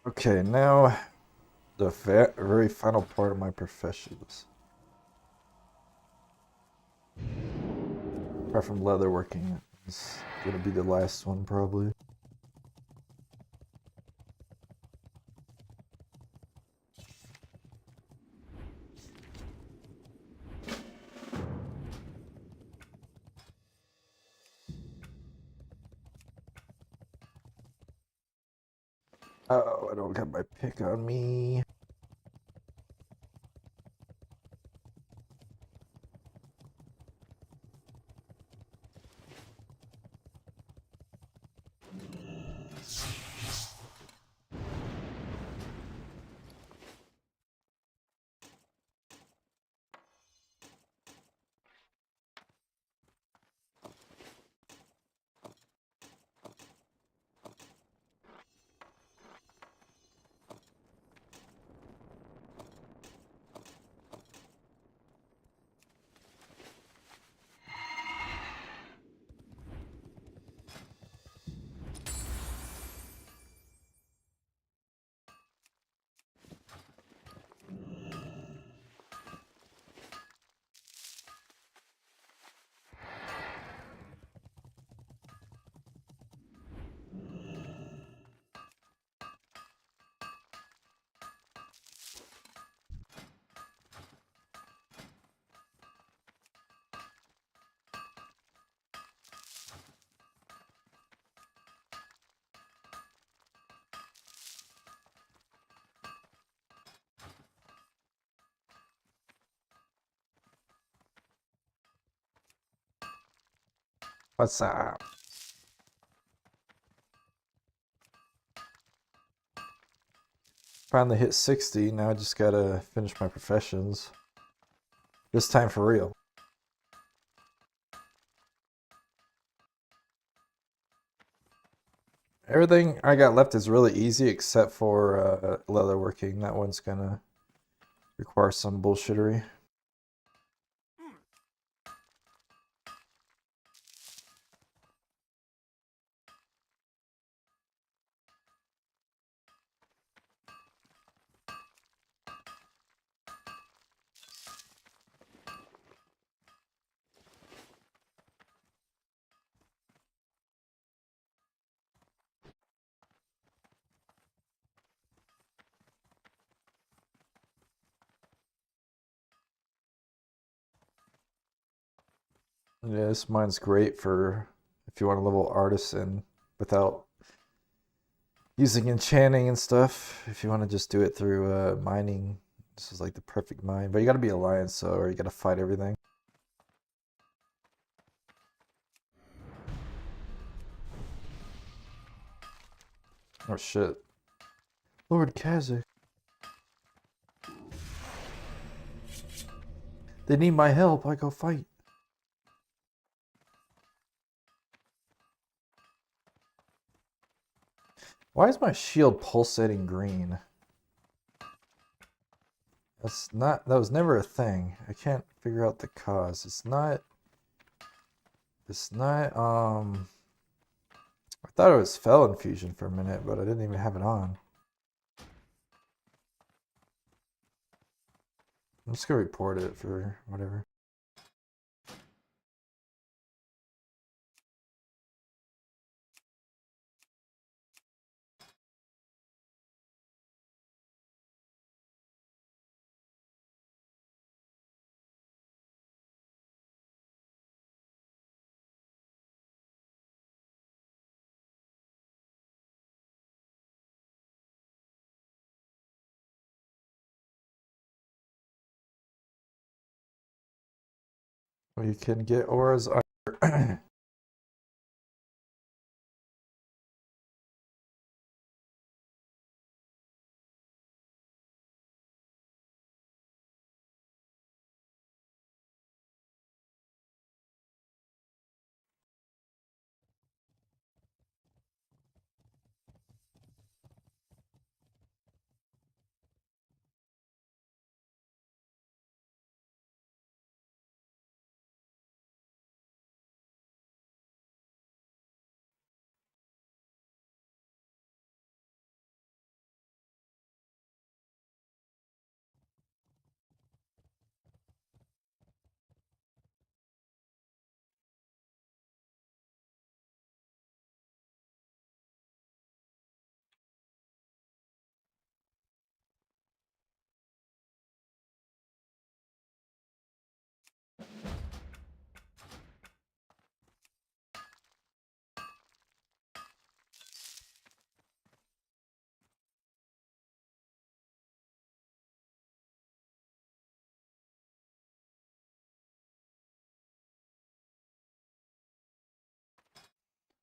Okay, now the very final part of my professions. Apart from leatherworking, it's gonna be the last one probably. Oh, I don't got my pick on me. What's up? Finally hit 60. Now I just gotta finish my professions. This time for real. Everything I got left is really easy except for leatherworking. That one's gonna require some bullshittery. Yeah, this mine's great for if you want to level artisan without using enchanting and stuff. If you want to just do it through mining, this is like the perfect mine. But you gotta be alliance, so or you gotta fight everything. Oh shit. Lord Kazakh. They need my help, I go fight. Why is my shield pulsating green? That was never a thing. I can't figure out the cause. It's not I thought it was Fel Infusion for a minute, but I didn't even have it on. I'm just gonna report it for whatever. We can get auras under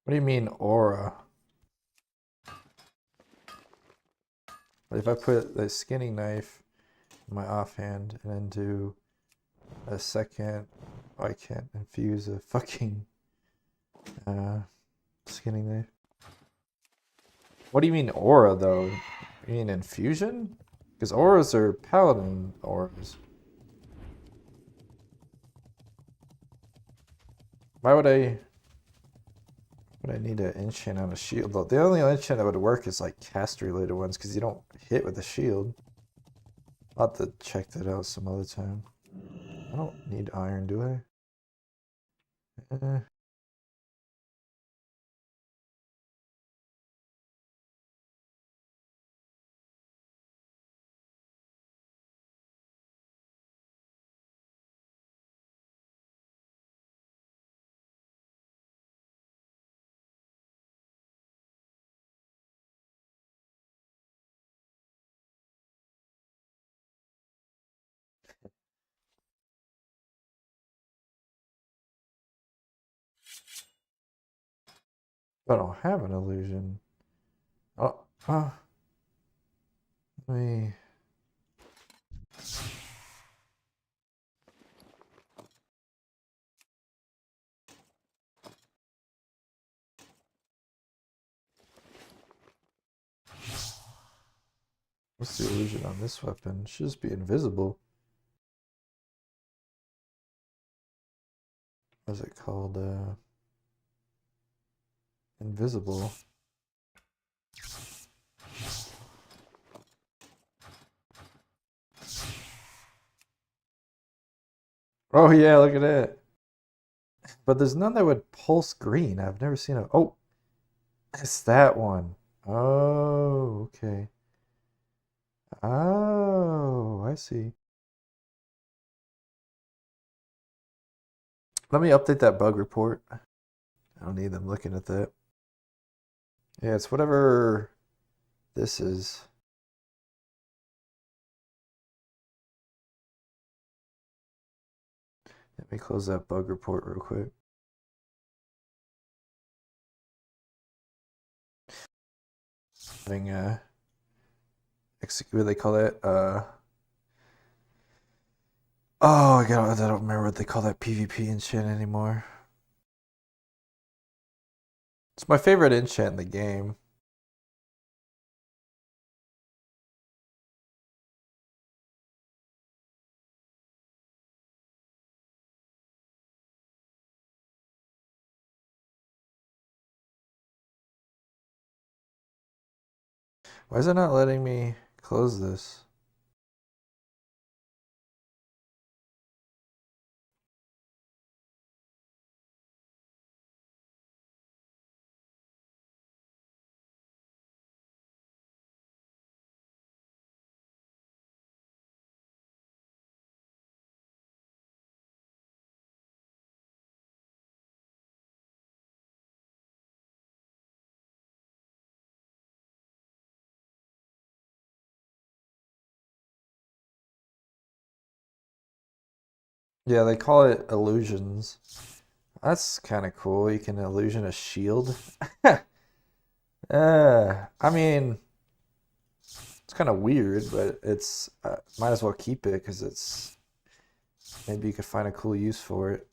What do you mean aura? But if I put the skinning knife in my offhand and then do a second, oh, I can't infuse a fucking skinning knife. What do you mean aura though? You mean infusion? Because auras are paladin auras. Why would I need to enchant on a shield though? The only enchant that would work is like cast related ones because you don't hit with a shield. I'll have to check that out some other time. I don't need iron, do I? I don't have an illusion. Oh, let me. What's the illusion on this weapon? It should just be invisible. What is it called? Invisible. Oh yeah, look at that. But there's none that would pulse green. I've never seen a. Oh, it's that one. Oh, okay. Oh, I see. Let me update that bug report. I don't need them looking at that. Yeah, it's whatever this is. Let me close that bug report real quick. Having what do they call that? Oh, I don't remember what they call that PvP enchant anymore. It's my favorite enchant in the game. Why is it not letting me close this? Yeah, they call it illusions. That's kind of cool. You can illusion a shield. I mean, it's kind of weird, but it's might as well keep it because it's maybe you could find a cool use for it.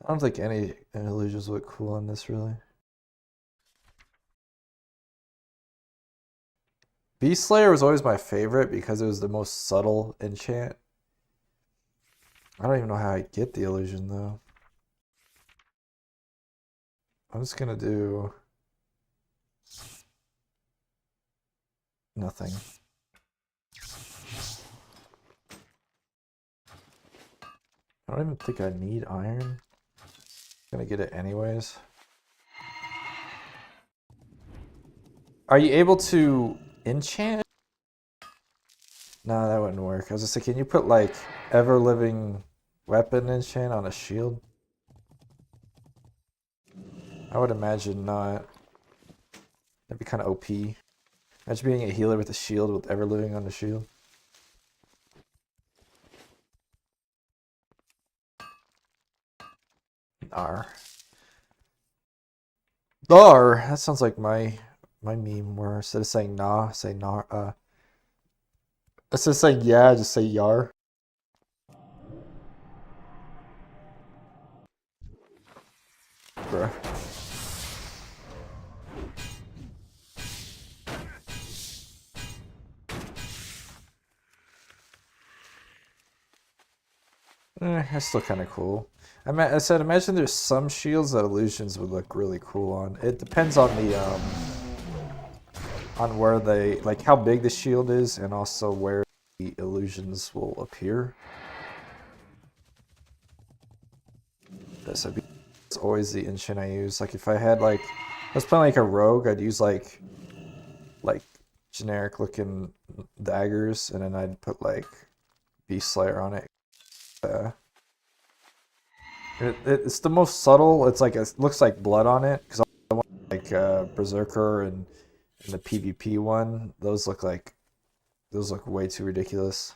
I don't think any illusions look cool on this really. Beast Slayer was always my favorite because it was the most subtle enchant. I don't even know how I get the illusion though. I'm just gonna do nothing. I don't even think I need iron. I'm gonna get it anyways. Are you able to enchant? No, that wouldn't work. I was just like, can you put like ever living weapon enchant on a shield? I would imagine not. That'd be kind of OP. Imagine being a healer with a shield with ever living on the shield. Nar. Dar. That sounds like my meme where instead of saying nah, say nar. Instead of saying yeah, just say yar. Bruh. That's still kind of cool. I said, imagine there's some shields that illusions would look really cool on. It depends on the on where they like how big the shield is, and also where the illusions will appear. This it's always the enchant I use. Like if I had like I was playing like a rogue, I'd use like generic looking daggers, and then I'd put like Beast Slayer on it. It's the most subtle. It's like it looks like blood on it because I want like Berserker and the PvP one. Those look way too ridiculous.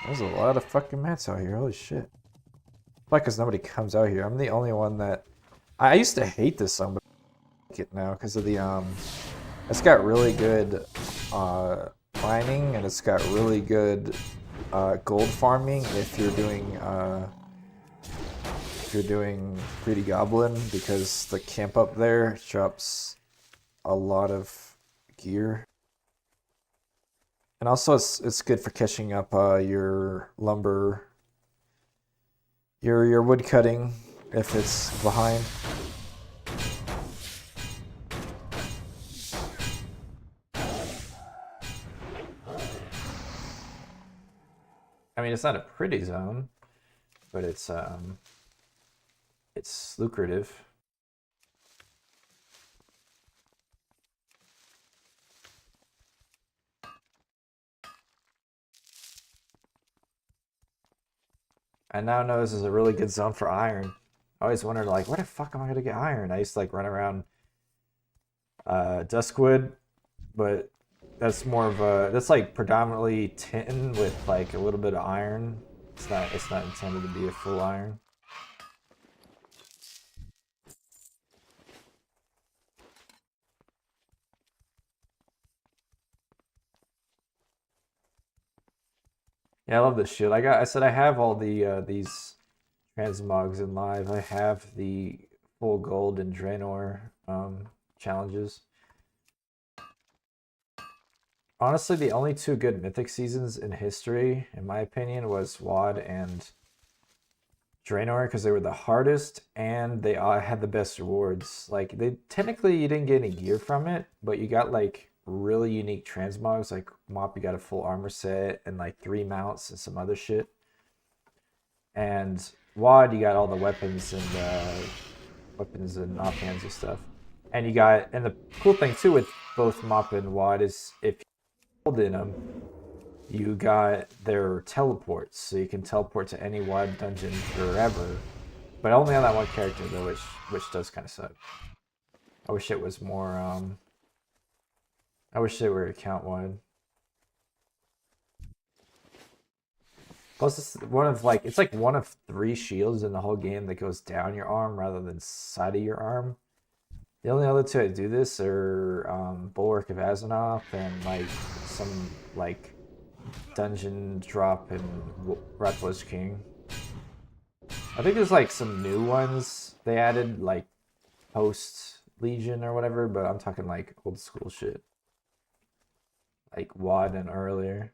There's a lot of fucking mats out here. Holy shit! Like, cause nobody comes out here. I'm the only one that I used to hate this song, but I like it now because of the it's got really good mining, and it's got really good gold farming if you're doing Greedy Goblin, because the camp up there drops a lot of gear. And also it's good for catching up your lumber, your wood cutting if it's behind. I mean, it's not a pretty zone, but it's lucrative. I now know this is a really good zone for iron. I always wondered, like, where the fuck am I gonna get iron? I used to like run around Duskwood, but that's more of a that's like predominantly tin with like a little bit of iron. It's not intended to be a full iron. Yeah, I love this shit. I said I have all the these transmogs in live. I have the full gold and Draenor challenges. Honestly, the only two good mythic seasons in history, in my opinion, was WoD and Draenor, because they were the hardest and they all had the best rewards. Like they technically you didn't get any gear from it, but you got like really unique transmogs. Like Mop, you got a full armor set and like 3 mounts and some other shit. And WoD, you got all the weapons and offhands and stuff. And you got, and the cool thing too with both Mop and WoD is if you hold in them, you got their teleports, so you can teleport to any WoD dungeon forever, but only on that one character though, which does kind of suck. I wish it was more. I wish they were account wide. Plus, it's it's like one of 3 shields in the whole game that goes down your arm rather than side of your arm. The only other two that do this are Bulwark of Azzinoth and like some like dungeon drop in Wrath of Lich King. I think there's like some new ones they added like post Legion or whatever, but I'm talking like old school shit. Like WoD and earlier.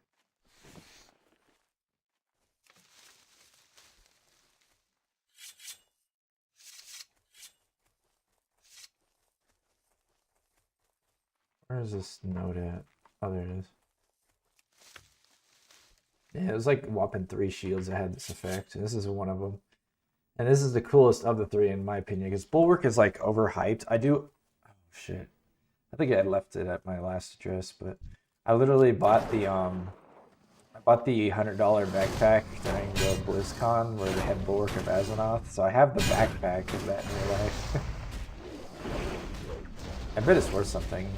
Where is this note at? Oh, there it is. Yeah, it was like whopping 3 shields that had this effect, and this is one of them. And this is the coolest of the 3 in my opinion, because Bulwark is like overhyped. Oh shit. I think I left it at my last address, but I literally bought the bought the $100 backpack during the BlizzCon where they had Bulwark of Azeroth, so I have the backpack of that in real life. I bet it's worth something.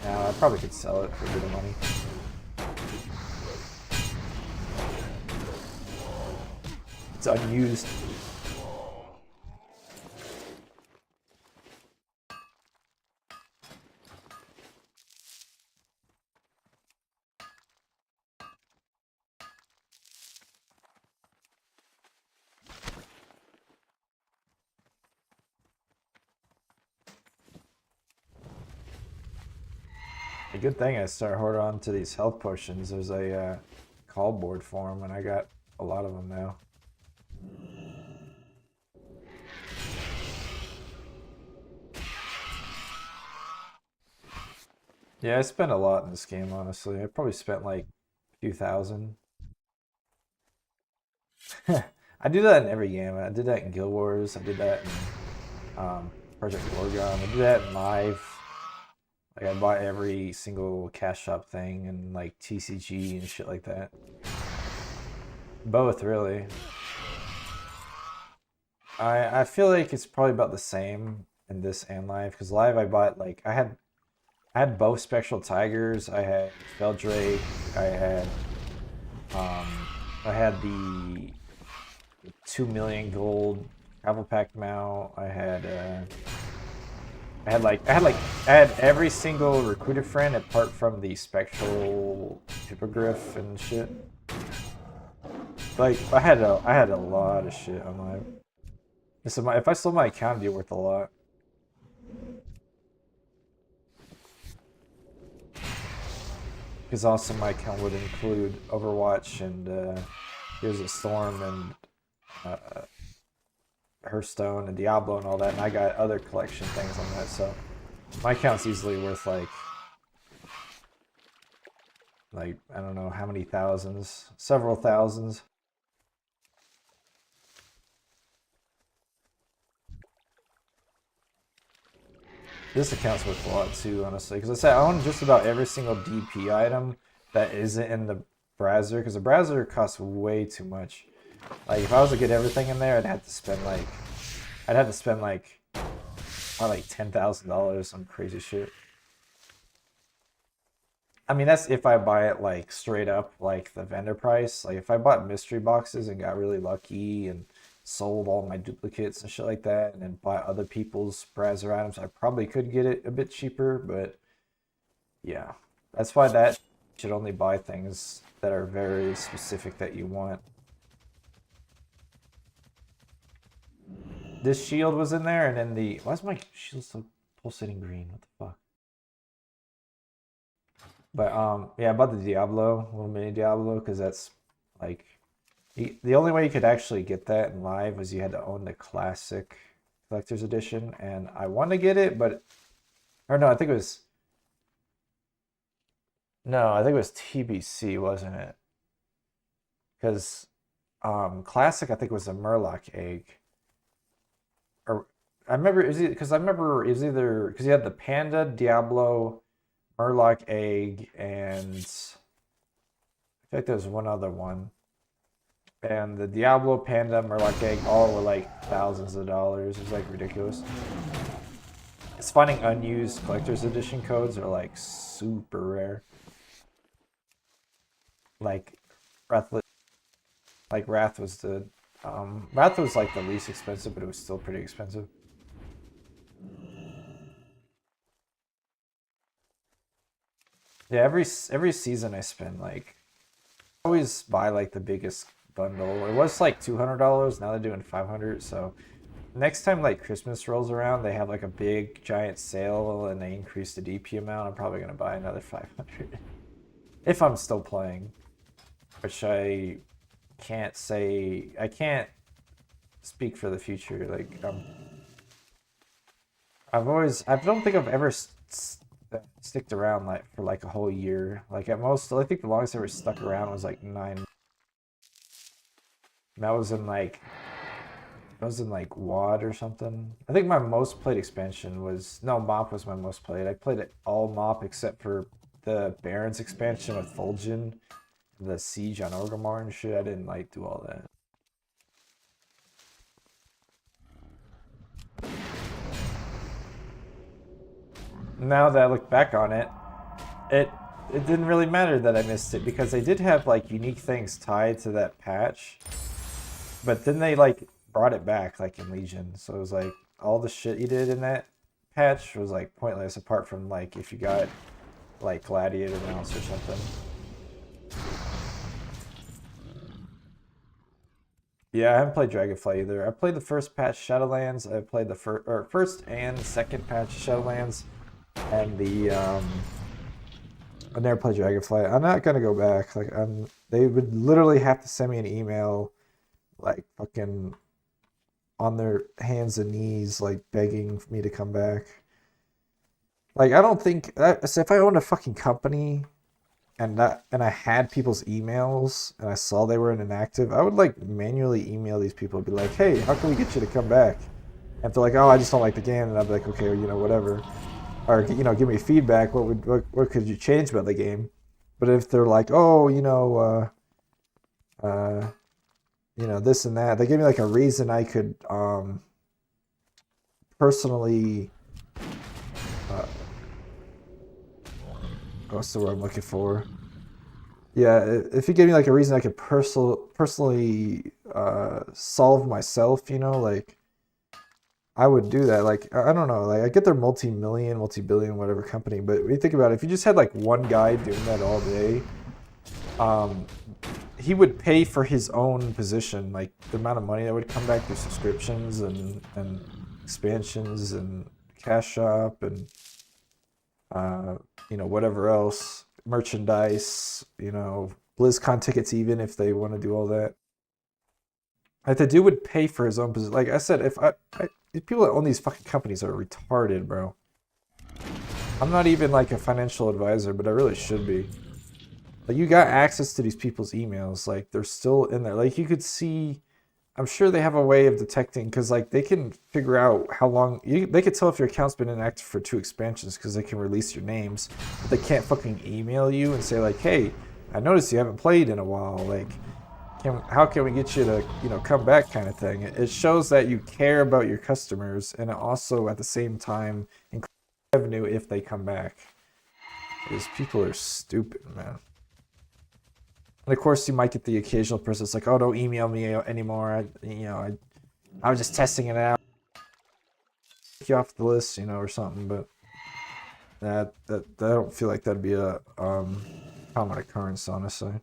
Now I probably could sell it for a bit of money. It's unused. A good thing I started holding on to these health potions. There's a call board for them, and I got a lot of them now. Yeah, I spent a lot in this game, honestly. I probably spent like a few thousand. I do that in every game. I did that in Guild Wars. I did that in Project Gorgon. I did that in Live. Like I bought every single cash shop thing and like TCG and shit like that. Both really. I feel like it's probably about the same in this and Live because Live I bought like I had both Spectral Tigers. I had Feldrake. I had the 2 million gold travel pack mount. I had every single recruited friend apart from the Spectral Hippogriff and shit. Like I had a lot of shit on my. So if I sold my account, it'd be worth a lot. Because also my account would include Overwatch and Here's a Storm and Hearthstone and Diablo and all that, and I got other collection things on that, so my account's easily worth like I don't know how many thousands, several thousands. This account's worth a lot too, honestly, because I said I own just about every single DP item that isn't in the Brazier, because the Brazier costs way too much. Like if I was to get everything in there, I'd have to spend like $10,000 on crazy shit. I mean, that's if I buy it like straight up, like the vendor price. Like if I bought mystery boxes and got really lucky and sold all my duplicates and shit like that, and then bought other people's Brazier items, I probably could get it a bit cheaper. But yeah, that's why that should only buy things that are very specific that you want. This shield was in there, and then why is my shield so pulsating green? What the fuck? But yeah, I bought the Diablo, little mini Diablo, because that's like the only way you could actually get that in Live was you had to own the classic collector's edition, and I wanted to get it, but or no, I think it was no, I think it was TBC, wasn't it? Because classic, I think was a Murloc egg, or I remember it was because I remember it was either because you had the Panda, Diablo, Murloc egg, and I feel like there was one other one. And the Diablo, Panda, Murloc egg all were like thousands of dollars. It was like ridiculous. It's finding unused collector's edition codes are like super rare. Like Wrath, Wrath was the Wrath was like the least expensive, but it was still pretty expensive. Yeah, every season I spend like I always buy like the biggest bundle. It was like $200. Now they're doing 500. So next time like Christmas rolls around, they have like a big giant sale and they increase the DP amount. I'm probably gonna buy another 500 if I'm still playing, which I can't say. I can't speak for the future. Like I don't think I've ever sticked around like for like a whole year. Like at most, I think the longest I ever stuck around was like 9. That was in like WoD or something. I think my most played expansion was no MoP was my most played. I played it all MoP except for the Barons expansion with Fulgen, the siege on Orgrimmar and shit. I didn't like do all that. Now that I look back on it, it it didn't really matter that I missed it because they did have like unique things tied to that patch. But then they like brought it back like in Legion. So it was like all the shit you did in that patch was like pointless apart from like if you got like Gladiator mounts or something. Yeah, I haven't played Dragonflight either. I played the first patch Shadowlands. I played the first and second patch Shadowlands, and I never played Dragonflight. I'm not gonna go back. Like they would literally have to send me an email, like fucking on their hands and knees, like begging for me to come back. Like I don't think so if I owned a fucking company and I had people's emails and I saw they were inactive, I would like manually email these people and be like, "Hey, how can we get you to come back?" And if they're like, "Oh, I just don't like the game," and I'd be like, "Okay, whatever," or give me feedback. What could you change about the game? But if they're like, "Oh, uh, this and that," they give me like a reason I could personally. Uh, what's the word I'm looking for? Yeah, if you give me like a reason I could personally solve myself, like I would do that. Like I don't know, like I get their multi-million, multi-billion, whatever company, but when you think about it, if you just had like one guy doing that all day, um, he would pay for his own position, like the amount of money that would come back through subscriptions and expansions and cash shop and uh, whatever else, merchandise, BlizzCon tickets, even if they want to do all that. Like the dude would pay for his own position. Like I said, if people that own these fucking companies are retarded, bro. I'm not even like a financial advisor, but I really should be. Like you got access to these people's emails, like they're still in there. Like you could see, I'm sure they have a way of detecting because like they can figure out how long they could tell if your account's been inactive for 2 expansions because they can release your names, but they can't fucking email you and say like, "Hey, I noticed you haven't played in a while. Like, how can we get you to come back?" kind of thing. It shows that you care about your customers, and it also at the same time increases revenue if they come back. Because people are stupid, man. And of course, you might get the occasional person that's like, "Oh, don't email me anymore. I was just testing it out. Take you off the list, or something." But that I don't feel like that'd be a common occurrence, honestly.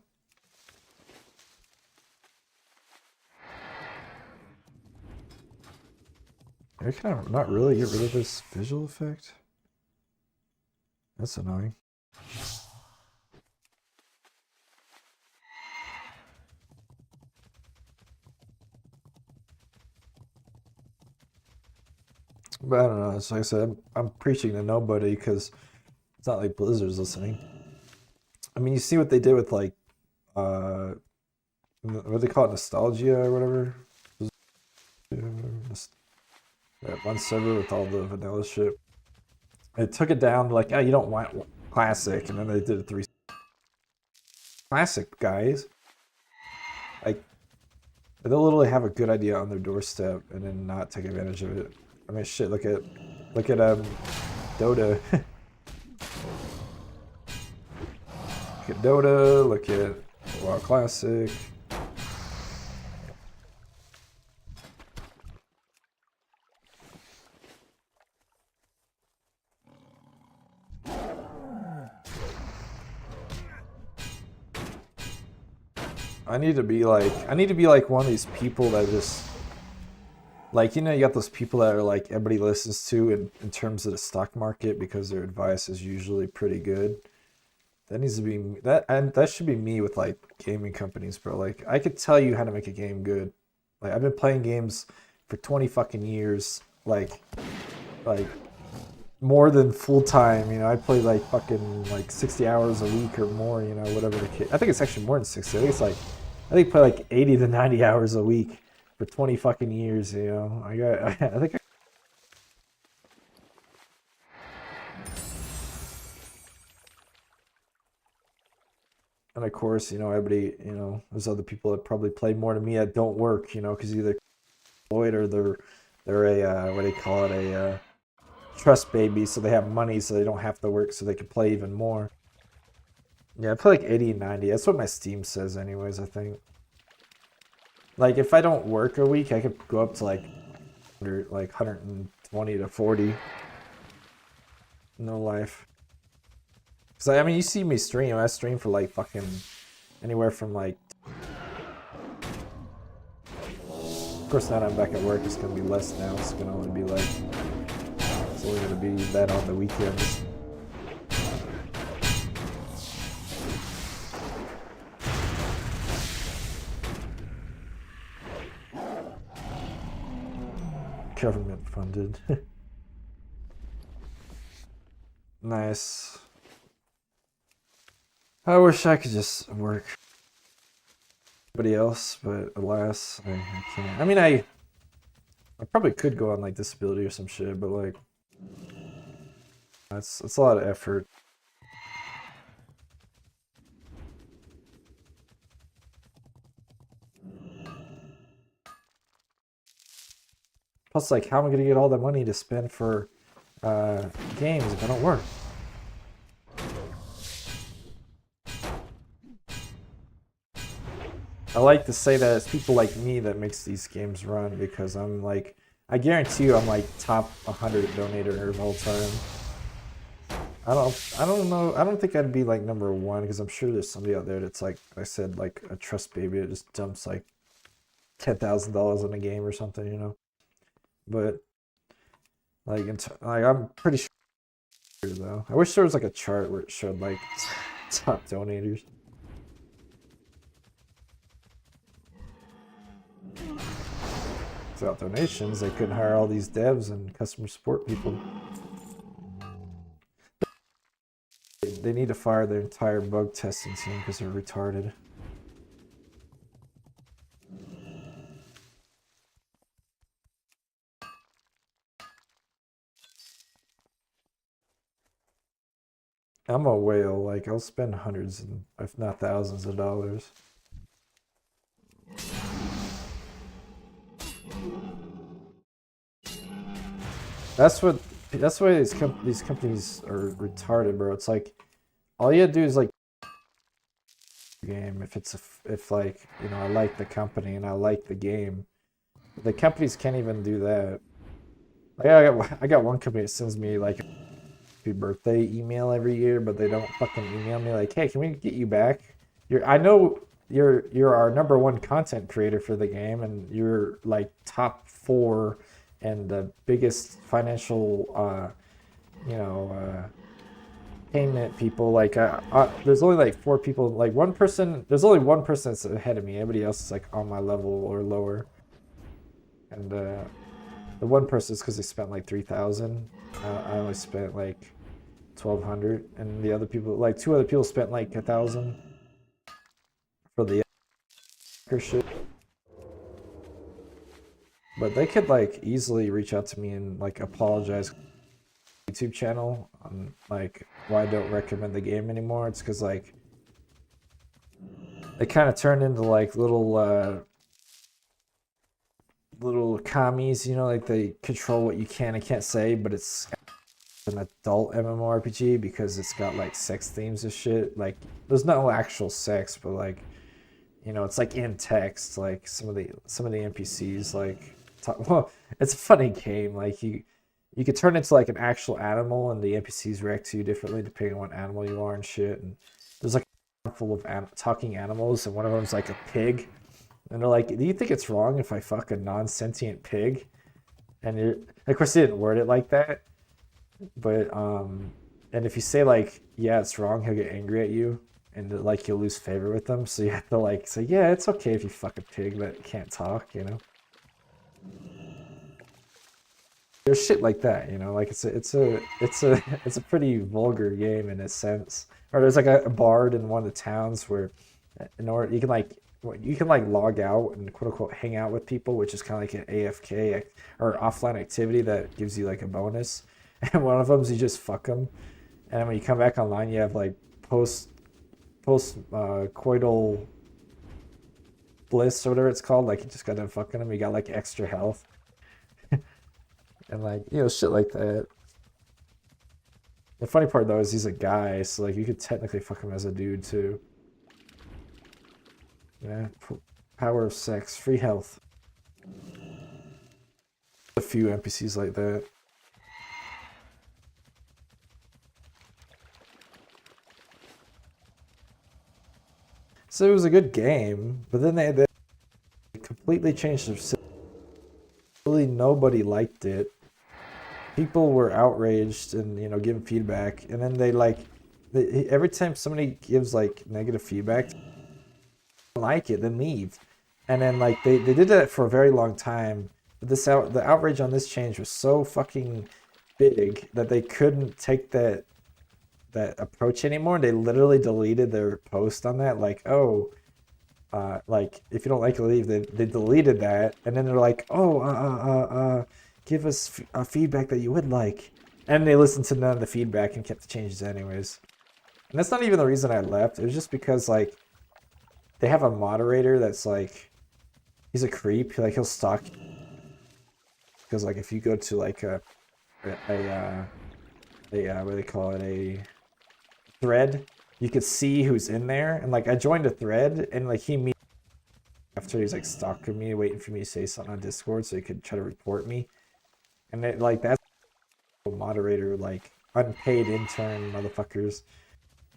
I kind of not really get rid of this visual effect. That's annoying. But I don't know. It's like I said, I'm preaching to nobody because it's not like Blizzard's listening. I mean, you see what they did with like, what do they call it, nostalgia or whatever. That one server with all the vanilla shit. It took it down to like, oh, you don't want classic, and then they did it 3 classic guys. Like they'll literally have a good idea on their doorstep and then not take advantage of it. I mean, shit. Look at Dota. Look at Dota. Look at WoW Classic. I need to be like one of these people that just like, you got those people that are like everybody listens to in terms of the stock market because their advice is usually pretty good. That needs to be that, and that should be me with like gaming companies, bro. Like I could tell you how to make a game good. Like I've been playing games for 20 fucking years, like more than full time. I play like fucking like 60 hours a week or more. Whatever the case. I think it's actually more than 60. I think it's like I play like 80 to 90 hours a week for 20 fucking years. I got I think. And of course, you know, everybody, you know, there's other people that probably play more than me that don't work, you know, because either employed or they're a what do they call it, a trust baby, so they have money, so they don't have to work, so they can play even more. Yeah, I play like 80 and 90. That's what my Steam says, anyways. I think. Like if I don't work a week, I could go up to like 120 to 40. No life. Cause I mean, you see me stream. I stream for like fucking anywhere from like. Of course, now that I'm back at work, it's gonna be less now. It's gonna only be like. It's only gonna be that on the weekends. Government funded. Nice. I wish I could just work. Everybody else, but alas, I can't. I mean, I probably could go on like disability or some shit, but like, that's a lot of effort. Plus, like, how am I gonna get all that money to spend for games if I don't work? I like to say that it's people like me that makes these games run because I'm like, I guarantee you I'm like top 100 donator of all time. I don't know. I don't think I'd be like number one because I'm sure there's somebody out there that's like I said, like a trust baby that just dumps like $10,000 on a game or something, you know. But like, I'm pretty sure though. I wish there was like a chart where it showed like top donators. Without donations, they couldn't hire all these devs and customer support people. They need to fire their entire bug testing team because they're retarded. I'm a whale, like I'll spend hundreds and if not thousands of dollars. That's why these companies are retarded, bro. It's like all you do is like game if like, you know, I like the company and I like the game. The companies can't even do that. Like I got one company that sends me like a happy birthday email every year, but they don't fucking email me like, hey, can we get you back? I know you're our number one content creator for the game, and you're like top 4 and the biggest financial you know payment people. Like there's only like 4 people. Like there's only one person that's ahead of me. Everybody else is like on my level or lower. And the one person is because they spent like 3,000. I only spent like 1,200, and the other people, like 2 other people, spent like 1,000 for the shit. But they could like easily reach out to me and like apologize. YouTube channel on like why I don't recommend the game anymore. It's because like they kind of turned into like little commies, you know, like they control what you can and can't say, but it's an adult MMORPG because it's got like sex themes and shit. Like there's no actual sex, but like, you know, it's like in text. Like some of the NPCs like well, it's a funny game. Like you could turn into like an actual animal, and the NPCs react to you differently depending on what animal you are and shit. And there's like a full of talking animals, and one of them's like a pig. And they're like, do you think it's wrong if I fuck a non-sentient pig? And of course, they didn't word it like that. But, and if you say like, yeah, it's wrong, he'll get angry at you. And like, you'll lose favor with them. So you have to like say, yeah, it's okay if you fuck a pig that can't talk, you know? There's shit like that, you know? Like it's a pretty vulgar game in a sense. Or there's like a bard in one of the towns where in order you can like log out and quote unquote hang out with people, which is kind of like an AFK or offline activity that gives you like a bonus. And one of them is you just fuck them, and when you come back online, you have like post post coital bliss or whatever it's called. Like, you just got done fucking him, you got like extra health. And like, you know, shit like that. The funny part though is he's a guy, so like you could technically fuck him as a dude too. Yeah, power of sex, free health. A few NPCs like that. So it was a good game, but then they completely changed their system. Really, nobody liked it. People were outraged and, you know, giving feedback, and then they like every time somebody gives like negative feedback, like it, then leave. And then like they did that for a very long time. But the outrage on this change was so fucking big that they couldn't take that approach anymore. They literally deleted their post on that, like, oh, like if you don't like it, leave. They deleted that, and then they're like, oh, give us feedback that you would like, and they listened to none of the feedback and kept the changes anyways. And that's not even the reason I left. It was just because like they have a moderator that's like, he's a creep. Like, he'll stalk, because like if you go to like a what do they call it, a thread, you could see who's in there. And like I joined a thread, and like he after he's like stalking me, waiting for me to say something on Discord so he could try to report me. And it, like, that's a moderator, like unpaid intern motherfuckers.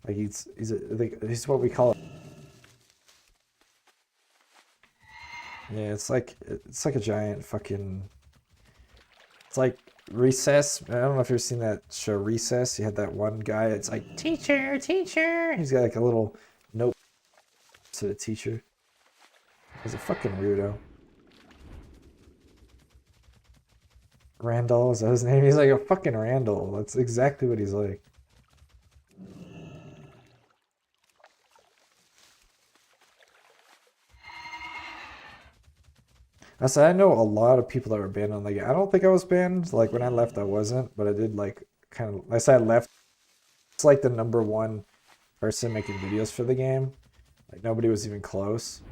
Like he's what we call it. Yeah, it's like a giant fucking. It's like Recess. I don't know if you've seen that show Recess. You had that one guy. It's like, teacher, teacher. He's got like a little note to the teacher. He's a fucking weirdo. Randall, is that his name? He's like a fucking Randall. That's exactly what he's like. I said I know a lot of people that were banned on the game. I don't think I was banned. Like when I left, I wasn't, but I did like kind of. I said I left. It's like the #1 person making videos for the game. Like nobody was even close.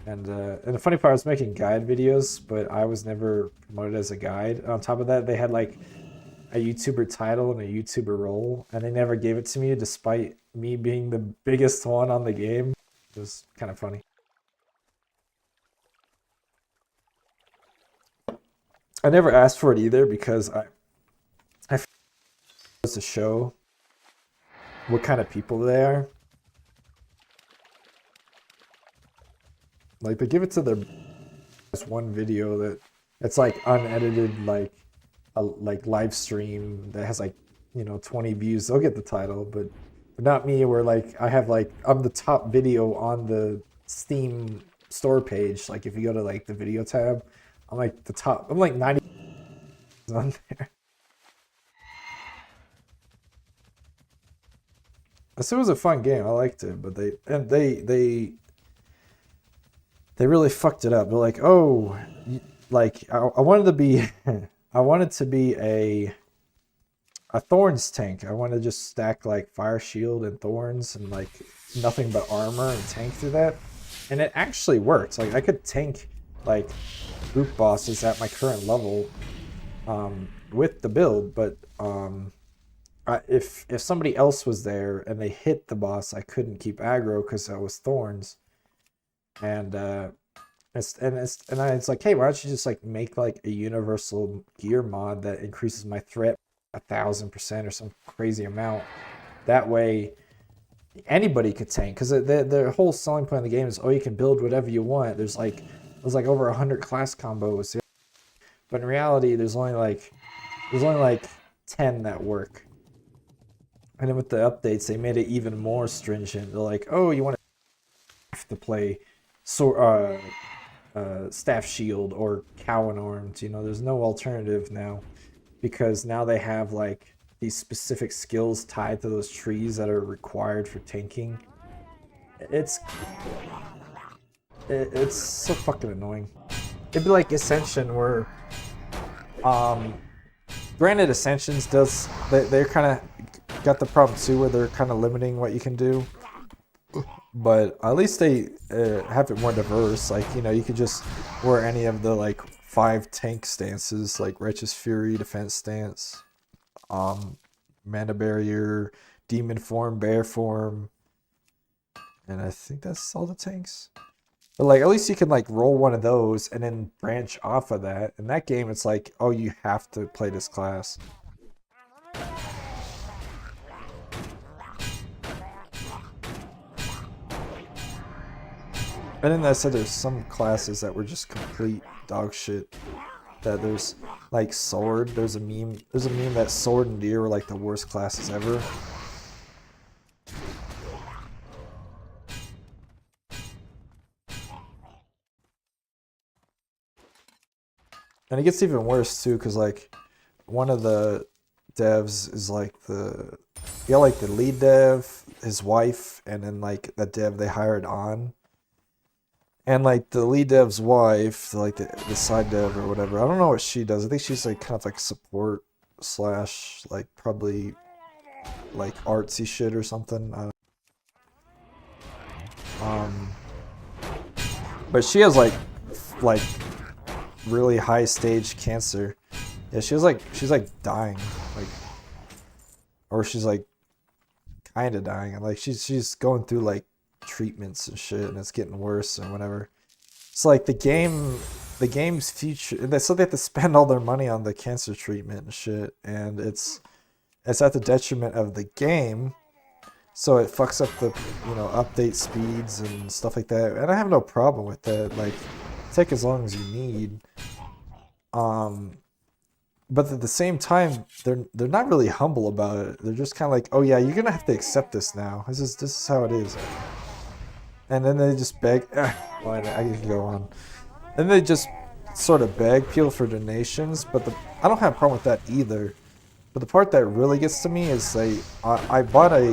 And the funny part, I was making guide videos, but I was never promoted as a guide. On top of that, they had like a YouTuber title and a YouTuber role, and they never gave it to me despite me being the biggest one on the game. It was kind of funny. I never asked for it either because I was to show what kind of people they are. Like they give it to their this one video that's like unedited, like a live stream that has like, you know, 20 views. They'll get the title, but not me. Where like I have like, I'm the top video on the Steam store page. Like if you go to like the video tab, I'm like the top. I'm like 90 on there. So it was a fun game. I liked it, but they really fucked it up. They're like, oh, like I wanted to be, I wanted to be a thorns tank. I wanted to just stack like fire shield and thorns and like nothing but armor and tank through that, and it actually worked. Like I could tank like group bosses at my current level with the build, but if somebody else was there and they hit the boss, I couldn't keep aggro because I was thorns. And it's like, hey, why don't you just like make like a universal gear mod that increases my threat 1,000% or some crazy amount? That way anybody could tank, because the whole selling point of the game is, oh, you can build whatever you want. There's like over 100 class combos, but in reality there's only like 10 that work. And then with the updates, they made it even more stringent. They're like, oh, you want to play staff shield or Cowan arms. You know, there's no alternative now, because now they have like these specific skills tied to those trees that are required for tanking. It's so fucking annoying. It'd be like Ascension, where granted Ascensions they're kind of got the problem too, where they're kind of limiting what you can do. but at least they have it more diverse. Like, you know, you could just wear any of the like 5 tank stances, like Righteous Fury, Defense Stance, um, Mana Barrier, Demon Form, Bear Form, and I think that's all the tanks. But like, at least you can like roll one of those and then branch off of that. In that game, it's like, oh, you have to play this class. And then I said there's some classes that were just complete dog shit. That there's like Sword. There's a meme. There's a meme that Sword and Deer were like the worst classes ever. And it gets even worse too, because like one of the devs is like the like the lead dev, his wife, and then like the dev they hired on. And like the lead dev's wife, like the side dev or whatever, I don't know what she does. I think she's like kind of like support slash like probably like artsy shit or something. I don't but she has like really high stage cancer. Yeah, she's like dying, like, or she's like kind of dying, and like she's going through like treatments and shit, and it's getting worse and whatever. It's like the game's future. So they have to spend all their money on the cancer treatment and shit, and it's at the detriment of the game. So it fucks up the update speeds and stuff like that. And I have no problem with that. Like, take as long as you need. But at the same time, they're not really humble about it. They're just kind of like, oh yeah, you're gonna have to accept this now. This is how it is. And then they just beg. Well, I can go on. And they just sort of beg people for donations. But I don't have a problem with that either. But the part that really gets to me is I bought a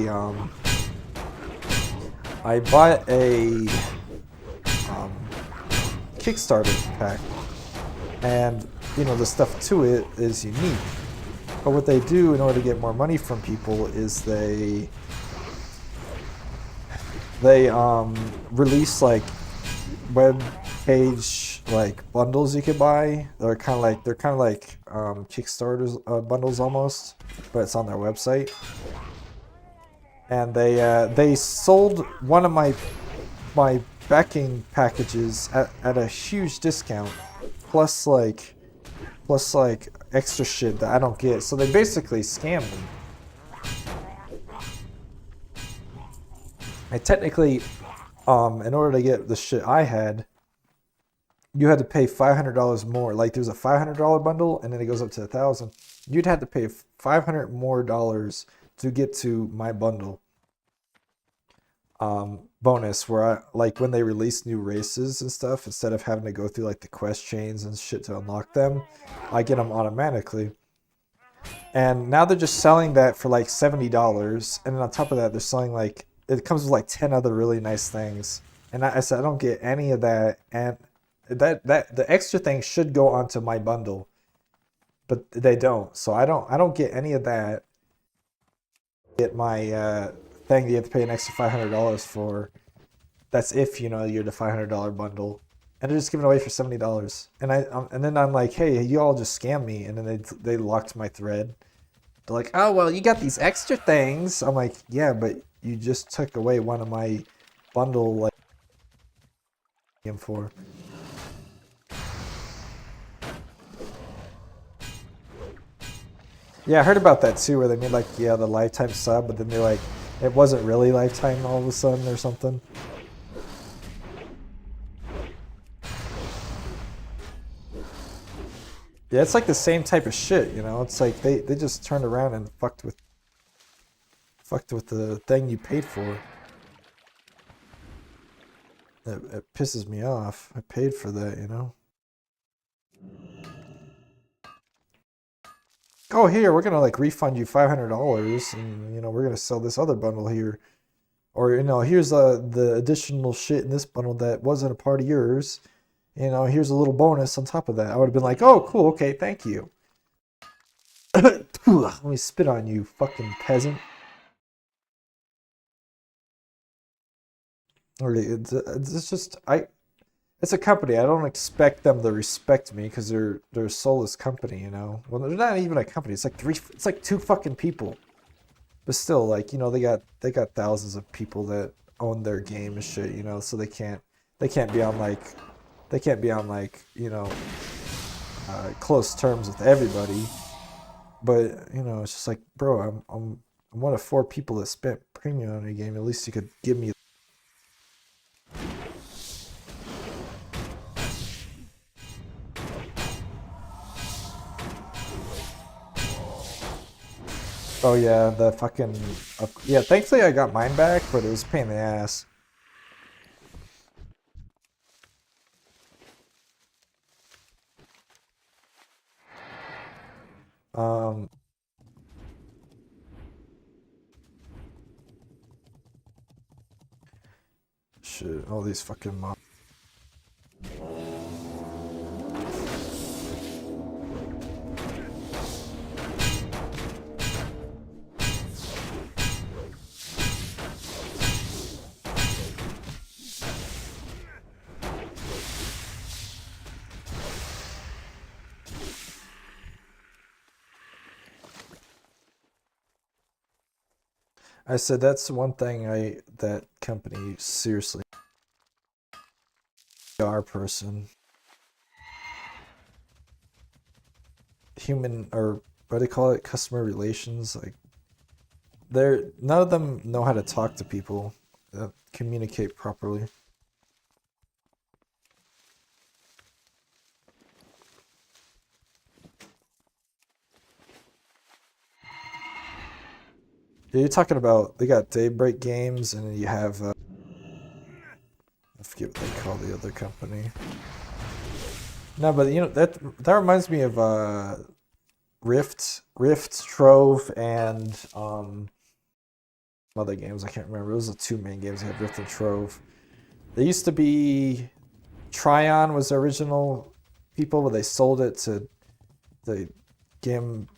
Kickstarter pack, and the stuff to it is unique. But what they do in order to get more money from people is they release like web page like bundles you could buy. They're kind of like Kickstarter's bundles almost, but it's on their website. And they sold one of my backing packages at a huge discount, plus like extra shit that I don't get. So they basically scammed me. And technically, in order to get the shit I had, you had to pay $500 more. Like there's a $500 bundle, and then it goes up to $1,000. You'd have to pay $500 more to get to my bundle. Bonus where like when they release new races and stuff, instead of having to go through like the quest chains and shit to unlock them, I get them automatically. And now they're just selling that for like $70, and then on top of that, they're selling like it comes with like 10 other really nice things. And I said I don't get any of that, and that the extra thing should go onto my bundle, but they don't. So I don't get any of that. Get my thing that you have to pay an extra $500 for. That's if you're the $500 bundle, and they're just giving it away for $70. And then I'm like, hey, you all just scammed me, and then they locked my thread. They're like, oh well, you got these extra things. I'm like, yeah, but you just took away one of my bundle like for. Yeah, I heard about that too, where they made like the lifetime sub, but then they're like, it wasn't really lifetime all of a sudden or something. Yeah, it's like the same type of shit, It's like they just turned around and fucked with the thing you paid for. It pisses me off. I paid for that, Oh, here, we're gonna like refund you $500, and we're gonna sell this other bundle here. Or here's the additional shit in this bundle that wasn't a part of yours. Here's a little bonus on top of that. I would have been like, oh, cool, okay, thank you. Let me spit on you, fucking peasant. It's just it's a company. I don't expect them to respect me because they're a soulless company, you know. Well, they're not even a company. It's like two fucking people. But still, like, you know, they got thousands of people that own their game and shit, you know, so they can't be on like, you know, close terms with everybody. But, you know, it's just like, bro, I'm one of 4 people that spent premium on a game. At least you could give me. Oh yeah, the fucking yeah. Thankfully, I got mine back, but it was a pain in the ass. Um, shit, all these fucking mobs. I said that's one thing that company seriously PR person, human or what do they call it, customer relations. Like they're none of them know how to talk to people, communicate properly. Yeah, you're talking about they got Daybreak Games, and then you have I forget what they call the other company. No, but you know that reminds me of Rift, Trove, and other games I can't remember. Those are the 2 main games. They had Rift and Trove. There used to be Tryon was the original people, but they sold it to the Gamibo.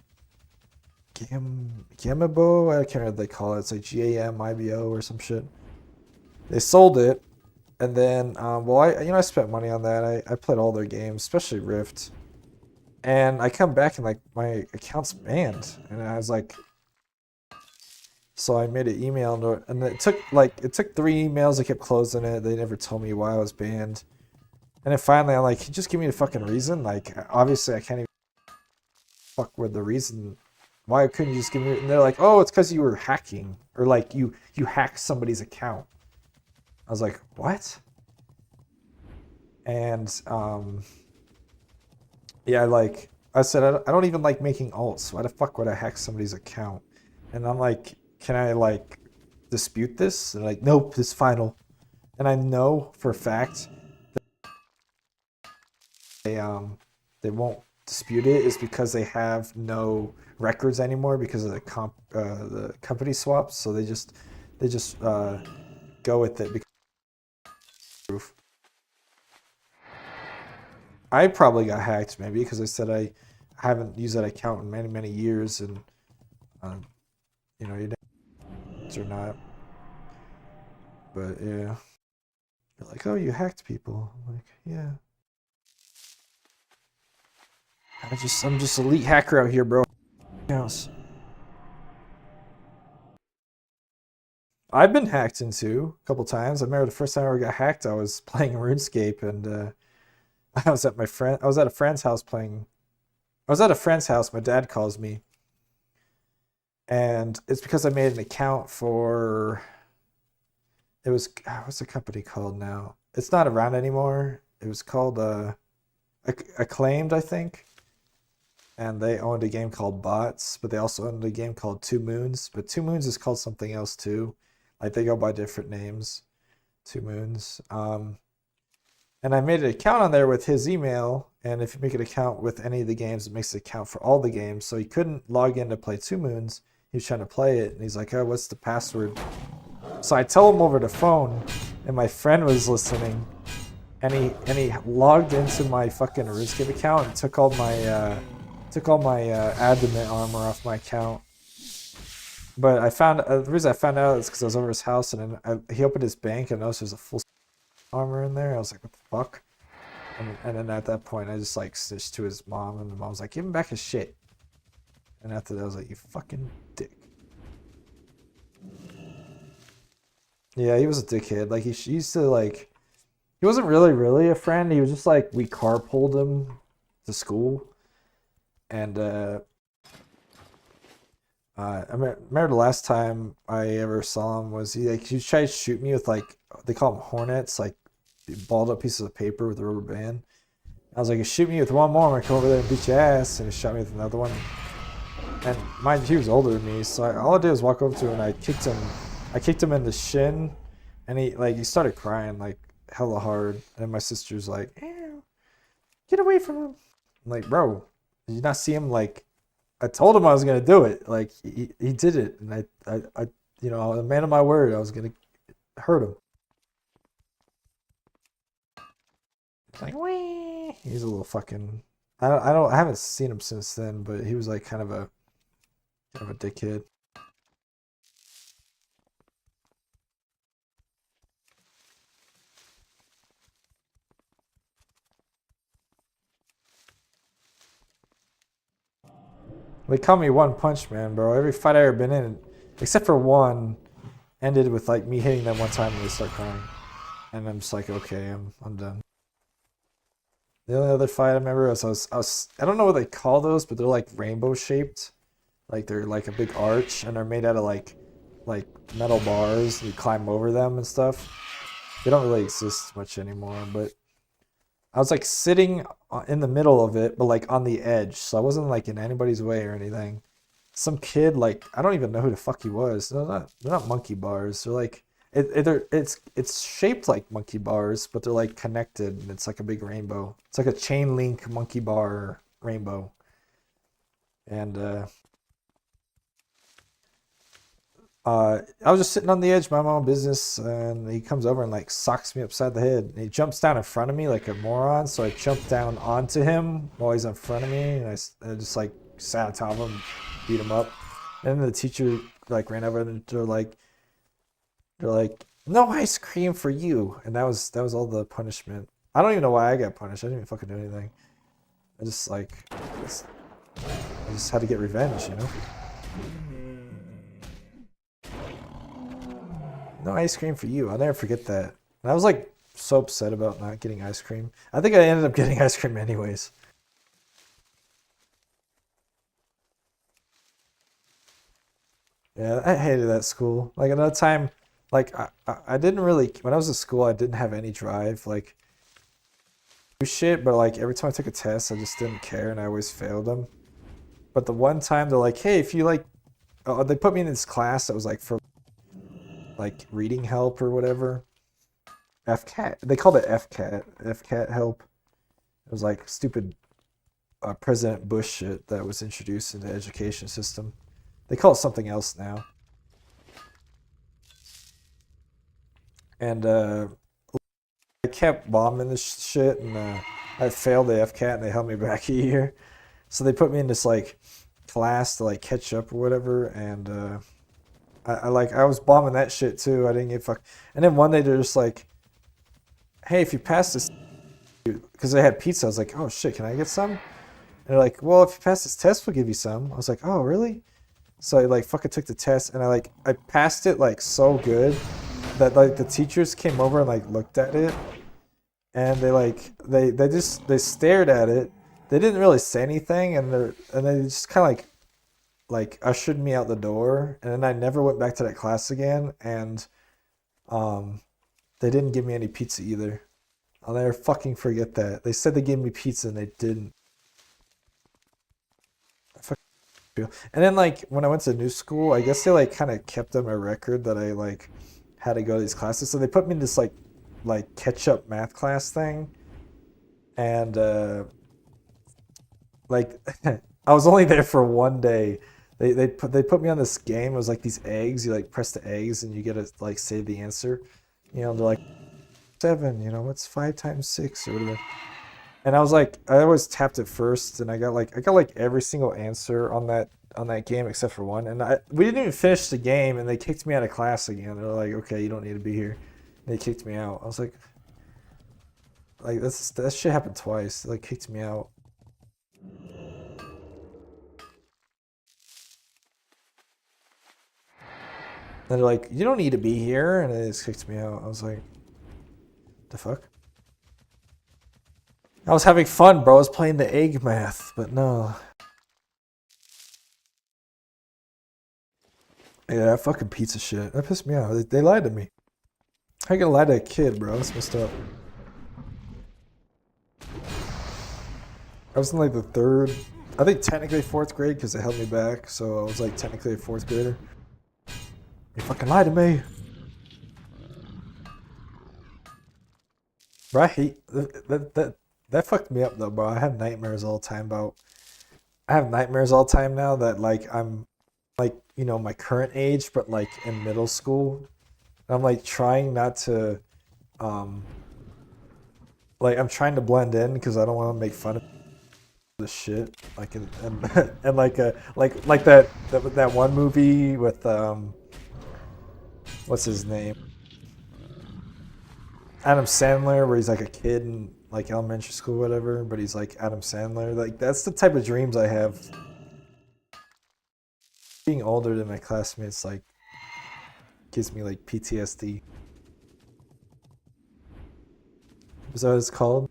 I can't remember what they call it. It's like GAMIBO or some shit. They sold it, and then well, I spent money on that. I played all their games, especially Rift. And I come back and like my account's banned, and I was like, so I made an email, and it took 3 emails. I kept closing it. They never told me why I was banned. And then finally, I'm like, can you just give me the fucking reason? Like, obviously, I can't even fuck with the reason. Why couldn't you just give me? And they're like, oh, it's because you were hacking, or like you hacked somebody's account. I was like, what? And yeah, like I said, I don't even like making alts. Why the fuck would I hack somebody's account? And I'm like, can I like dispute this? And they're like, nope, it's final. And I know for a fact they won't dispute it is because they have no records anymore because of the company swaps. So they just go with it because proof. I probably got hacked maybe because I said I haven't used that account in many years, and you know, you didn't or not. But yeah, you're like, oh, you hacked people. I'm like, yeah. I'm just elite hacker out here, bro. Yes. I've been hacked into a couple times. I remember the first time I ever got hacked, I was playing RuneScape, and I was at a friend's house playing. I was at a friend's house. My dad calls me, and it's because I made an account for. It was what's the company called now? It's not around anymore. It was called Acclaimed, I think, and they owned a game called Bots, but they also owned a game called Two Moons. But Two Moons is called something else too. Like they go by different names. Two Moons. And I made an account on there with his email. And if you make an account with any of the games, it makes an account for all the games. So he couldn't log in to play Two Moons. He was trying to play it, and he's like, "Oh, what's the password?" So I tell him over the phone, and my friend was listening, and he logged into my fucking RuneScape account and took all my adamant armor off my account. But I found the reason I found out is because I was over his house and then he opened his bank and I noticed there's a full armor in there. I was like, what the fuck? And then at that point, I just like snitched to his mom, and the mom was like, give him back his shit. And after that, I was like, you fucking dick. Yeah, he was a dickhead. Like he used to like, he wasn't really a friend. He was just like we carpooled him to school, and I remember the last time I ever saw him was he tried to shoot me with like they call them hornets, like balled up pieces of paper with a rubber band. I was like, you shoot me with one more, I'm gonna come over there and beat your ass. And he shot me with another one. And mind you, he was older than me, so all I did was walk over to him and I kicked him. I kicked him in the shin, and he started crying like hella hard. And my sister's like, "Ew, get away from him!" I'm like, bro, did you not see him? Like, I told him I was gonna do it. Like he did it, and I you know, a man of my word, I was gonna hurt him. Like, wee. He's a little fucking. I haven't seen him since then, but he was like kind of a dickhead. They call me One Punch Man, bro. Every fight I ever been in, except for one, ended with like me hitting them one time and they start crying, and I'm just like, okay, I'm done. The only other fight I remember was I don't know what they call those, but they're like rainbow shaped, like they're like a big arch and they're made out of like metal bars. And you climb over them and stuff. They don't really exist much anymore, but I was like sitting in the middle of it, but like on the edge, so I wasn't like in anybody's way or anything. Some kid, like I don't even know who the fuck he was. They're not monkey bars. They're like it's shaped like monkey bars, but they're like connected, and it's like a big rainbow. It's like a chain link monkey bar rainbow, and I was just sitting on the edge, minding my own business, and he comes over and like socks me upside the head. And he jumps down in front of me like a moron, so I jumped down onto him while he's in front of me, and I just like sat on top of him, beat him up. And then the teacher like ran over and they're like, no ice cream for you, and that was all the punishment. I don't even know why I got punished. I didn't even fucking do anything. I just like I just had to get revenge, you know. No ice cream for you. I'll never forget that. And I was like so upset about not getting ice cream. I think I ended up getting ice cream anyways. Yeah, I hated that school. Like another time, like I didn't really when I was in school, I didn't have any drive. Like do shit, but like every time I took a test, I just didn't care, and I always failed them. But the one time they're like, hey, if you like, they put me in this class that was like for like reading help or whatever. FCAT. They called it FCAT. FCAT help. It was like stupid President Bush shit that was introduced into the education system. They call it something else now. And I kept bombing this shit, and I failed the FCAT, and they held me back a year. So they put me in this like class to like catch up or whatever, and I was bombing that shit too. I didn't get fuck. And then one day they're just like, "Hey, if you pass this," because they had pizza. I was like, "Oh shit, can I get some?" And they're like, "Well, if you pass this test, we'll give you some." I was like, "Oh really?" So I like fucking took the test, and I passed it like so good that like the teachers came over and like looked at it, and they stared at it. They didn't really say anything, and they just kind of like ushered me out the door, and then I never went back to that class again. And um, they didn't give me any pizza either. I'll never fucking forget that. They said they gave me pizza and they didn't. I fucking feel. And then like when I went to new school, I guess they like kind of kept on my record that I like had to go to these classes. So they put me in this like catch up math class thing, and like I was only there for one day. They put me on this game. It was like these eggs. You like press the eggs and you get to like say the answer. You know, they're like seven. You know, what's 5 times 6 or whatever. And I was like, I always tapped it first, and I got like every single answer on that on that game except for one, and we didn't even finish the game, and they kicked me out of class again. They're like, okay, you don't need to be here. And they kicked me out. I was like that shit happened twice. They like kicked me out. And they're like, you don't need to be here, and they just kicked me out. I was like, the fuck? I was having fun, bro. I was playing the egg math, but no. Yeah, that fucking piece of shit. That pissed me off. They lied to me. How you gonna lie to a kid, bro? That's messed up. I was in like the third, I think technically fourth grade because they held me back, so I was like technically a fourth grader. You fucking lied to me. Bro, I hate that fucked me up though, bro. I have nightmares all the time about. I have nightmares all the time now that like I'm like, you know, my current age, but like in middle school. I'm like trying not to, um, like I'm trying to blend in because I don't want to make fun of the shit. Like and and like that one movie with what's his name? Adam Sandler, where he's like a kid in like elementary school, or whatever, but he's like Adam Sandler. Like that's the type of dreams I have. Being older than my classmates like gives me like PTSD. Is that what it's called?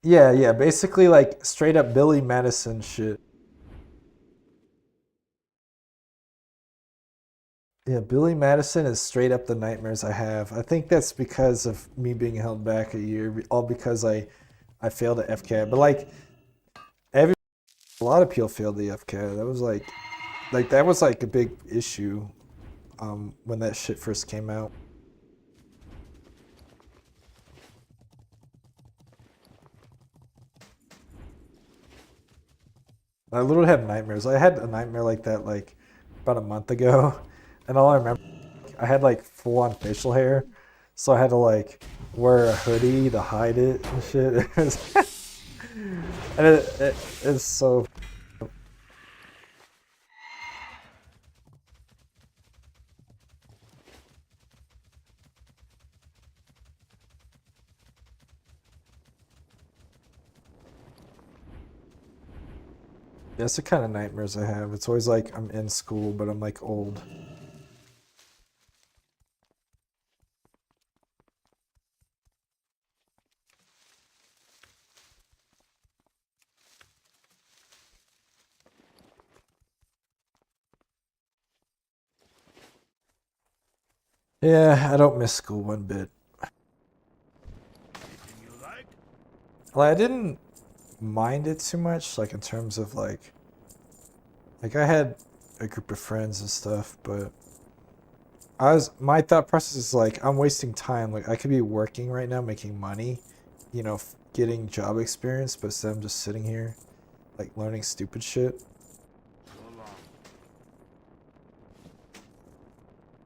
Yeah, yeah, basically like straight up Billy Madison shit. Yeah, Billy Madison is straight up the nightmares I have. I think that's because of me being held back a year, all because I failed at FCAT. But like every a lot of people failed the FCAT. That was like that was like a big issue when that shit first came out. I literally have nightmares. I had a nightmare like that like about a month ago, and all I remember I had like full on facial hair, so I had to like wear a hoodie to hide it and shit. And it's so. That's the kind of nightmares I have. It's always like I'm in school, but I'm like old. Yeah, I don't miss school one bit. Like I didn't mind it too much, like in terms of like I had a group of friends and stuff, but my thought process is like I'm wasting time. Like I could be working right now, making money, you know, getting job experience, but instead I'm just sitting here, like learning stupid shit.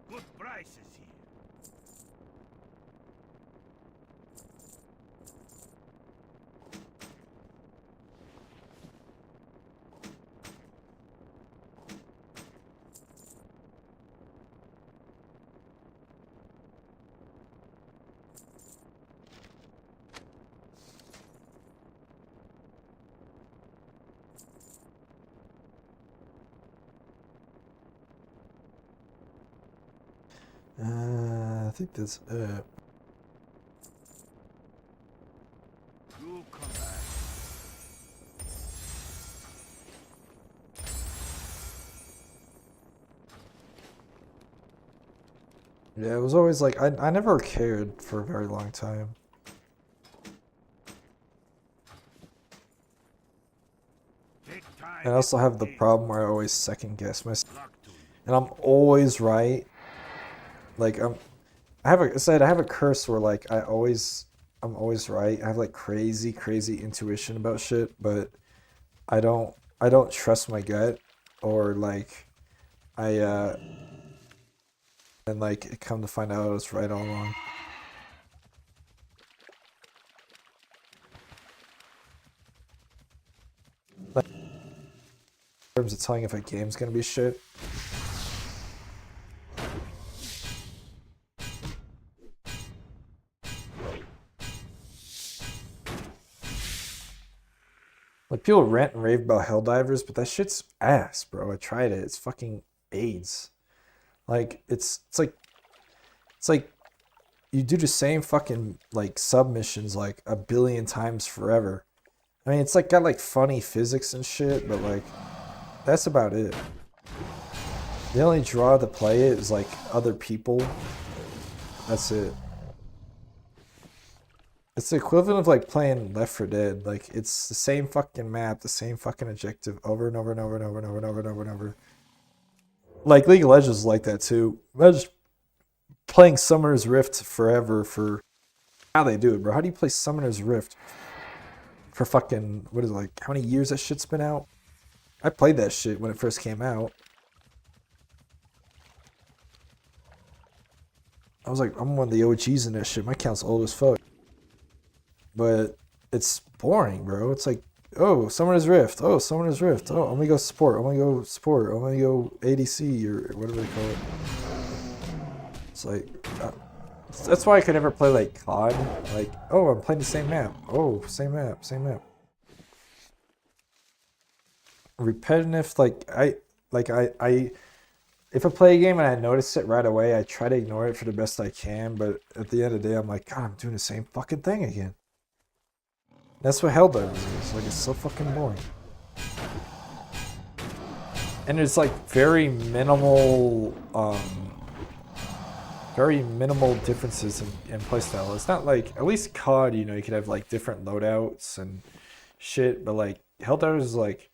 Good prices here. I think that's You come back. yeah. It was always like I never cared for a very long time. Take And time I also before have the gain. problem where I always second guess myself, Luck to you. and I'm always right. Like I have a curse where like I'm always right. I have like crazy intuition about shit, but I don't trust my gut or like I and like come to find out I was right all along. In terms of telling if a game's gonna be shit. Like, people rant and rave about Helldivers, but that shit's ass, bro. I tried it. It's fucking AIDS. Like, it's like you do the same fucking like submissions like a billion times forever. I mean, it's like got like funny physics and shit, but like that's about it. The only draw to play it is like other people. That's it. It's the equivalent of like playing Left 4 Dead. Like, it's the same fucking map, the same fucking objective over and over and over and over and over and over and over and over. Like, League of Legends is like that too. Imagine playing Summoner's Rift forever for... How they do it, bro? How do you play Summoner's Rift for fucking... What is it, like, how many years that shit's been out? I played that shit when it first came out. I was like, I'm one of the OGs in that shit. My account's old as fuck. But it's boring, bro. It's like, oh, Summoner's Rift. Oh, Summoner's Rift. Oh, I'm gonna go support. I'm gonna go support. I'm gonna go ADC or whatever they call it. It's like, that's why I could never play like COD. Like, oh, I'm playing the same map. Oh, same map, same map. Repetitive, if I play a game and I notice it right away, I try to ignore it for the best I can. But at the end of the day, I'm like, God, I'm doing the same fucking thing again. That's what Helldivers is. Like, it's so fucking boring. And there's like very minimal differences in playstyle. It's not like, at least COD, you know, you could have like different loadouts and shit, but like Helldivers is like,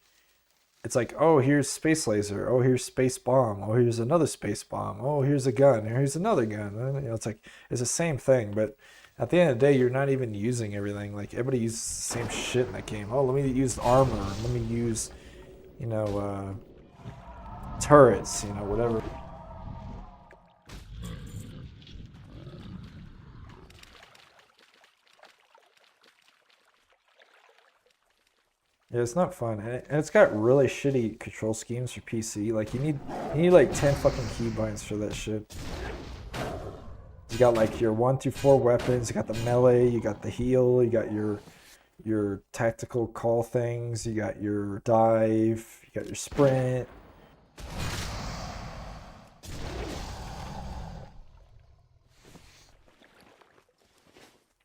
it's like, oh, here's space laser, oh, here's space bomb, oh, here's another space bomb, oh, here's a gun, here's another gun. And, you know, it's like, it's the same thing, but at the end of the day, you're not even using everything. Like, everybody uses the same shit in that game. Oh, let me use armor, let me use, you know, turrets, you know, whatever. Yeah, it's not fun, and it's got really shitty control schemes for PC. Like, you need like 10 fucking keybinds for that shit. You got like your 1 through 4 weapons. You got the melee. You got the heal. You got your tactical call things. You got your dive. You got your sprint.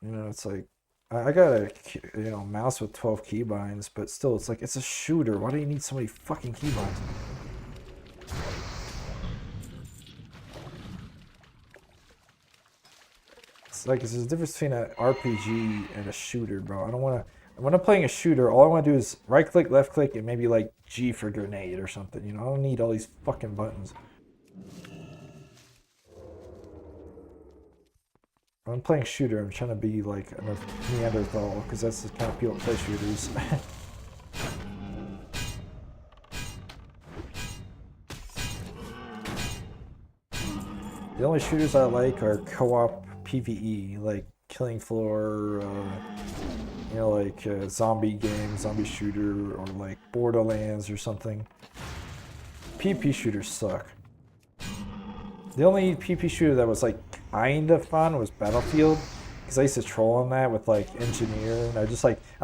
You know, it's like, I got a, you know, mouse with 12 keybinds, but still, it's like, it's a shooter. Why do you need so many fucking keybinds? It's like, there's a difference between an RPG and a shooter, bro. I don't want to, when I'm playing a shooter, all I want to do is right click, left click, and maybe like G for grenade or something. You know, I don't need all these fucking buttons. When I'm playing shooter, I'm trying to be like a Neanderthal, because that's the kind of people that play shooters. The only shooters I like are co-op PvE, like Killing Floor, you know, like zombie game, zombie shooter, or like Borderlands or something. PvP shooters suck. The only PvP shooter that was like kind of fun was Battlefield, because I used to troll on that with like Engineer, and I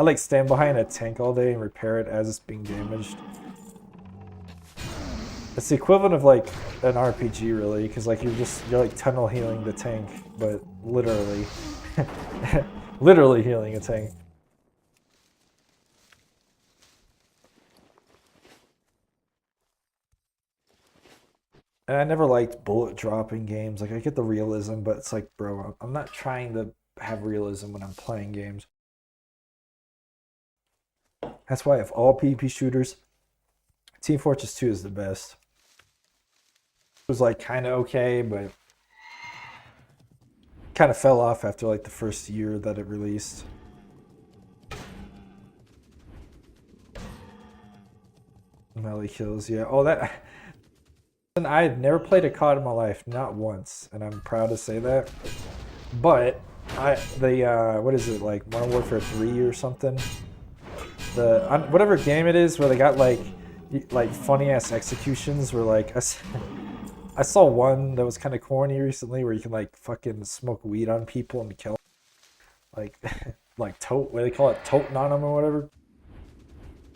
like stand behind a tank all day and repair it as it's being damaged. It's the equivalent of like an RPG, really, because like you're like tunnel healing the tank, but literally, literally healing a tank. And I never liked bullet dropping games. Like, I get the realism, but it's like, bro, I'm not trying to have realism when I'm playing games. That's why of all PvP shooters, Team Fortress 2 is the best. It was like kind of okay, but kind of fell off after like the first year that it released. Melee kills, yeah. Oh, that. And I had never played a COD in my life, not once, and I'm proud to say that. But what is it, like Modern Warfare 3 or something? Whatever game it is where they got like like funny ass executions where like I saw one that was kind of corny recently where you can like fucking smoke weed on people and kill 'em. Like like tote what do they call it, toting on them or whatever,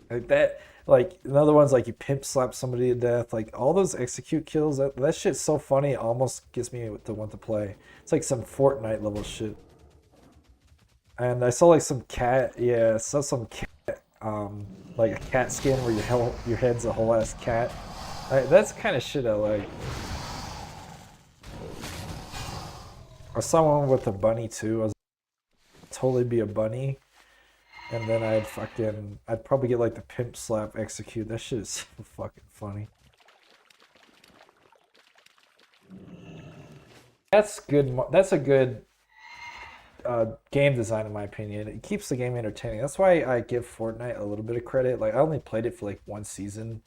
like that. Like another one's like you pimp slap somebody to death. Like all those execute kills, that shit's so funny, it almost gets me to want to play. It's like some Fortnite level shit. And I saw like some cat, yeah, I saw some cat, like a cat skin where your head's a whole ass cat. That's kind of shit I like. I saw one with a bunny too. I was totally be a bunny, and then I'd probably get like the pimp slap execute. That shit is so fucking funny. That's good. That's a good game design in my opinion. It keeps the game entertaining. That's why I give Fortnite a little bit of credit. Like I only played it for like one season,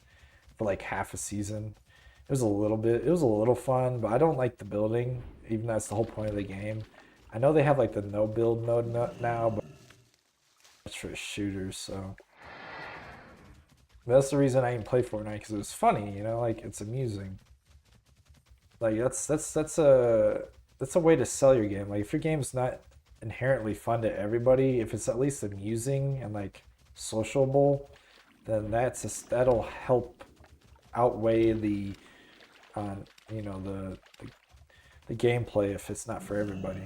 for like half a season. It was a little bit. It was a little fun, but I don't like the building. Even though that's the whole point of the game. I know they have like the no build mode now, but it's for shooters. So that's the reason I even play Fortnite, because it was funny. You know, like it's amusing. Like that's a way to sell your game. Like if your game's not inherently fun to everybody, if it's at least amusing and like sociable, then that'll help outweigh the uh, you know the gameplay if it's not for everybody.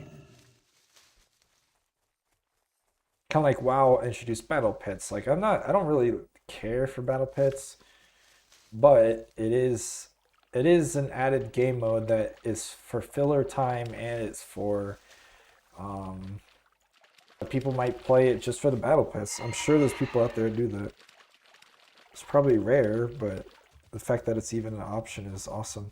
Kind of like WoW introduced battle pits. Like I don't really care for battle pits, but it is an added game mode that is for filler time, and it's for um, people might play it just for the battle pits. I'm sure there's people out there who do that. It's probably rare, but the fact that it's even an option is awesome.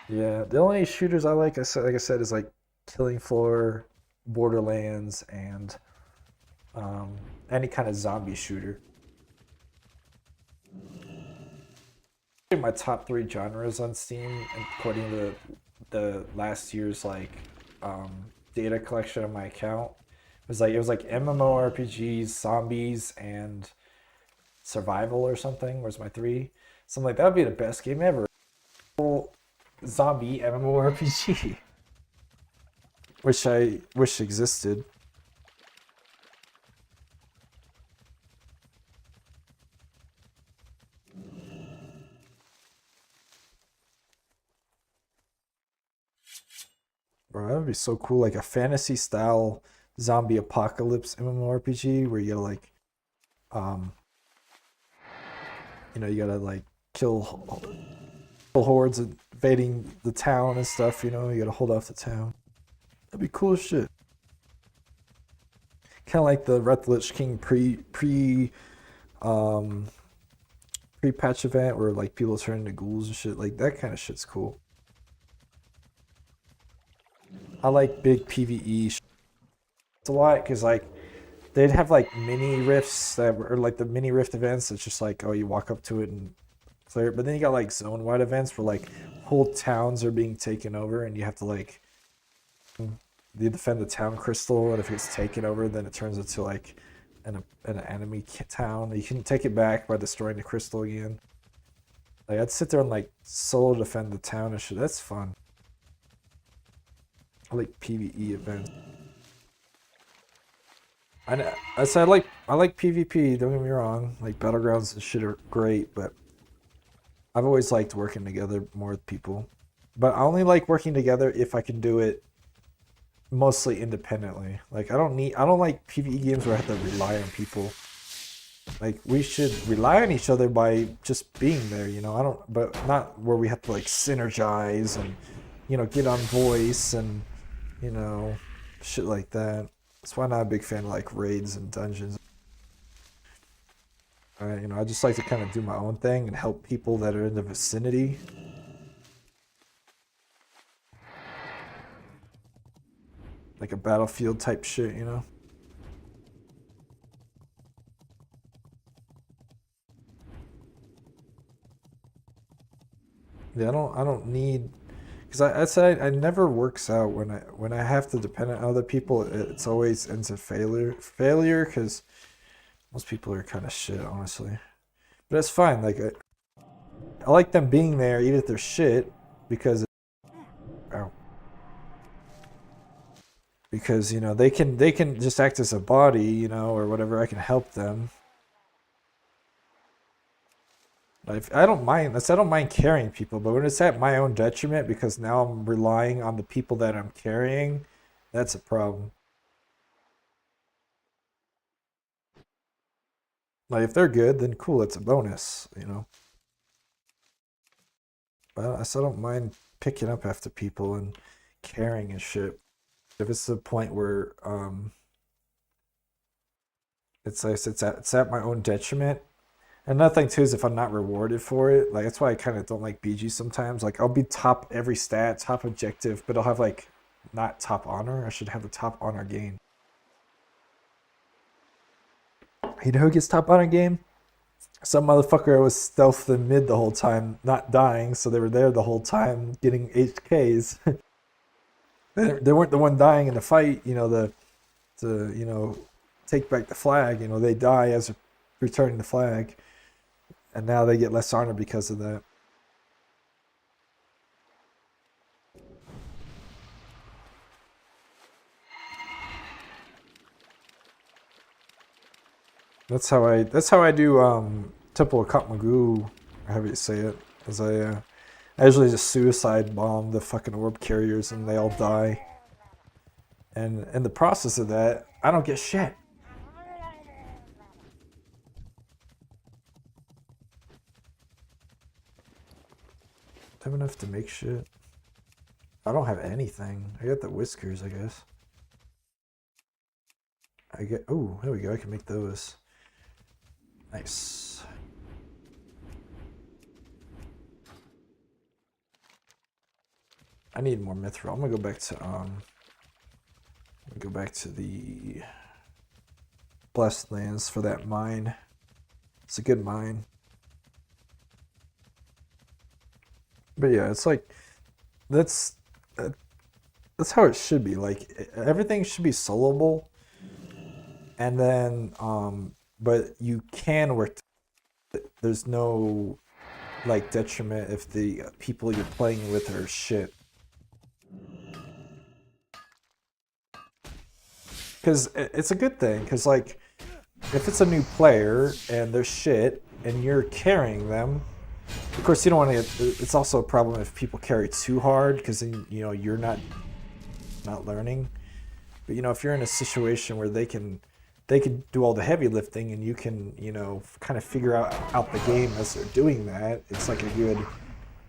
Yeah, the only shooters I like I said, is like Killing Floor, Borderlands, and um, any kind of zombie shooter. My top three genres on Steam, according to the last year's like um, data collection on my account, it was like MMORPGs, zombies, and survival or something. Was my three? So I'm like that would be the best game ever. Zombie MMORPG, which I wish existed. Bro, that would be so cool. Like a fantasy style zombie apocalypse MMORPG where you gotta like, um, you gotta like kill hordes invading the town and stuff. You gotta hold off the town. That'd be cool as shit. Kind of like the Wrath of the Lich King um pre patch event where like people turn into ghouls and shit. Like that kind of shit's cool. I like big PVE. It's a lot because like they'd have like mini rifts that were or like the mini rift events. It's just like, oh, you walk up to it and clear it. But then you got like zone wide events where like whole towns are being taken over and you have to like you defend the town crystal, and if it's taken over, then it turns into like an enemy town. You can take it back by destroying the crystal again. Like I'd sit there and like solo defend the town and shit. That's fun. I like PVE events. I said I like PvP. Don't get me wrong. Like battlegrounds and shit are great, but I've always liked working together more with people. But I only like working together if I can do it mostly independently. Like I don't like PvE games where I have to rely on people. Like we should rely on each other by just being there. I don't, but not where we have to like synergize and get on voice and you know shit like that. That's why I'm not a big fan of like raids and dungeons. I just like to kind of do my own thing and help people that are in the vicinity. Like a battlefield type shit. Yeah, I don't need Because I said I never works out when I have to depend on other people. It's always ends in failure because most people are kind of shit, honestly. But it's fine. Like I like them being there, even if they're shit, because ow. Because you know they can just act as a body, you know, or whatever. I can help them. I don't mind. I don't mind carrying people, but when it's at my own detriment, because now I'm relying on the people that I'm carrying, that's a problem. Like if they're good, then cool, it's a bonus, you know. But I still don't mind picking up after people and carrying and shit. If it's to the point where it's like it's at my own detriment. And another thing too is if I'm not rewarded for it, like that's why I kind of don't like BG sometimes. Like I'll be top every stat, top objective, but I'll have like not top honor. I should have the top honor gain. You know who gets top honor game? Some motherfucker was stealth in mid the whole time, not dying, so they were there the whole time getting HKs. They weren't the one dying in the fight, you know, the you know, take back the flag, you know, they die as returning the flag. And now they get less honor because of that. That's how I do Temple of Katmagu, or however you say it. As I usually just suicide bomb the fucking orb carriers and they all die. And in the process of that, I don't get shit. Have enough to make shit. I don't have anything. I got the whiskers, I guess. I get. Oh, there we go. I can make those. Nice. I need more mithril. I'm gonna go back to the Blessed Lands for that mine. It's a good mine. But yeah, it's like that's how it should be. Like everything should be soloable, and then but you can work. There's no like detriment if the people you're playing with are shit. Because it's a good thing. Because like if it's a new player and they're shit and you're carrying them. Of course, you don't want to. It's also a problem if people carry too hard, because then you know you're not learning. But you know, if you're in a situation where they can do all the heavy lifting, and you can kind of figure out the game as they're doing that. It's like a good,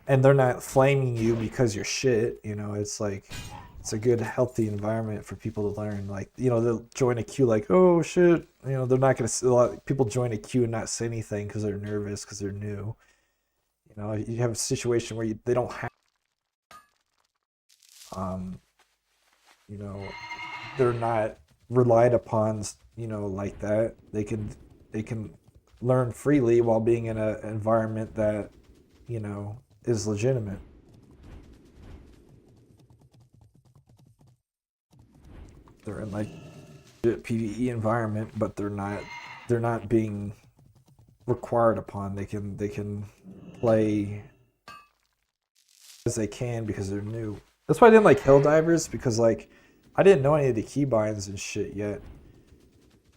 and they're not flaming you because you're shit. You know, it's like it's a good healthy environment for people to learn. Like they'll join a queue like, oh shit. You know, they're not gonna. A lot of people join a queue and not say anything because they're nervous because they're new. You know, you have a situation where they don't have, you know, they're not relied upon, like that. They can learn freely while being in an environment that, is legitimate. They're in like a PvE environment, but they're not being required upon. They can play as they can because they're new. That's why I didn't like Helldivers, because like I didn't know any of the keybinds and shit yet.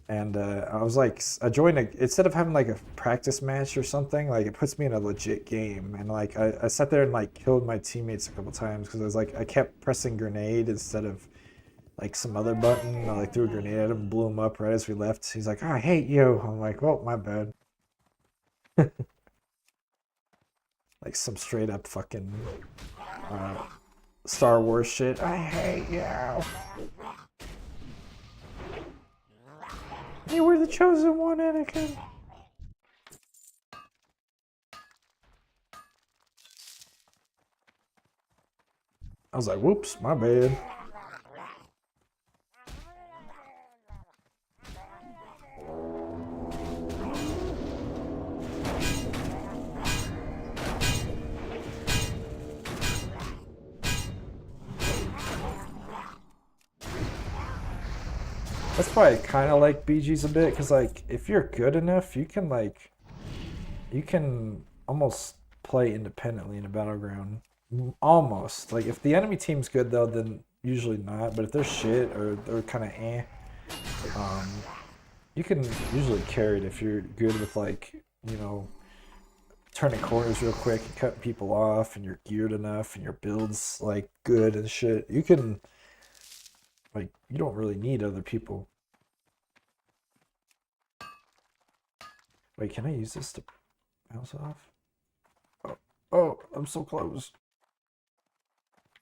And I was like, I joined instead of having like a practice match or something, like it puts me in a legit game. And like I sat there and like killed my teammates a couple times because I was like, I kept pressing grenade instead of like some other button. I like threw a grenade at him, blew him up right as we left. He's like, oh, I hate you. I'm like, well, my bad. Like some straight up fucking Star Wars shit. I hate you. You were the chosen one, Anakin. I was like, whoops, my bad. That's why I kind of like BGs a bit, because like if you're good enough, you can almost play independently in a battleground. Almost. Like if the enemy team's good though, then usually not. But if they're shit or they're kind of um, you can usually carry it if you're good with like turning corners real quick and cutting people off, and you're geared enough and your build's like good and shit. You can you don't really need other people. Wait, can I use this to bounce off? Oh, I'm so close.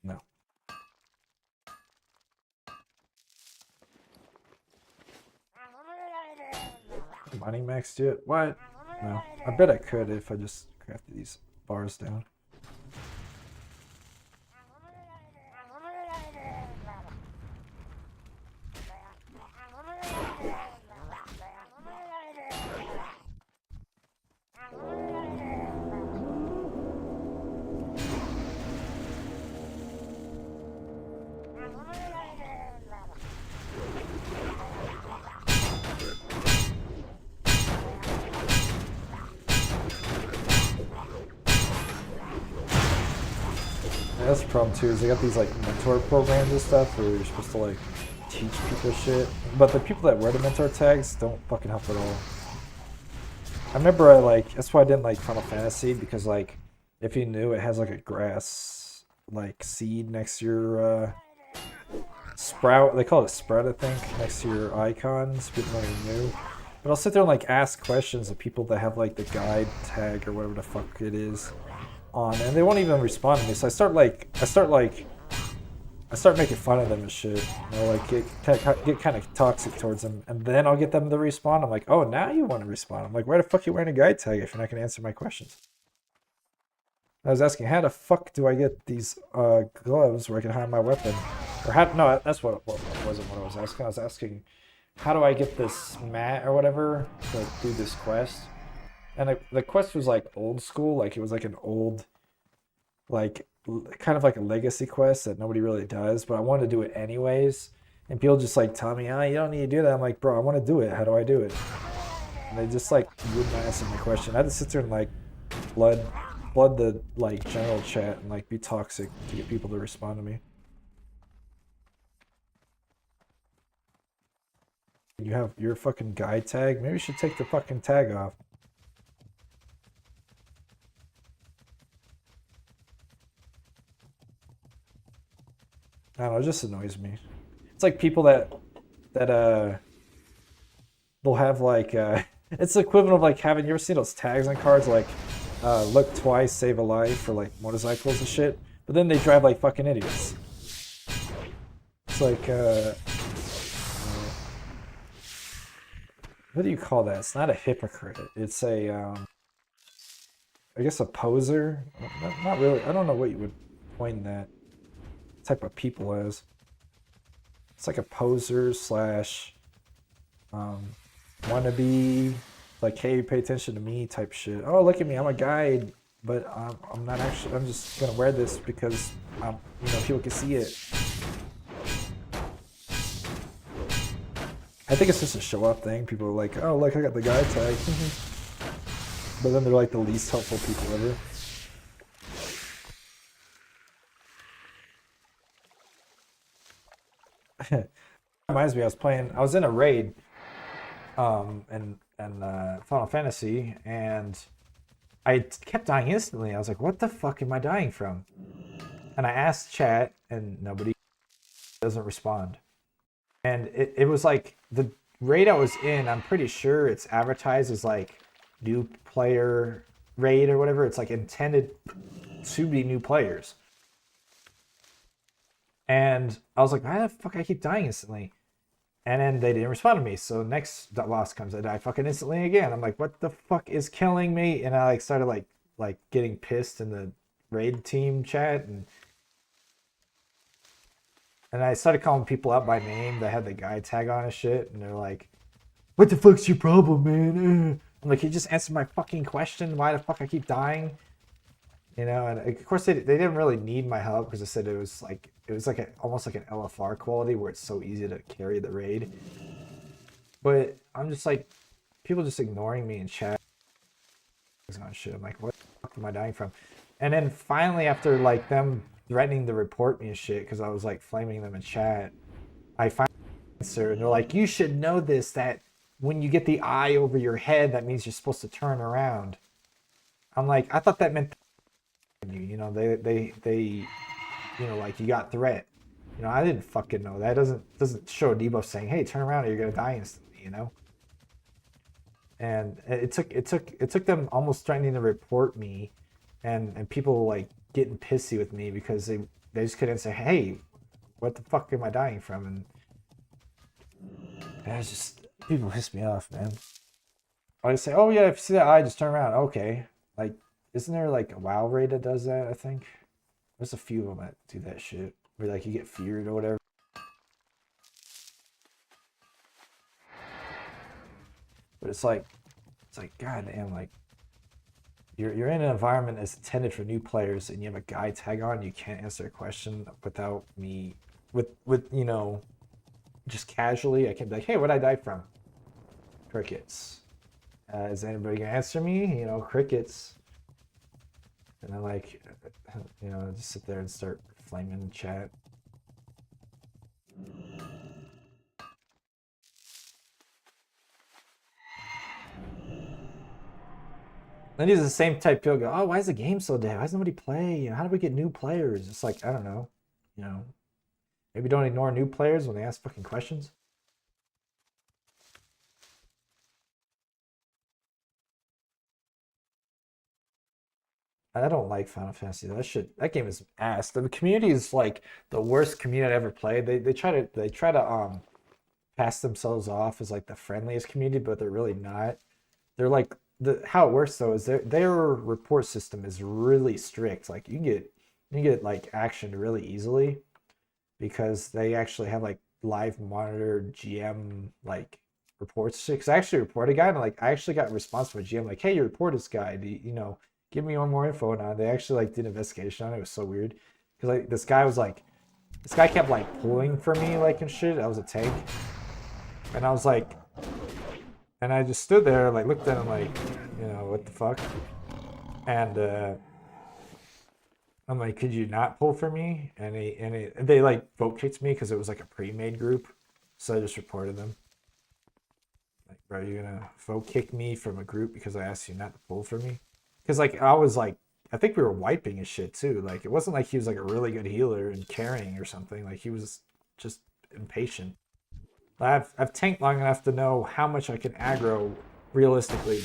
No. Mining maxed yet? What? No. I bet I could if I just crafted these bars down. That's the problem too, is they got these like mentor programs and stuff where you're supposed to like teach people shit. But the people that wear the mentor tags don't fucking help at all. I remember that's why I didn't like Final Fantasy, because like if you knew, it has like a grass like seed next to your sprout. They call it a sprout, I think, next to your icons. People don't even know. But I'll sit there and like ask questions of people that have like the guide tag or whatever the fuck it is on, and they won't even respond to me. So I start making fun of them and shit. Like get kind of toxic towards them, and then I'll get them to respond. I'm like, oh, now you want to respond? I'm like, why the fuck are you wearing a guide tag if you're not gonna answer my questions? I was asking, how the fuck do I get these gloves where I can hide my weapon? Or how? No, that's what wasn't what I was asking. I was asking, how do I get this mat or whatever to do this quest? And the quest was like old school, like it was like an old, like kind of like a legacy quest that nobody really does, but I wanted to do it anyways. And people just like tell me, you don't need to do that. I'm like, bro, I want to do it. How do I do it? And they just like wouldn't answer my question. I had to sit there and like blood the like general chat and like be toxic to get people to respond to me. You have your fucking guide tag? Maybe you should take the fucking tag off. I don't know, it just annoys me. It's like people that they'll have like it's the equivalent of like having, you ever seen those tags on cards like look twice, save a life for like motorcycles and shit, but then they drive like fucking idiots. It's like what do you call that? It's not a hypocrite. It's a I guess a poser. Not really. I don't know what you would coin that type of people as. It's like a poser slash wannabe, like, hey, pay attention to me type shit. Oh, look at me, I'm a guide, but I'm not actually. I'm just gonna wear this because people can see it. I think it's just a show-off thing. People are like, oh, look, I got the guide tag. But then they're like the least helpful people ever. Reminds me, I was in a raid in Final Fantasy, and I kept dying instantly. I was like, what the fuck am I dying from? And I asked chat, and nobody doesn't respond. And it was like the raid I was in, I'm pretty sure it's advertised as like new player raid or whatever. It's like intended to be new players. And I was like, why the fuck I keep dying instantly? And then they didn't respond to me. So next loss comes, I die fucking instantly again. I'm like, what the fuck is killing me? And I like started like getting pissed in the raid team chat, and I started calling people out by name that had the guide tag on and shit, and they're like, what the fuck's your problem, man? I'm like, you just answered my fucking question. Why the fuck I keep dying? And of course they didn't really need my help, because I said it was like almost like an LFR quality where it's so easy to carry the raid. But I'm just like, people just ignoring me in chat on shit. I'm like, what the fuck am I dying from? And then finally, after like them threatening to report me and shit because I was like flaming them in chat, I finally answer and they're like, you should know this, that when you get the eye over your head, that means you're supposed to turn around. I'm like, I thought that meant you know, they you know, like you got threat. You know, I didn't fucking know that. It doesn't show a debuff saying, hey, turn around or you're gonna die instantly, you know? And it took them almost threatening to report me and people like getting pissy with me because they just couldn't say, hey, what the fuck am I dying from? And it's just people piss me off, man. I say, oh yeah, if you see that eye, just turn around. Okay. Like, isn't there like a WoW raid that does that, I think? There's a few of them that do that shit. Where like you get feared or whatever. But it's like god damn, like you're in an environment that's intended for new players and you have a guy tag on, you can't answer a question without me with you know, just casually I can be like, hey, what'd I die from? Crickets. Is anybody gonna answer me? You know, crickets. And I like, you know, just sit there and start flaming chat. And these are the same type people go, oh, why is the game so dead? Why does nobody play? You know, how do we get new players? It's like, I don't know. You know, maybe don't ignore new players when they ask fucking questions. I don't like Final Fantasy. That game is ass. The community is like the worst community I ever played. They try to pass themselves off as like the friendliest community, but they're really not. They're like how it works though is their report system is really strict. Like you get like actioned really easily because they actually have like live monitor GM like reports. Because I actually reported a guy and like I actually got a response from a GM like, hey, you report this guy. You know, give me one more info on it. They actually like did an investigation on it. It was so weird because like this guy kept like pulling for me like and shit. I was a tank, and I was like, and I just stood there like looked at him like, you know, what the fuck, and I'm like, could you not pull for me? And they like vote kicked me because it was like a pre-made group, so I just reported them. Like, bro, you're gonna vote kick me from a group because I asked you not to pull for me? Because like I was like, I think we were wiping his shit too. Like it wasn't like he was like a really good healer and carrying or something. Like he was just impatient. I've tanked long enough to know how much I can aggro realistically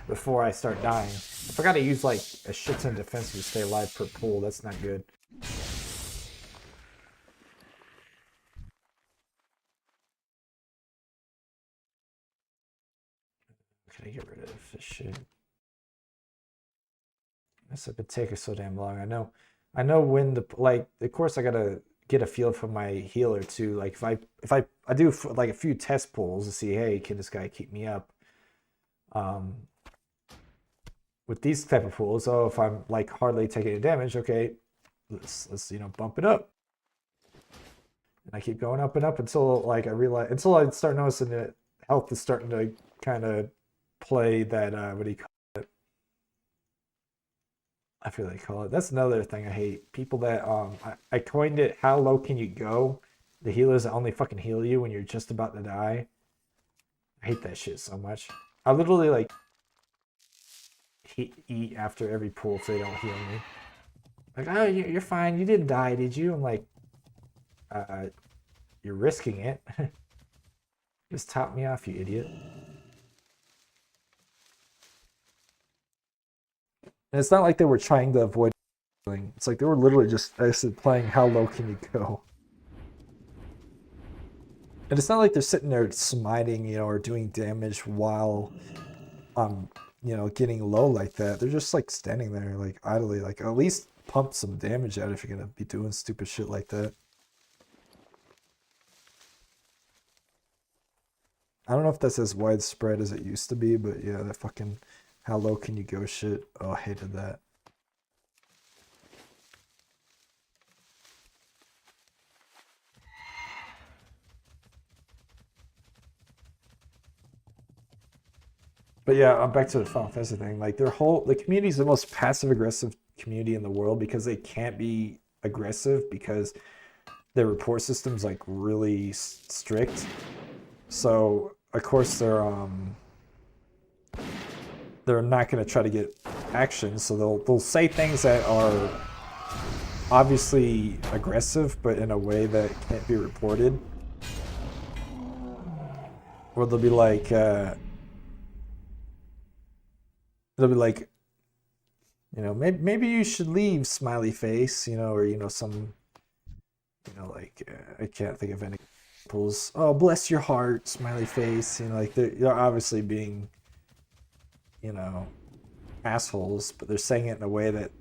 before I start dying. If I gotta use like a shit ton of defense to stay alive per pull, that's not good. Can I get rid of this shit? This has been taking so damn long. I know when the like. Of course, I gotta get a feel from my healer too. Like if I do like a few test pulls to see, hey, can this guy keep me up? Um, with these type of pulls, oh, if I'm like hardly taking any damage, okay, let's you know bump it up. And I keep going up and up until like I realize until I start noticing that health is starting to kind of play that what do you call it? I feel like call it. That's another thing I hate. People that I coined it. How low can you go? The healers that only fucking heal you when you're just about to die. I hate that shit so much. I literally like eat after every pull if they don't heal me. Like, oh, you're fine. You didn't die, did you? I'm like, uh, you're risking it. Just top me off, you idiot. And it's not like they were trying to avoid. It's like they were literally just, I said, playing how low can you go. And it's not like they're sitting there smiting, you know, or doing damage while, you know, getting low like that. They're just like standing there, like idly, like at least pump some damage out if you're gonna be doing stupid shit like that. I don't know if that's as widespread as it used to be, but yeah, that fucking how low can you go shit. Oh, I hated that. But yeah, back to the Final Fantasy thing. Like the community is the most passive aggressive community in the world because they can't be aggressive because their report system's like really strict. So of course they're not going to try to get action. So they'll say things that are obviously aggressive, but in a way that can't be reported. Or they'll be like, you know, maybe you should leave, smiley face, you know, or you know some, you know, like I can't think of any examples. Oh, bless your heart, smiley face. You know, like they're obviously being, you know, assholes, but they're saying it in a way that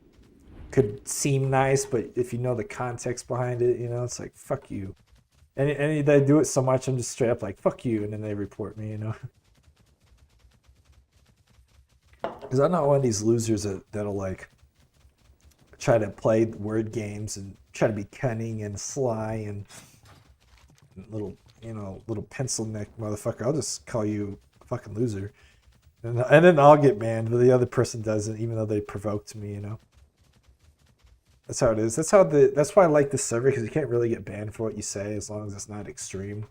could seem nice, but if you know the context behind it, you know, it's like fuck you. And they do it so much, I'm just straight up like fuck you, and then they report me, you know. Because I'm not one of these losers that'll like try to play word games and try to be cunning and sly and little, you know, little pencil neck motherfucker. I'll just call you a fucking loser, and then I'll get banned, but the other person doesn't, even though they provoked me, you know. That's how it is. That's why I like this server, because you can't really get banned for what you say as long as it's not extreme.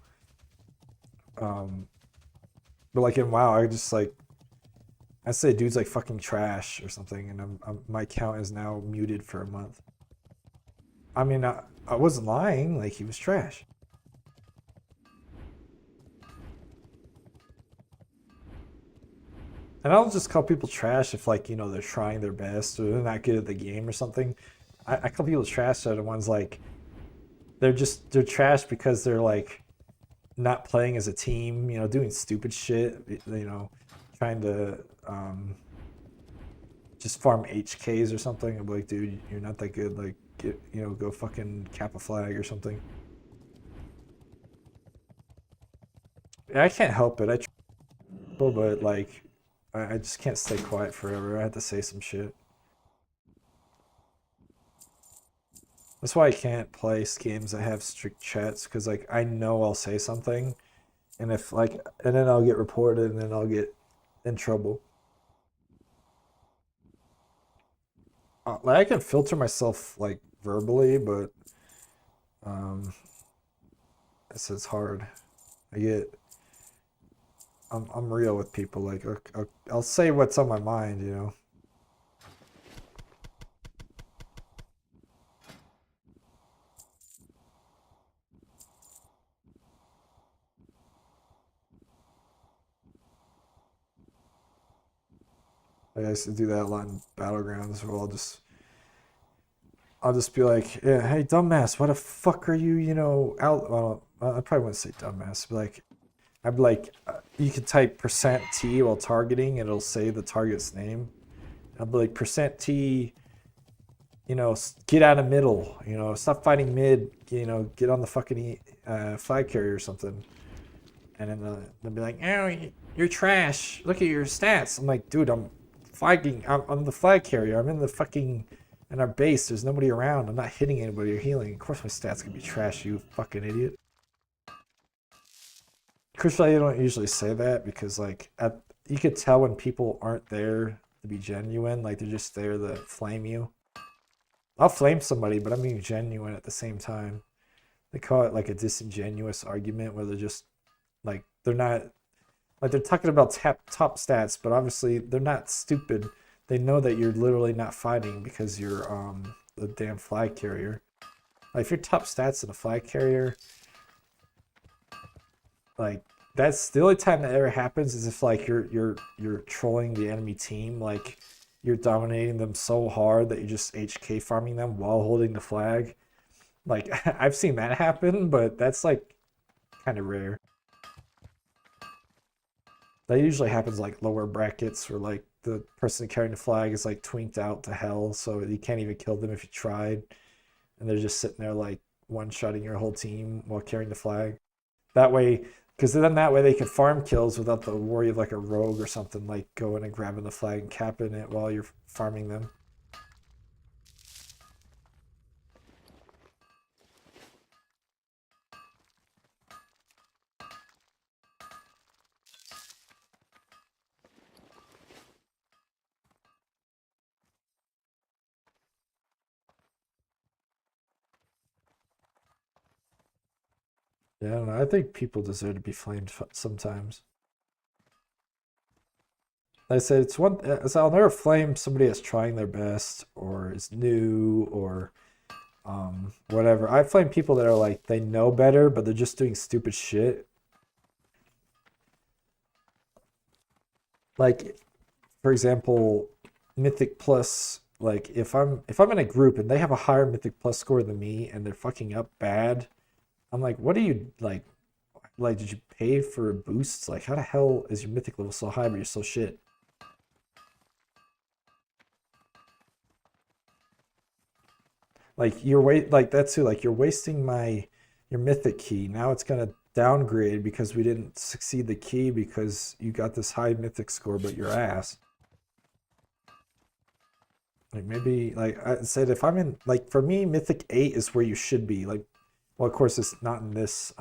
But like in WoW, I say dude's like fucking trash or something, and my account is now muted for a month. I mean, I wasn't lying. Like he was trash. And I'll just call people trash if like, you know, they're trying their best or they're not good at the game or something. I call people trash that are the ones like they're trash because they're like not playing as a team, you know, doing stupid shit, you know, trying to just farm HKs or something. I'm like, dude, you're not that good. Like, get, you know, go fucking cap a flag or something. Yeah, I can't help it. I try, but like, I just can't stay quiet forever. I have to say some shit. That's why I can't play games that have strict chats, because like I know I'll say something, and if like, and then I'll get reported, and then I'll get in trouble. Like I can filter myself like verbally, but um, it's hard. I get I'm real with people. Like I'll say what's on my mind, you know. Like, I used to do that a lot in battlegrounds, where I'll just be like, yeah, hey dumbass, what the fuck are you, you know, out? Well, I probably wouldn't say dumbass, but like I'd be like, you can type %T while targeting, and it'll say the target's name. I'd be like %T, you know, get out of middle, you know, stop fighting mid, you know, get on the fucking flag carrier or something. And then they'll be like, oh, you're trash. Look at your stats. I'm like, dude, I'm I'm the flag carrier. I'm in the fucking, in our base. There's nobody around. I'm not hitting anybody or healing. Of course my stats can be trash, you fucking idiot. Crucially, I don't usually say that because like you could tell when people aren't there to be genuine. Like they're just there to flame you. I'll flame somebody, but I'm being genuine at the same time. They call it like a disingenuous argument, where they're just like they're not, like they're talking about top stats, but obviously they're not stupid. They know that you're literally not fighting because you're the damn flag carrier. Like if you're top stats in a flag carrier, like that's the only time that ever happens is if like you're trolling the enemy team, like you're dominating them so hard that you're just HK farming them while holding the flag. Like I've seen that happen, but that's like kind of rare. That usually happens like lower brackets, where like the person carrying the flag is like twinked out to hell, so you can't even kill them if you tried, and they're just sitting there like one-shotting your whole team while carrying the flag. That way, because then that way they can farm kills without the worry of like a rogue or something like going and grabbing the flag and capping it while you're farming them. Yeah, I don't know. I think people deserve to be flamed sometimes. Like I said, it's one. So I'll never flame somebody that's trying their best or is new or whatever. I flame people that are like they know better, but they're just doing stupid shit. Like, for example, Mythic Plus. Like, if I'm in a group and they have a higher Mythic Plus score than me and they're fucking up bad, I'm like, what are you like? Like, did you pay for boosts? Like, how the hell is your Mythic level so high but you're so shit? Like like that's too like you're wasting your mythic key. Now it's gonna downgrade because we didn't succeed the key because you got this high mythic score but your ass. Like maybe like I said if I'm in like for me mythic 8 is where you should be. Like well of course it's not in this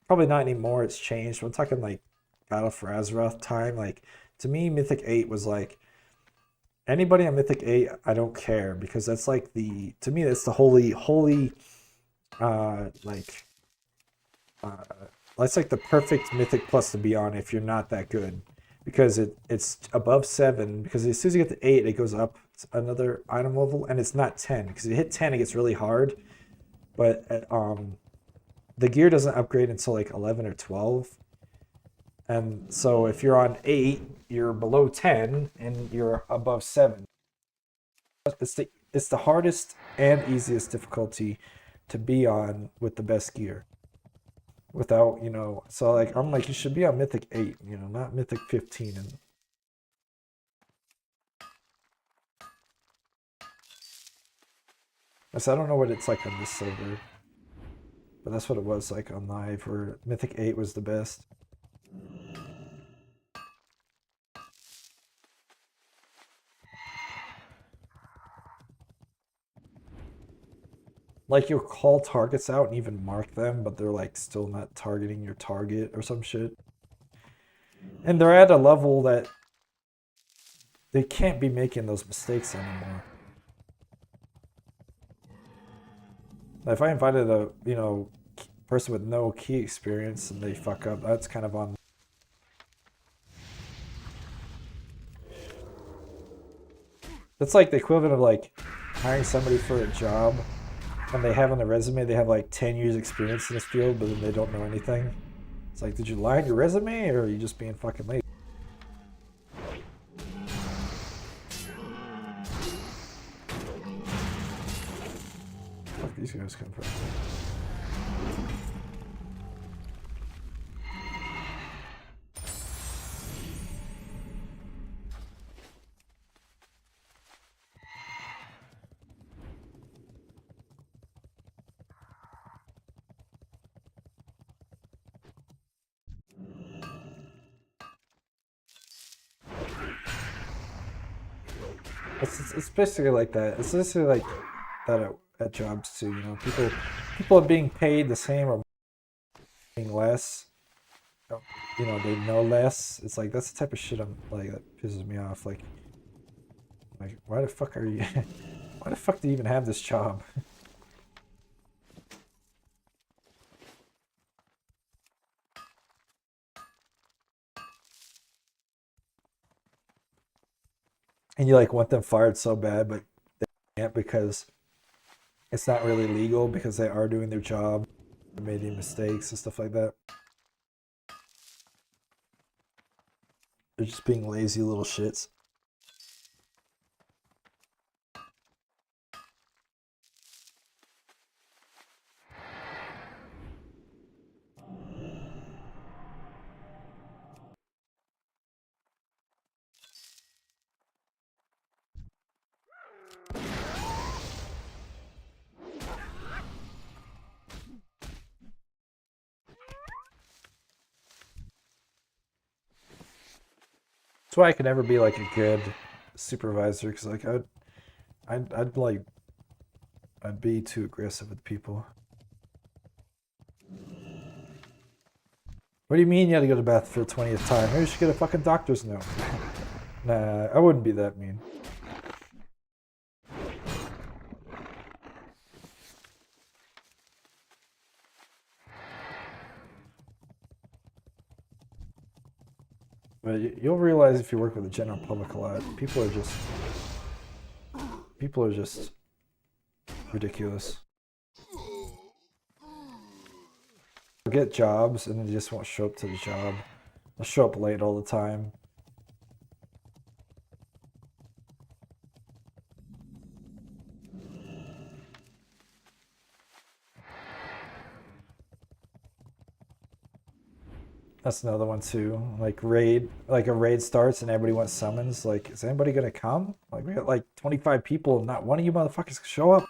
probably not anymore, it's changed. I'm talking like Battle for Azeroth time. Like to me mythic 8 was like anybody on Mythic 8, I don't care because that's like to me that's the holy like that's like the perfect Mythic Plus to be on if you're not that good because it's above 7 because as soon as you get to 8 it goes up another item level and it's not 10 because if you hit 10 it gets really hard but the gear doesn't upgrade until like 11 or 12 and so if you're on 8 you're below 10 and you're above 7. It's the hardest and easiest difficulty to be on with the best gear. Without, so like I'm like you should be on Mythic 8, not Mythic 15 and I don't know what it's like on this server. But that's what it was like on live where Mythic 8 was the best. Like you'll call targets out and even mark them, but they're like still not targeting your target or some shit. And they're at a level that they can't be making those mistakes anymore. If I invited a, person with no key experience and they fuck up, that's kind of on. That's like the equivalent of like hiring somebody for a job and they have on their resume they have like 10 years experience in this field but then they don't know anything. It's like, did you lie in your resume or are you just being fucking lazy? Where these guys come from? It's basically like that. It's basically like that at jobs too. People are being paid the same or being less. They know less. It's like that's the type of shit I'm like that pisses me off. Like why the fuck are you? Why the fuck do you even have this job? And you like want them fired so bad, but they can't because it's not really legal because they are doing their job, made any mistakes and stuff like that. They're just being lazy little shits. That's why I could never be like a good supervisor because like I'd like I'd be too aggressive with people. What do you mean you had to go to the bathroom for the 20th time? Maybe you should get a fucking doctor's note. Nah, I wouldn't be that mean. But you'll realize if you work with the general public a lot, people are just ridiculous. They'll get jobs and they just won't show up to the job. They'll show up late all the time. That's another one too. Like a raid starts and everybody wants summons. Like, is anybody gonna come? Like, we got like 25 people and not one of you motherfuckers can show up.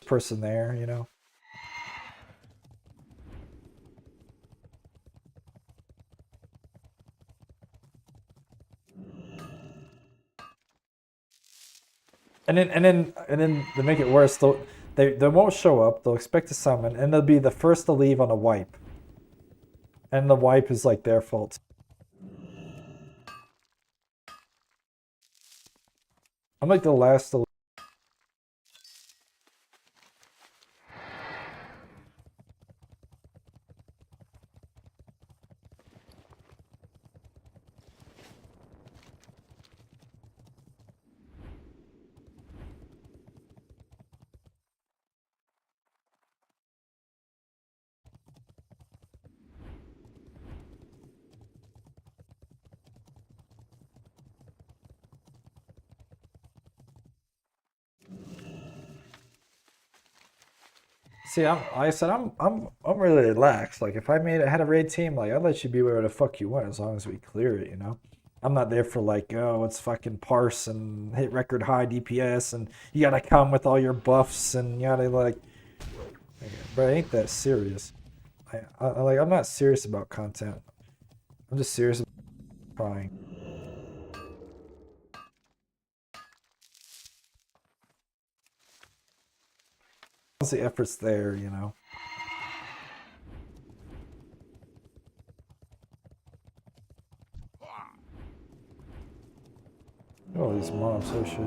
Person there, you know. And then to make it worse, they won't show up. They'll expect a summon, and they'll be the first to leave on a wipe. And the wipe is like their fault. I'm like the last to leave. See, like I said, I'm really relaxed. Like if I had a raid team, like I'd let you be wherever the fuck you want as long as we clear it, you know. I'm not there for like, oh, it's fucking parse and hit record high DPS and you gotta come with all your buffs and you gotta like, but it ain't that serious. I'm not serious about content. I'm just serious about trying. The effort's there, you know. Oh, these mobs, oh shit.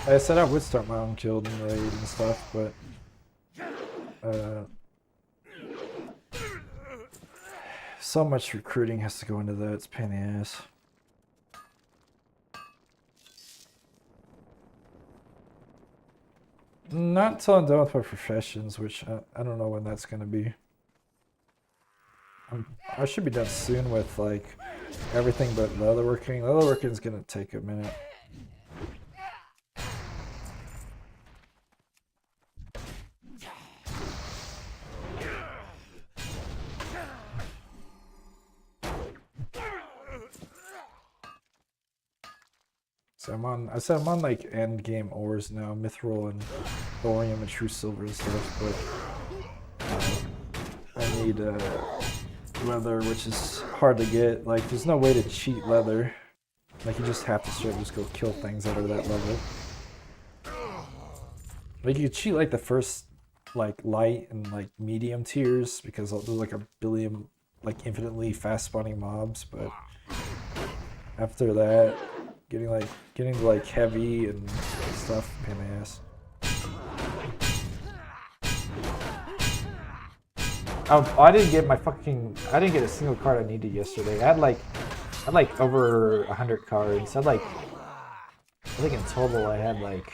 I said I would start my own guild and raid and stuff, but so much recruiting has to go into that. It's a pain in the ass. Not until I'm done with my professions, which I don't know when that's gonna be. I should be done soon with like everything but leatherworking. Leatherworking is gonna take a minute. So I said I'm on like end game ores now, mithril and thorium and true silver and stuff, but I need leather, which is hard to get. Like there's no way to cheat leather. Like you just have to straight just go kill things that are that level. Like you could cheat like the first like light and like medium tiers because there's like a billion like infinitely fast spawning mobs, but after that getting to like heavy and stuff, pain in the ass. I didn't get a single card I needed yesterday. I had like over 100 cards. I think in total I had like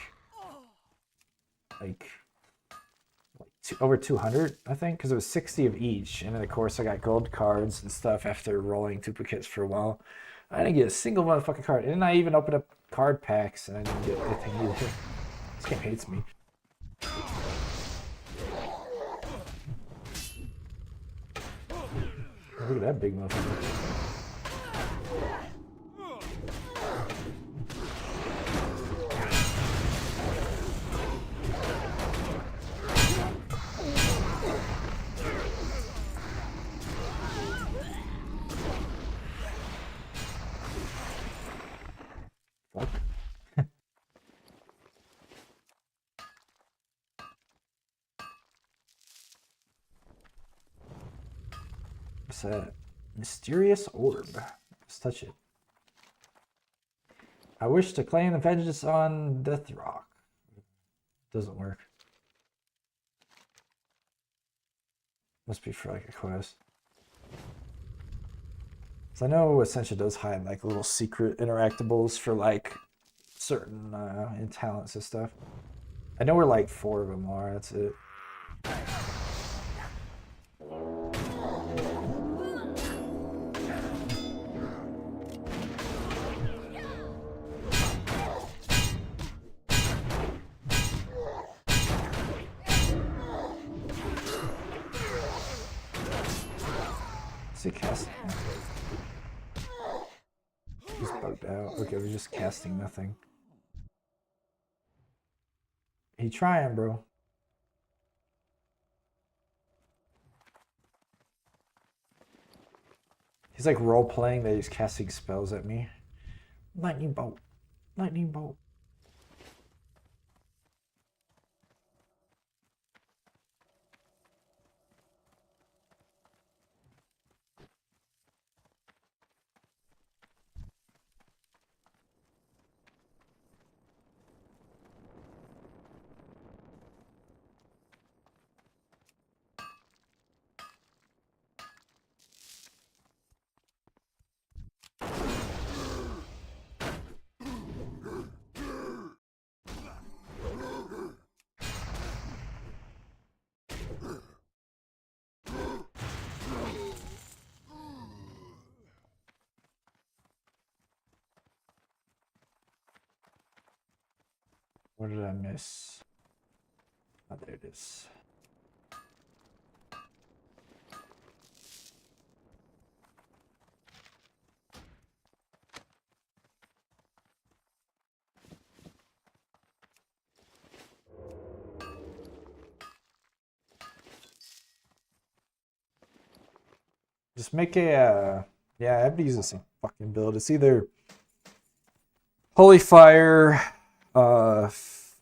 over 200, I think, because it was 60 of each, and then of course I got gold cards and stuff after rolling duplicates for a while. I didn't get a single motherfucking card. And then I even opened up card packs and I didn't get anything either. This game hates me. Look at that big motherfucker. Fuck. What's that? Mysterious orb. Let's touch it. I wish to claim the vengeance on Death Rock. Doesn't work. Must be for like a quest. So I know Essentia does hide like little secret interactables for like certain talents and stuff. I know where like 4 of them are. That's it. Is he casting? He's bugged out. Okay, we're just casting nothing. He trying, bro. He's like role playing that he's casting spells at me. Lightning bolt. Lightning bolt. What did I miss? Oh, there it is. Just make a, yeah, I have to use the same fucking build. It's either Holy Fire,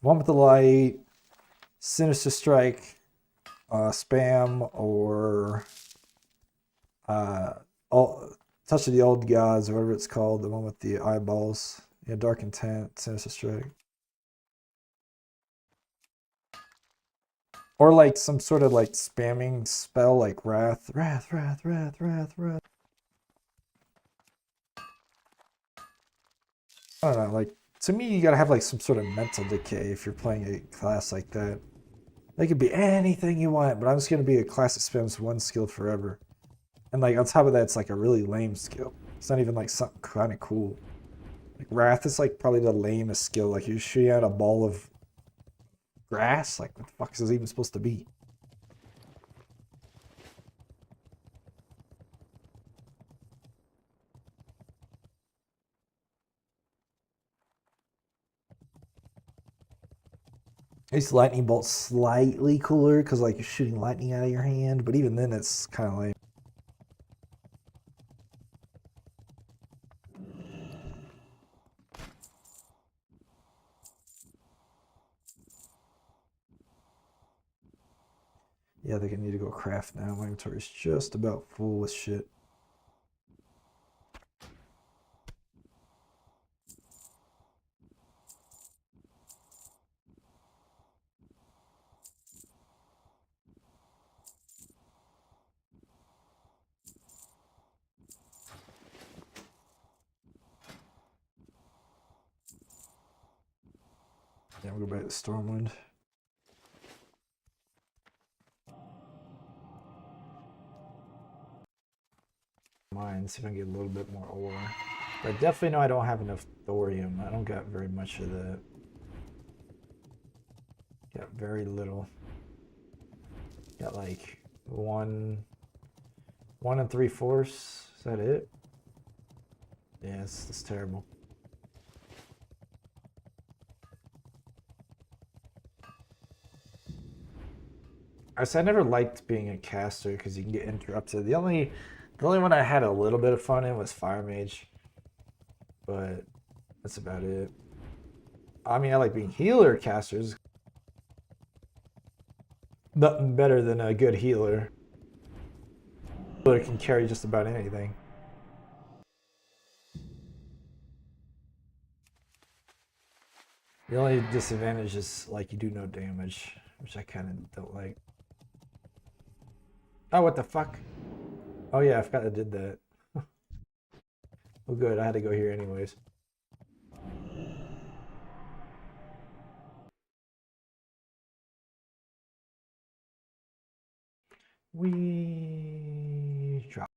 One with the Light, Sinister Strike, Spam, or Touch of the Old Gods, or whatever it's called, the one with the eyeballs. Yeah, Dark Intent, Sinister Strike. Or like some sort of like spamming spell like Wrath. Wrath. I don't know, like, to me, you gotta have like some sort of mental decay if you're playing a class like that. They could be anything you want, but I'm just gonna be a class that spams one skill forever. And like on top of that, it's like a really lame skill. It's not even like something kind of cool. Like Wrath is like probably the lamest skill. Like you're shooting out a ball of grass. Like what the fuck is this even supposed to be? It's lightning bolt slightly cooler because like you're shooting lightning out of your hand, but even then it's kind of lame. Yeah, they're gonna need to go craft now. My inventory is just about full with shit. Yeah, we'll go back to Stormwind. Mine, see if I can get a little bit more ore. But I definitely know I don't have enough thorium. I don't got very much of that. Got very little. Got like one 1 3/4. Is that it? Yeah, it's terrible. I never liked being a caster because you can get interrupted. The only one I had a little bit of fun in was Fire Mage, but that's about it. I mean, I like being healer casters. Nothing better than a good healer. Healer can carry just about anything. The only disadvantage is like you do no damage, which I kind of don't like. Oh, what the fuck? Oh yeah, I forgot I did that. Well, good. I had to go here anyways. We drop.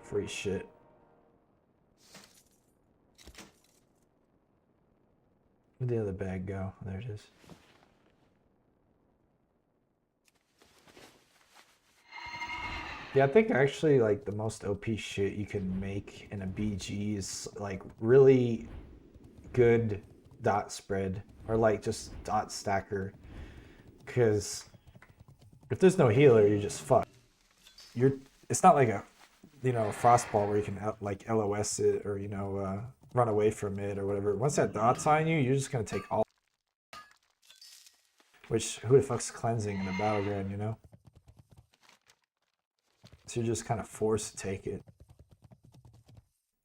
Free shit. Where'd the other bag go? There it is. Yeah, I think actually like the most OP shit you can make in a BG is like really good dot spread or like just dot stacker. Because if there's no healer, you're just fucked. It's not like a frostball where you can like LOS it or run away from it or whatever. Once that dot's on you, you're just gonna take all. Which who the fuck's cleansing in a battleground, you know? So you're just kind of forced to take it.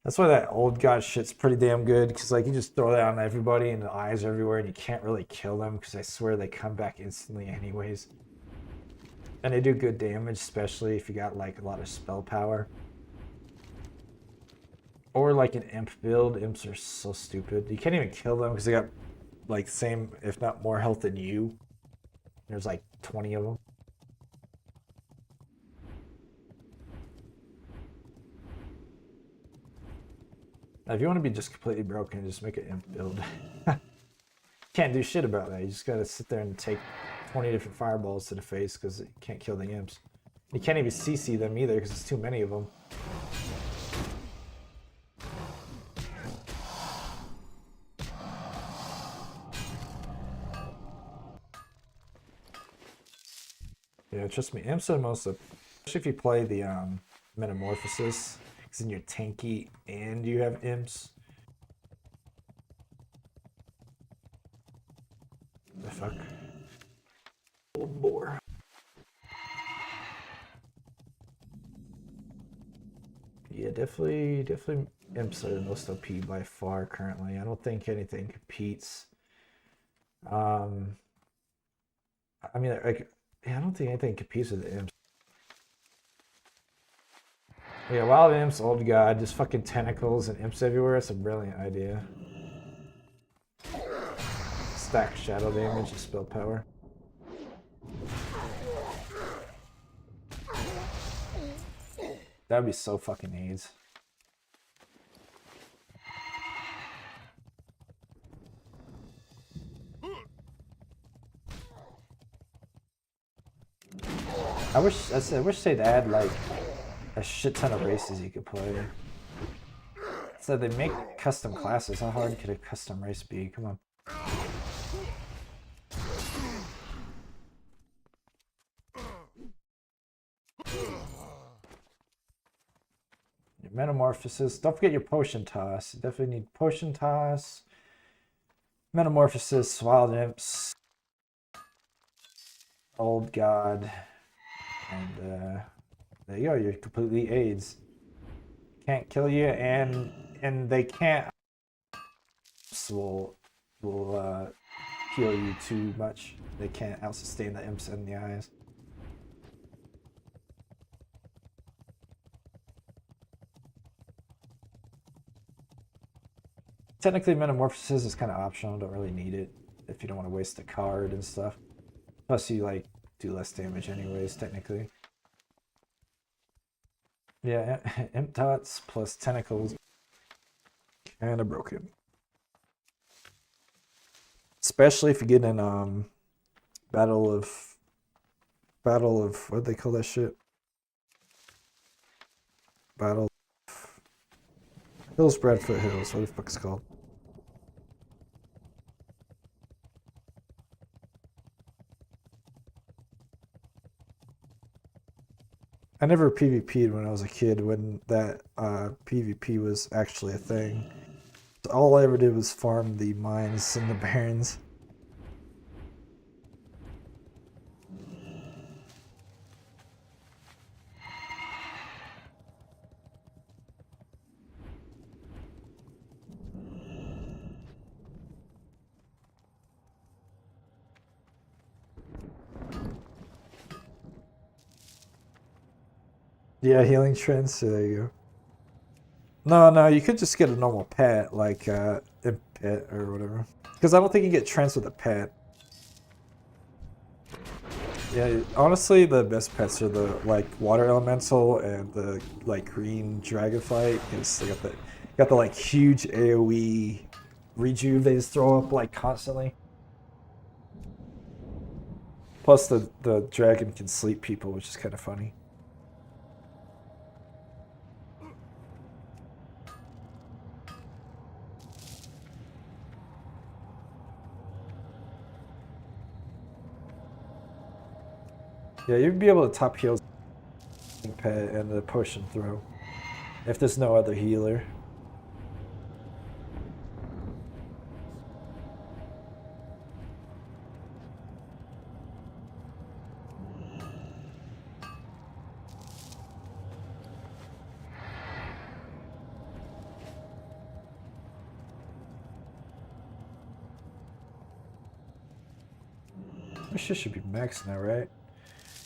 That's why that old god shit's pretty damn good, because like you just throw that on everybody and the eyes are everywhere and you can't really kill them because I swear they come back instantly anyways. And they do good damage, especially if you got like a lot of spell power. Or like an imp build. Imps are so stupid. You can't even kill them because they got like same, if not more health than you. There's like 20 of them. Now, if you want to be just completely broken, just make an imp build. Can't do shit about that. You just gotta sit there and take 20 different fireballs to the face because you can't kill the imps. You can't even CC them either because there's too many of them. Yeah, trust me, imps are the most, especially if you play the Metamorphosis, because then you're tanky and you have imps. The fuck? Old boar. Yeah, definitely imps are the most OP by far currently. I don't think anything competes. I mean, like, yeah, I don't think anything competes with the imps. Yeah, wild imps, old god, just fucking tentacles and imps everywhere. That's a brilliant idea. Stack shadow damage and spell power. That'd be so fucking AIDS. I wish they'd add like a shit ton of races you could play. So they make custom classes. How hard could a custom race be? Come on. Your Metamorphosis. Don't forget your Potion Toss. You definitely need Potion Toss. Metamorphosis, Wild Imps, Old God, and there you go. You're completely AIDS. Can't kill you, and they can't will heal you too much. They can't out-sustain the imps in the eyes. Technically, Metamorphosis is kind of optional. Don't really need it if you don't want to waste a card and stuff. Plus, you like do less damage anyways, technically. Yeah, Imp Tots plus Tentacles. Kind of broken. Especially if you get in battle of what do they call that shit? Battle of Hillsbred Foothills, what the fuck it's called. I never PvP'd when I was a kid when that PvP was actually a thing. All I ever did was farm the mines and the barrens. Yeah, healing trends. So there you go. No, you could just get a normal pet, like Imp pet or whatever. Because I don't think you get trends with a pet. Yeah, honestly, the best pets are the like water elemental and the like green dragonflight, because they got the like huge AOE rejuve they just throw up like constantly. Plus the dragon can sleep people, which is kind of funny. Yeah, you'd be able to top heal pet and the potion throw if there's no other healer. This shit should be maxed now, right?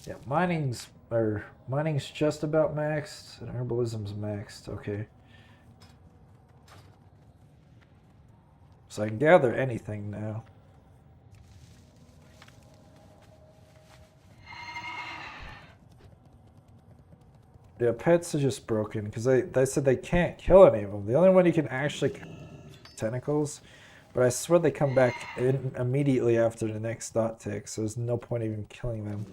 Yeah, mining's just about maxed, and herbalism's maxed. Okay. So I can gather anything now. Yeah, pets are just broken because they said they can't kill any of them. The only one you can actually tentacles, but I swear they come back immediately after the next dot tick, so there's no point even killing them.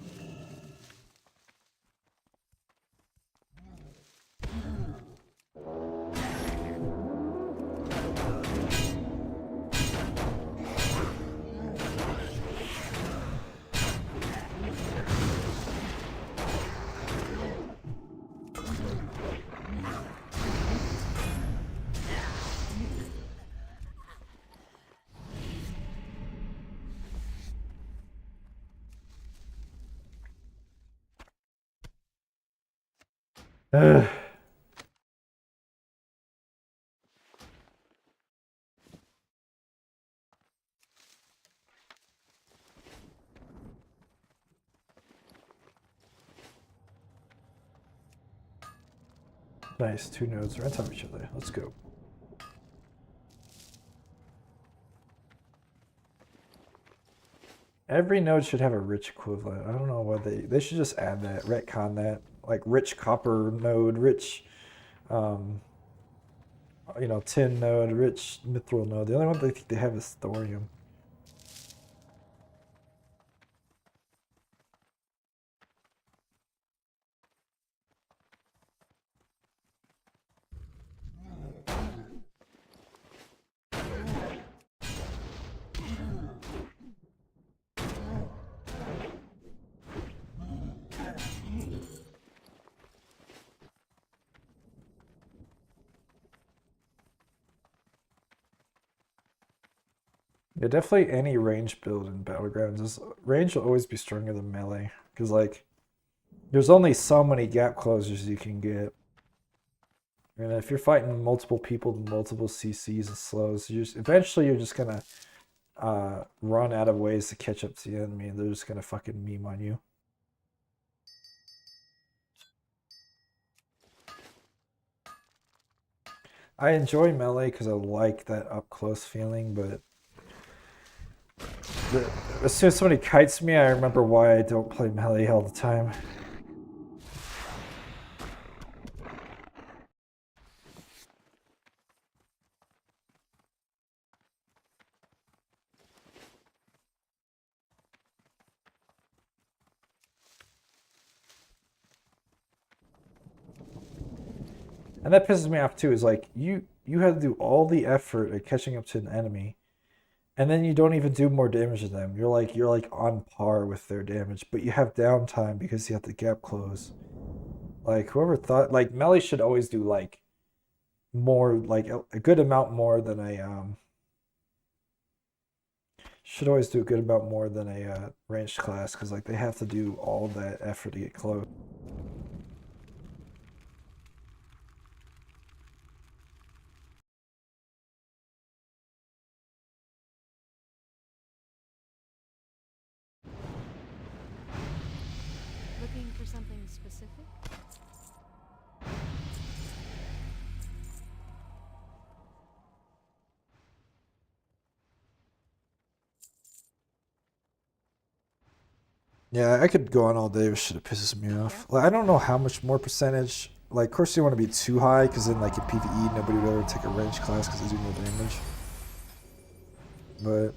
Ugh. Nice, 2 nodes right on top of each other. Let's go. Every node should have a rich equivalent. I don't know why they should just add that, retcon that. Like rich copper node, rich tin node, rich mithril node. The only one they think they have is thorium. Yeah, definitely any range build in Battlegrounds range will always be stronger than melee. Because like there's only so many gap closers you can get. And if you're fighting multiple people, multiple CCs and slows, eventually you're just gonna run out of ways to catch up to the enemy, and they're just gonna fucking meme on you. I enjoy melee because I like that up close feeling, but as soon as somebody kites me, I remember why I don't play melee all the time. And that pisses me off too. Is like you have to do all the effort at catching up to an enemy, and then you don't even do more damage to them. You're like on par with their damage, but you have downtime because you have the gap close. Like whoever thought like melee should always do like more like a good amount more than a should always do a good amount more than a ranged class because like they have to do all that effort to get close. Looking for something specific? Yeah, I could go on all day with shit that pisses me off. Like, I don't know how much more percentage. Like, of course, you want to be too high because then, like, in PvE, nobody would ever take a range class because they do no damage. But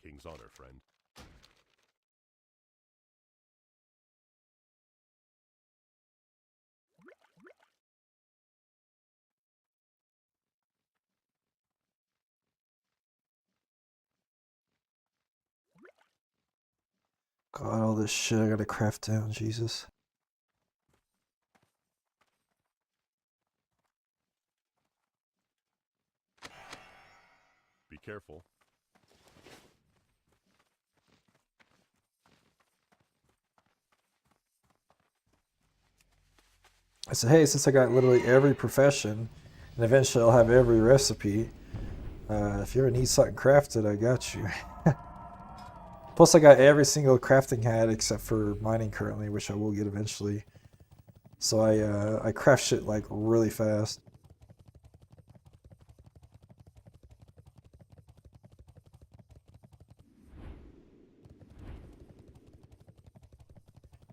King's honor, friend. God, all this shit I gotta craft down, Jesus. Be careful. I said, hey, since I got literally every profession, and eventually I'll have every recipe, if you ever need something crafted, I got you. Plus, I got every single crafting hat except for mining currently, which I will get eventually. So I craft shit like really fast.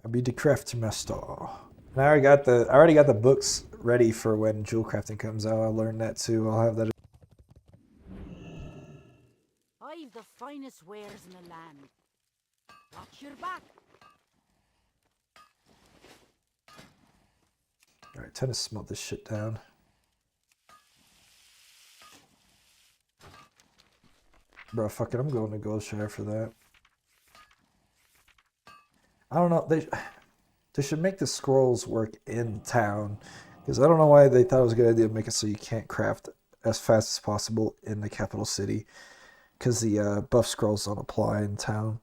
I'll be the craft master. And I already got the books ready for when jewel crafting comes out. I learned that too. I'll have that. I've the finest wares in the land. Watch your back. Alright, time to smelt this shit down. Bro, fuck it, I'm going to Goldshire for that. I don't know, they should make the scrolls work in town. Because I don't know why they thought it was a good idea to make it so you can't craft as fast as possible in the capital city. Because the buff scrolls don't apply in town.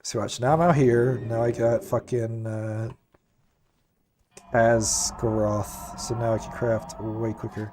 So watch, now I'm out here. Now I got fucking Asgaroth. So now I can craft way quicker.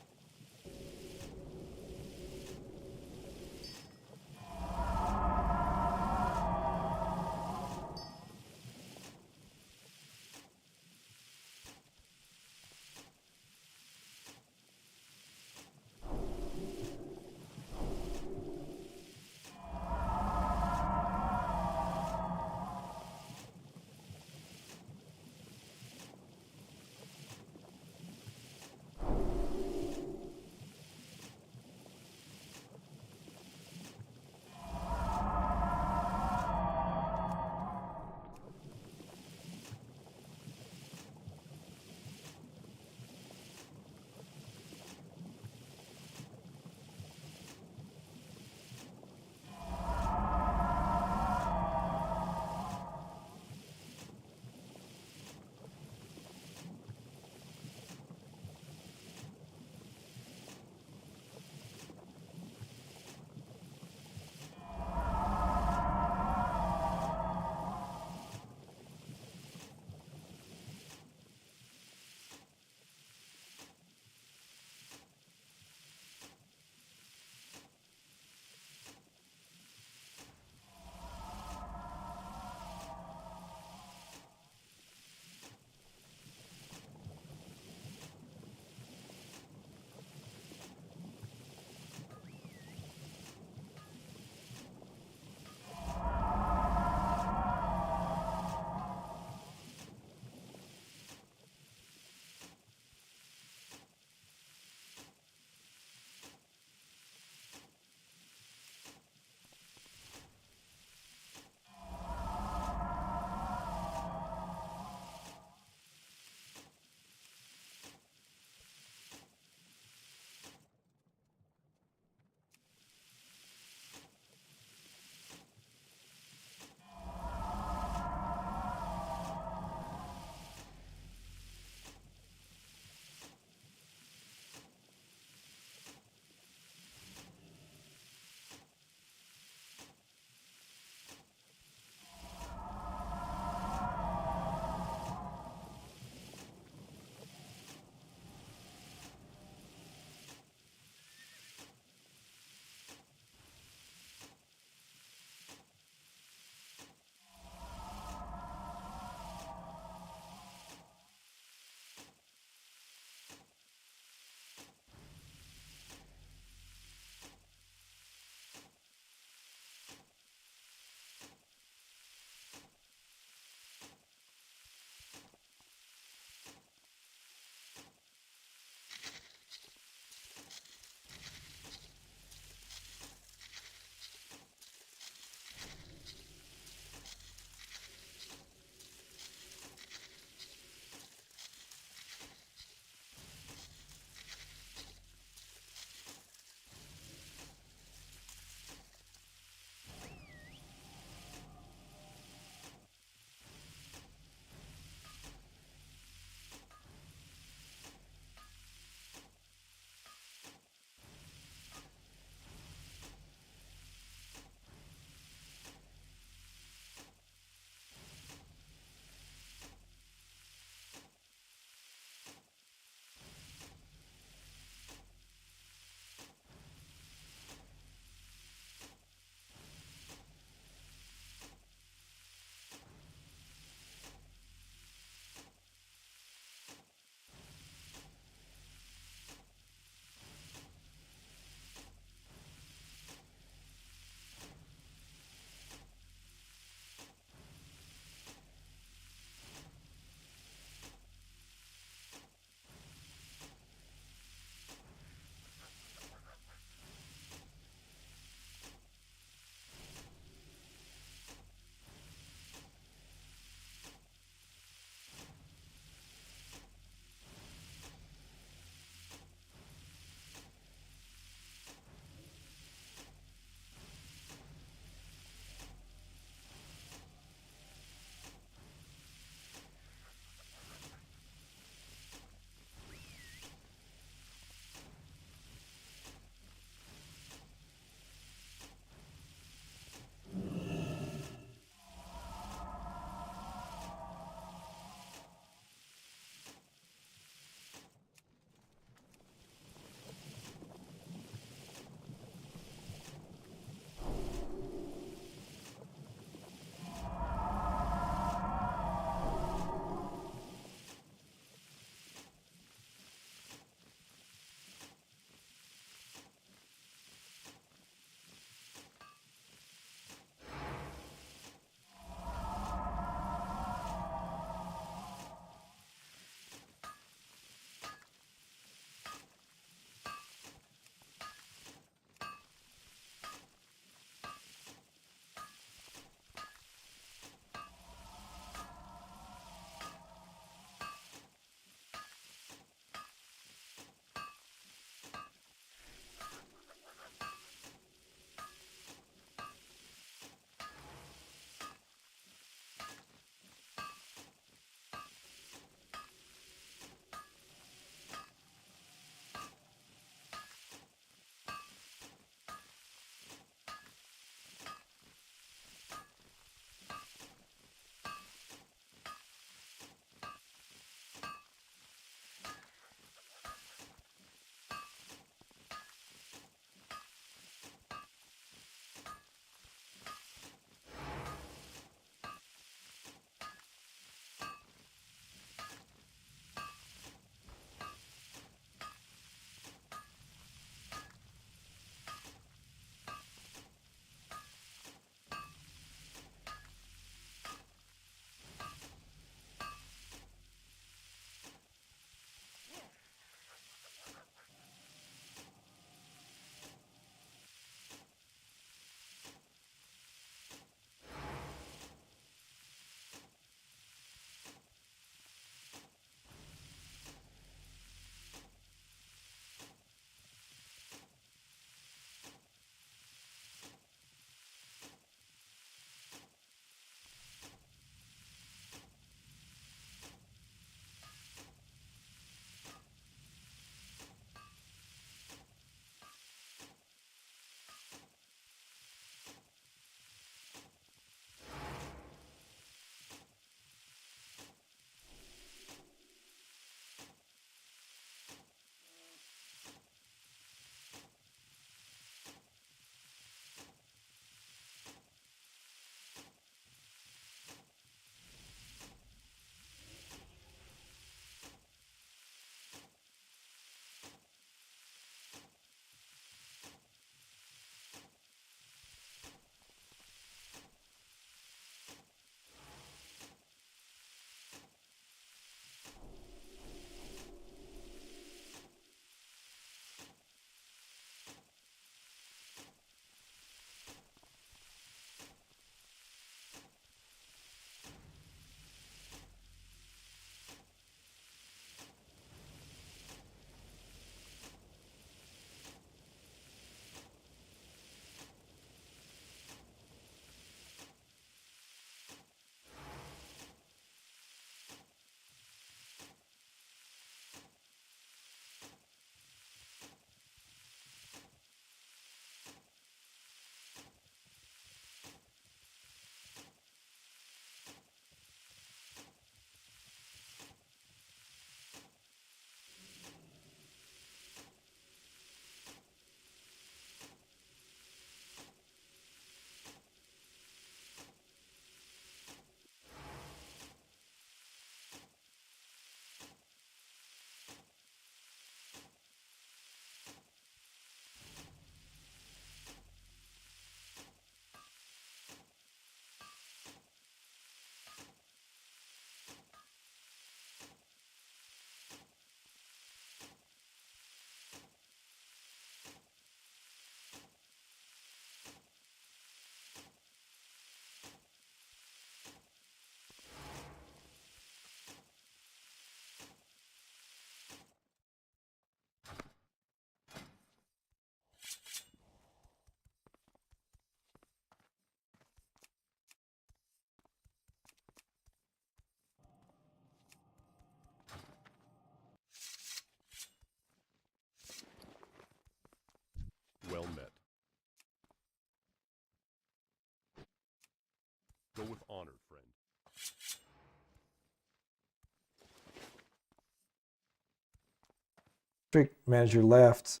District manager left.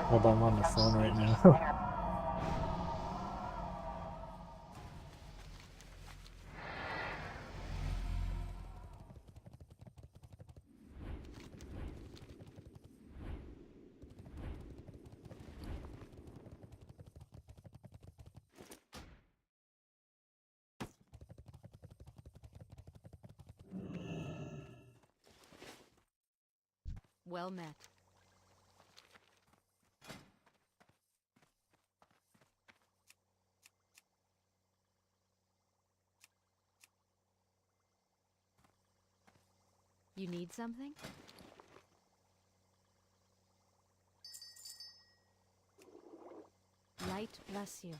Hold on, I'm on the phone right now. Well met. You need something? Light bless you.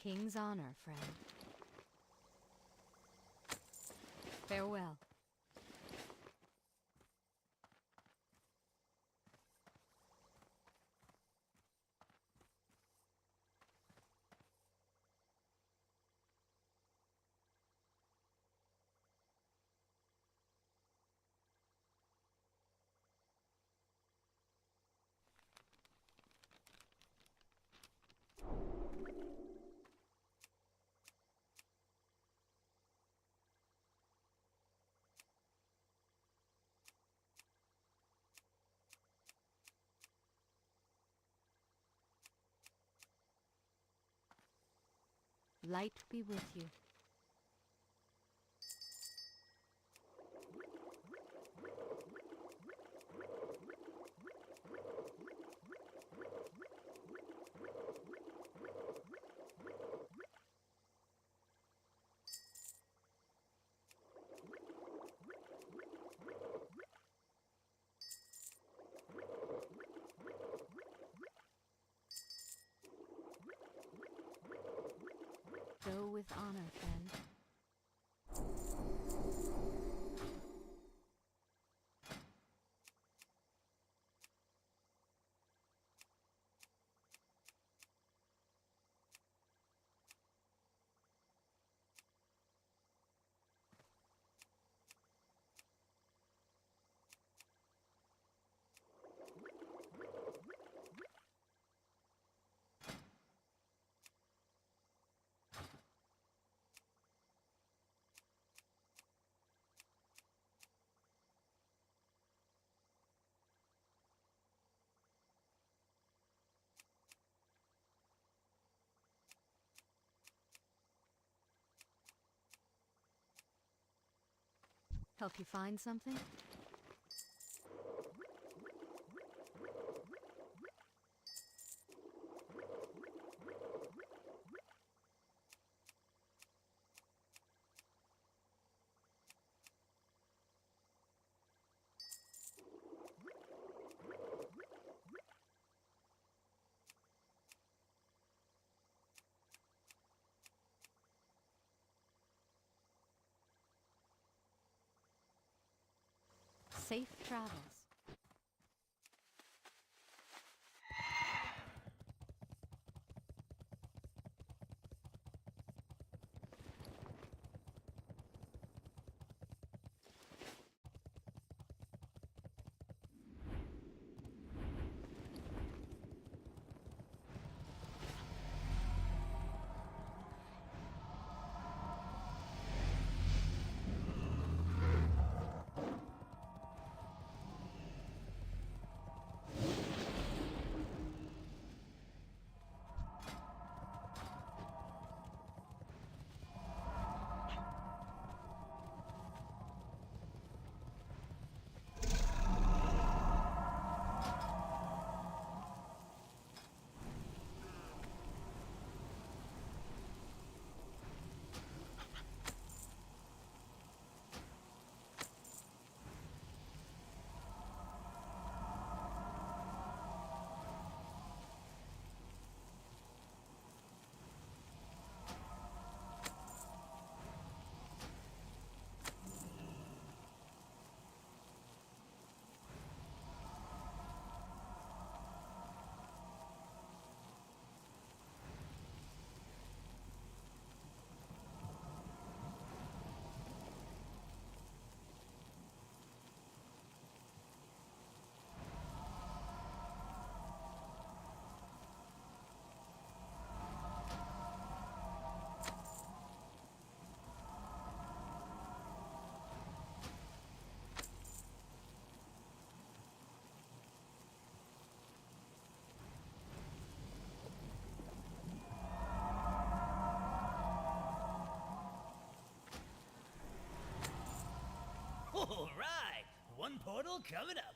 King's honor, friend. Farewell. Light be with you. Go with honor, friend. Help you find something? Safe travels. All right, one portal coming up.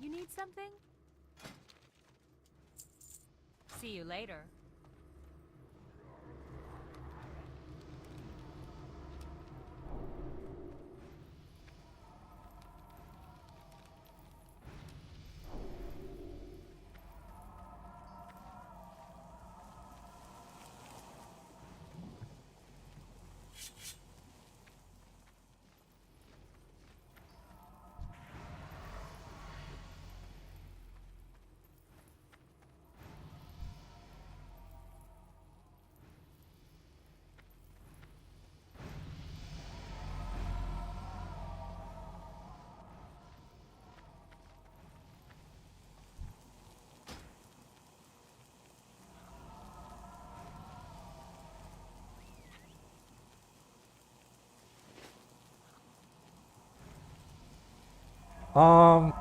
You need something? See you later. Um,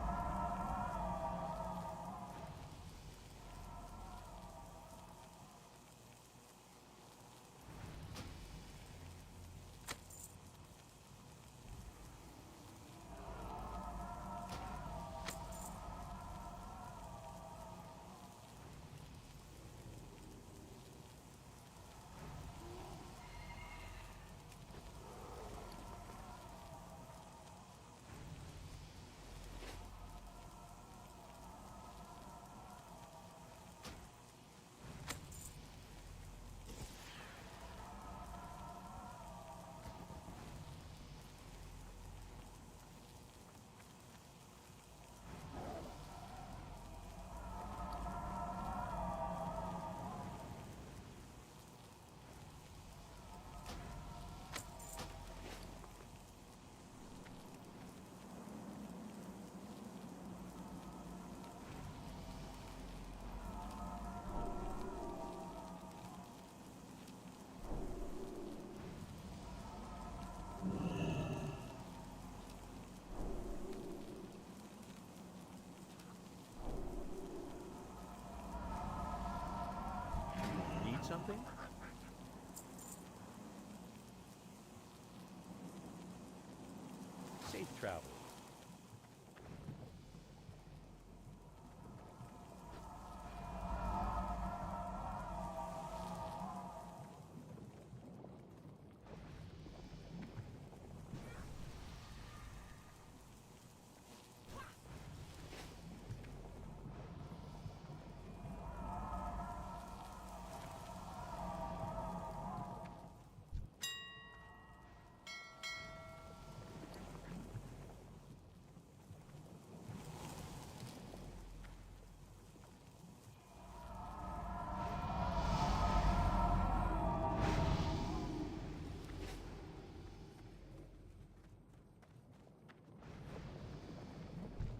Safe travels.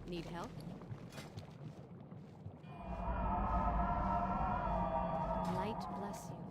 Need help? Light bless you.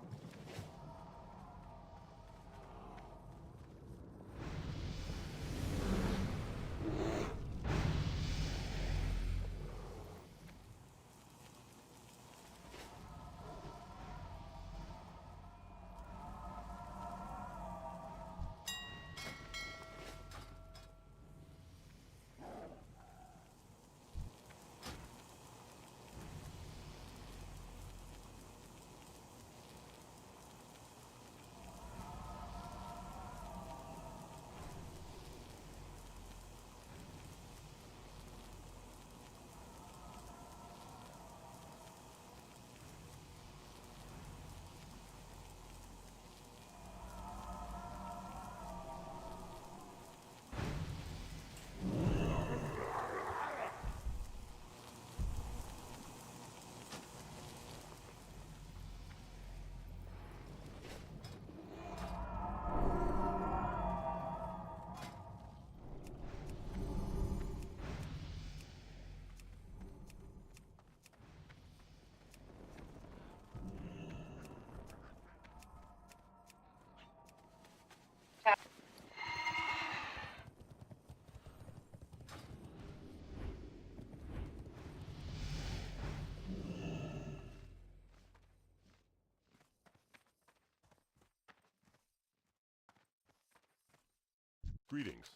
Greetings.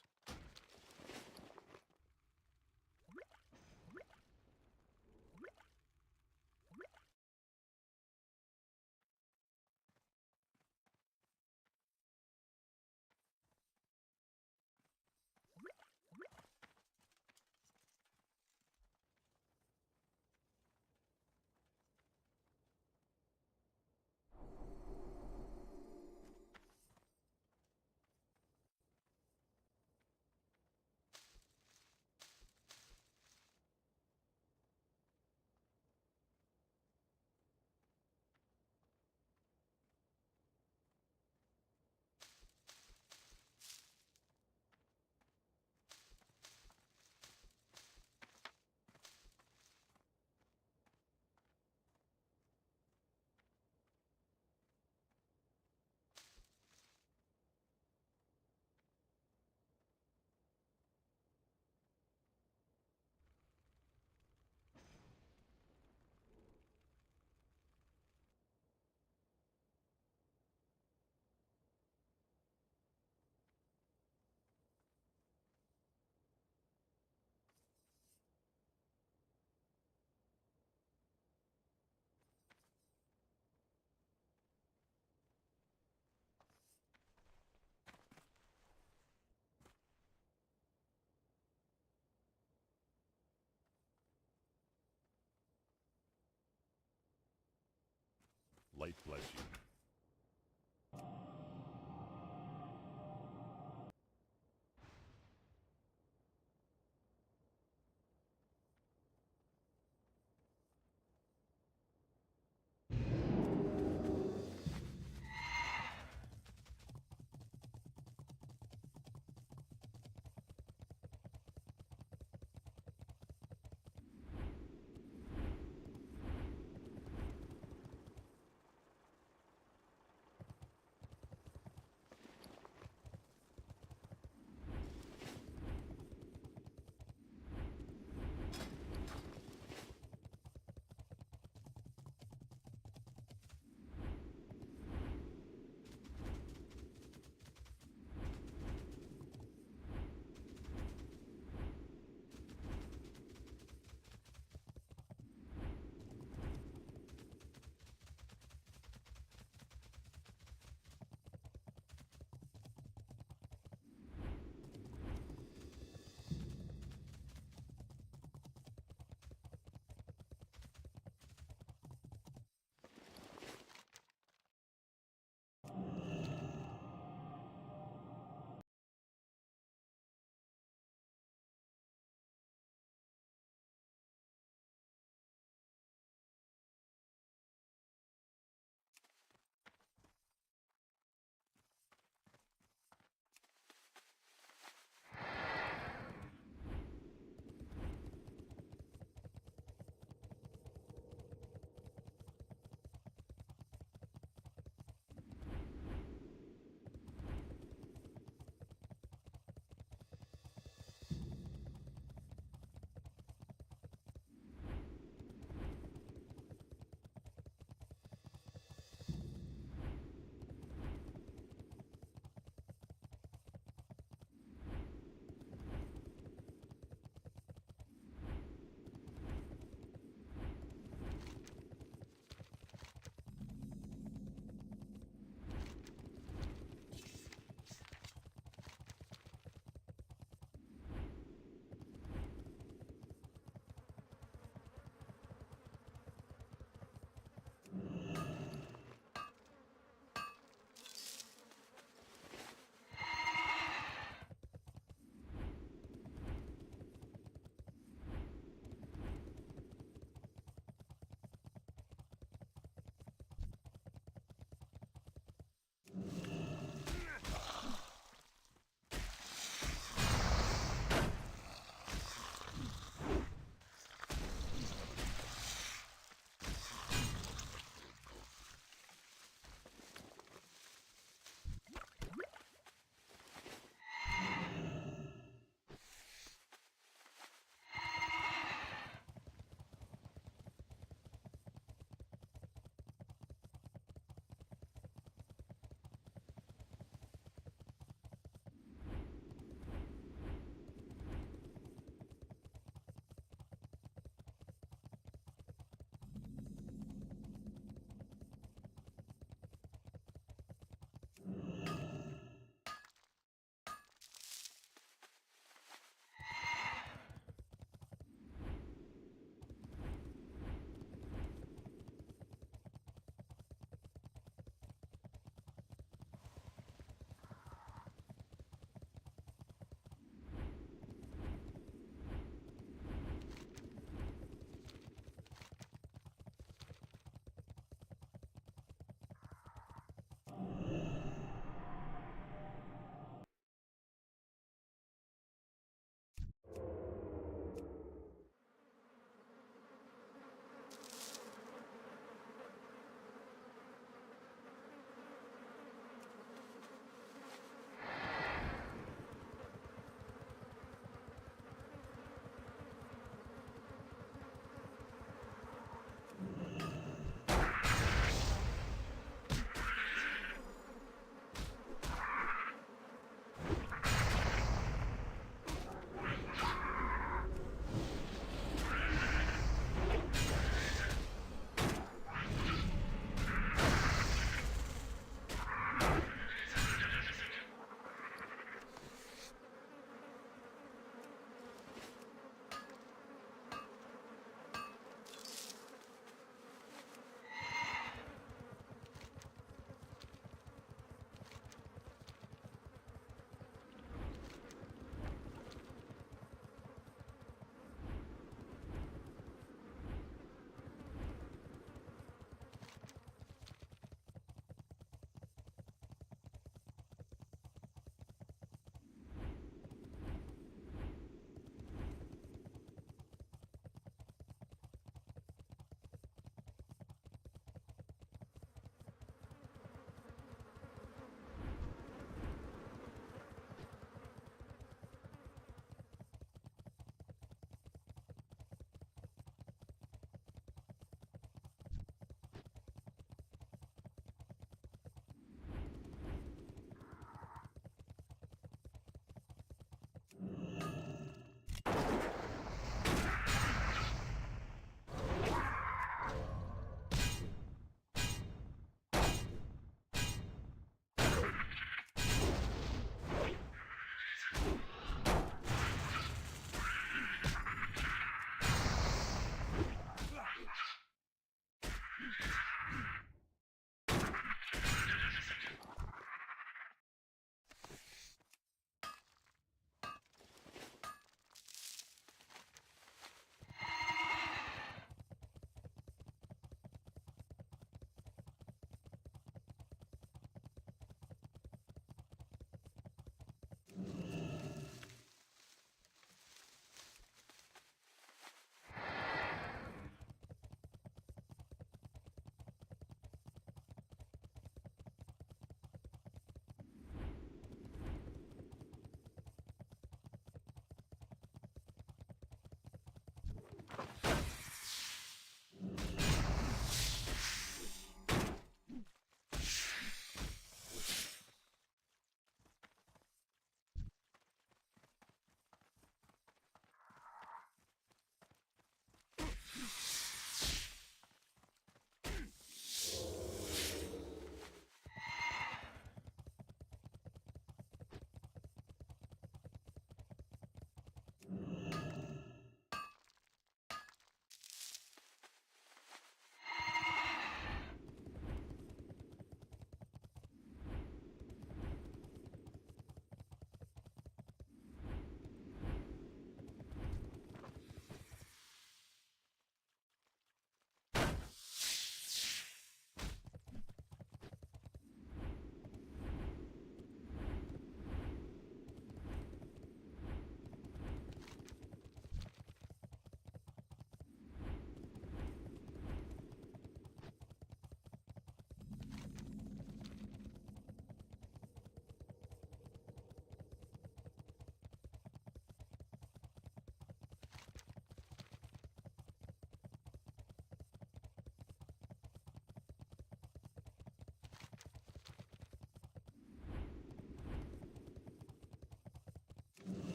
Light bless you.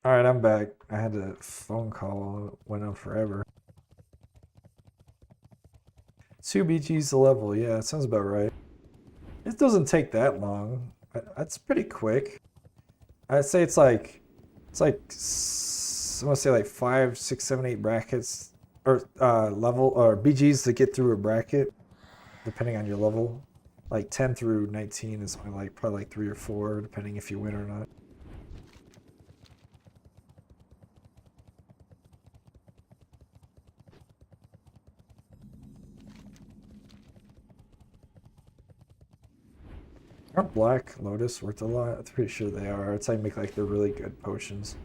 All right, I'm back. I had a phone call, went on forever. 2 BGs a level, yeah, that sounds about right. It doesn't take that long. That's pretty quick. I'd say it's like I want to say like 5, 6, 7, 8 brackets or level or BGs to get through a bracket, depending on your level. Like 10 through 19 is only like probably like 3 or 4, depending if you win or not. Aren't Black Lotus worth a lot? I'm pretty sure they are. It's how you make like the really good potions.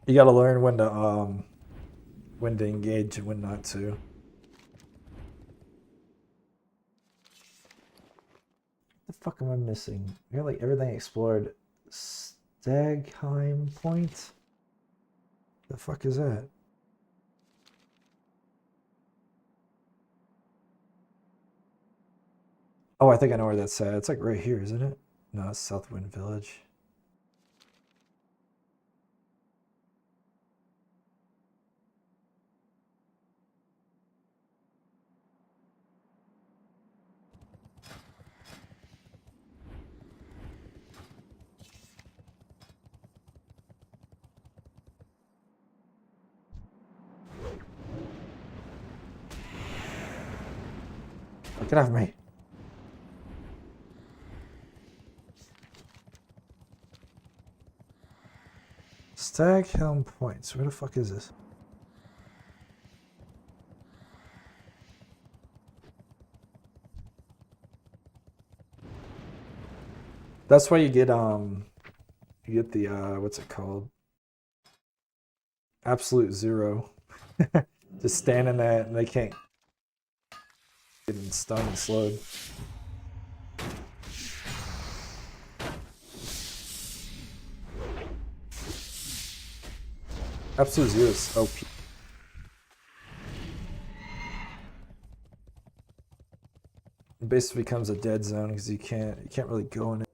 You gotta learn when to engage and when not to. The fuck am I missing? I got like everything explored. Stagheim Point? The fuck is that? Oh, I think I know where that's at. It's like right here, isn't it? No, it's Southwind Village. Get off me. Staghelm Points. Where the fuck is this? That's why you get the what's it called? Absolute Zero. Just stand in that and they can't get stunned and slowed. Absolute Zero is OP. It basically becomes a dead zone because you can't really go in it.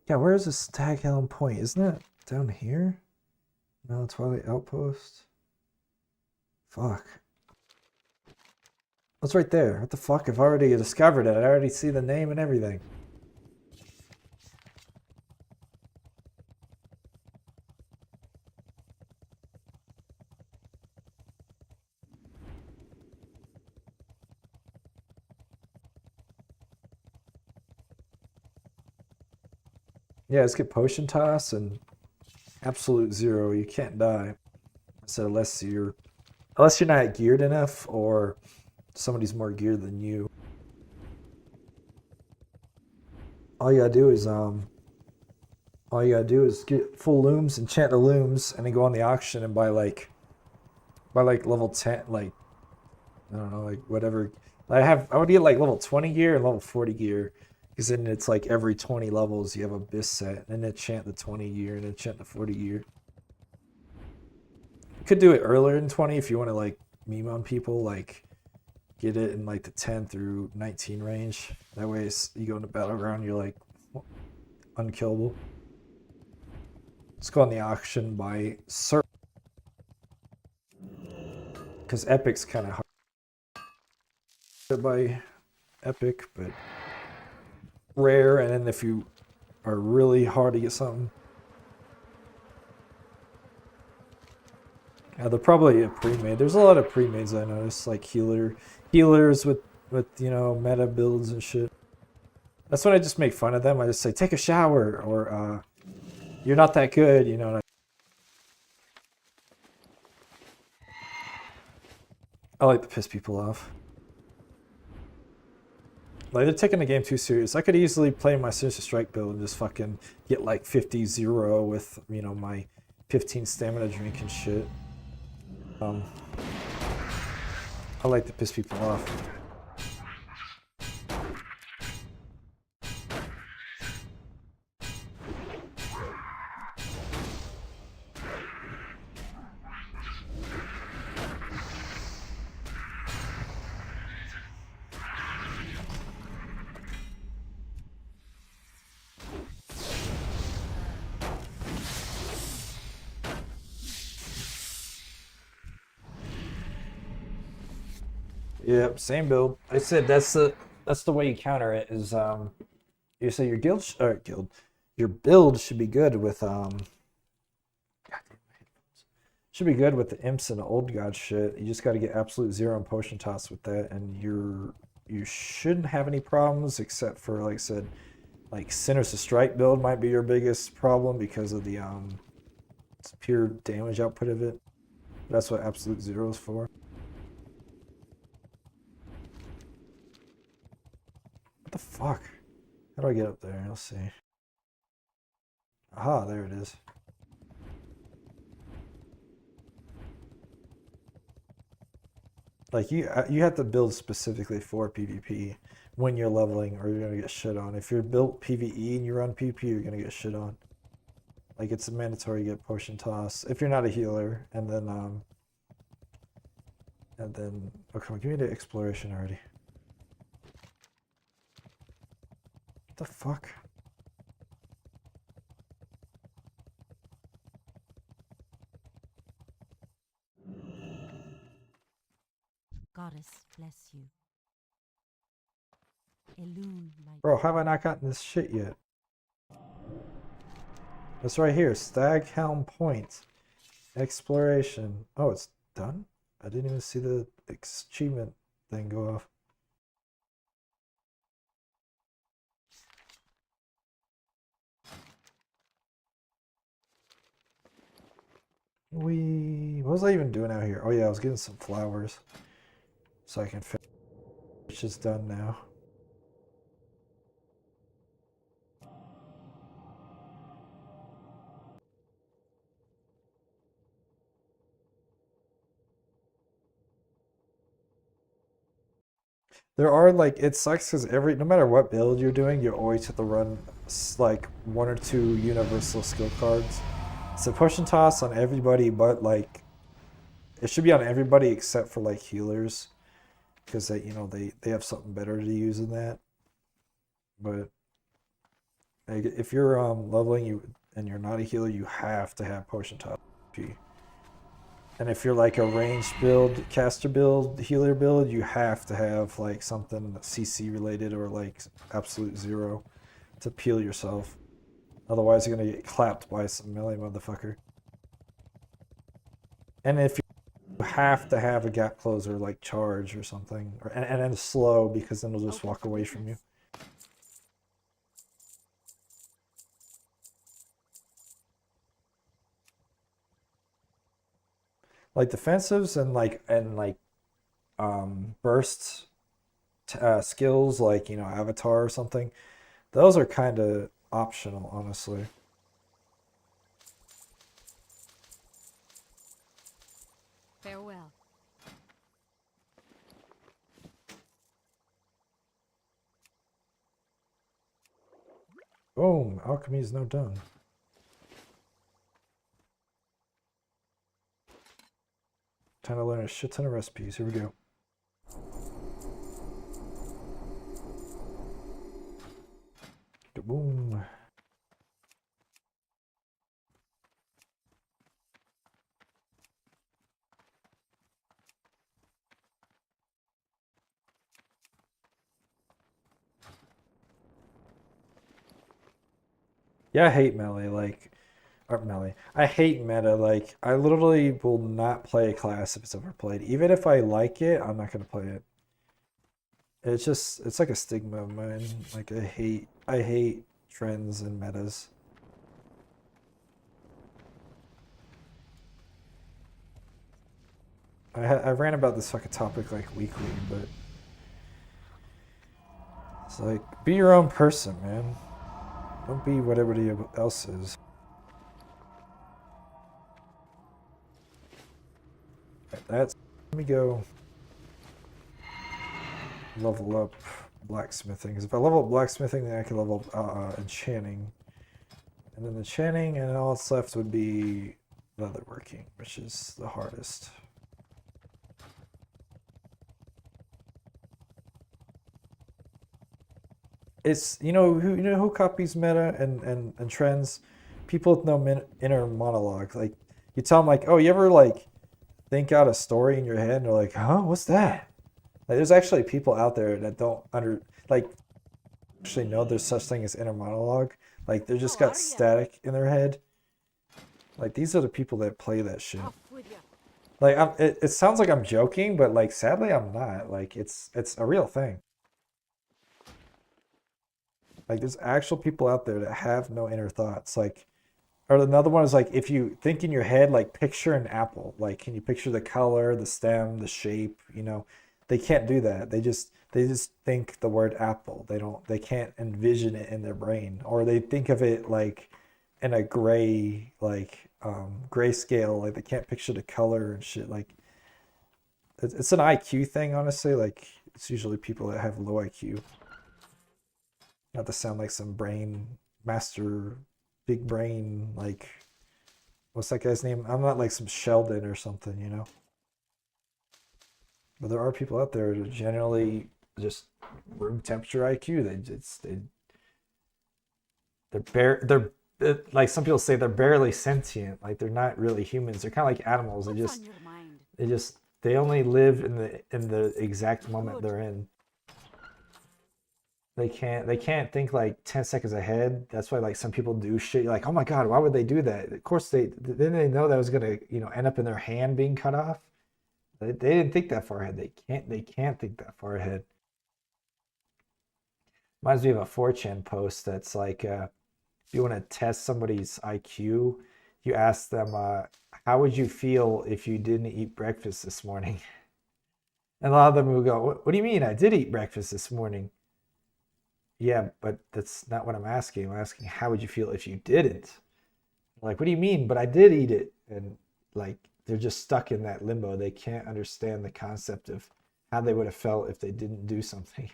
Yeah, where is this Staghelm Point? Isn't it down here? No, Twilight Outpost. Fuck. What's right there? What the fuck? I've already discovered it. I already see the name and everything. Yeah, let's get Potion Toss and Absolute Zero. You can't die. So unless you're not geared enough or somebody's more geared than you. All you gotta do is get full looms, enchant the looms, and then go on the auction and buy like level 10, like I don't know, like whatever. I would get like level 20 gear and level 40 gear. Because then it's like every 20 levels you have a Abyss set, and then enchant the 20 year and enchant the 40 year. You could do it earlier than 20 if you want to like meme on people, like get it in like the 10 through 19 range. That way you go into Battleground, you're like unkillable. Let's go on the auction by Sir. Because Epic's kind of hard to buy Epic, but rare, and then if you are really hard to get something, they're probably a pre-made. There's a lot of pre-mades I noticed, like healers with you know meta builds and shit. That's when I just make fun of them. I just say take a shower or you're not that good, you know. I like to piss people off. Like, they're taking the game too serious. I could easily play my Sinister Strike build and just fucking get like 50-0 with, you know, my 15 stamina drink and shit. I like to piss people off. Yep, same build. I said that's the way you counter it is you say your your build should be good with should be good with the imps and the old god shit. You just got to get absolute zero and potion toss with that, and you shouldn't have any problems except for, like I said, like Sinners to Strike build might be your biggest problem because of the pure damage output of it. That's what absolute zero is for. What the fuck? How do I get up there? Let's see. Aha, there it is. Like you have to build specifically for PvP when you're leveling, or you're gonna get shit on. If you're built PvE and you run PvP, you're gonna get shit on. Like it's mandatory to get potion toss if you're not a healer, and then oh come on, give me the exploration already. What the fuck? Goddess bless you. Elune, my Bro, how have I not gotten this shit yet? That's right here, Staghelm Point. Exploration. Oh, it's done? I didn't even see the achievement thing go off. What was I even doing out here? Oh yeah, I was getting some flowers so I can finish. Which is done now. There are like, it sucks because no matter what build you're doing, you always have to run like 1 or 2 universal skill cards. So potion toss on everybody, but like it should be on everybody except for like healers, because they have something better to use than that. But like, if you're leveling and you're not a healer, you have to have potion toss. And if you're like a ranged build, caster build, healer build, you have to have like something CC related or like absolute zero to peel yourself. Otherwise, you're gonna get clapped by some melee motherfucker. And if you have to have a gap closer like charge or something, and then slow, because then they'll just walk away from you. Like defensives and burst skills like Avatar or something, those are kind of optional, honestly. Farewell. Boom, alchemy is now done. Time to learn a shit ton of recipes. Here we go. Boom. Yeah, I hate melee, I hate meta, like, I literally will not play a class if it's overplayed. Even if I like it, I'm not gonna play it. It's like a stigma of mine. Like, I hate trends and metas. I ran about this fucking topic like weekly, but it's like, be your own person, man. Don't be what everybody else is. Let me go level up blacksmithing. Because if I level up blacksmithing, then I can level up enchanting. And then enchanting, and all that's left would be leatherworking, which is the hardest. It's who copies meta and trends? People with no inner monologue. Like, you tell them like, oh, you ever like think out a story in your head, and they're like, huh, what's that? Like, there's actually people out there that don't like actually know there's such thing as inner monologue. Like, they just How got are ya? static in their head. Like, these are the people that play that shit. Off with you. Like, it sounds like I'm joking, but like, sadly, I'm not. Like, it's a real thing. Like, there's actual people out there that have no inner thoughts. Like, or another one is like, if you think in your head, like, picture an apple. Like, can you picture the color, the stem, the shape? You know, they can't do that. They just think the word apple. They can't envision it in their brain, or they think of it like in a gray, like grayscale. Like, they can't picture the color and shit. Like, it's an IQ thing, honestly. Like, it's usually people that have low IQ. Not to sound like some brain master, big brain, like, what's that guy's name? I'm not like some Sheldon or something, you know? But there are people out there that generally just room temperature IQ. Like, some people say they're barely sentient. Like, they're not really humans. They're kind of like animals. What's on your mind? They only live in the exact moment Good. they're in. They can't think like 10 seconds ahead. That's why like some people do shit. You're like, oh my God, why would they do that? Of course they know that was gonna, end up in their hand being cut off. They didn't think that far ahead. They can't think that far ahead. Reminds me of a 4chan post that's like, if you want to test somebody's IQ, you ask them, how would you feel if you didn't eat breakfast this morning? And a lot of them will go, what do you mean? I did eat breakfast this morning. Yeah, but that's not what I'm asking. I'm asking, how would you feel if you didn't? Like, what do you mean? But I did eat it. And like, they're just stuck in that limbo. They can't understand the concept of how they would have felt if they didn't do something.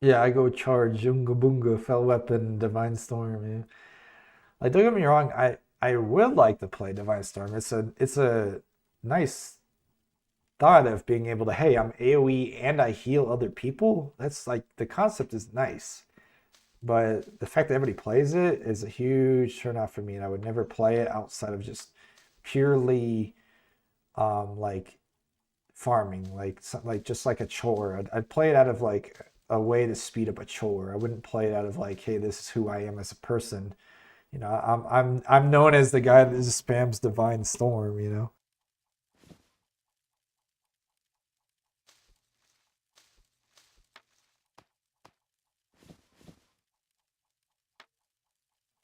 Yeah, I go charge Junga Boonga, Fell Weapon, Divine Storm. Yeah. Like, don't get me wrong, I would like to play Divine Storm. It's a nice thought of being able to, hey, I'm AoE and I heal other people. That's like, the concept is nice. But the fact that everybody plays it is a huge turnoff for me, and I would never play it outside of just purely like farming, like just like a chore. I'd play it out of like a way to speed up a chore. I wouldn't play it out of like, hey, this is who I am as a person. I'm known as the guy that just spams Divine Storm.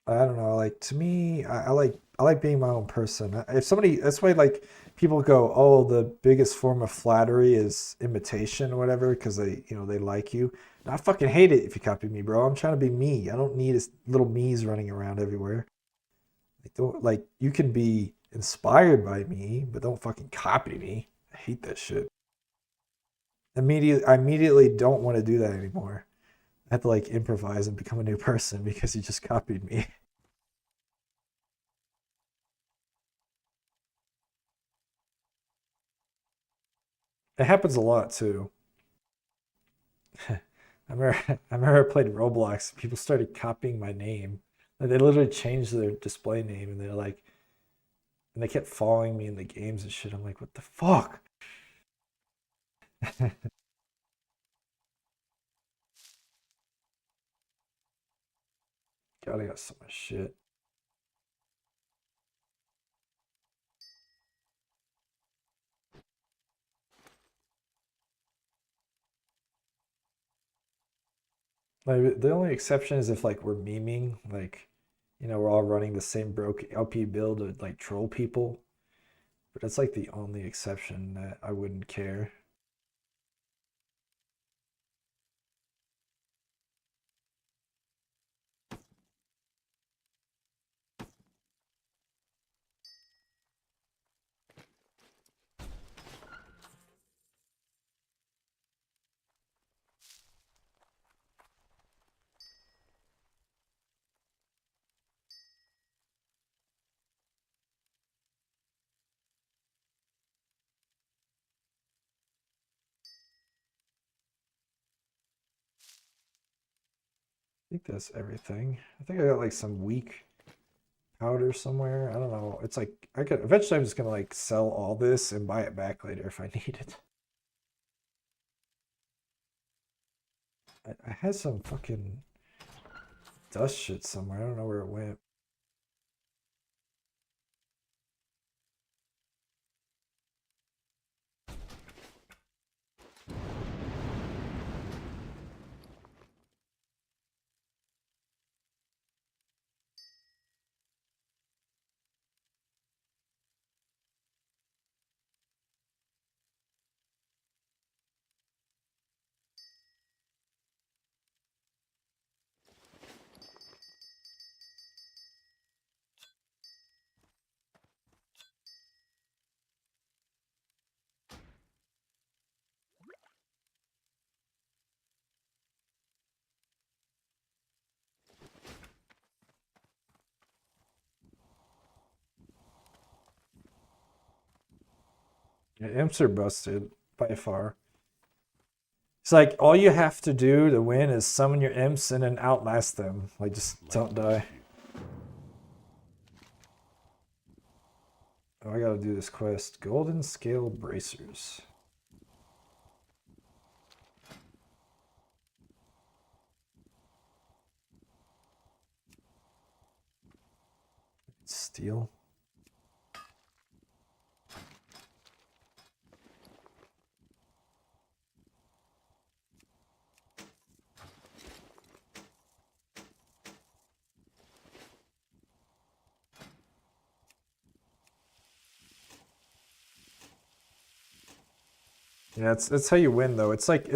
I don't know. Like, to me, I like being my own person. If somebody, that's why, like, people go, oh, the biggest form of flattery is imitation or whatever, because they like you. And I fucking hate it if you copy me, bro. I'm trying to be me. I don't need little me's running around everywhere. Like, don't, like, you can be inspired by me, but don't fucking copy me. I hate that shit. I immediately don't want to do that anymore. I have to like improvise and become a new person because you just copied me. It happens a lot too. I remember I played Roblox. People started copying my name. Like, they literally changed their display name, and and they kept following me in the games and shit. I'm like, what the fuck? God, I got so much shit. Like, the only exception is if like we're memeing, like, we're all running the same broke LP build to like troll people. But that's like the only exception that I wouldn't care. think that's everything. I think I got like some weak powder somewhere. I don't know. It's like I could eventually I'm just gonna like sell all this and buy it back later if I need it. I had some fucking dust shit somewhere. I don't know where it went. Yeah, imps are busted by far. It's like all you have to do to win is summon your imps and then outlast them. Like just Light don't bless die. you. Oh, I gotta do this quest. Golden scale bracers. Steel. Yeah, it's how you win though. It's like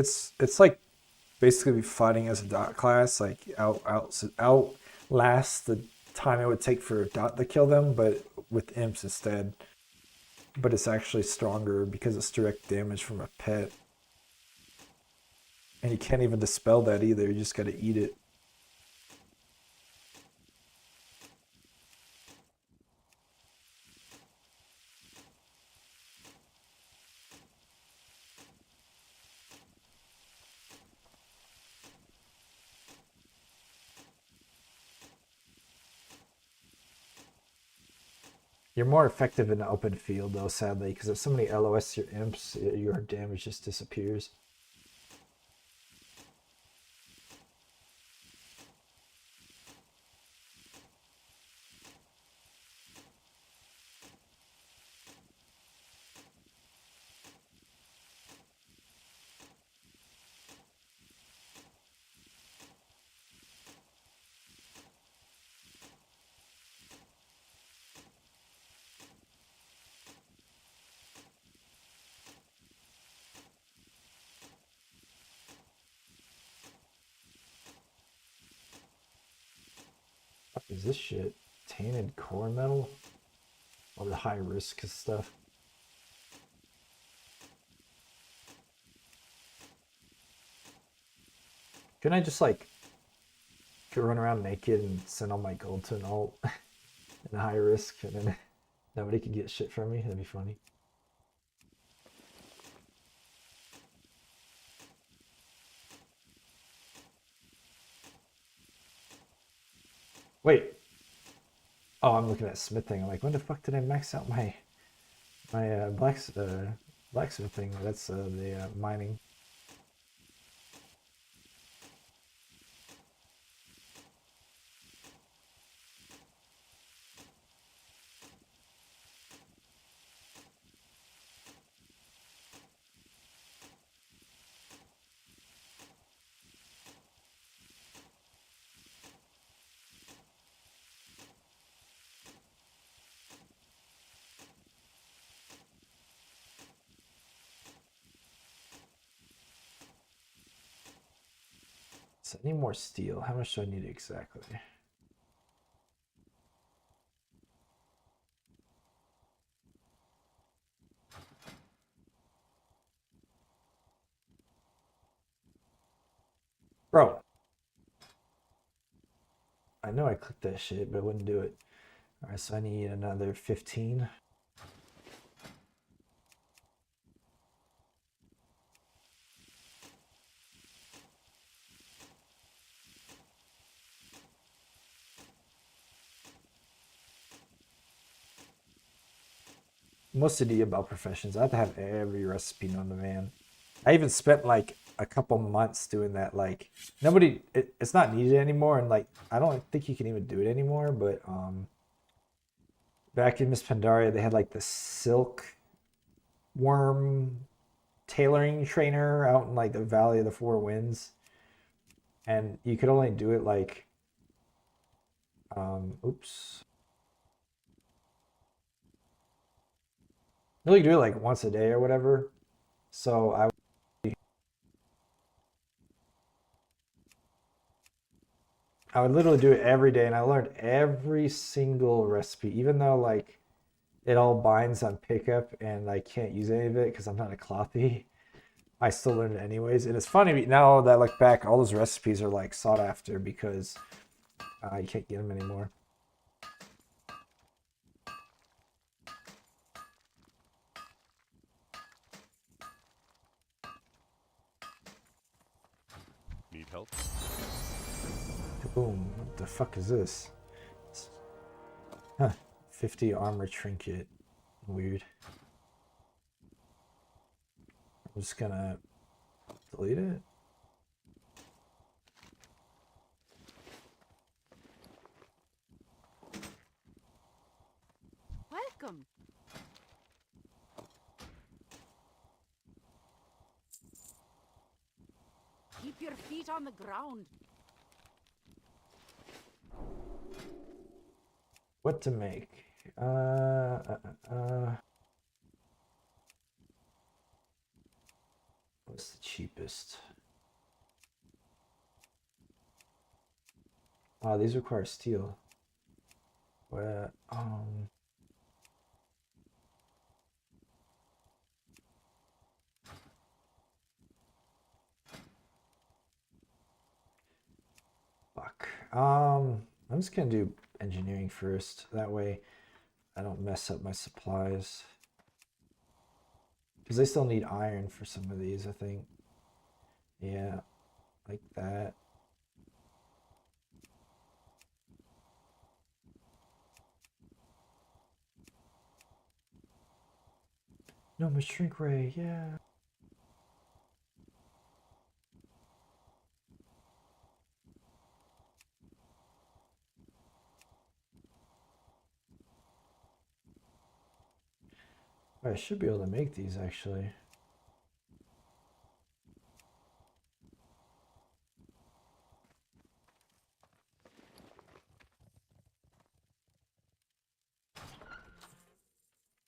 basically fighting as a dot class, like outlast the time it would take for a dot to kill them, but with imps instead. But it's actually stronger because it's direct damage from a pet. And you can't even dispel that either, you just gotta eat it. You're more effective in the open field though, sadly, because if somebody LOS your imps, your damage just disappears. What is this shit? Tainted core metal? All the high risk stuff. Couldn't I just like go run around naked and send all my gold to an alt in high risk and then nobody could get shit from me? That'd be funny. Wait. Oh, I'm looking at smithing. I'm like, when the fuck did I max out my blacksmithing? That's the mining. So I need more steel. How much do I need exactly? Bro. I know I clicked that shit, but I wouldn't do it. Alright, so I need another 15. mostly about professions. I have to have every recipe known to man. I even spent like a couple months doing that. Like it's not needed anymore, and like I don't think you can even do it anymore. But back in Miss Pandaria, they had like the silk worm tailoring trainer out in like the Valley of the Four Winds, and you could only do it like oops. You only do it like once a day or whatever. So I would literally do it every day, and I learned every single recipe, even though like it all binds on pickup and I can't use any of it because I'm not a clothy. I still learned it anyways. And it's funny now that I look back, all those recipes are like sought after because you can't get them anymore. Need help? Boom. What the fuck is this? Huh. 50 armor trinket. Weird. I'm just gonna delete it. Welcome. Keep your feet on the ground. What to make? What's the cheapest? Oh, these require steel. What? Fuck. I'm just gonna do engineering first. That way I don't mess up my supplies. Because they still need iron for some of these, I think. Yeah, like that. No, my shrink ray, yeah. I should be able to make these actually.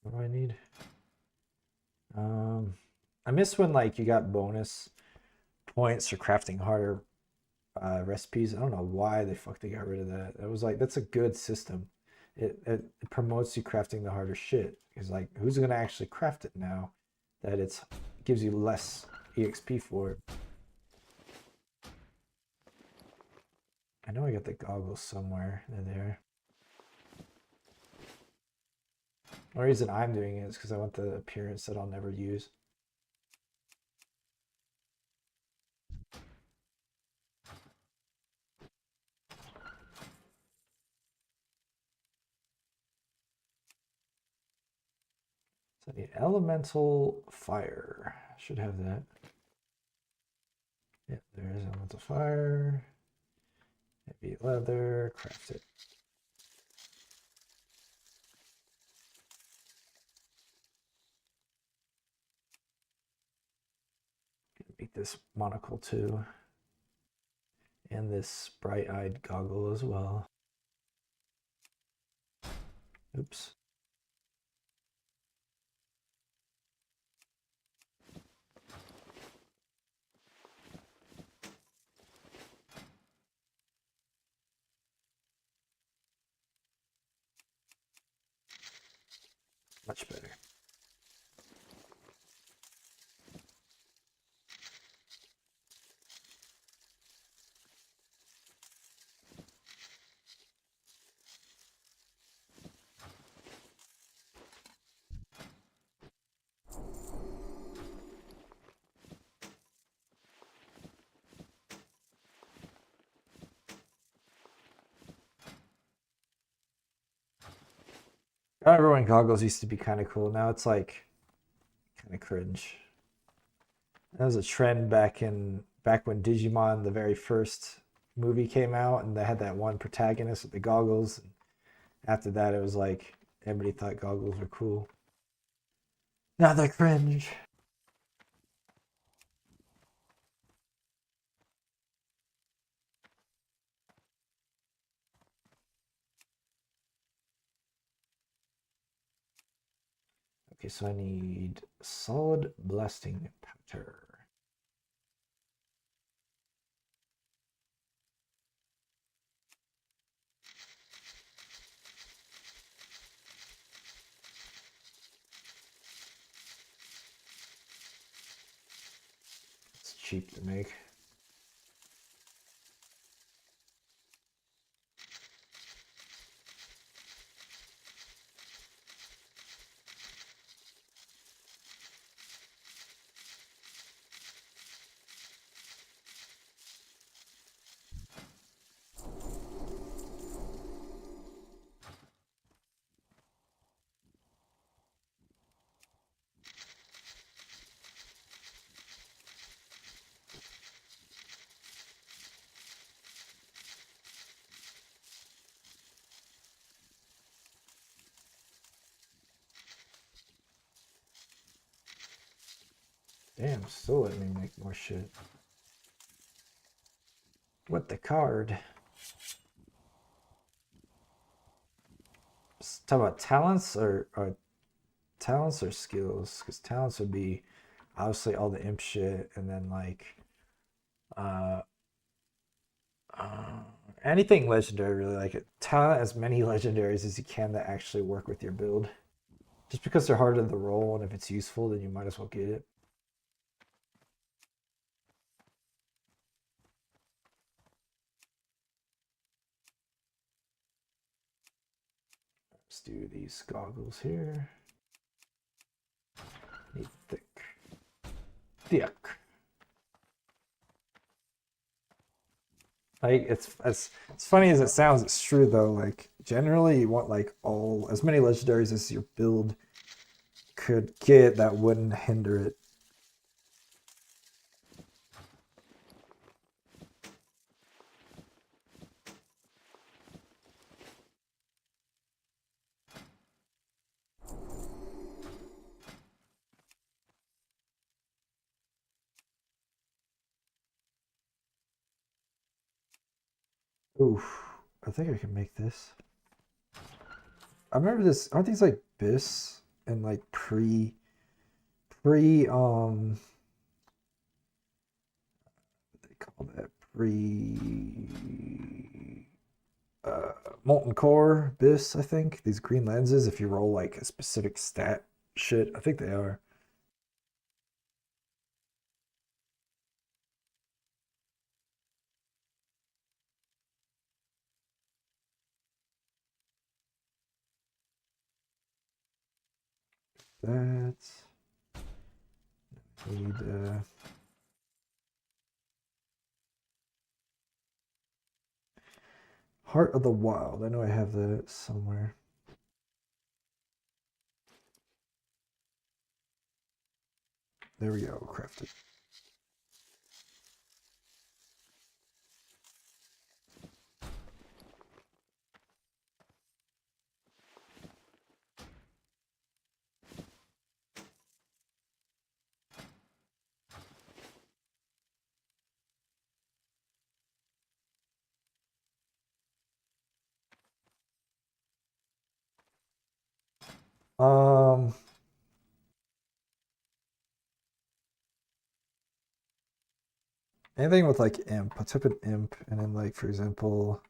What do I need? I miss when like you got bonus points for crafting harder recipes. I don't know why they got rid of that. It was like that's a good system. It promotes you crafting the harder shit. Because like who's gonna actually craft it now that it gives you less EXP for it? I know I got the goggles somewhere. They're there. The reason I'm doing it is because I want the appearance that I'll never use. So I need elemental fire. Should have that. Yeah, there is elemental fire. Heavy leather. Craft it. Make this monocle too. And this bright-eyed goggle as well. Oops. Much better. Everyone goggles used to be kind of cool. Now it's like kind of cringe. That was a trend back when Digimon, the very first movie came out, and they had that one protagonist with the goggles. After that, it was like everybody thought goggles were cool. Now they're cringe. Okay, so I need solid blasting powder. It's cheap to make. Damn, still let me make more shit. What the card? Talk about talents or talents or skills? Because talents would be obviously all the imp shit, and then like uh, uh anything legendary, really. Like it. Talent as many legendaries as you can that actually work with your build. Just because they're harder to roll, and if it's useful, then you might as well get it. Let's do these goggles here. Need thick. Like it's as funny as it sounds, it's true though. Like generally, you want like as many legendaries as your build could get that wouldn't hinder it. Oof, I think I can make this. I remember this. Aren't these like bis and like what they call that molten core bis, I think. These green lenses, if you roll like a specific stat shit, I think they are. That need Heart of the Wild. I know I have that somewhere. There we go, crafted. Um, Anything with like imp. Let's type an imp, and then like for example.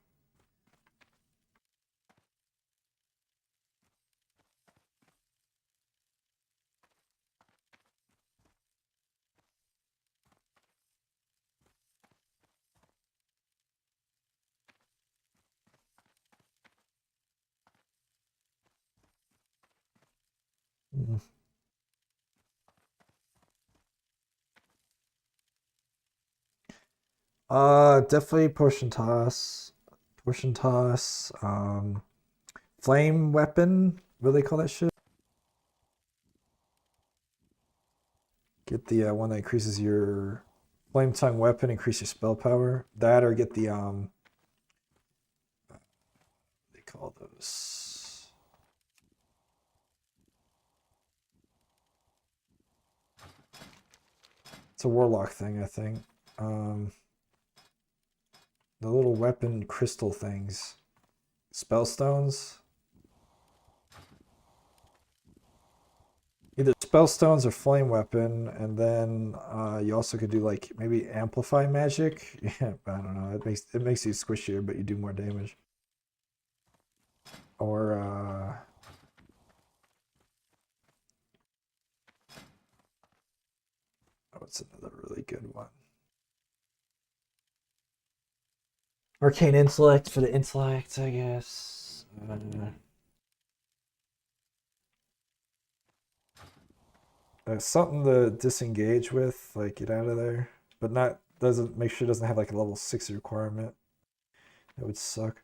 mm, Definitely potion toss. Potion toss. Flame weapon what do they call that shit? Get the one that increases your flame tongue weapon, increase your spell power. That or get the what do they call those? It's a warlock thing, I think. The little weapon crystal things. Spell stones. Either spell stones or flame weapon, and then you also could do like maybe amplify magic. Yeah, I don't know. It makes you squishier, but you do more damage. Or what's another really good one? Arcane intellect for the intellect, I guess. Something to disengage with, like get out of there, but not doesn't make sure it doesn't have like a level 6 requirement. That would suck.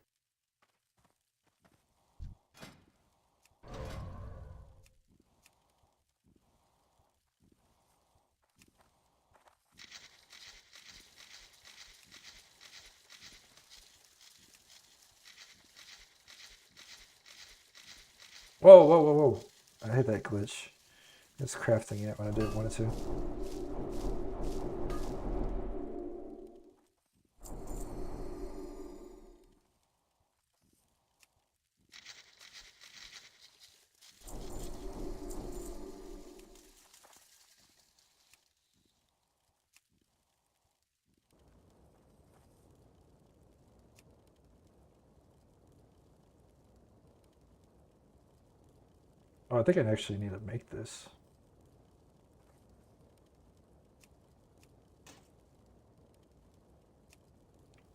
Whoa, whoa, whoa, whoa. I hit that glitch. It's crafting it when I didn't want it to. Oh, I think I actually need to make this.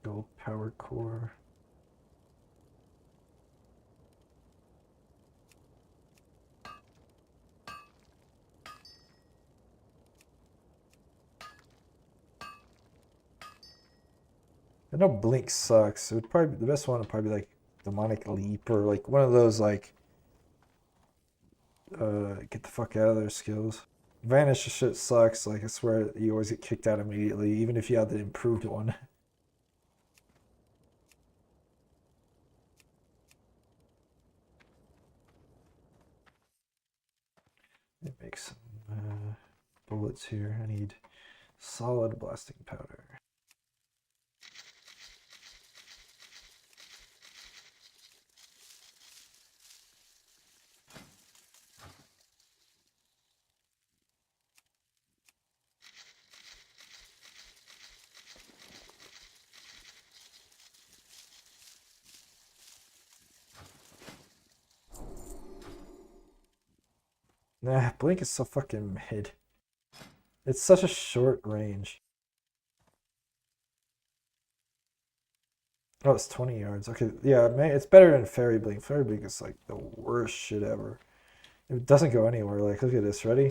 Gold power core. I know Blink sucks. It would probably the best one would probably be like Demonic Leap or like one of those like get the fuck out of their skills. Vanish shit sucks. Like I swear you always get kicked out immediately, even if you have the improved one. Let me make some bullets here. I need solid blasting powder. Nah, Blink is so fucking mid. It's such a short range. Oh, it's 20 yards. Okay, yeah, man, it's better than Fairy Blink. Fairy Blink is like the worst shit ever. It doesn't go anywhere. Like, look at this. Ready?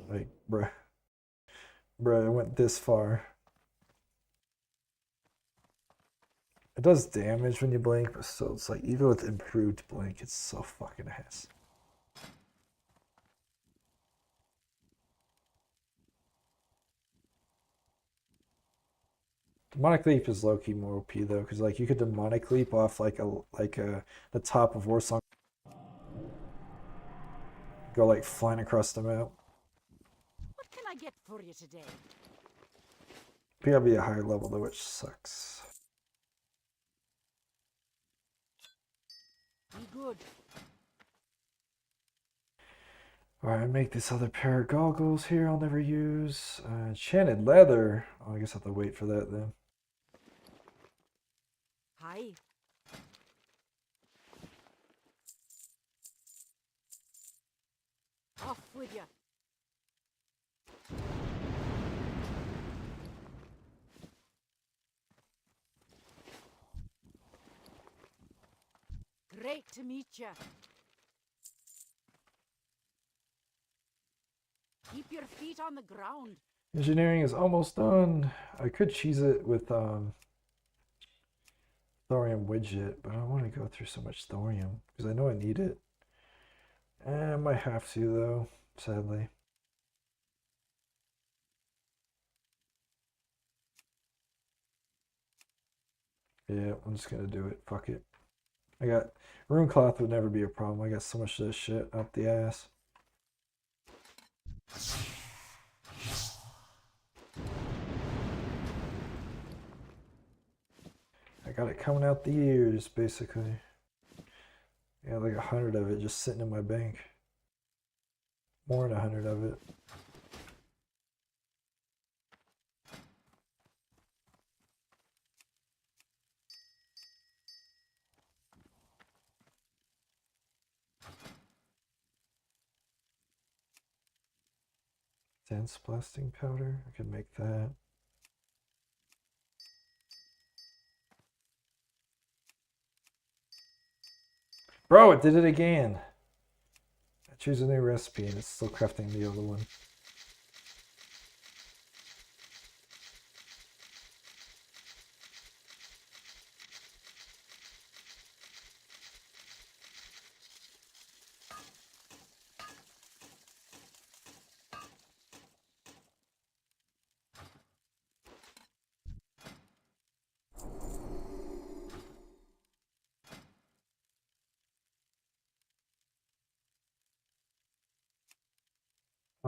Like, bruh. Bruh, it went this far. It does damage when you blink, but still, it's like, even with improved blink, it's so fucking ass. Demonic Leap is low-key more OP though, because like you could Demonic Leap off like the top of Warsong, go like flying across the map. What can I get for you today? But you gotta be a higher level though, which sucks. Be good. Alright, make this other pair of goggles here I'll never use. Enchanted leather. Oh, I guess I have to wait for that then. Hi. Off with you. Great to meet you. Keep your feet on the ground. Engineering is almost done. I could cheese it with thorium widget, but I don't want to go through so much thorium because I know I need it. I might have to though, sadly. Yeah, I'm just gonna do it. Fuck it. I got rune cloth would never be a problem. I got so much of this shit up the ass. I got it coming out the ears, basically. I got like 100 of it just sitting in my bank. More than 100 of it. Dense blasting powder. I could make that. Bro, it did it again. I choose a new recipe and it's still crafting the other one.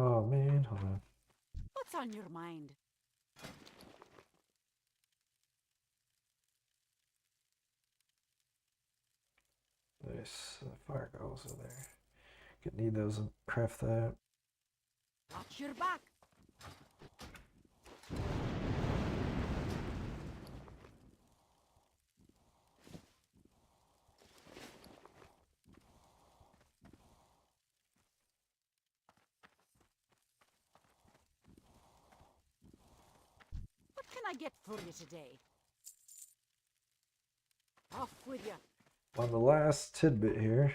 Oh man, hold on. What's on your mind? Nice. Fire goals in there. Could need those and craft that. Watch your back. What can I get for you today? Off with you. On the last tidbit here.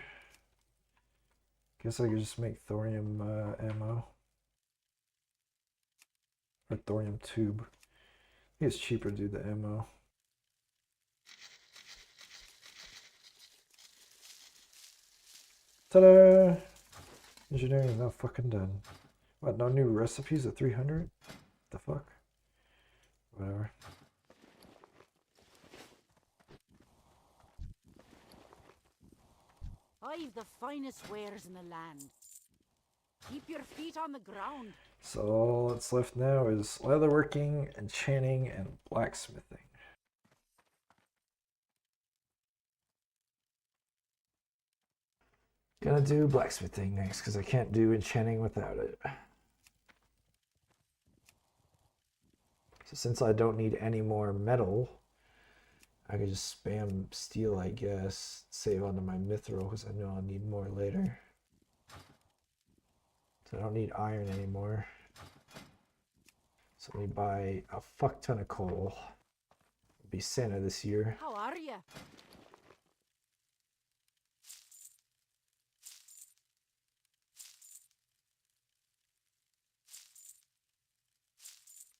Guess I could just make thorium ammo. Or thorium tube. I think it's cheaper to do the ammo. Ta-da! Engineering is now fucking done. What, no new recipes at 300? The fuck? Whatever. I've the finest wares in the land. Keep your feet on the ground. So all that's left now is leatherworking, enchanting, and blacksmithing. Gonna do blacksmithing next because I can't do enchanting without it. So since I don't need any more metal, I could just spam steel, I guess. Save onto my mithril because I know I'll need more later. So I don't need iron anymore. So let me buy a fuck ton of coal. I'll be Santa this year. How are you?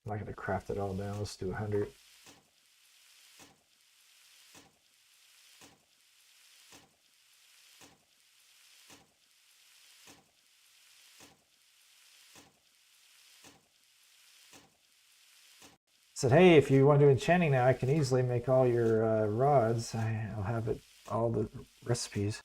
I'm not gonna craft it all down. Let's do 100. Said, hey, if you want to do enchanting now, I can easily make all your rods. I'll have it, all the recipes.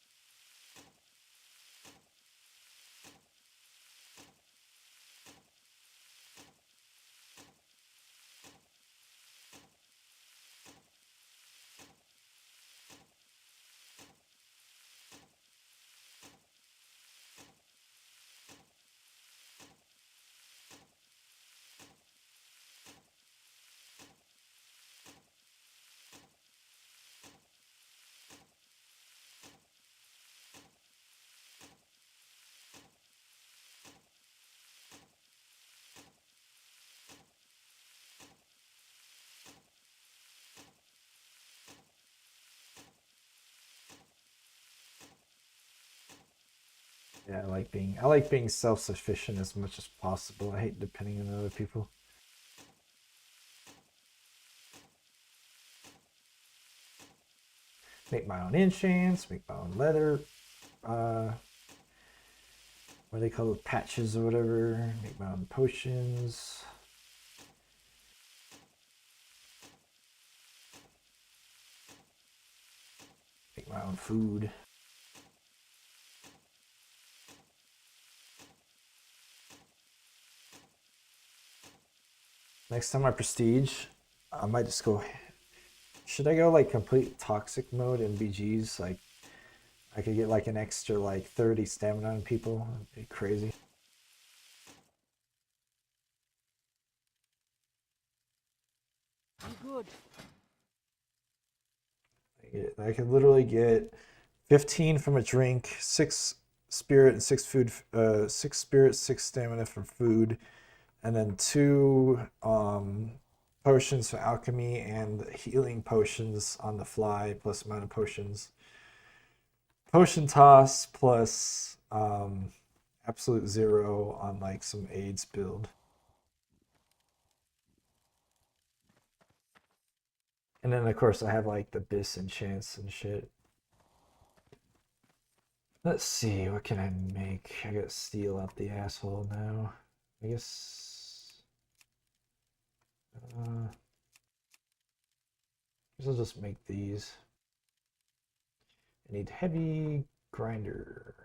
Yeah, I like being self-sufficient as much as possible. I hate depending on other people. Make my own enchants, make my own leather, what do they call those, patches or whatever, make my own potions. Make my own food. Next time I prestige, I might just go. Should I go like complete toxic mode in BGs? Like, I could get like an extra like 30 stamina on people. It'd be crazy. Be good. I could literally get 15 from a drink, 6 spirit and 6 food, 6 spirit, 6 stamina from food, and then 2 potions for alchemy and healing potions on the fly plus amount of potions. Potion toss plus absolute 0 on like some aids build. And then of course I have like the bis and chance and shit. Let's see, what can I make? I got steel out the asshole now. I guess I'll just make these. I need heavy grinder.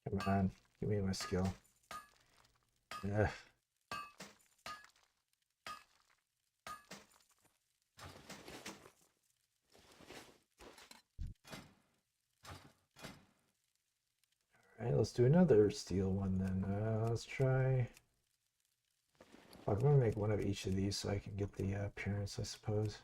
Come on, give me my skill. Ugh. Alright, let's do another steel one then. Let's try. I'm gonna make one of each of these so I can get the appearance, I suppose.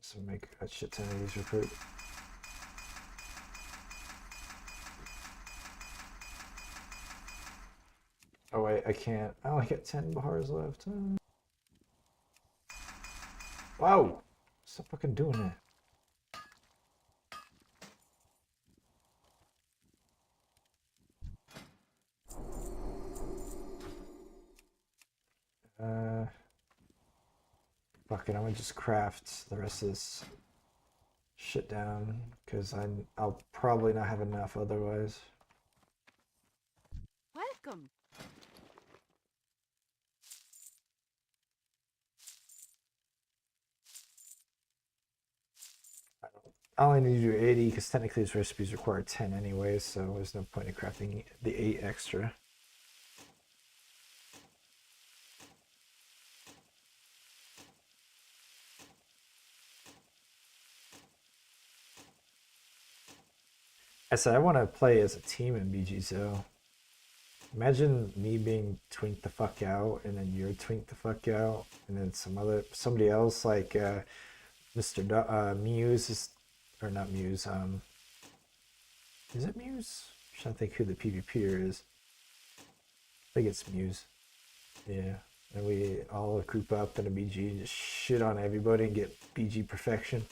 So make a shit ton of these real quick. Oh wait, I can't. I only got 10 bars left. Wow! Stop fucking doing that. Fuck it, I'm gonna just craft the rest of this shit down because I'll probably not have enough otherwise. Welcome. I only need to do 80 because technically these recipes require 10 anyway, so there's no point in crafting the 8 extra. I said I want to play as a team in BG, so imagine me being twinked the fuck out and then you're twinked the fuck out and then somebody else like Mr. Muse is, or not Muse, is it Muse? I'm trying to think who the PvPer is. I think it's Muse. Yeah. And we all group up in a BG and just shit on everybody and get BG perfection.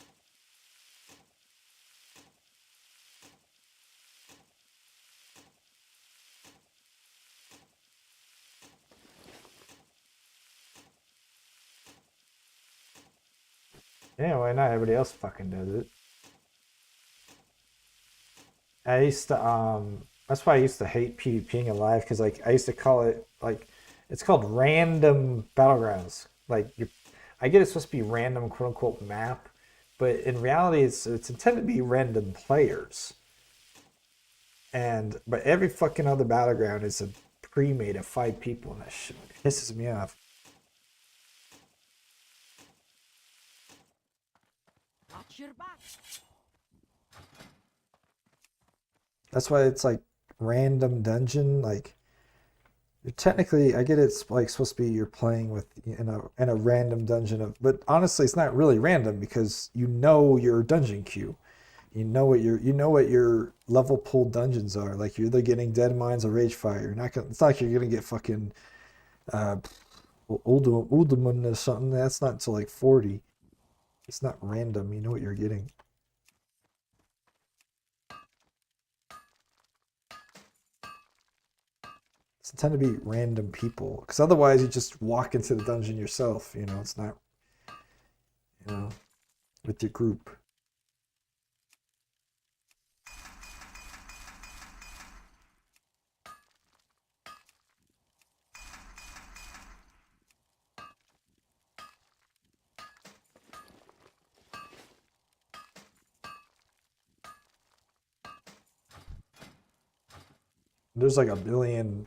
Yeah, why not? Everybody else fucking does it. I used to that's why I used to hate PvPing in live, because like I used to call it like it's called random battlegrounds. Like you I get it's supposed to be random quote unquote map, but in reality it's intended to be random players. But every fucking other battleground is a pre-made of 5 people, and that shit pisses me off. Watch your back. That's why it's like random dungeon. Like you're technically, I get it's like supposed to be you're playing with in a random dungeon but honestly, it's not really random because you know your dungeon queue. You know what your level pool dungeons are. Like you're either getting Dead Mines or Ragefire. You're not gonna. It's not like you're gonna get fucking Uldaman or something. That's not until like 40. It's not random. You know what you're getting. It's intended to be random people, because otherwise you just walk into the dungeon yourself. You know, it's not. You know, with your group. There's like a billion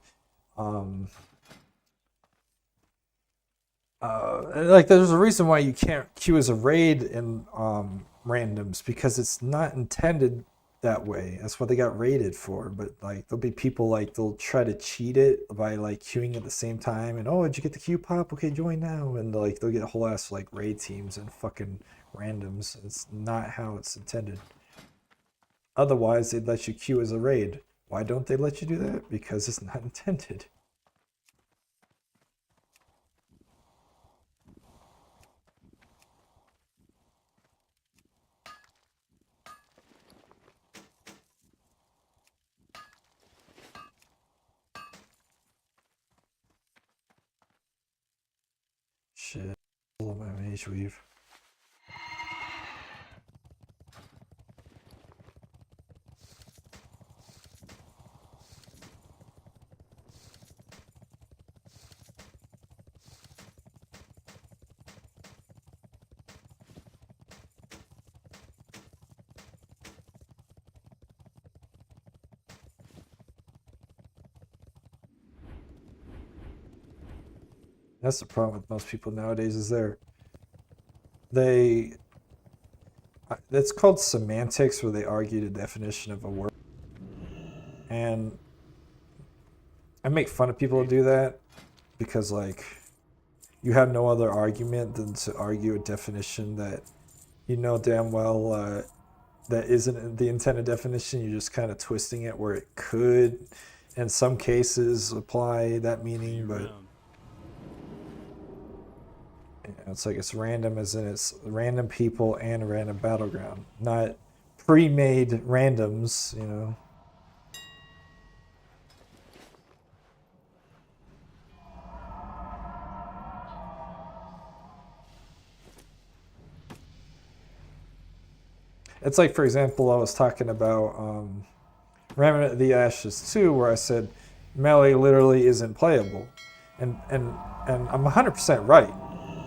like there's a reason why you can't queue as a raid in randoms, because it's not intended that way. That's what they got raided for. But like there'll be people like they'll try to cheat it by like queuing at the same time, and oh, did you get the queue pop? Okay, join now. And like they'll get a whole ass like raid teams and fucking randoms. It's not how it's intended. Otherwise they'd let you queue as a raid. Why don't they let you do that? Because it's not intended. Shit. Pull up my mage weave. That's the problem with most people nowadays, is that's called semantics, where they argue the definition of a word. And I make fun of people who do that, because like you have no other argument than to argue a definition that you know damn well that isn't the intended definition. You're just kind of twisting it where it could in some cases apply that meaning, but it's like it's random, as in it's random people and a random battleground, not pre-made randoms, you know. It's like, for example, I was talking about Remnant of the Ashes 2, where I said melee literally isn't playable, and I'm 100% right.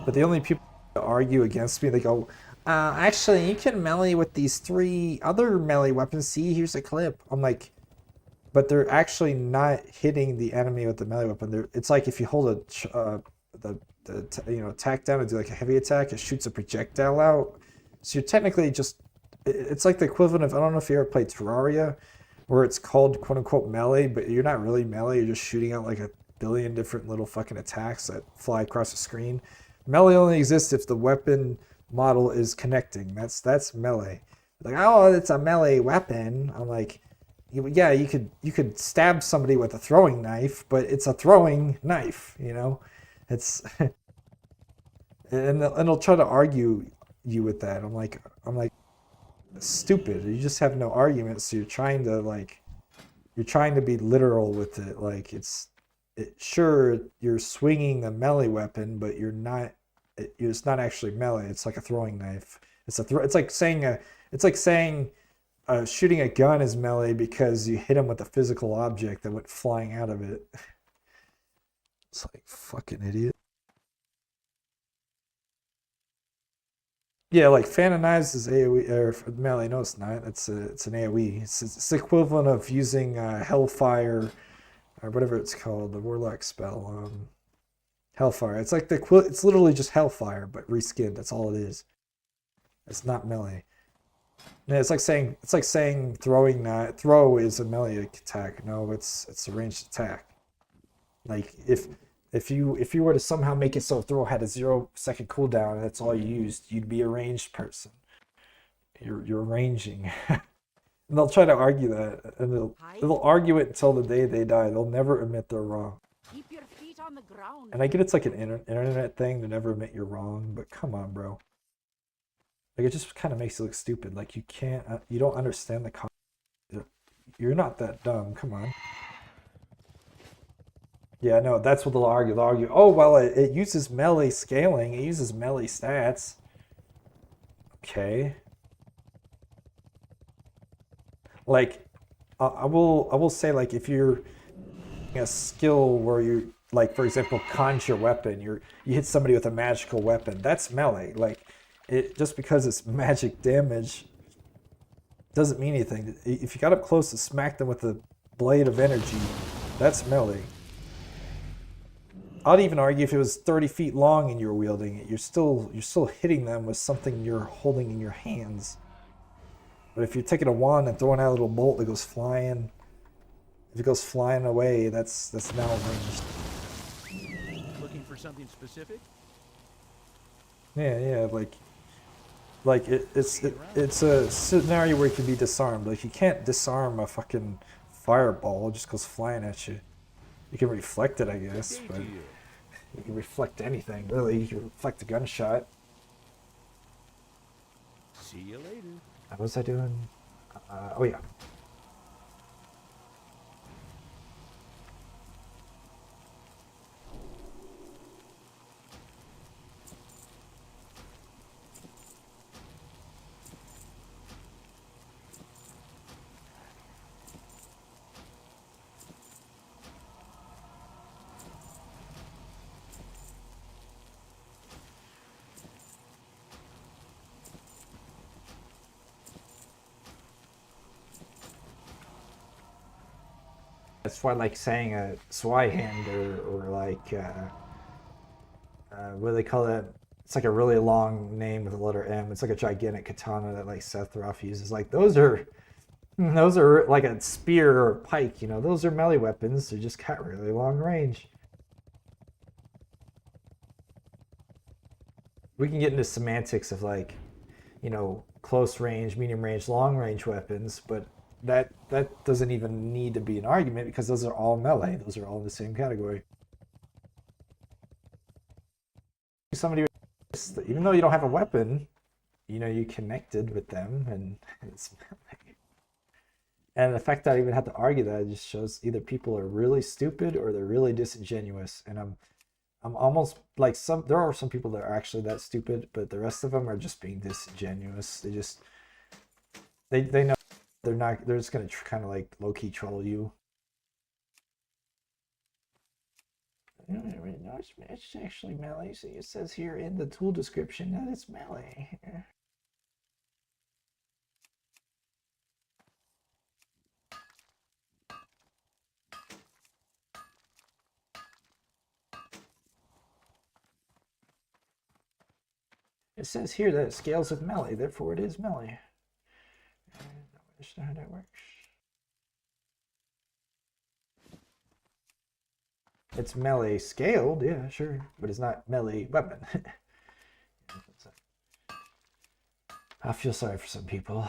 But the only people that argue against me, they go, actually, you can melee with these 3 other melee weapons. See, here's a clip. I'm like, but they're actually not hitting the enemy with the melee weapon. It's like if you hold the attack down and do like a heavy attack, it shoots a projectile out. So you're technically just, it's like the equivalent of, I don't know if you ever played Terraria, where it's called quote unquote melee, but you're not really melee. You're just shooting out like a billion different little fucking attacks that fly across the screen. Melee only exists if the weapon model is connecting. That's melee. Like, oh, it's a melee weapon. I'm like, yeah, you could stab somebody with a throwing knife, but it's a throwing knife, you know. It's and they'll try to argue you with that. I'm like, stupid. You just have no argument, so you're trying to be literal with it. Like sure, you're swinging a melee weapon, but you're not it's not actually melee. It's like a throwing knife. It's like saying shooting a gun is melee because you hit him with a physical object that went flying out of it. It's like fucking idiot. Yeah, like fan of knives is AoE or melee. No, it's not. It's an AoE. It's the equivalent of using Hellfire or whatever it's called, the Warlock spell. Hellfire. It's like it's literally just Hellfire but reskinned. That's all it is. It's not melee. Yeah, it's like saying throw is a melee attack. No, it's a ranged attack. Like if you were to somehow make it so throw had a 0-second cooldown and that's all you used, you'd be a ranged person. You're ranging. And they'll try to argue that, and they'll argue it until the day they die. They'll never admit they're wrong. Keep your feet on the ground. And I get it's like an internet thing to never admit you're wrong, but come on, bro. Like it just kind of makes you look stupid. Like you don't understand the concept. You're not that dumb. Come on. Yeah, no, that's what they'll argue. They'll argue, oh, well, it uses melee scaling. It uses melee stats. Okay. Like, I will say, like, if you're a skill where you, like, for example, conjure weapon, you hit somebody with a magical weapon, that's melee. Like, just because it's magic damage doesn't mean anything. If you got up close to smack them with a blade of energy, that's melee. I'd even argue if it was 30 feet long and you're wielding it, you're still hitting them with something you're holding in your hands. But if you're taking a wand and throwing out a little bolt that goes flying, if it goes flying away, that's now ranged. Looking for something specific? Yeah, like it's a scenario where you can be disarmed. Like you can't disarm a fucking fireball; it just goes flying at you. You can reflect it, I guess, but you can reflect anything, really. You can reflect a gunshot. See you later. What was I doing? Oh, yeah. That's why, like, saying a Swihand or like, what do they call that? It's like a really long name with the letter M. It's like a gigantic katana that, like, Sephiroth uses. Like, those are like a spear or a pike, you know. Those are melee weapons. They're just got really long range. We can get into semantics of, like, you know, close range, medium range, long range weapons, but that doesn't even need to be an argument because those are all melee. Those are all in the same category. Somebody, even though you don't have a weapon, you know, you connected with them, and it's melee. And the fact that I even have to argue that just shows either people are really stupid or they're really disingenuous. And I'm almost like there are some people that are actually that stupid, but the rest of them are just being disingenuous. They know they're just gonna kind of like low-key troll you. No, it's actually melee. See, it says here in the tool description that it's melee. It says here that it scales with melee, therefore it is melee. I don't understand how that works. It's melee scaled, yeah, sure, but it's not melee weapon. I feel sorry for some people.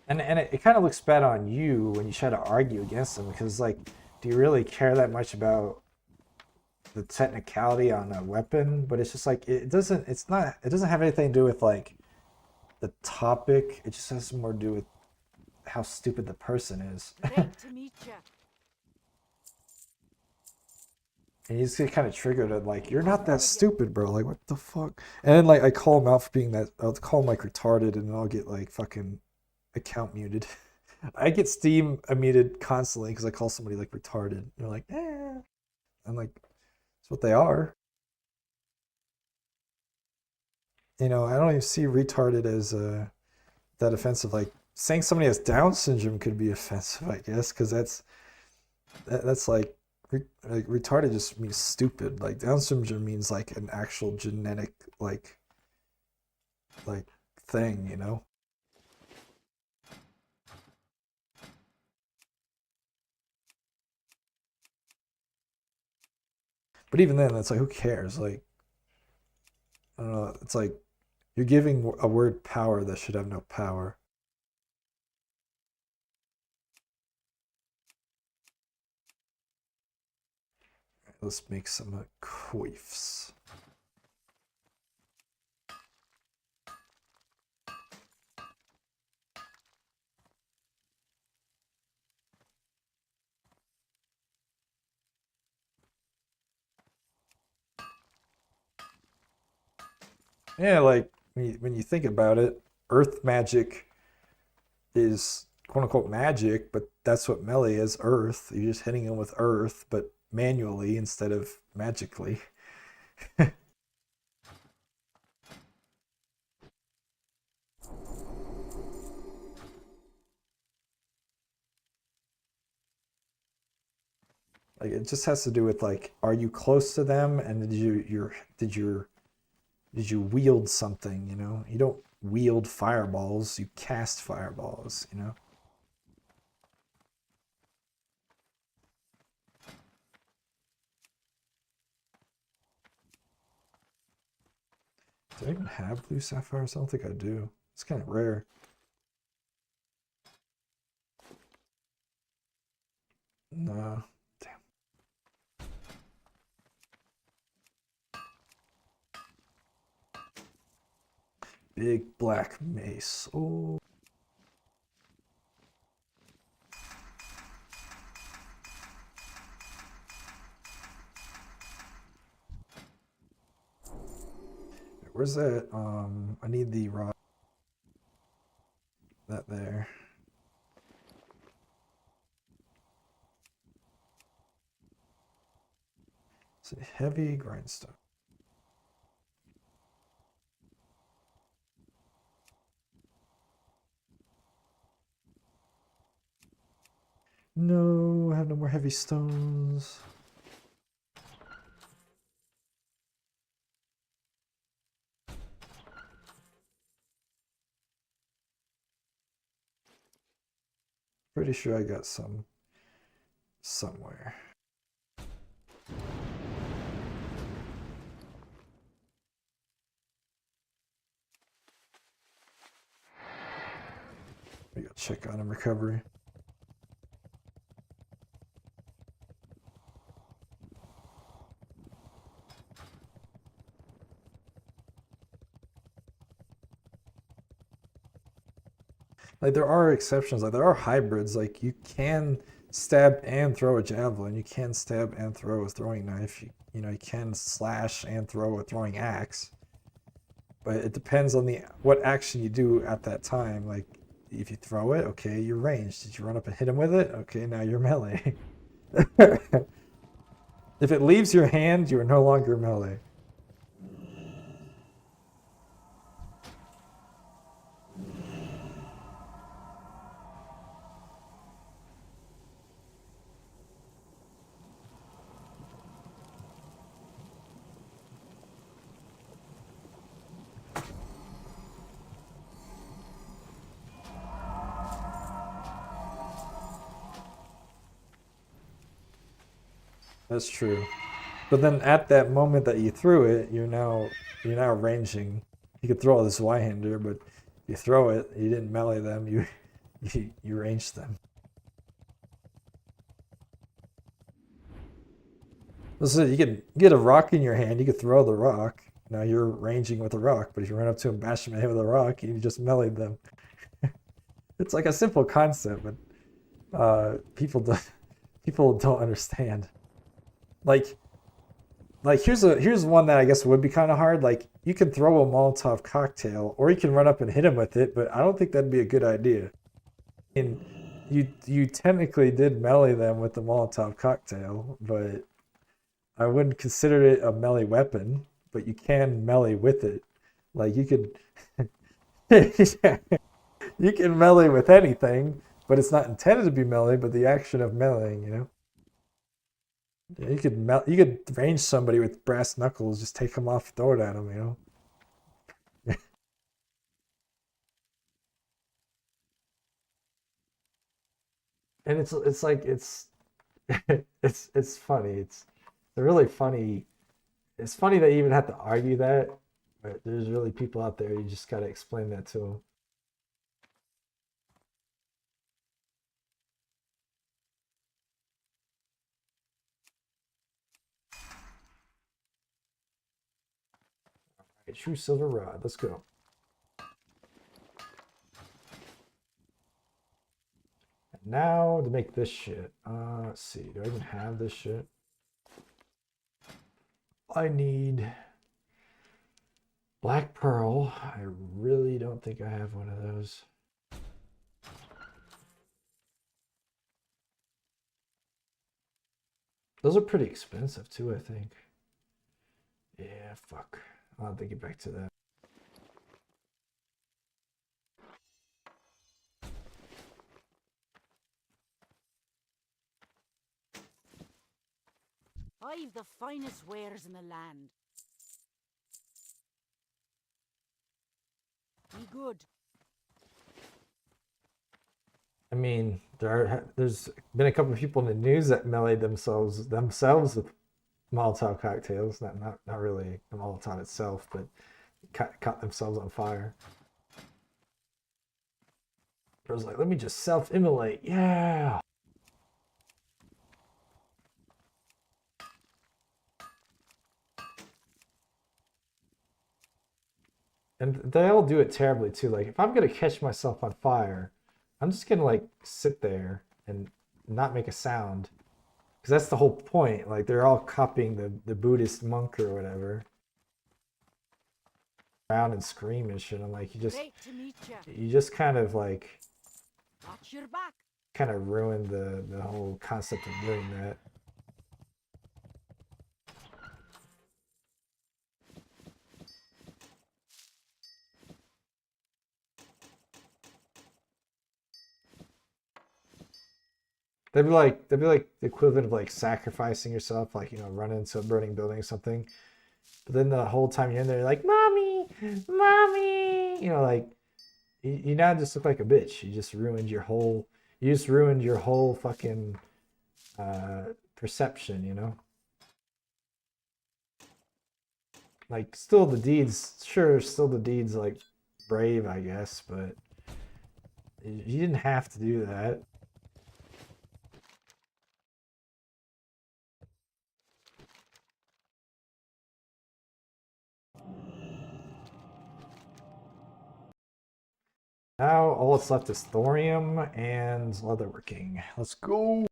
And it kind of looks bad on you when you try to argue against them because, like, do you really care that much about the technicality on a weapon, but it's just like it doesn't have anything to do with like the topic. It just has more to do with how stupid the person is. Great to meet you. And you just get kind of triggered at like, you're not that stupid, bro. Like, what the fuck? And then like I call him out for being that. I'll call him like retarded, and then I'll get like fucking account muted. I get Steam muted constantly because I call somebody like retarded. They're like, eh. I'm like, that's what they are. You know, I don't even see retarded as that offensive. Like saying somebody has Down syndrome could be offensive, I guess, because that's like retarded just means stupid. Like Down syndrome means like an actual genetic like thing, you know. But even then, it's like, who cares? Like, I don't know. It's like you're giving a word power that should have no power. Let's make some queefs. Yeah, like when you think about it, earth magic is quote unquote magic, but that's what melee is, earth. You're just hitting them with earth, but manually instead of magically. Like it just has to do with like, are you close to them, and did you wield something, you know? You don't wield fireballs, you cast fireballs, you know? Do I even have blue sapphires? I don't think I do. It's kind of rare. No. Damn. Big black mace. Oh. Where's that? I need the rod. That there. It's a heavy grindstone. No, I have no more heavy stones. Pretty sure I got some somewhere. We gotta check on him recovery. Like there are exceptions, like there are hybrids, like you can stab and throw a javelin, you can stab and throw a throwing knife, you know, you can slash and throw a throwing axe. But it depends on what action you do at that time. Like if you throw it, okay, you're ranged. Did you run up and hit him with it? Okay, now you're melee. If it leaves your hand, you are no longer melee. That's true. But then at that moment that you threw it, you're now ranging. You could throw this Y-hander, but you throw it, you didn't melee them, you ranged them. So you can get a rock in your hand, you could throw the rock. Now you're ranging with a rock, but if you run up to him, bash him in the head with a rock, you just meleeed them. It's like a simple concept, but people don't understand. Like here's one that I guess would be kind of hard. Like you can throw a Molotov cocktail, or you can run up and hit him with it, but I don't think that'd be a good idea. And you technically did melee them with the Molotov cocktail, but I wouldn't consider it a melee weapon. But you can melee with it. Like you could, you can melee with anything, but it's not intended to be melee. But the action of meleeing, you know. Yeah, you could range somebody with brass knuckles, just take them off, throw it at them, you know. And it's like it's funny. It's really funny. It's funny that you even have to argue that, but there's really people out there you just gotta explain that to them. Right, true silver rod. Let's go. And now to make this shit. Let's see. Do I even have this shit? I need black pearl. I really don't think I have one of those. Those are pretty expensive too, I think. Yeah, fuck. I'll have to get back to that. I've the finest wares in the land. Be good. I mean, there's been a couple of people in the news that meleeed themselves with Molotov cocktails. Not really the Molotov itself, but caught themselves on fire. I was like, let me just self-immolate. Yeah. And they all do it terribly too. Like if I'm gonna catch myself on fire, I'm just gonna like sit there and not make a sound, because that's the whole point. Like they're all copying the Buddhist monk or whatever, around and scream and shit. I'm like, Great to meet you. you just kind of like Watch your back. kind of ruined the whole concept of doing that. They'd be like the equivalent of like sacrificing yourself, like, you know, run into a burning building or something. But then the whole time you're in there, you're like, mommy, mommy, you know, like you now just look like a bitch. You just ruined your whole fucking perception, you know. Like still the deeds like brave, I guess, but you didn't have to do that. Now all that's left is thorium and leatherworking. Let's go.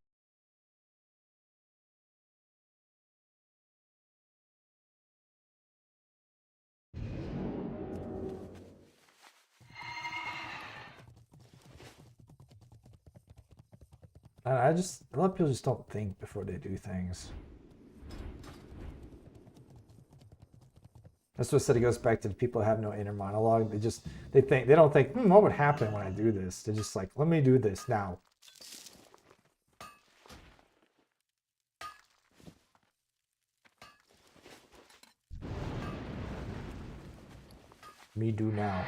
A lot of people just don't think before they do things. That's what I said. It goes back to the people who have no inner monologue. They don't think, what would happen when I do this? They're just like, let me do this now. Me do now.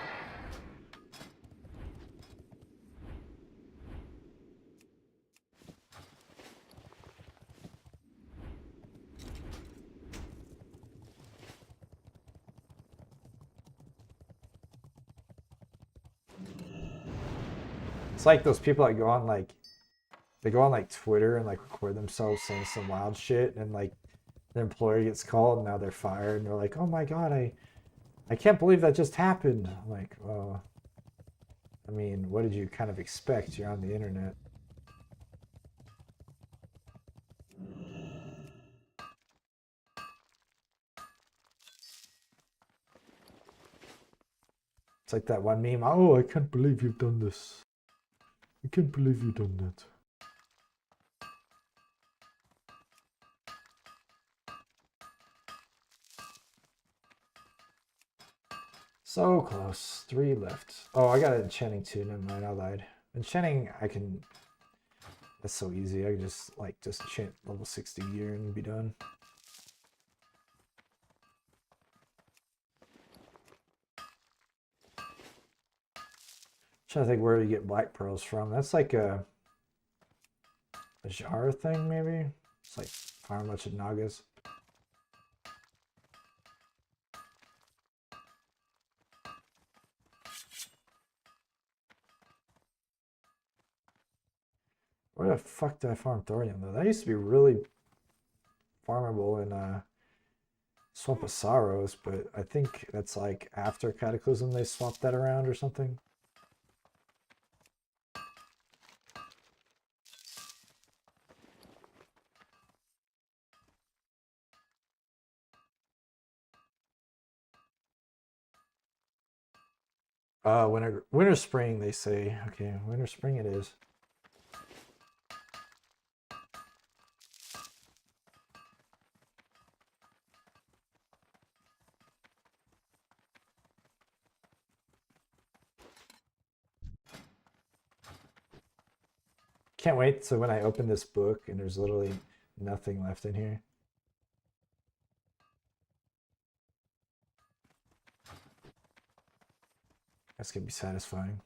It's like those people that go on like Twitter and like record themselves saying some wild shit, and like The employer gets called, now they're fired, and they're like, "Oh my god, I can't believe that just happened." I'm like, well, I mean, what did you kind of expect? You're on the internet. It's like that one meme. Oh, I can't believe you've done this. I can't believe you've done that. So close. 3 left. Oh, I got an enchanting too. Never mind, I lied. Enchanting, I can... That's so easy. I can just enchant level 60 gear and be done. Trying to think where you get black pearls from. That's like a jar thing, maybe? It's like farm a bunch of nagas. Where the fuck did I farm thorium though? That used to be really farmable in Swamp of Sorrows, but I think that's like after Cataclysm they swapped that around or something. Winter, spring, they say. Okay, winter, spring it is. Can't wait so when I open this book and there's literally nothing left in here. That's gonna be satisfying.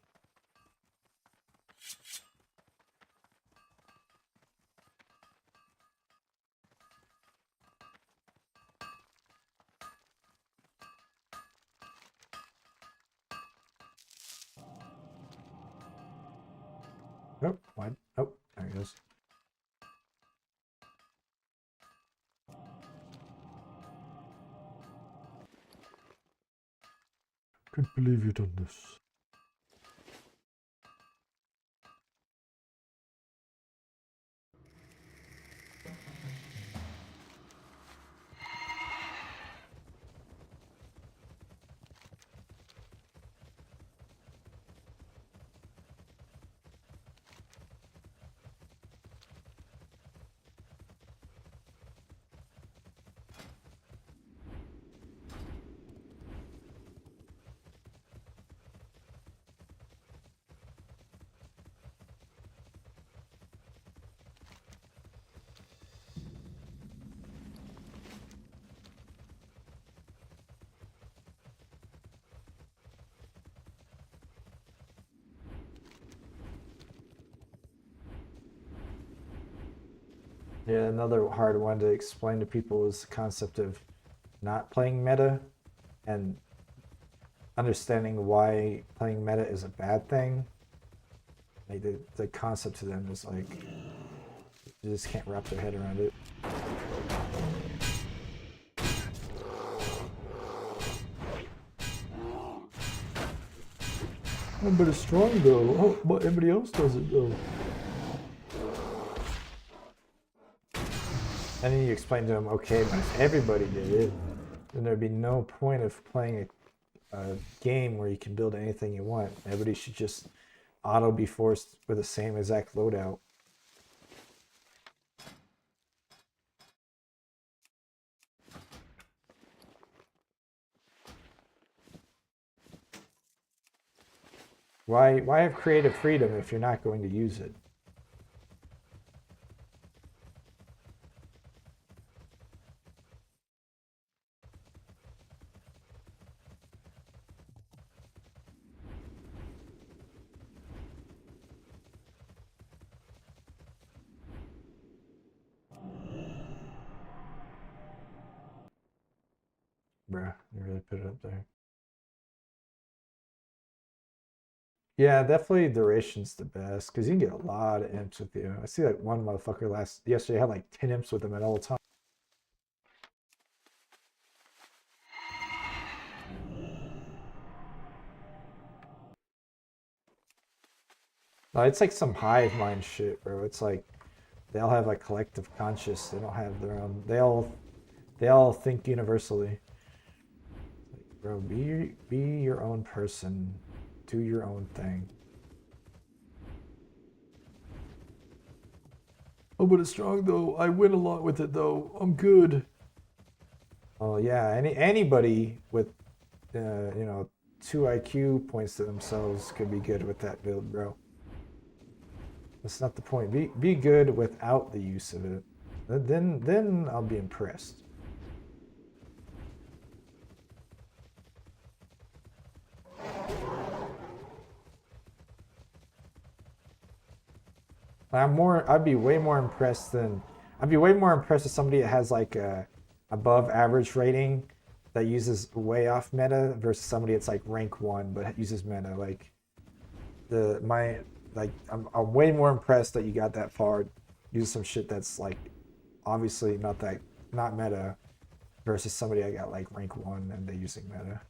Oh, what? Oh, there he goes. Can't believe you've done this. Yeah, another hard one to explain to people is the concept of not playing meta and understanding why playing meta is a bad thing. Like the concept to them is like, they just can't wrap their head around it. Oh, but it's strong though. Oh, but everybody else does it though. And then you explain to them, okay, but if everybody did it, then there'd be no point of playing a game where you can build anything you want. Everybody should just auto be forced with the same exact loadout. Why have creative freedom if you're not going to use it? Bruh, you really put it up there. Yeah, definitely duration's the best because you can get a lot of imps with you. I see like one motherfucker yesterday had like 10 imps with him at all times. No, it's like some hive mind shit, bro. It's like they all have like collective conscious. They don't have their own. They all think universally. Bro, be your own person. Do your own thing. Oh, but it's strong though. I win a lot with it though. I'm good. Oh yeah, anybody with you know 2 IQ points to themselves could be good with that build, bro. That's not the point. Be good without the use of it. Then I'll be impressed. I'd be way more impressed with somebody that has like a above average rating that uses way off meta versus somebody that's like rank 1 but uses meta. Like I'm way more impressed that you got that far. Use some shit that's like obviously not meta versus somebody I got like rank 1 and they're using meta.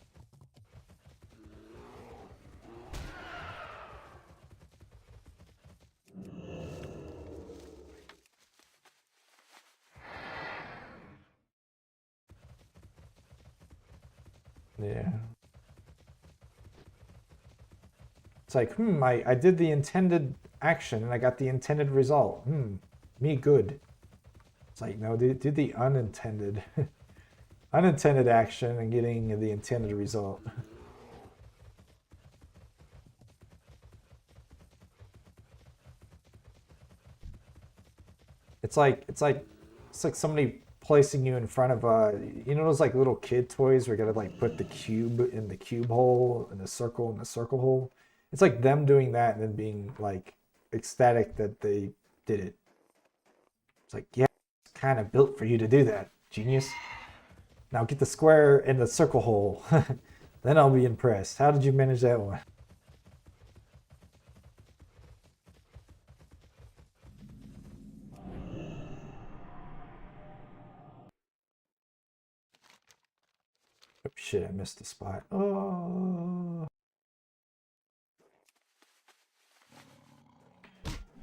Yeah. It's like, I did the intended action and I got the intended result. Me good. It's like, no, do the unintended unintended action and getting the intended result. It's like somebody placing you in front of you know those like little kid toys where you gotta like put the cube in the cube hole and the circle in the circle hole. It's like them doing that and then being like ecstatic that they did it. It's like, yeah, it's kind of built for you to do that, genius. Now get the square in the circle hole. Then I'll be impressed. How did you manage that one? Oh shit, I missed a spot. Oh.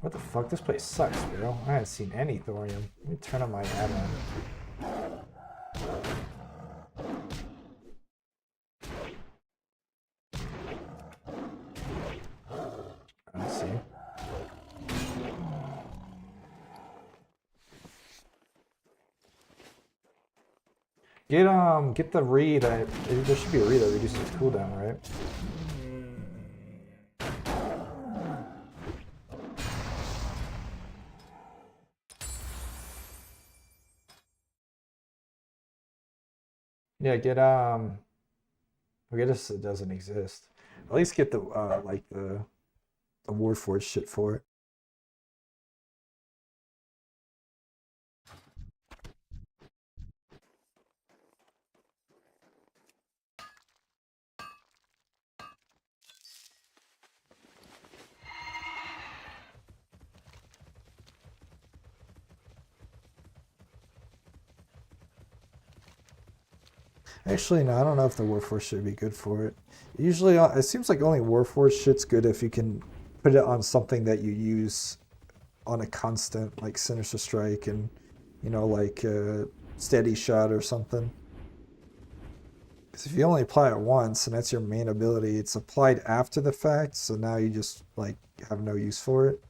What the fuck? This place sucks, bro. I haven't seen any thorium. Let me turn on my add-on. I see. Get the read. There should be a read that reduces its cooldown, right? Yeah, I guess it doesn't exist. At least get the like the Warforged shit for it. Actually, no, I don't know if the Warforged should be good for it. Usually, it seems like only Warforged shit's good if you can put it on something that you use on a constant, like Sinister Strike and, you know, like Steady Shot or something. Because if you only apply it once and that's your main ability, it's applied after the fact, so now you just, like, have no use for it.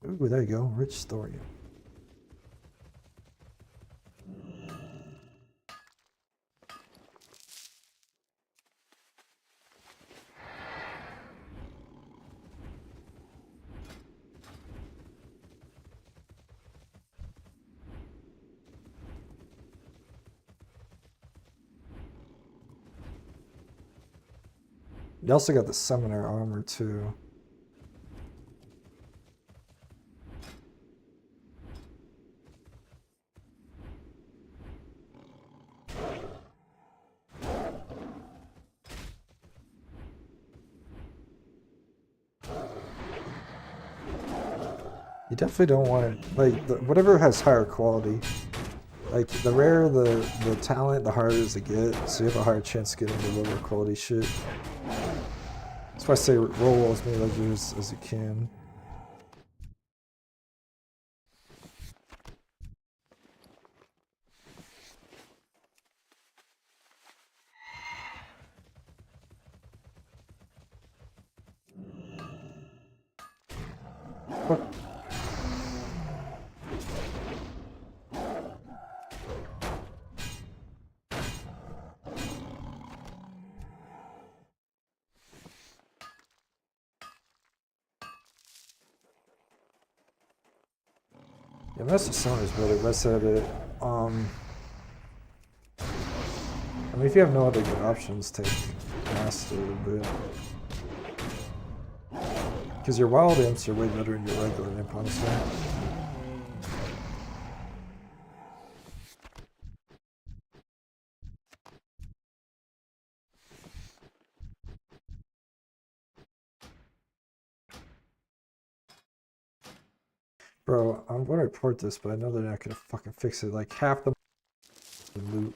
Ooh, there you go, Rich Thorium. You also got the Summoner armor too. You definitely don't want it, like, whatever has higher quality. Like the rarer the talent, the harder it is to get. So you have a higher chance of getting the lower quality shit. That's why I say roll as many ledgers as you can. What? Yeah, Master Sound is better, but I said it. I mean, if you have no other good options, take Master, but because your wild imps are way better than your regular imp, honestly. Bro, I'm gonna report this, but I know they're not gonna fucking fix it. Like half the loot.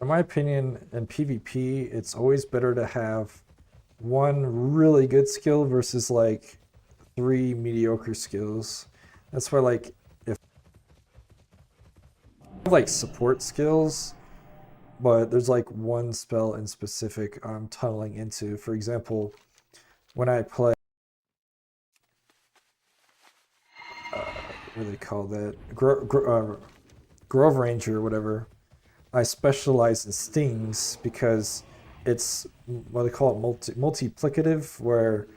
In my opinion, in PvP, it's always better to have one really good skill versus like 3 mediocre skills. That's why, like, if you have like support skills, but there's like one spell in specific I'm tunneling into. For example, when I play, what do they call that? Grove Ranger or whatever. I specialize in stings because it's what they call it multiplicative, where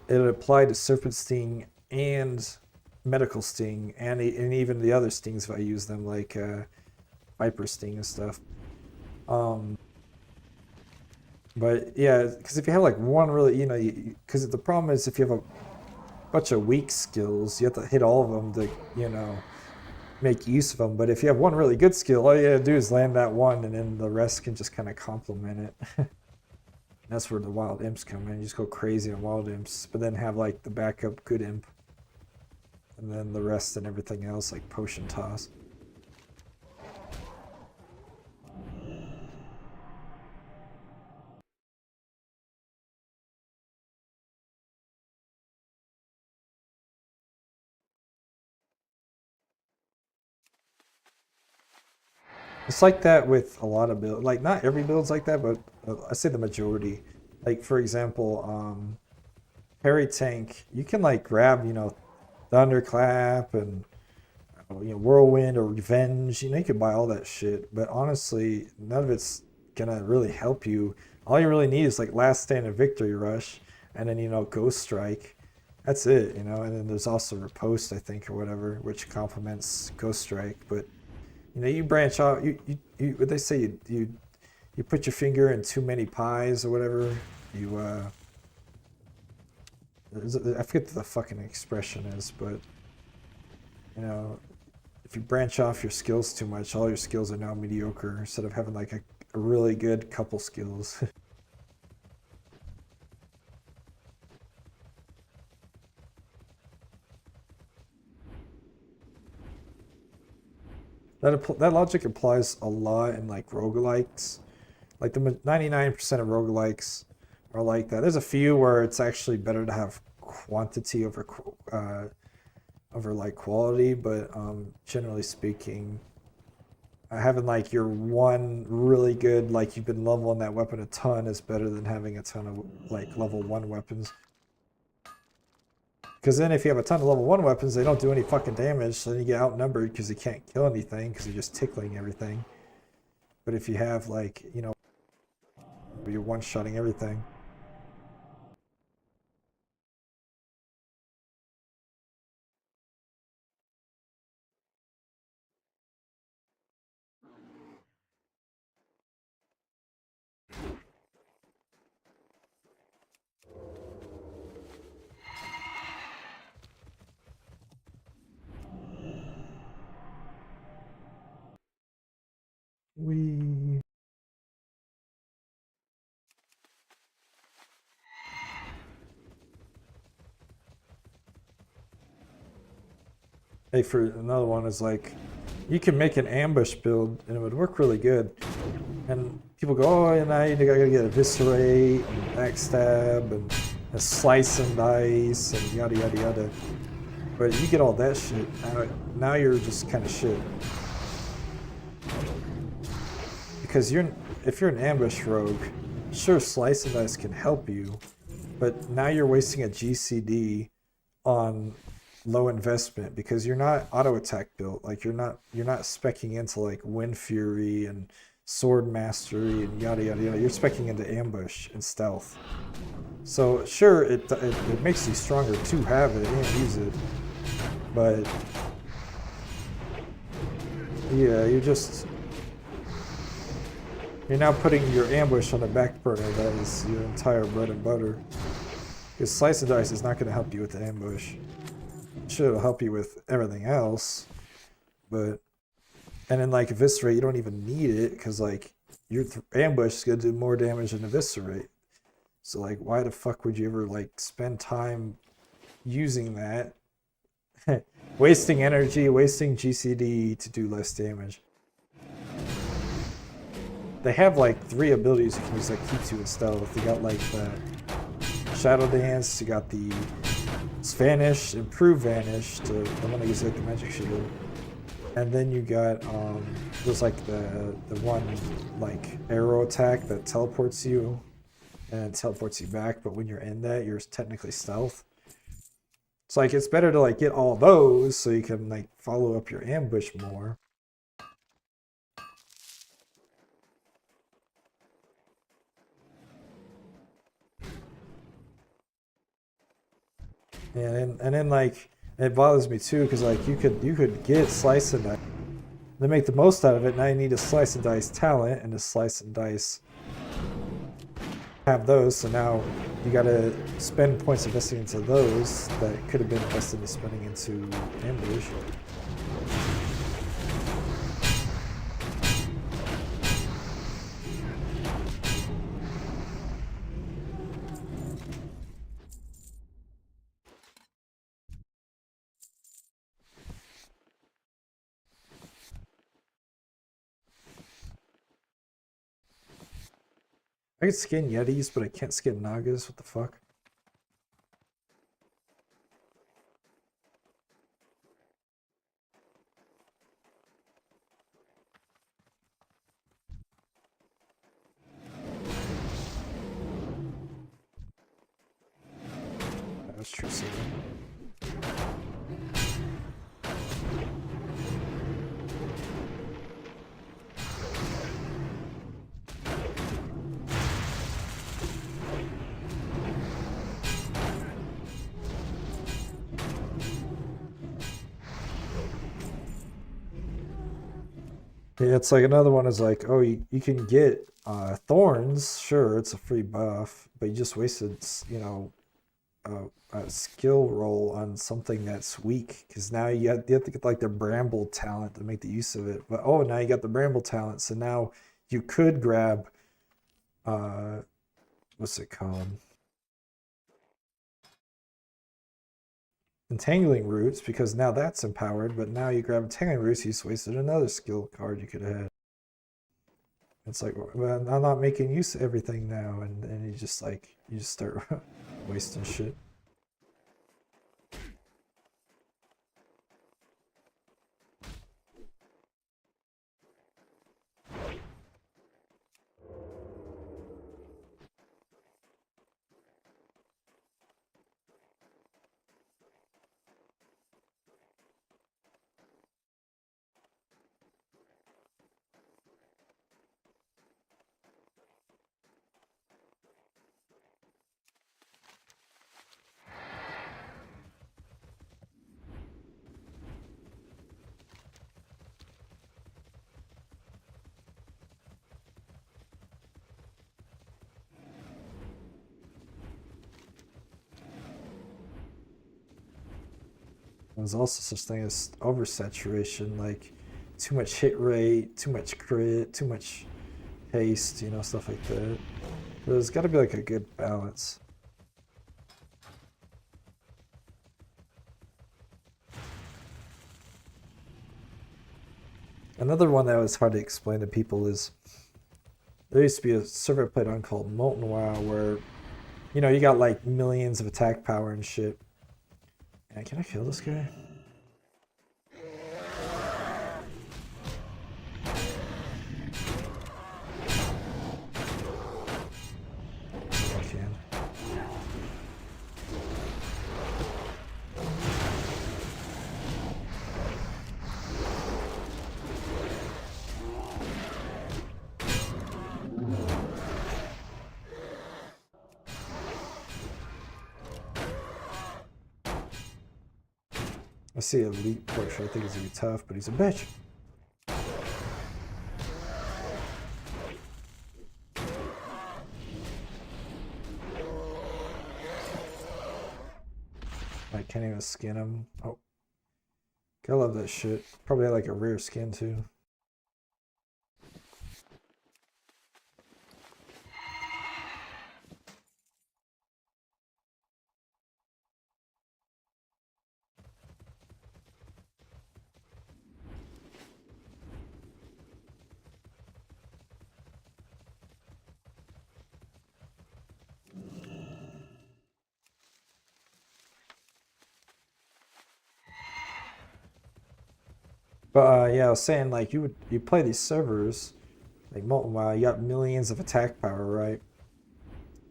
it applied to Serpent Sting and Medical Sting, and even the other stings if I use them, like Viper Sting and stuff. But yeah, because if you have like one really, because the problem is if you have a bunch of weak skills, you have to hit all of them to, make use of them. But if you have one really good skill, all you gotta do is land that one, and then the rest can just kind of complement it. That's where the wild imps come in. You just go crazy on wild imps, but then have like the backup good imp, and then the rest and everything else like potion toss. It's like that with a lot of builds. Like not every build's like that, but I say the majority. Like for example, parry tank, you can like grab, thunderclap and whirlwind or revenge. You can buy all that shit, but honestly, none of it's gonna really help you. All you really need is like last stand and victory rush, and then ghost strike. That's it, and then there's also riposte, I think, or whatever, which complements ghost strike. But you branch out. You what they say, you put your finger in too many pies or whatever. I forget what the fucking expression is, but if you branch off your skills too much, all your skills are now mediocre instead of having like a really good couple skills. That logic applies a lot in like roguelikes. Like the 99% of roguelikes are like that. There's a few where it's actually better to have quantity over over like quality, but generally speaking, having like your one really good, like you've been leveling that weapon a ton, is better than having a ton of like level 1 weapons. Because then if you have a ton of level 1 weapons, they don't do any fucking damage, so then you get outnumbered because you can't kill anything because you're just tickling everything. But if you have like, you know, you're one-shotting everything. We Hey, for another one is like, you can make an ambush build and it would work really good. And people go, oh, and now you gotta get eviscerate and backstab and a slice and dice and yada yada yada. But you get all that shit, now you're just kind of shit. Because if you're an ambush rogue, sure, slice and dice can help you, but now you're wasting a GCD on low investment because you're not auto attack built. Like you're not speccing into like Wind Fury and Sword Mastery and yada yada yada. You're speccing into ambush and stealth. So sure, it makes you stronger to have it and use it, but yeah, you're now putting your ambush on the back burner. That is your entire bread and butter. Because slice and dice is not going to help you with the ambush. Sure, it'll help you with everything else, but and then like eviscerate, you don't even need it because like your ambush is going to do more damage than eviscerate. So like, why the fuck would you ever like spend time using that, wasting energy, wasting GCD to do less damage? They have like 3 abilities you can use that keeps you in stealth. You got like the Shadow Dance, you got the Vanish, Improve Vanish, the one that uses like the magic shield. And then you got there's like the one like arrow attack that teleports you and teleports you back, but when you're in that, you're technically stealth. It's like it's better to like get all those so you can like follow up your ambush more. And then like it bothers me too because like you could get slice and dice. To make the most out of it, now you need a slice and dice talent and a slice and dice have those. So now you got to spend points investing into those that could have been invested in spending into ambush. I can skin Yetis, but I can't skin Nagas. What the fuck? That's true, so yeah, it's like another one is like, oh, you can get Thorns. Sure, it's a free buff, but you just wasted, you know, a skill roll on something that's weak because now you have to get like the Bramble talent to make the use of it. But oh, now you got the Bramble talent, so now you could grab what's it called? Entangling Roots, because now that's empowered, but now you grab Entangling Roots, you just wasted another skill card you could have had. It's like, well, I'm not making use of everything now, and you just like, you just start wasting shit. There's also such thing as oversaturation, like too much hit rate, too much crit, too much haste, you know, stuff like that. There's got to be like a good balance. Another one that was hard to explain to people is there used to be a server I played on called Molten WoW where, you know, you got like millions of attack power and shit. And can I kill this guy? I can. I see Elite Portia. I think he's gonna be tough, but he's a bitch. I can't even skin him. Oh. I love that shit. Probably had like a rare skin too. But yeah, I was saying like you play these servers like Molten WoW, you got millions of attack power, right?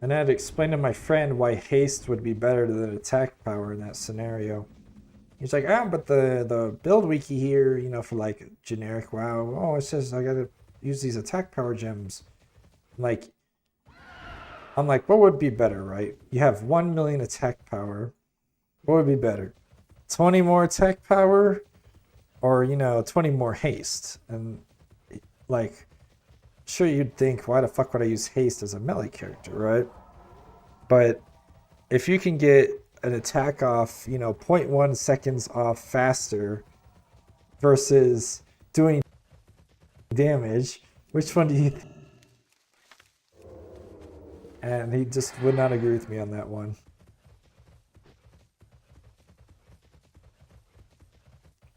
And I had to explain to my friend why haste would be better than attack power in that scenario. He's like, but the build wiki here, you know, for like generic WoW, oh, it says I gotta use these attack power gems. Like, I'm like, what would be better, right? You have 1 million attack power. What would be better? 20 more attack power, or you know, 20 more haste? And like, sure, you'd think, why the fuck would I use haste as a melee character, right? But if you can get an attack off, you know, 0.1 seconds off faster versus doing damage, which one do you think? And he just would not agree with me on that one.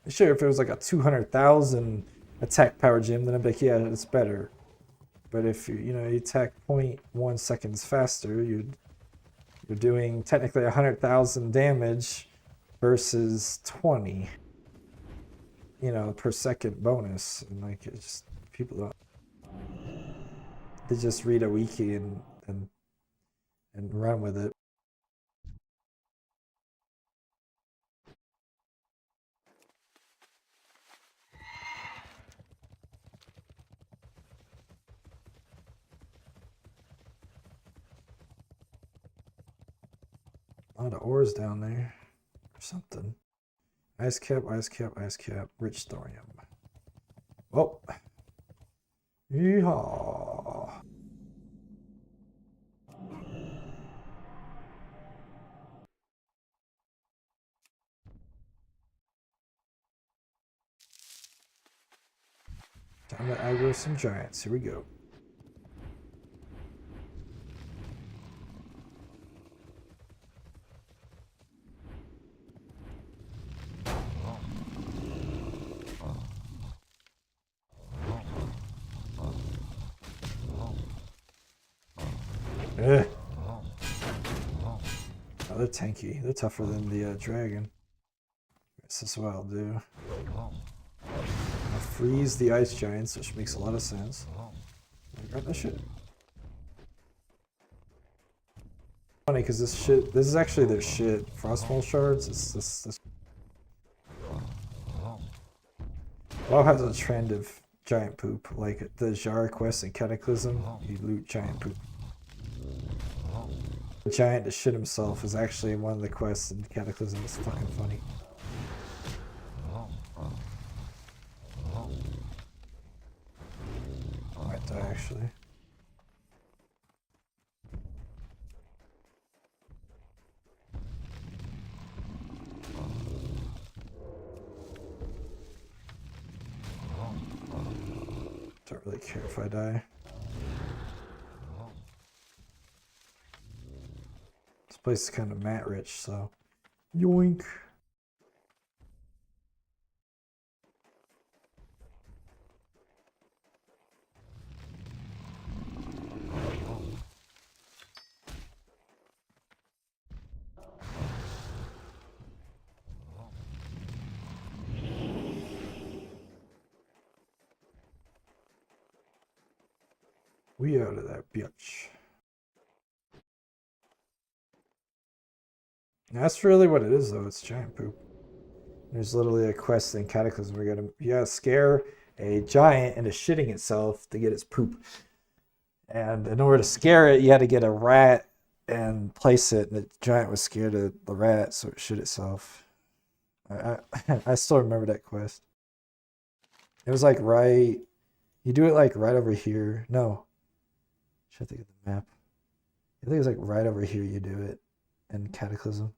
Sure, if it was like a 200,000 attack power gem, then I'd be like, yeah, it's better. But if you know, you attack 0.1 seconds faster, you're doing technically 100,000 damage versus 20, you know, per second bonus. And like, it's just, people don't, they just read a wiki and run with it. A lot of ores down there or something. Ice cap, ice cap, ice cap, rich thorium. Oh. Yeehaw. Time to aggro some giants. Here we go. Ugh. Oh, they're tanky. They're tougher than the dragon. This is what I'll do. I'll freeze the ice giants, which makes a lot of sense. Grab that shit. Funny, because this is actually their shit. Frostwall shards. It's this. WoW has a trend of giant poop, like the Jar quest and Cataclysm. You loot giant poop. The giant to shit himself is actually one of the quests in Cataclysm. It's fucking funny. I might die actually. Don't really care if I die. This place is kind of mat rich, so yoink. We out of that bitch. That's really what it is, though. It's giant poop. There's literally a quest in Cataclysm where you gotta scare a giant into shitting itself to get its poop. And in order to scare it, you had to get a rat and place it, and the giant was scared of the rat, so it shit itself. I still remember that quest. It was like you do it like right over here. No. I think of the map. I think it's like right over here you do it in Cataclysm.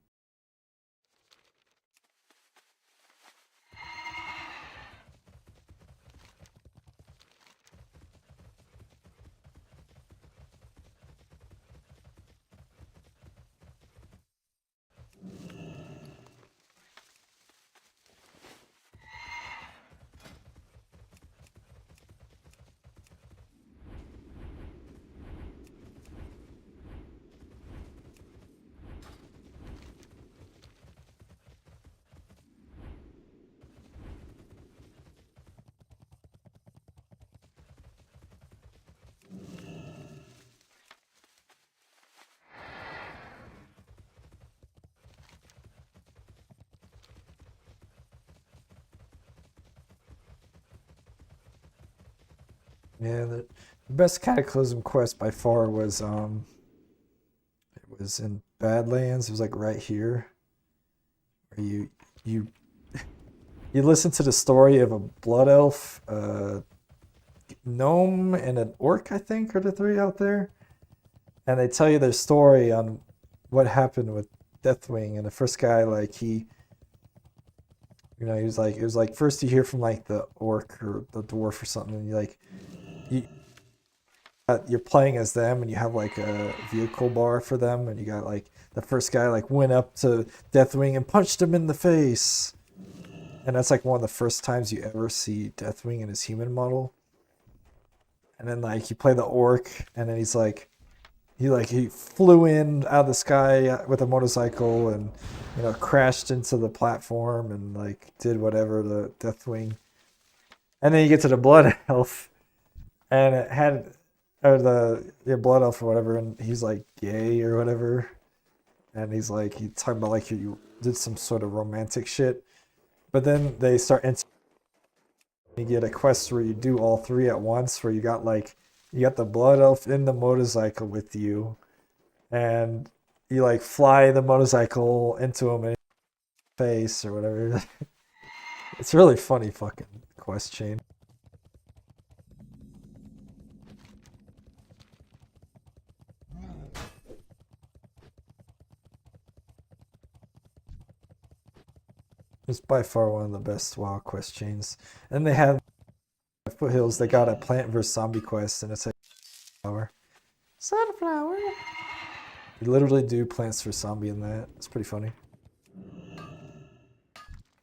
Yeah, the best Cataclysm quest by far was it was in Badlands. It was like right here, where you you listen to the story of a blood elf, gnome, and an orc. I think are the three out there, and they tell you their story on what happened with Deathwing. And the first guy, like he was like, it was like first you hear from like the orc or the dwarf or something, and you're playing as them, and you have like a vehicle bar for them, and you got like the first guy like went up to Deathwing and punched him in the face, and that's like one of the first times you ever see Deathwing in his human model. And then like you play the orc, and then he's like he flew in out of the sky with a motorcycle and crashed into the platform and like did whatever the Deathwing. And then you get to the blood elf, and it had the blood elf or whatever, and he's like gay or whatever, and he's talking about like you did some sort of romantic shit, but then they start you get a quest where you do all three at once, where you got the blood elf in the motorcycle with you, and you like fly the motorcycle into him in his face or whatever. It's really funny fucking quest chain. It's by far one of the best WoW quest chains. And they have Foothills. They got a Plant vs Zombie quest, and it's a flower. Sunflower. You literally do Plants vs Zombie in that. It's pretty funny.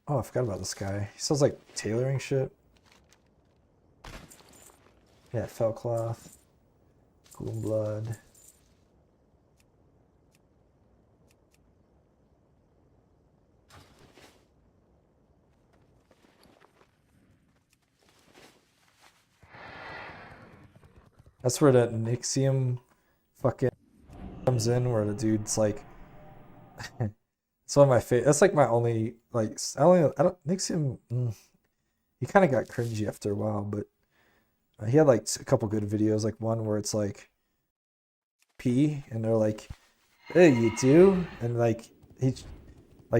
Oh, I forgot about this guy. He sounds like tailoring shit. Yeah, Fellcloth. Gloomblood. That's where that Nixium fucking comes in, where the dude's like, it's one of my favorite. That's like my only Nixium. He kind of got cringy after a while, but he had like a couple good videos, like one where it's like P, and they're like, "Hey, you do," and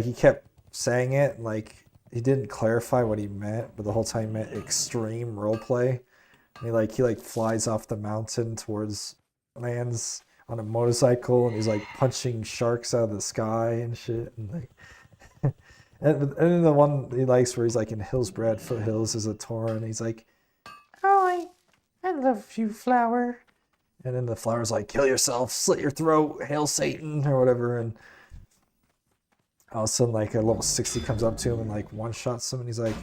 he kept saying it, and like he didn't clarify what he meant, but the whole time he meant extreme roleplay. And he flies off the mountain towards lands on a motorcycle, and he's like punching sharks out of the sky and shit, and like and then the one he likes where he's like in Hillsbrad Foothills is a Tauren, and he's like, "Oi, love you, flower. And then the flower's like, kill yourself, slit your throat, hail Satan, or whatever. And all of a sudden, like, a level 60 comes up to him and, like, one-shots him. And he's like,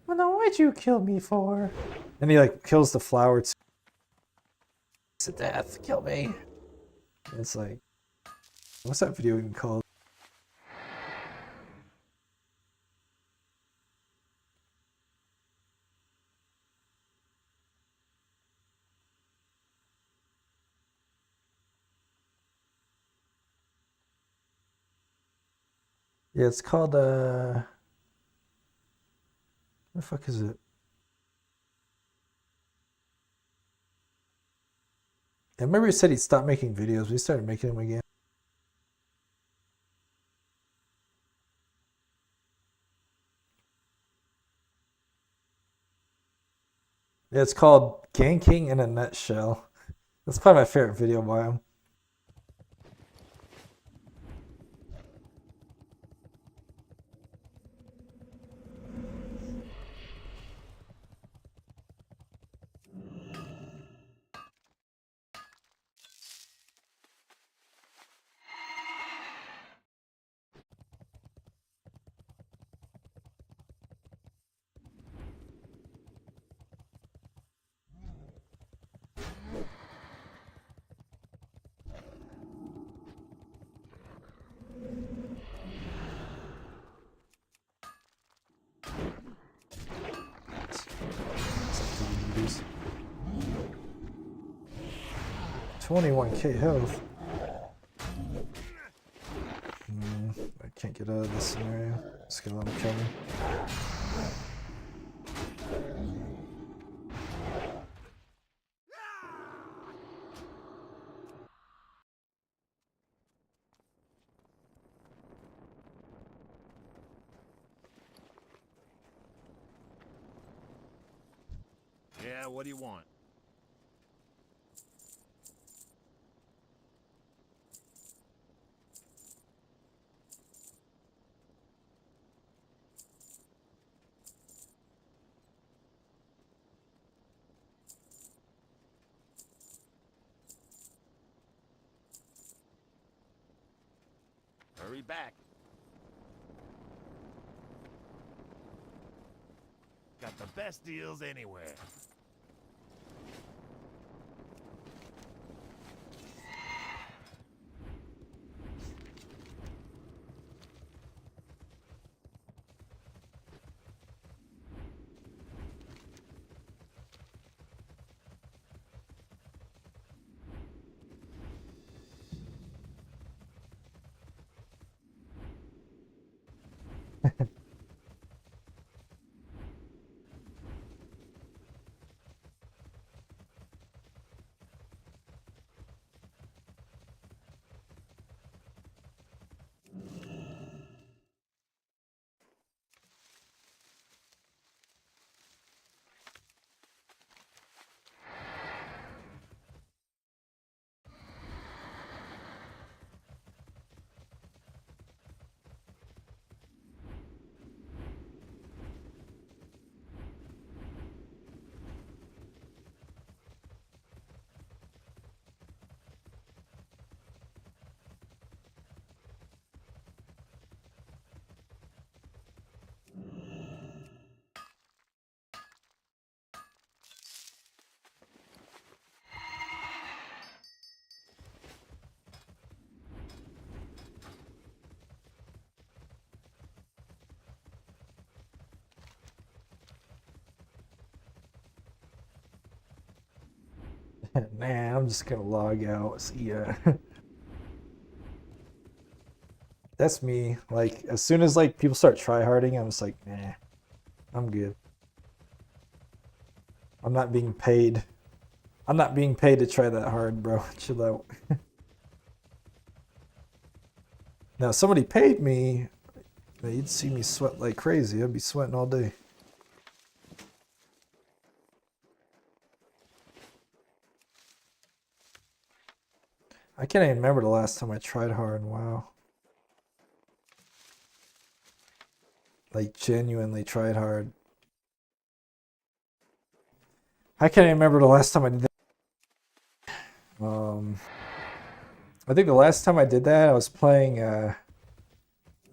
well, now what'd you kill me for? And he, like, kills the flower to death. Kill me. And it's like, what's that video even called? Yeah, it's called, what the fuck is it? I remember he said he'd stop making videos. We started making them again. Yeah, it's called Ganking in a Nutshell. That's probably my favorite video by him. It's like the movies. 21k health. I can't get out of this scenario. Just gonna let him kill me. Yeah, what do you want? Hurry back. Got the best deals anywhere. Nah, I'm just gonna log out. See ya. That's me. Like, as soon as like people start tryharding, I'm just like, nah, I'm good. I'm not being paid. I'm not being paid to try that hard, bro. Chill out. Now, if somebody paid me, you'd see me sweat like crazy. I'd be sweating all day. I can't even remember the last time I tried hard. Wow. Like, genuinely tried hard. I can't even remember the last time I did that. I think the last time I did that, I was playing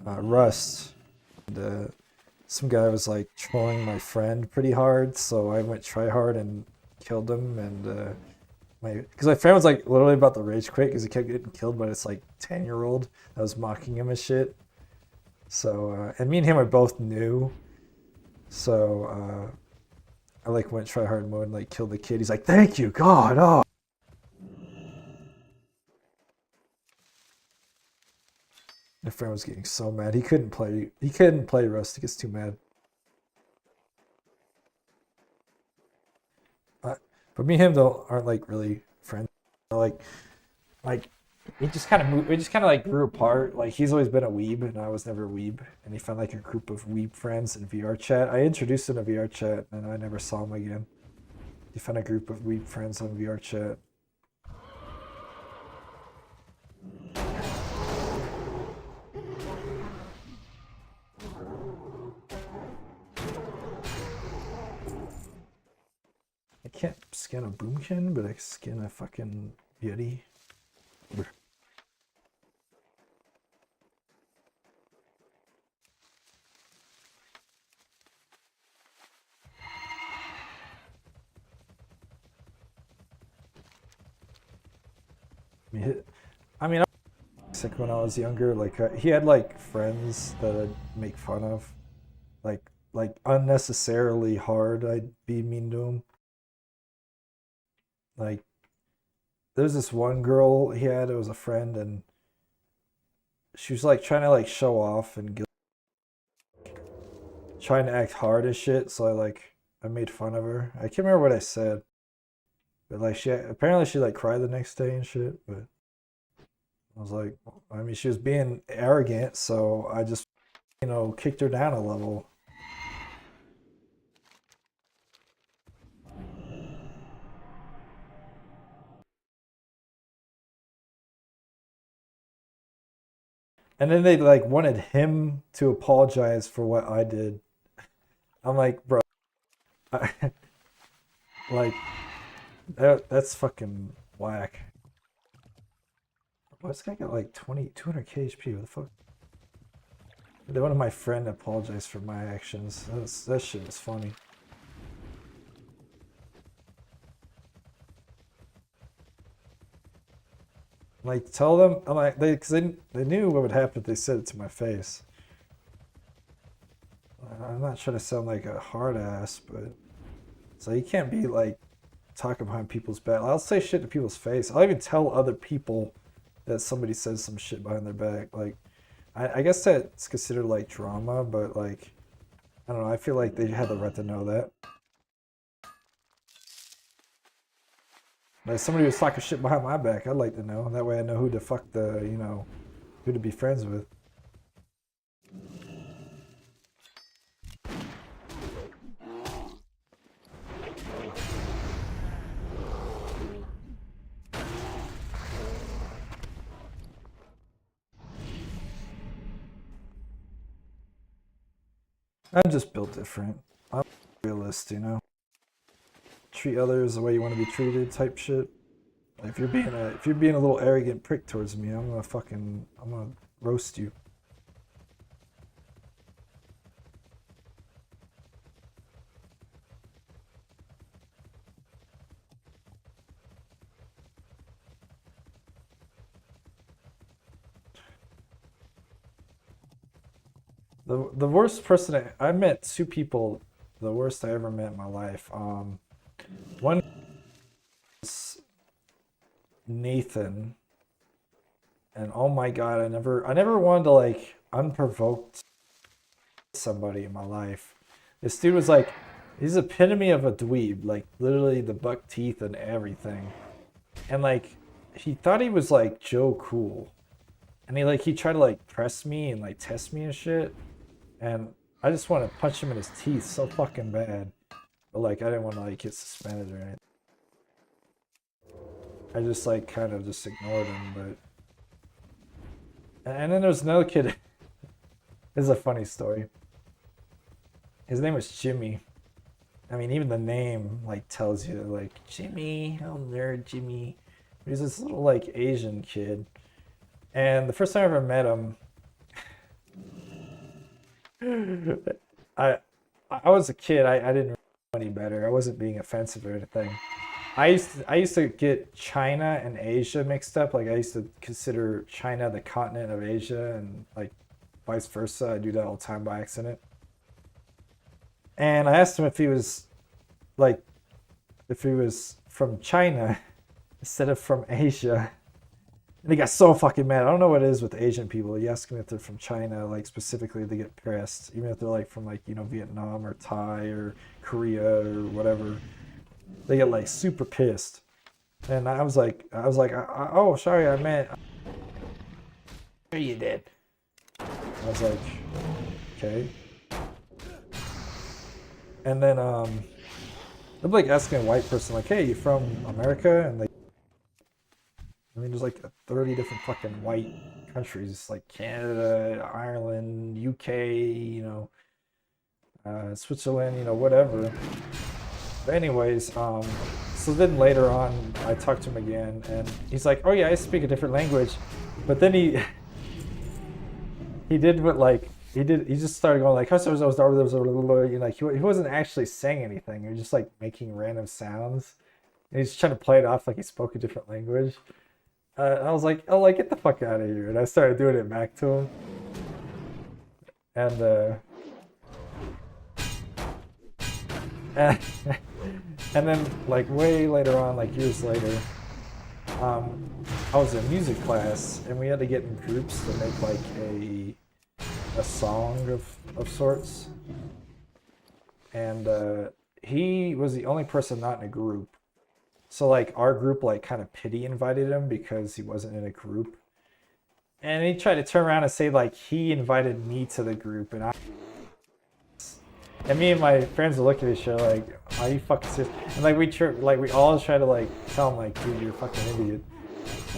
Rust. And, some guy was like trolling my friend pretty hard, so I went try hard and killed him. And because my friend was like literally about to rage quit because he kept getting killed by this like 10-year-old that was mocking him and shit. So and me and him are both new, so I like went try hard mode and like killed the kid. He's like, "Thank you, God." Oh. My friend was getting so mad. He couldn't play. He couldn't play Rust. He gets too mad. But me and him though aren't like really friends. Like we just kind of moved. We just kind of like grew apart. Like he's always been a weeb, and I was never a weeb. And he found like a group of weeb friends in VR chat. I introduced him to VR chat, and I never saw him again. He found a group of weeb friends on VR chat. I can't skin a boomkin, but I can skin a fucking Yeti. I mean, I was sick when I was younger. Like he had like friends that I'd make fun of, like unnecessarily hard. I'd be mean to him. Like there's this one girl he had. It was a friend, and she was like trying to like show off and trying to act hard as shit. So I made fun of her. I can't remember what I said, but like she apparently she like cried the next day and shit. But I was like, I mean, she was being arrogant, so I just kicked her down a level. And then they like wanted him to apologize for what I did. I'm like, bro, like that's fucking whack. Why this guy got like 200 KHP? What the fuck? They wanted my friend to apologize for my actions. That shit is funny. Like, tell them, I'm like, because they knew what would happen if they said it to my face. I'm not trying to sound like a hard ass, but so you can't be like talking behind people's back. I'll say shit to people's face. I'll even tell other people that somebody says some shit behind their back. Like, I guess that's considered like drama, but like, I don't know. I feel like they had the right to know that. Like, if somebody was talking shit behind my back, I'd like to know. That way I know who to fuck who to be friends with. I'm just built different. I'm a realist, treat others the way you want to be treated type shit. Like if you're being a little arrogant prick towards me, I'm gonna roast you. The worst person I met two people, the worst I ever met in my life. One was Nathan, and oh my god, I never wanted to like unprovoked somebody in my life. This dude was like, he's the epitome of a dweeb, like literally the buck teeth and everything, and like he thought he was like Joe Cool, and he tried to like press me and like test me and shit. And I just want to punch him in his teeth so fucking bad. But like I didn't want to like get suspended or anything. I just like kind of just ignored him, but and then there's another kid. This is a funny story. His name was Jimmy. I mean, even the name like tells you like Jimmy, oh nerd Jimmy. He's this little like Asian kid, and the first time I ever met him, I I was a kid. I didn't know any better. I wasn't being offensive or anything. I used to get China and Asia mixed up. Like I used to consider China the continent of Asia, and like vice versa. I do that all the time by accident. And I asked him if he was like if he was from China instead of from Asia. And he got so fucking mad. I don't know what it is with Asian people. You ask them if they're from China, like specifically, they get pressed. Even if they're like from like, Vietnam or Thai or Korea or whatever, they get like super pissed. And oh, sorry, I meant. Sure you did. I was like, okay. And then I'm like asking a white person like, hey, you from America? And I mean, there's like 30 different fucking white countries like Canada, Ireland, UK, Switzerland, whatever. But anyways, so then later on, I talked to him again, and he's like, "Oh yeah, I speak a different language," but then he he did what like he just started going like, like he wasn't actually saying anything. He was just like making random sounds, and he's trying to play it off like he spoke a different language. I was like, "Oh, like get the fuck out of here!" And I started doing it back to him, and and, and then like way later on, like years later, I was in music class, and we had to get in groups to make like a song of sorts, and he was the only person not in a group. So like our group like kind of pity invited him because he wasn't in a group. And he tried to turn around and say like he invited me to the group, and me and my friends were looking at each other like, are you fucking serious? And like we all try to like tell him like, dude, you're a fucking idiot.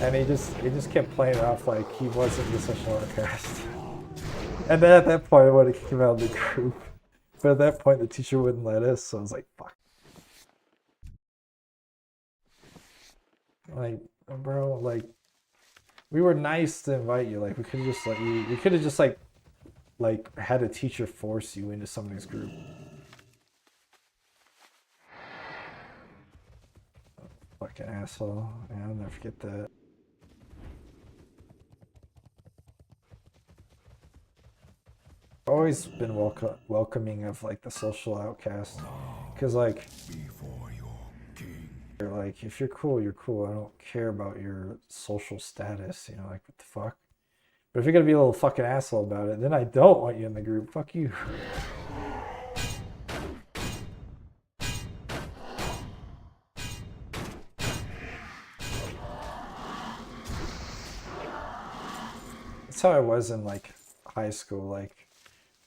And he just kept playing it off like he wasn't the social outcast. And then at that point I wanted to kick him out of the group. But at that point the teacher wouldn't let us, so I was like, fuck. Like, bro, like, we were nice to invite you. Like, we could have just let you. We could have just like had a teacher force you into somebody's group. Fucking asshole. Yeah, I'll never forget that. I've always been welcoming of like the social outcast, because like. Like, if you're cool, you're cool. I don't care about your social status, like, what the fuck? But if you're gonna be a little fucking asshole about it, then I don't want you in the group. Fuck you. That's how I was in, like, high school. Like,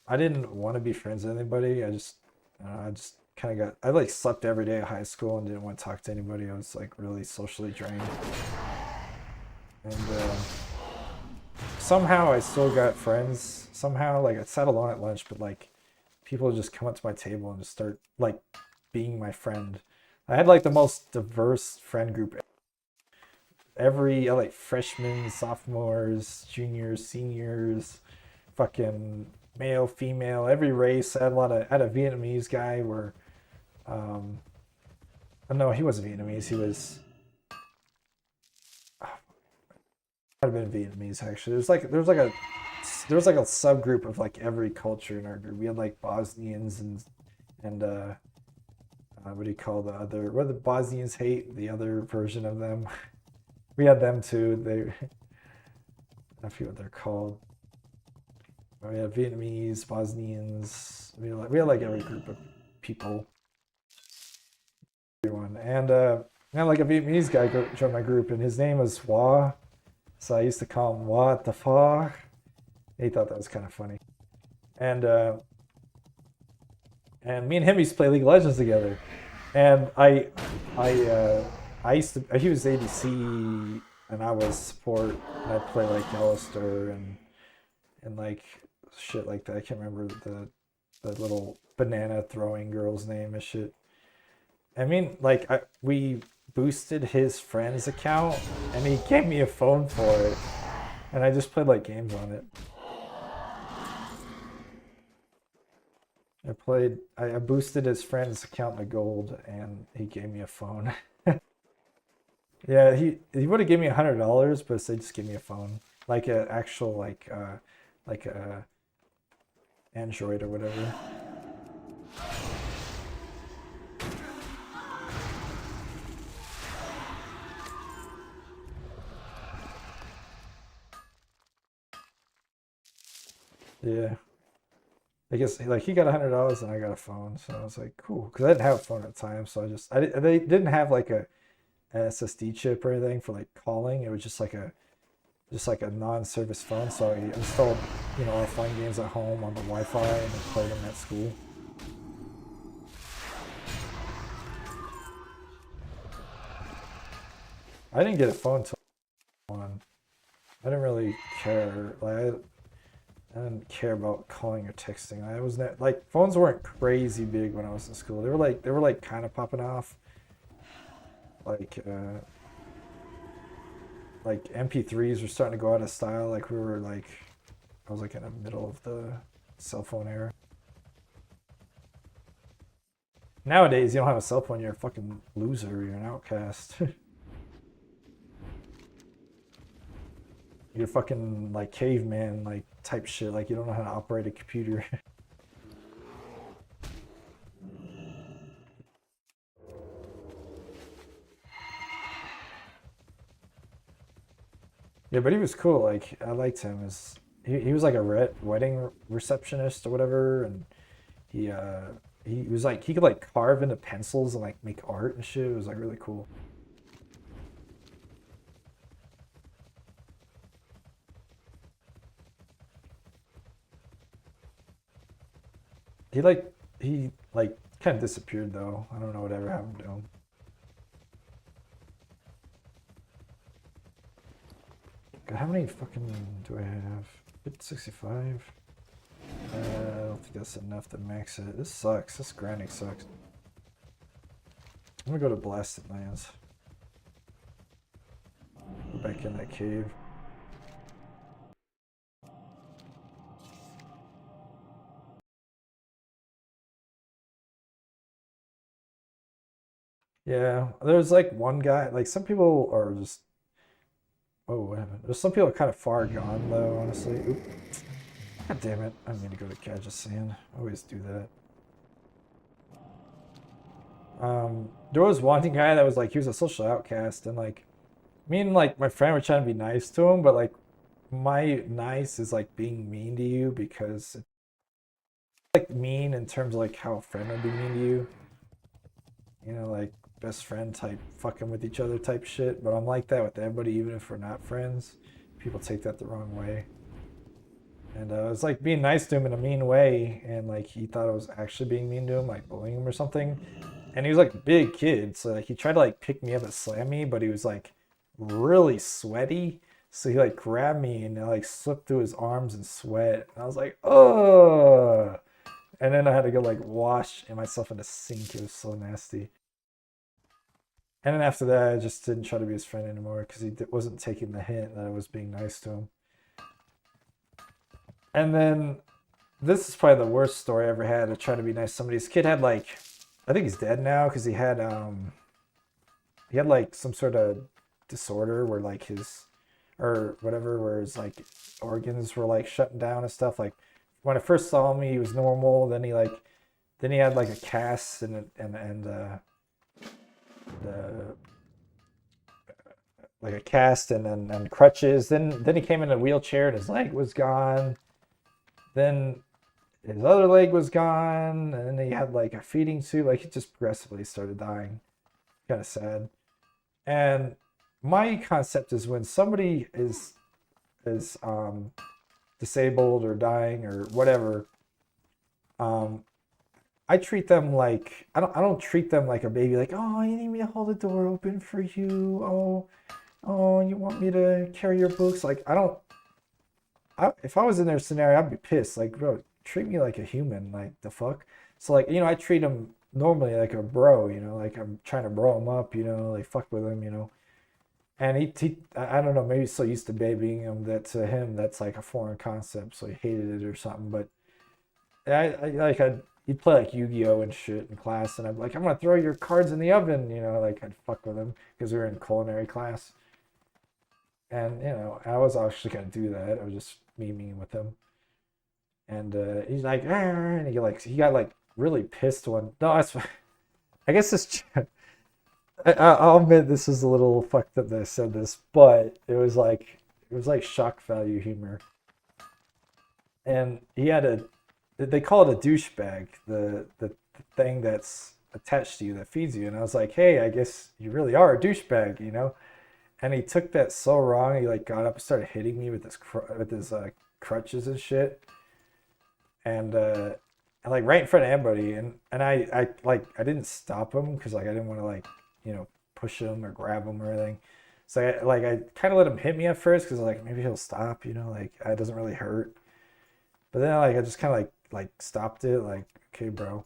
I didn't want to be friends with anybody. I just kind of I like slept every day at high school and didn't want to talk to anybody. I was like really socially drained, and somehow I still got friends. Somehow, like, I sat alone at lunch, but like people would just come up to my table and just start like being my friend. I had like the most diverse friend group. Like freshmen, sophomores, juniors, seniors, fucking male, female, every race. I had a Vietnamese guy where no, he wasn't Vietnamese. He was might have been Vietnamese actually. There was like a subgroup of like every culture in our group. We had like Bosnians and what do you call the other? What do the Bosnians hate? The other version of them. We had them too. I forget what they're called. We had Vietnamese, Bosnians. We had like every group of people. Everyone. And like a Vietnamese guy joined my group, and his name was Hua. So I used to call him What the fuck. He thought that was kind of funny. And me and him used to play League of Legends together. And he was ADC and I was support, and I'd play like Alistair and like shit like that. I can't remember the little banana throwing girl's name and shit. I mean, like we boosted his friend's account, and he gave me a phone for it, and I just played like games on it. I boosted his friend's account to gold, and he gave me a phone. Yeah, he would have given me $100, but they just gave me a phone, like an actual like a Android or whatever. Yeah. I guess like he got $100 and I got a phone, so I was like, cool, because I didn't have a phone at the time, so they didn't have like an SSD chip or anything for like calling. It was just like a non-service phone, so I installed offline games at home on the Wi-Fi and then played them at school. I didn't get a phone till one. I didn't really care. Like I didn't care about calling or texting. I was not like phones weren't crazy big when I was in school. They were like kind of popping off. Like MP3s were starting to go out of style. Like I was like in the middle of the cell phone era. Nowadays, you don't have a cell phone, you're a fucking loser. You're an outcast. You're fucking like caveman like type shit. Like you don't know how to operate a computer. Yeah, but he was cool. Like I liked him. He was like a wedding receptionist or whatever, and he was like he could like carve into pencils and like make art and shit. It was like really cool. He kind of disappeared though. I don't know whatever happened to him. God, how many fucking do I have? 65. I don't think that's enough to max it. This sucks. This grinding sucks. I'm gonna go to Blasted Lands. Go back in that cave. Yeah, there's like one guy, like some people are just, oh, what happened? There's some people kind of far gone though, honestly. Oop. God damn it, I need to go to Kajastan. I always do that. There was one guy that was like, he was a social outcast, and like, me and like my friend were trying to be nice to him, but like, my nice is like being mean to you because it's like mean in terms of like how a friend would be mean to you. You know, like best friend type fucking with each other type shit. But I'm like that with everybody, even if we're not friends. People take that the wrong way. And I was like being nice to him in a mean way, and like he thought I was actually being mean to him, like bullying him or something. And he was like a big kid, so like he tried to like pick me up and slam me, but he was like really sweaty. So he like grabbed me and like slipped through his arms in sweat. And I was like, oh. And then I had to go like wash myself in the sink. It was so nasty. And then after that, I just didn't try to be his friend anymore because he wasn't taking the hint that I was being nice to him. And then this is probably the worst story I ever had to try to be nice to somebody. This kid had like, I think he's dead now because he had like some sort of disorder where like his, or whatever, where his like organs were like shutting down and stuff. Like when I first saw him, he was normal. Then he had like a cast and like a cast and crutches. Then he came in a wheelchair and his leg was gone. Then his other leg was gone, and then he had like a feeding tube. Like he just progressively started dying. Kind of sad. And my concept is when somebody is disabled or dying or whatever, I treat them like I don't treat them like a baby. Like, oh, you need me to hold the door open for you. Oh, you want me to carry your books? Like, if I was in their scenario, I'd be pissed. Like, bro, treat me like a human. Like the fuck. So like, I treat him normally like a bro. Like I'm trying to bro him up. Like fuck with him. And I don't know, maybe he's so used to babying him that to him that's like a foreign concept, so he hated it or something. But he'd play like Yu-Gi-Oh and shit in class, and I'm like, I'm gonna throw your cards in the oven, like I'd fuck with him because we were in culinary class. And I was actually gonna do that. I was just memeing with him, and he's like, "Ah," and he got like really pissed one. No, I guess this. I'll admit this is a little fucked up that I said this, but it was like shock value humor. And he had they call it a douchebag, the thing that's attached to you that feeds you. And I was like, hey, I guess you really are a douchebag. And he took that so wrong. He like got up and started hitting me with his crutches and shit. And like right in front of everybody. And I didn't stop him because like I didn't want to like push him or grab him or anything. So I kind of let him hit me at first because like maybe he'll stop, like it doesn't really hurt. But then like I just kind of like stopped it, like, okay, bro.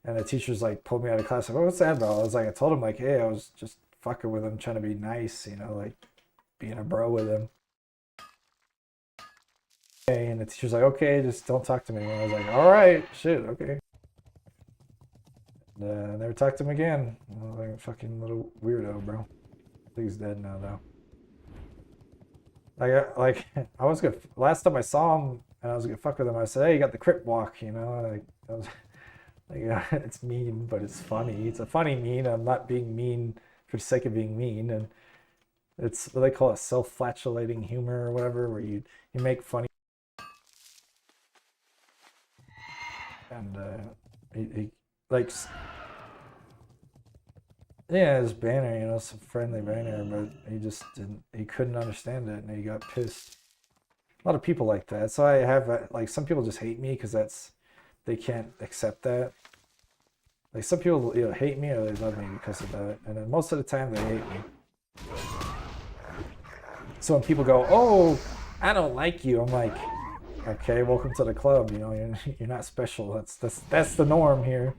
And the teachers like pulled me out of class. Like, what's that about? I was like, I told him like, hey, I was just fucking with him, trying to be nice, like being a bro with him. And the teacher's like, okay, just don't talk to me. And I was like, all right, shit, okay. Never talked to him again. I was like a fucking little weirdo, bro. I think he's dead now, though. I was gonna. Last time I saw him and I was gonna fuck with him, I said, "Hey, you got the crip walk," Like, I was like, yeah, it's mean, but it's funny. It's a funny mean. I'm not being mean for the sake of being mean, and it's what they call it, self-flatulating humor or whatever, where you make funny. And he like. Yeah, his banner, some friendly banner, but he couldn't understand it, and he got pissed. A lot of people like that. So I have, like, some people just hate me because they can't accept that. Like, some people either hate me or they love me because of that, and then most of the time they hate me. So when people go, oh, I don't like you, I'm like, okay, welcome to the club, you're not special. That's the norm here.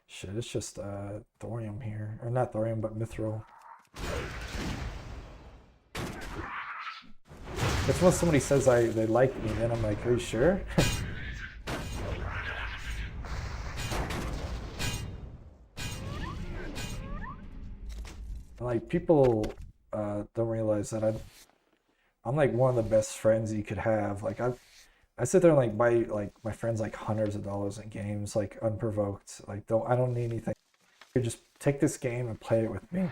Shit, it's just thorium here. Or not thorium, but mithril. It's when somebody says they like me, then I'm like, are you sure? Like, people don't realize that I'm like one of the best friends you could have. Like, I sit there and like buy like my friends like hundreds of dollars in games, like unprovoked. Like, I don't need anything. You just take this game and play it with me.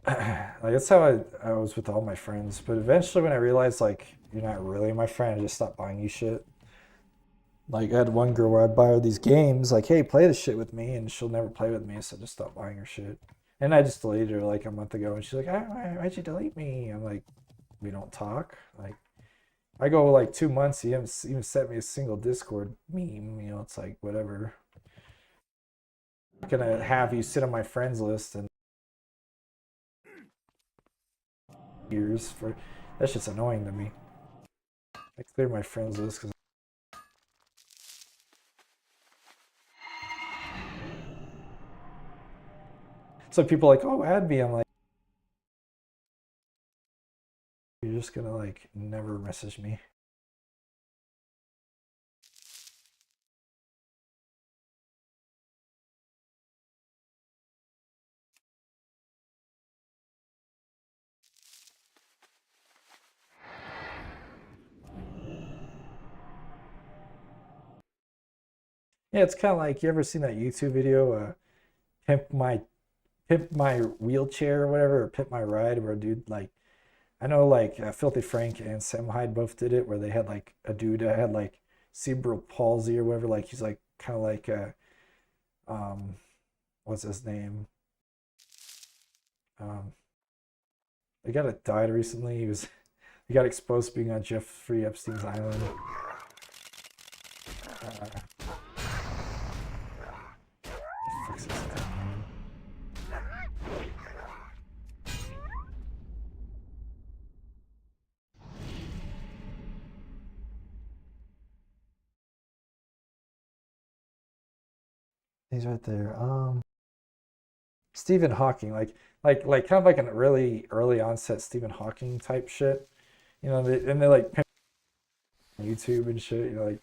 Like, that's how I was with all my friends. But eventually when I realized like you're not really my friend, I just stopped buying you shit. Like, I had one girl where I'd buy her these games, like, hey, play this shit with me, and she'll never play with me, so I just stopped buying her shit. And I just deleted her like a month ago, and she's like, why'd you delete me? I'm like, we don't talk. Like, I go like 2 months, you haven't even sent me a single Discord meme, it's like, whatever. I'm gonna have you sit on my friends list and years for that's just annoying to me. I clear my friends list because so people are like, oh, add me. I'm like, you're just gonna like never message me. Yeah, it's kind of like, you ever seen that YouTube video, pimp my wheelchair or whatever, or pimp my ride, where a dude, like, I know like Filthy Frank and Sam Hyde both did it, where they had like a dude that had like cerebral palsy or whatever, like he's like kind of like what's his name? The guy that died recently, he got exposed being on Jeffrey Epstein's island. He's right there. Stephen Hawking, like kind of like an early onset Stephen Hawking type shit. You know, they like pimp YouTube and shit. You know, like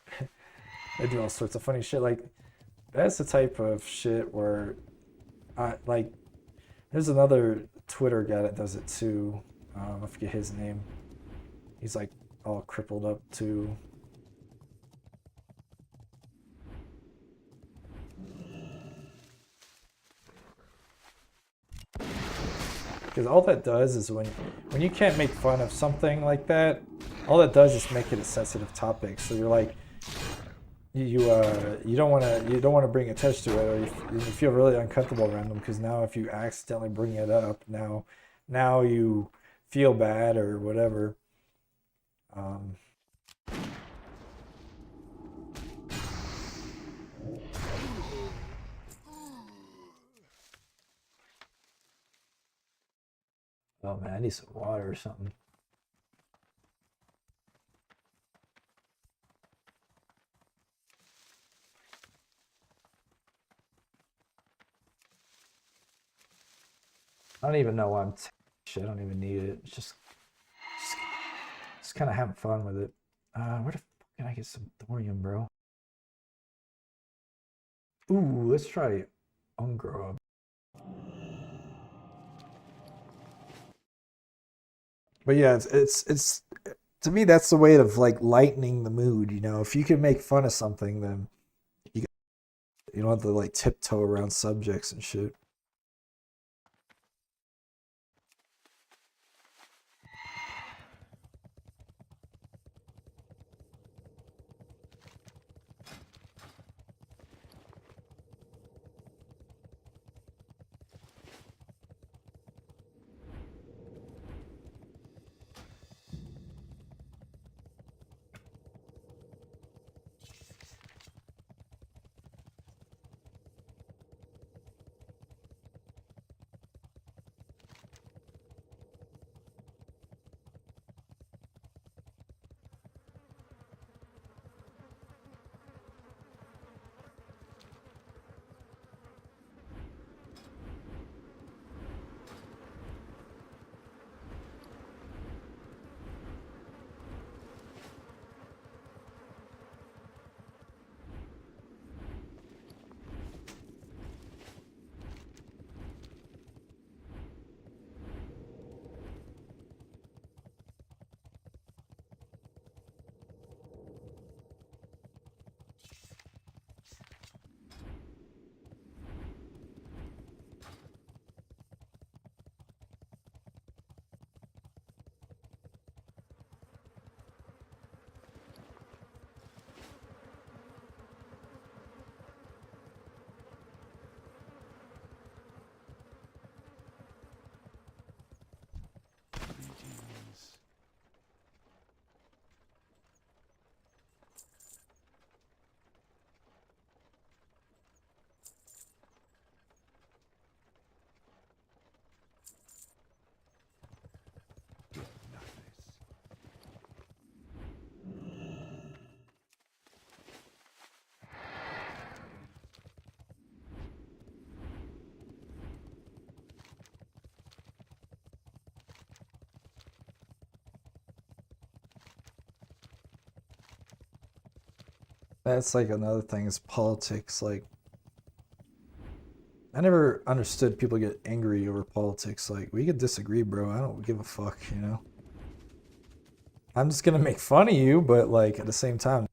they do all sorts of funny shit. Like that's the type of shit where, like, there's another Twitter guy that does it too. I forget his name. He's like all crippled up too. Because all that does is when you can't make fun of something like that, all that does is make it a sensitive topic. So you're like, you don't want to bring attention to it, or you feel really uncomfortable around them, because now if you accidentally bring it up, now you feel bad or whatever. Oh man, I need some water or something. I don't even know why I'm shit. I don't even need it. It's just kind of having fun with it. Where the fuck can I get some thorium, bro? Ooh, let's try Ungrub. But yeah, it's to me that's the way of like lightening the mood. You know, if you can make fun of something, then you don't have to like tiptoe around subjects and shit. Greetings. Nice. That's like another thing is politics. Like, I never understood people get angry over politics. Like, we could disagree, bro. I don't give a fuck, you know? I'm just gonna make fun of you, but like at the same time,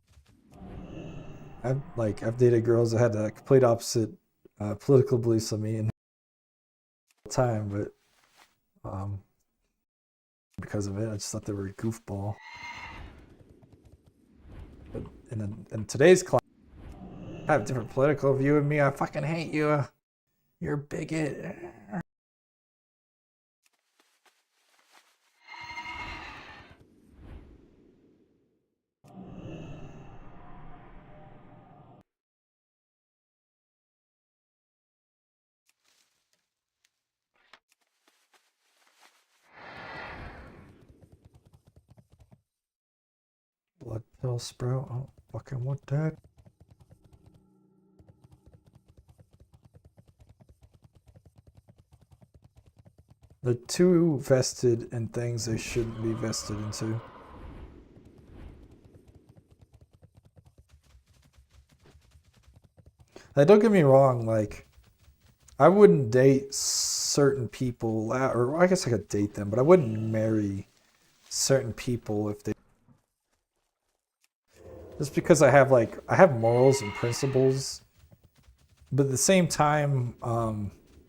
I've dated girls that had the complete opposite political beliefs of me and time, but because of it, I just thought they were a goofball. But in today's climate, I have a different political view of me. I fucking hate you. You're a bigot. Blood pill sprout. I don't fucking want that. They're too vested in things they shouldn't be vested into. Like, don't get me wrong, like, I wouldn't date certain people, or I guess I could date them, but I wouldn't marry certain people if they. Just because I have morals and principles, but at the same time,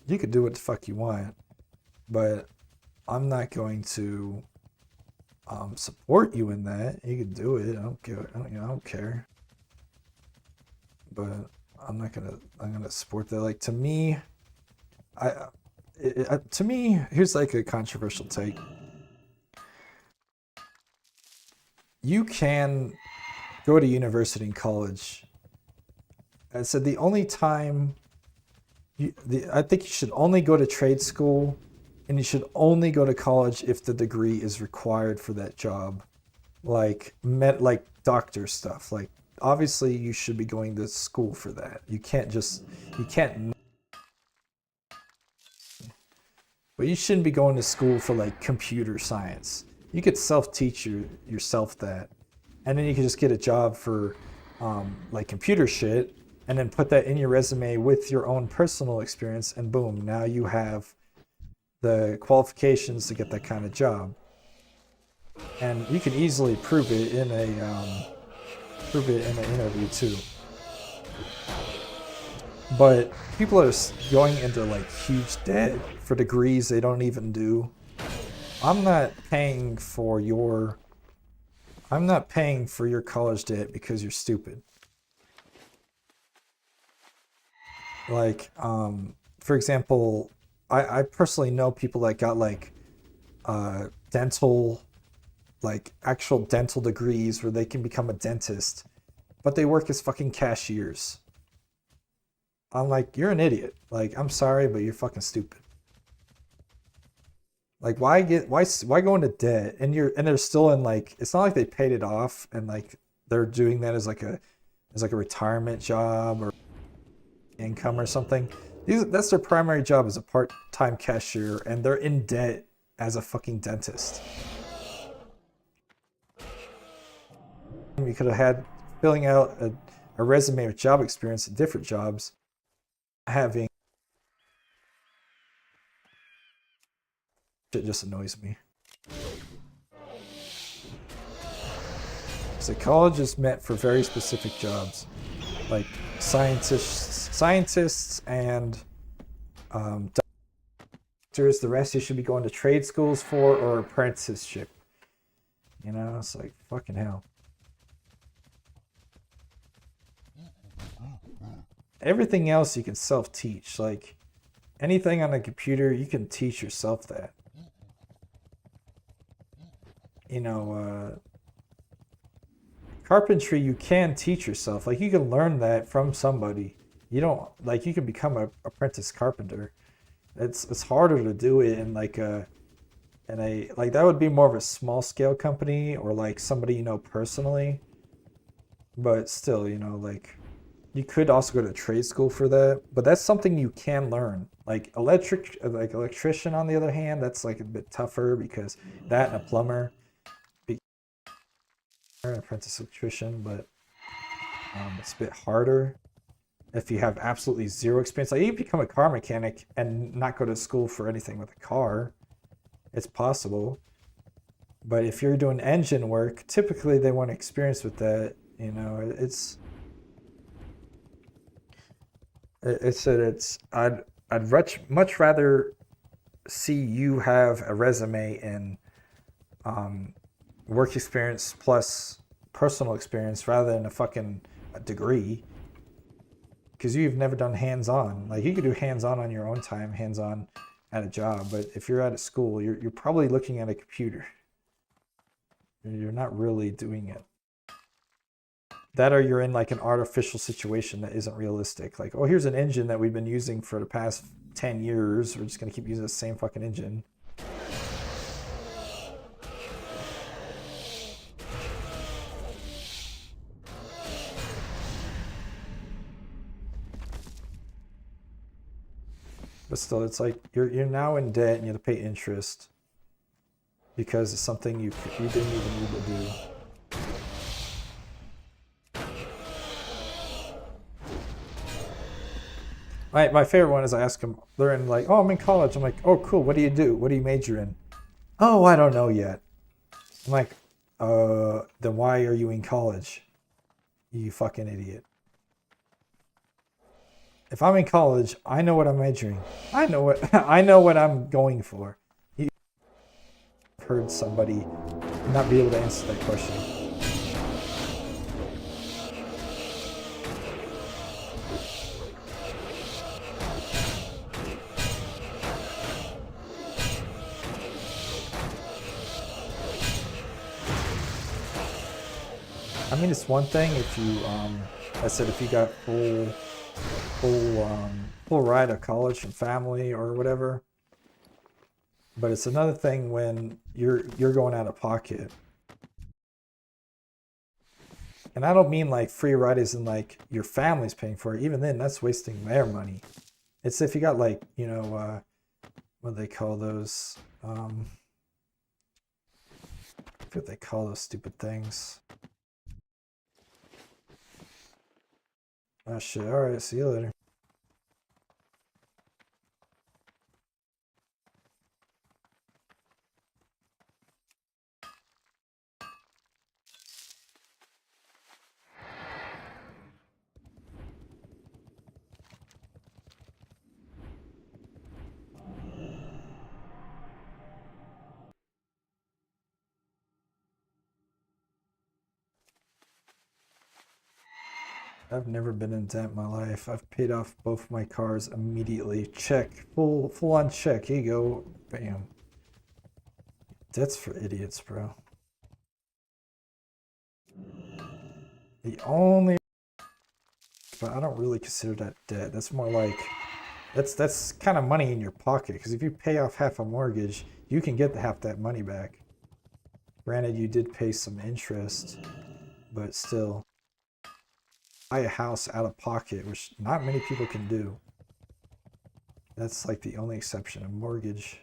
you could do what the fuck you want, but I'm not going to support you in that. You could do it. I don't care. I don't care. But I'm gonna support that. Like, to me, to me, here's like a controversial take. You can go to university and college. I said the only time I think you should only go to trade school, and you should only go to college if the degree is required for that job, like doctor stuff. Like, obviously you should be going to school for that. You can't. But you shouldn't be going to school for like computer science. You could self-teach yourself that, and then you could just get a job for like computer shit, and then put that in your resume with your own personal experience, and boom, now you have the qualifications to get that kind of job. And you can easily prove it in an interview too. But people are going into like huge debt for degrees they don't even do. I'm not paying for your college debt because you're stupid. Like, for example, I personally know people that got like dental, like actual dental degrees where they can become a dentist, but they work as fucking cashiers. I'm like, you're an idiot. Like, I'm sorry, but you're fucking stupid. Like, why go into debt, and they're still in, like, it's not like they paid it off and like they're doing that as like a retirement job or income or something. That's their primary job as a part-time cashier, and they're in debt as a fucking dentist. You could have had filling out a resume with job experience at different jobs, having. It just annoys me. So college is meant for very specific jobs, like scientists and doctors. The rest you should be going to trade schools for, or apprenticeship. You know, it's like, fucking hell. Everything else you can self-teach. Like, anything on a computer, you can teach yourself that. You know, carpentry, you can teach yourself. Like, you can learn that from somebody. You don't, like, you can become an apprentice carpenter. It's harder to do it in like that would be more of a small scale company, or like somebody you know personally. But still, you know, like, you could also go to trade school for that, but that's something you can learn. Like electrician, on the other hand, that's like a bit tougher, because that and a plumber, an apprentice electrician, but it's a bit harder if you have absolutely zero experience. Like, you can become a car mechanic and not go to school for anything with a car. It's possible. But if you're doing engine work, typically they want experience with that. You know, I'd much rather see you have a resume in work experience plus personal experience rather than a fucking degree, because you've never done hands-on. Like, you could do hands-on on your own time, hands-on at a job, but if you're at a school, you're probably looking at a computer. You're not really doing it. That, or you're in like an artificial situation that isn't realistic. Like, oh, here's an engine that we've been using for the past 10 years. We're just going to keep using the same fucking engine. But still, it's like you're now in debt and you have to pay interest because it's something you didn't even need to do. My favorite one is I ask them, they're in like, oh, I'm in college. I'm like, oh, cool. What do you do? What do you major in? Oh, I don't know yet. I'm like, then why are you in college? You fucking idiot. If I'm in college, I know what I'm majoring. I know what I'm going for. You've heard somebody not be able to answer that question. I mean, it's one thing if you, I said if you got full ride of college from family or whatever. But it's another thing when you're going out of pocket. And I don't mean like free ride as in like your family's paying for it. Even then, that's wasting their money. It's if you got like, you know, what do they call those? I forget what they call those stupid things. Oh shit, alright, see you later. I've never been in debt in my life. I've paid off both my cars immediately. Check. Full on check. Here you go. Bam. Debt's for idiots, bro. The only, but I don't really consider that debt. That's more like that's kind of money in your pocket, because if you pay off half a mortgage, you can get half that money back. Granted, you did pay some interest, but still. Buy a house out of pocket, which not many people can do. That's like the only exception. A mortgage.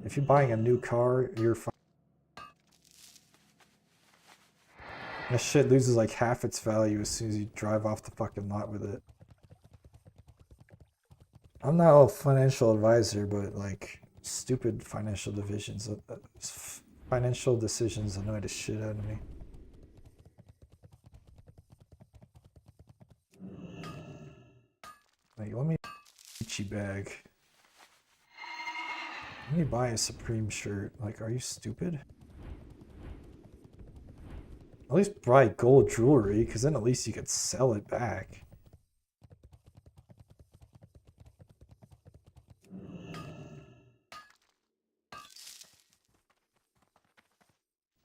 If you're buying a new car, you're fine. That shit loses like half its value as soon as you drive off the fucking lot with it. I'm not a financial advisor, but like stupid financial decisions annoy the shit out of me. Like, let me Gucci bag. Let me buy a Supreme shirt. Like, are you stupid? At least buy gold jewelry, because then at least you could sell it back.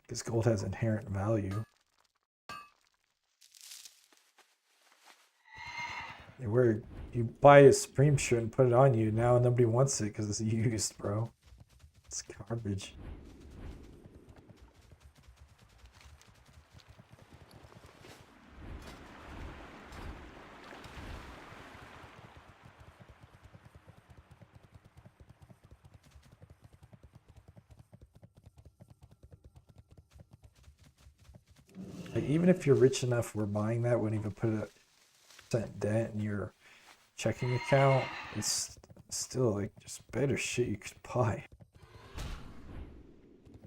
Because gold has inherent value. You buy a Supreme shirt and put it on you, now nobody wants it because it's used, bro. It's garbage. Like, even if you're rich enough where buying that wouldn't even put a % debt in your checking account, it's still like just better shit you could buy.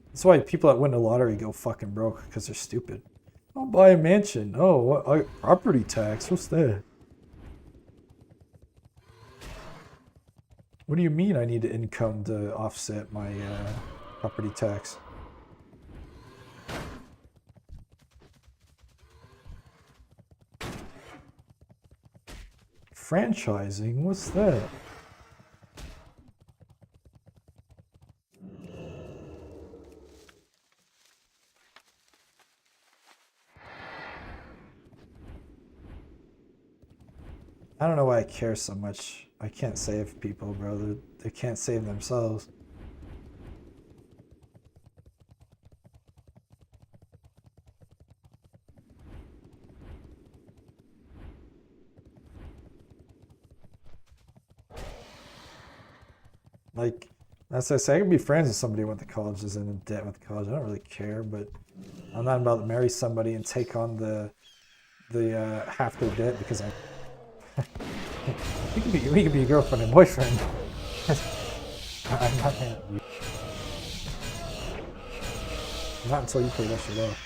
That's why people that win the lottery go fucking broke, because they're stupid. I'll buy a mansion. Oh, what? Property tax? What's that? What do you mean I need income to offset my property tax? Franchising? What's that? I don't know why I care so much. I can't save people, bro. They can't save themselves. Like, that's what I say. I can be friends with somebody who went to college, is in debt with college. I don't really care, but I'm not about to marry somebody and take on the half their debt because I. we could be a girlfriend and boyfriend. I'm not gonna. Not until you play that shit off.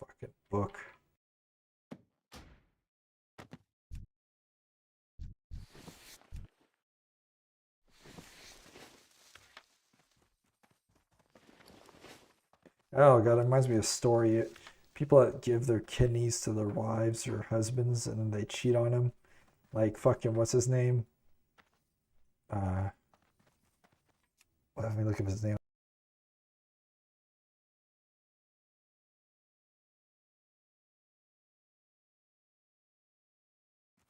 Fucking book. Oh god, it reminds me of a story. People that give their kidneys to their wives or husbands and then they cheat on them. Like fucking what's his name? Let me look up his name.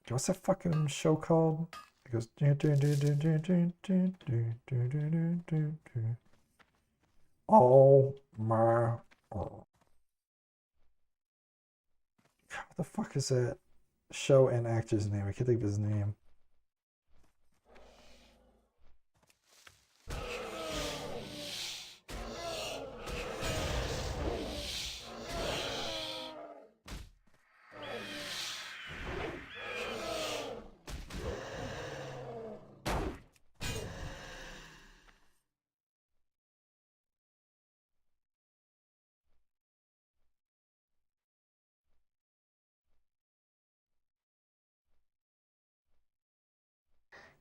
What's that fucking show called? It goes. Oh my. What the fuck is that show and actor's name? I can't think of his name.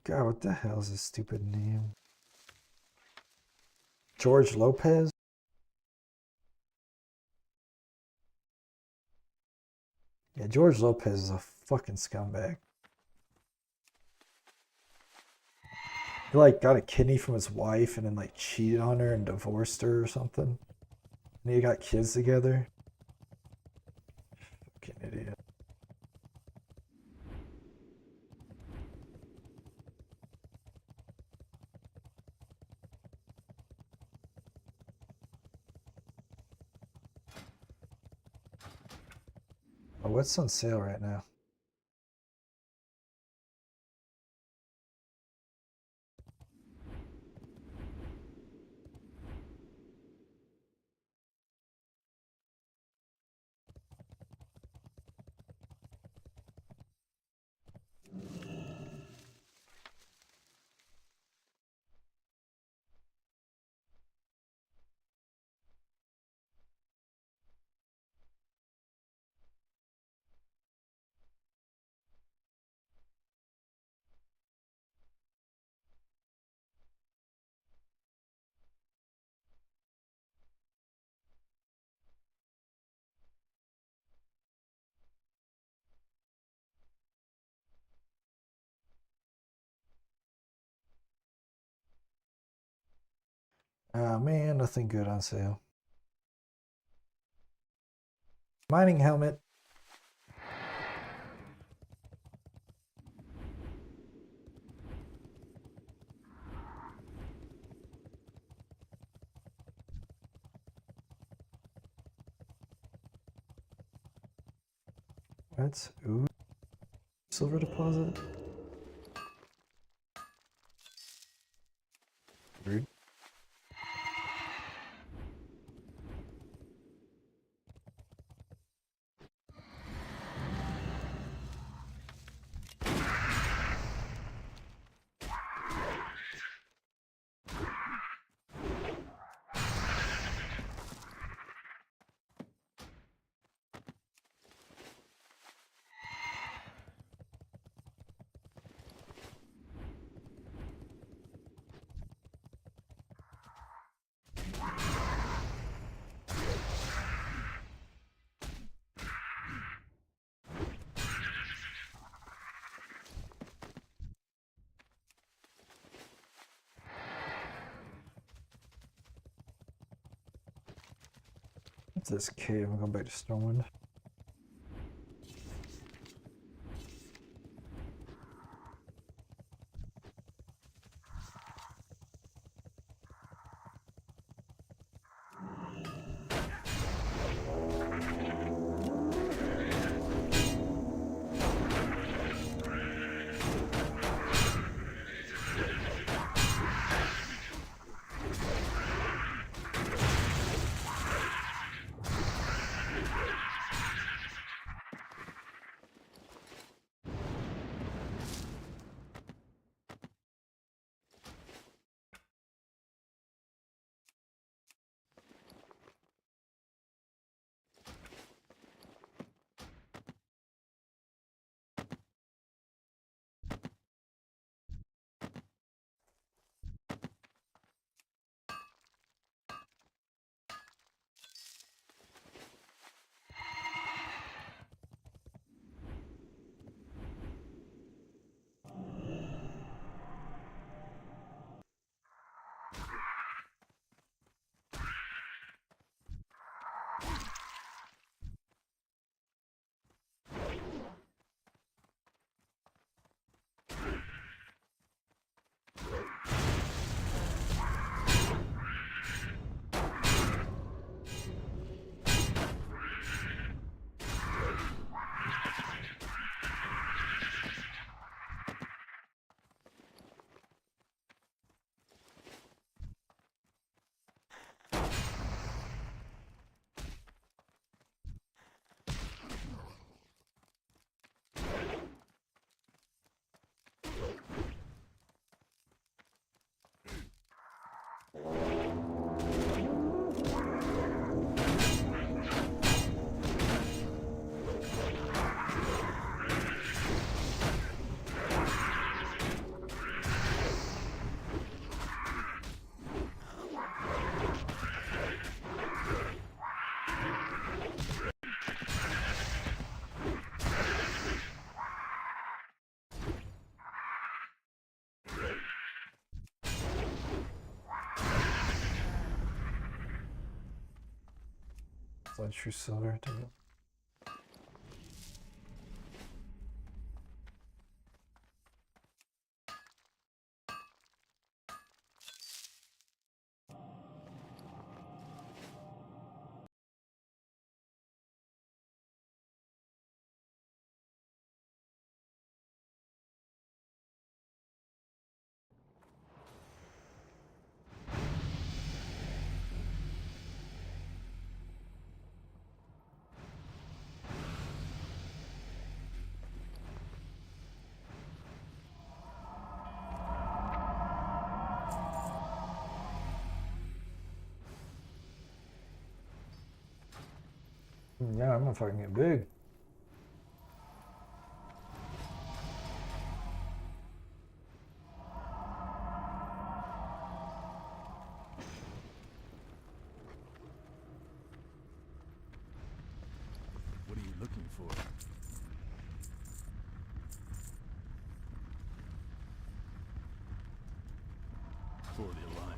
God, what the hell is his stupid name? George Lopez? Yeah, George Lopez is a fucking scumbag. He like got a kidney from his wife and then like cheated on her and divorced her or something. And he got kids together. Fucking idiot. Oh, what's on sale right now? Oh man, nothing good on sale. Mining helmet. What? Ooh. Silver deposit? Rude. What's this cave? I'm going back to Stormwind. Blood True Silver. Damn it. Yeah, I'm gonna fucking get big. What are you looking for? For the Alliance.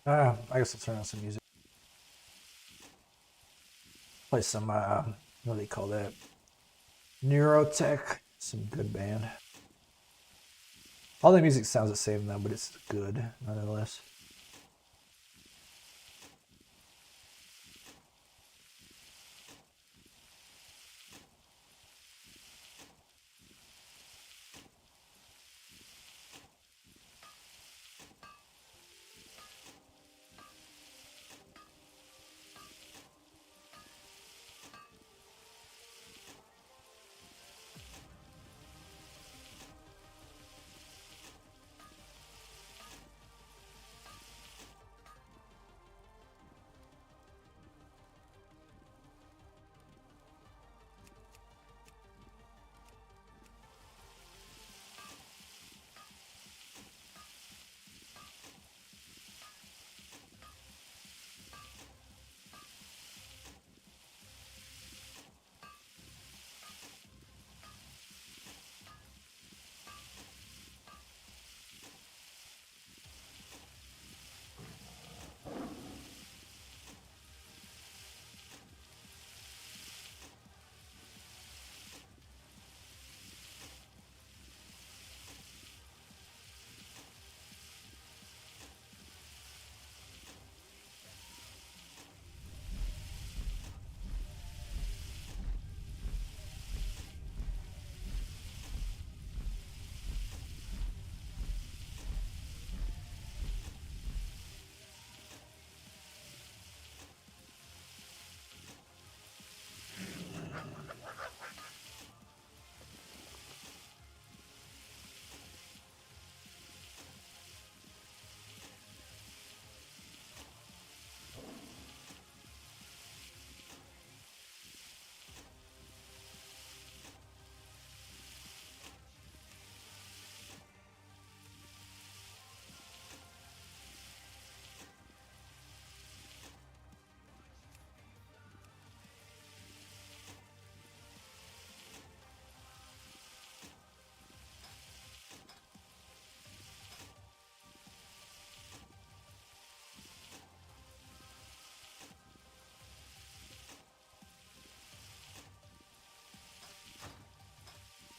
I guess I'll turn on some music. Play some, what do they call that? Neurotech. Some good band. All the music sounds the same though, but it's good nonetheless.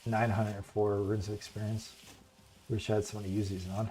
904 runes of experience. Wish I had someone to use these on.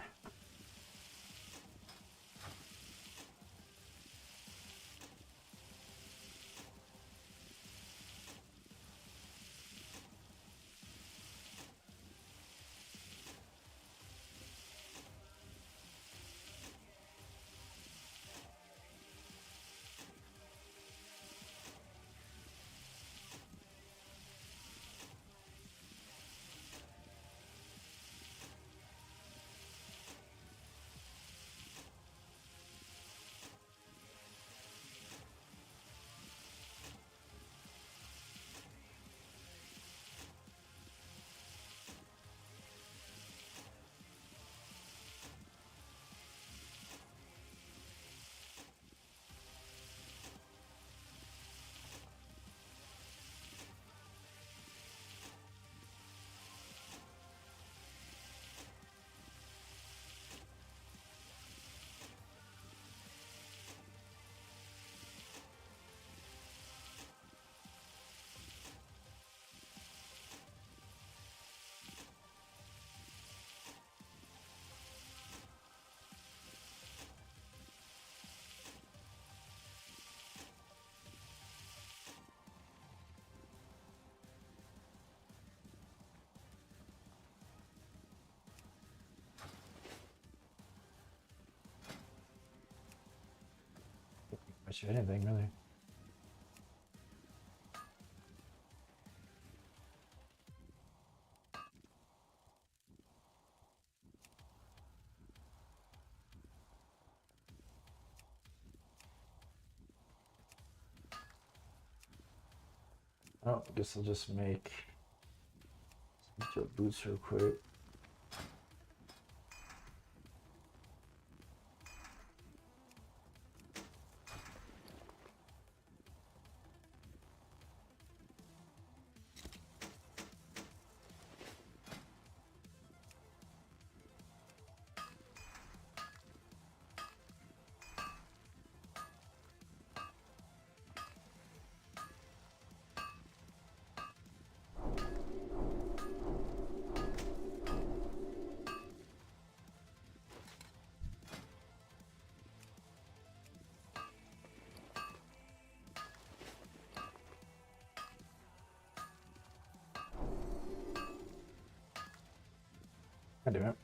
Much of anything really. Oh, I guess I'll just make some boots real quick. I do it.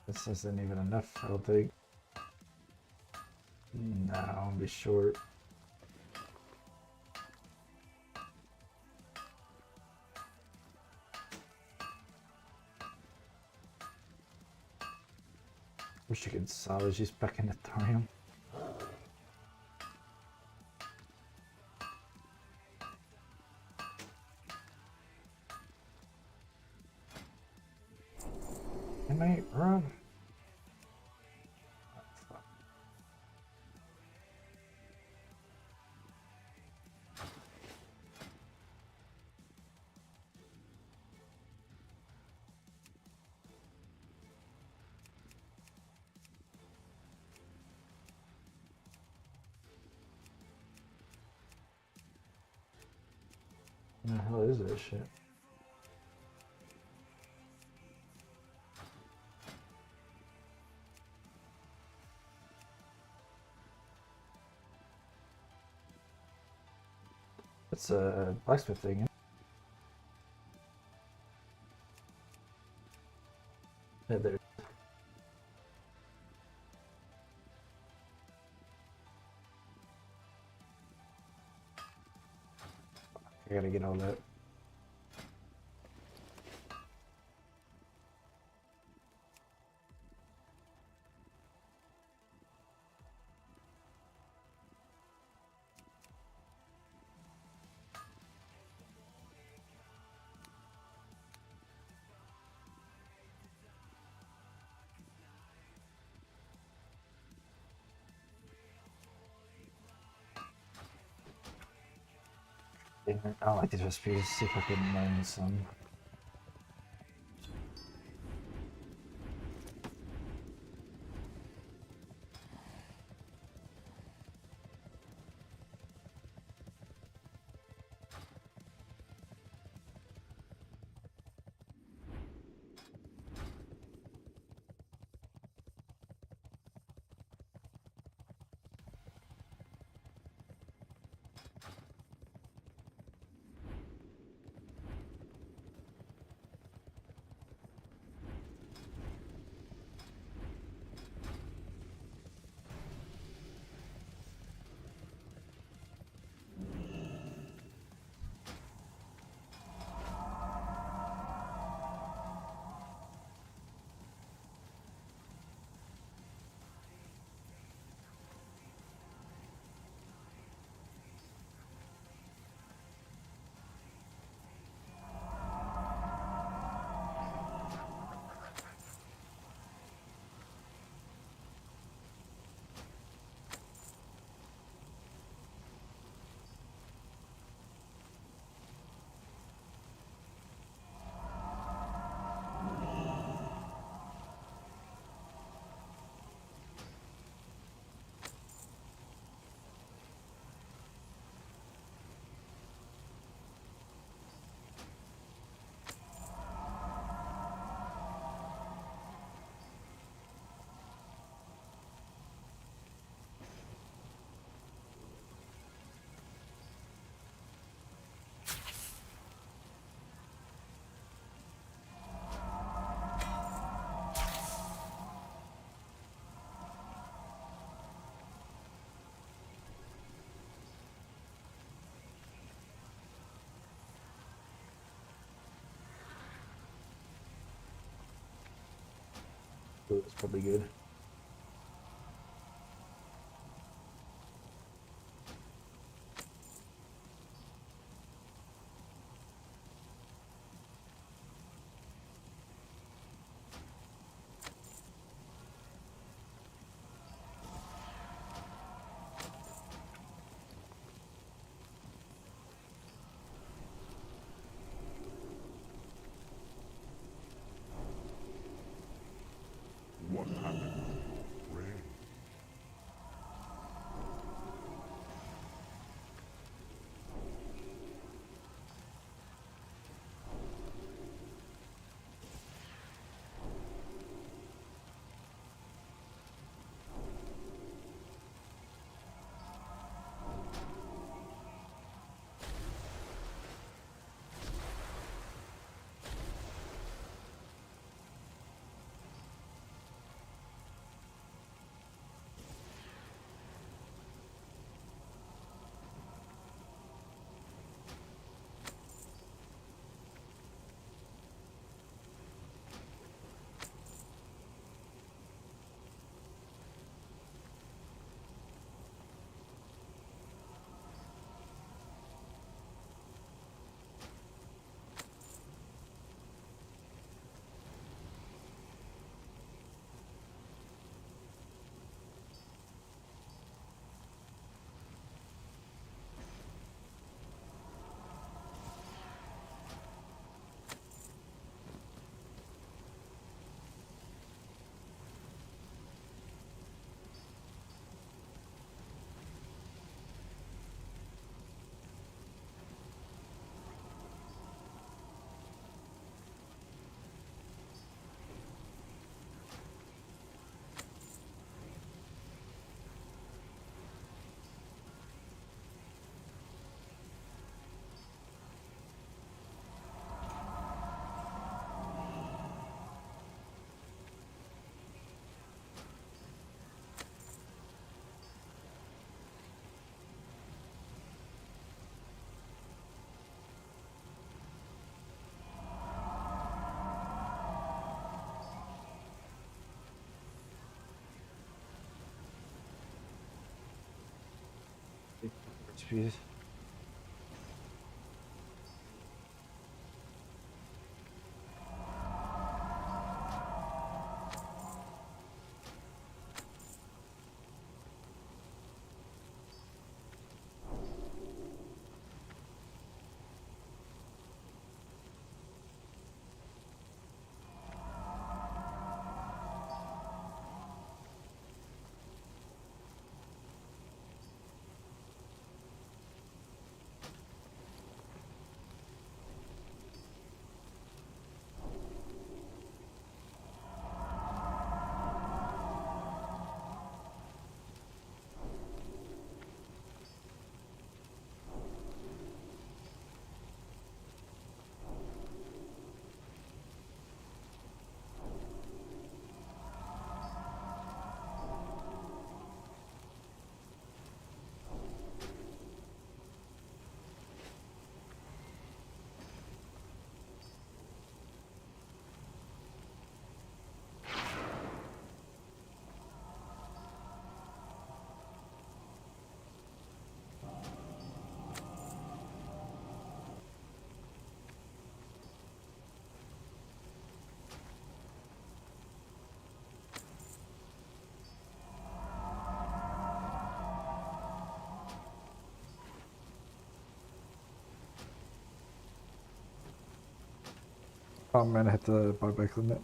This isn't even enough, I don't think. No, I'll be short. Wish you could salvage these back in the thorium. Can I run? What the hell is that shit? It's a blacksmith thing. Yeah, there. I gotta get all that. Damn it, I don't like these recipes. See if I can learn some. Ooh, it's probably good. What happened? Ray? Recipes. Oh man, I hit the buyback limit.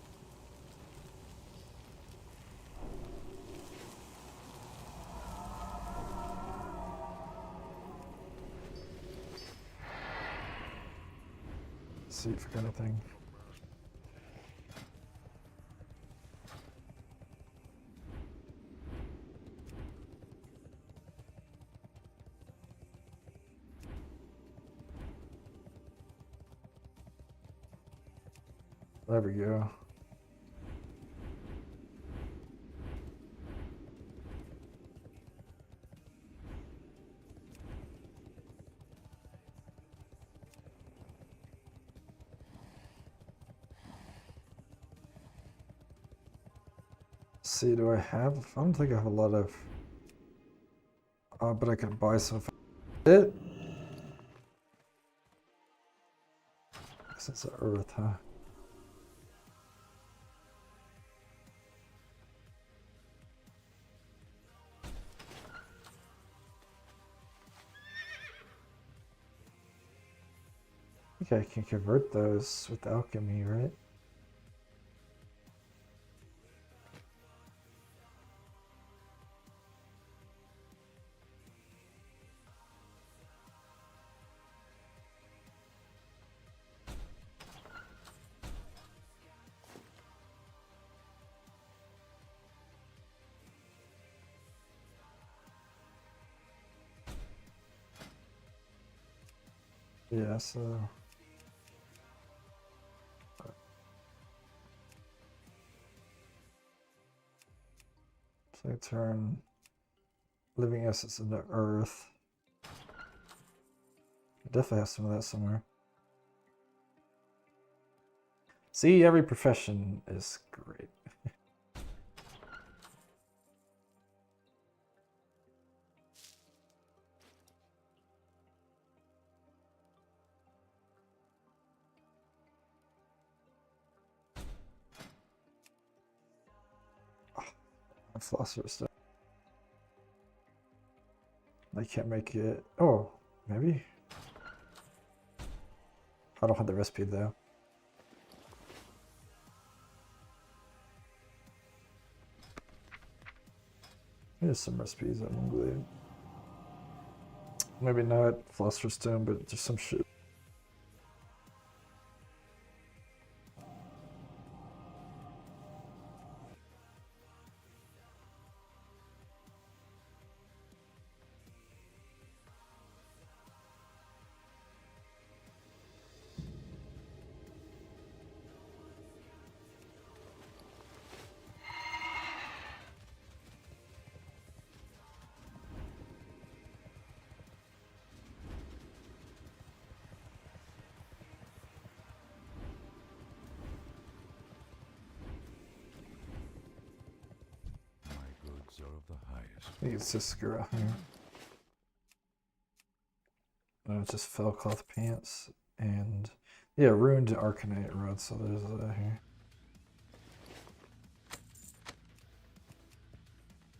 See if I got anything. There we go. See, do I have? I don't think I have a lot of. But I can buy some. It. Guess it's the earth, huh? I think I can convert those with alchemy, right? Yeah, so. So I turn living essence into earth. I definitely have some of that somewhere. See, every profession is great. Philosopher's Stone. I can't make it. Oh, maybe. I don't have the recipe though. There's some recipes at Mongolia. Maybe not Philosopher's Stone, but just some shit. My goods are of the highest. I think it's just Skura here. No, it's just Fellcloth pants and yeah, ruined Arcanite rod. So there's that here.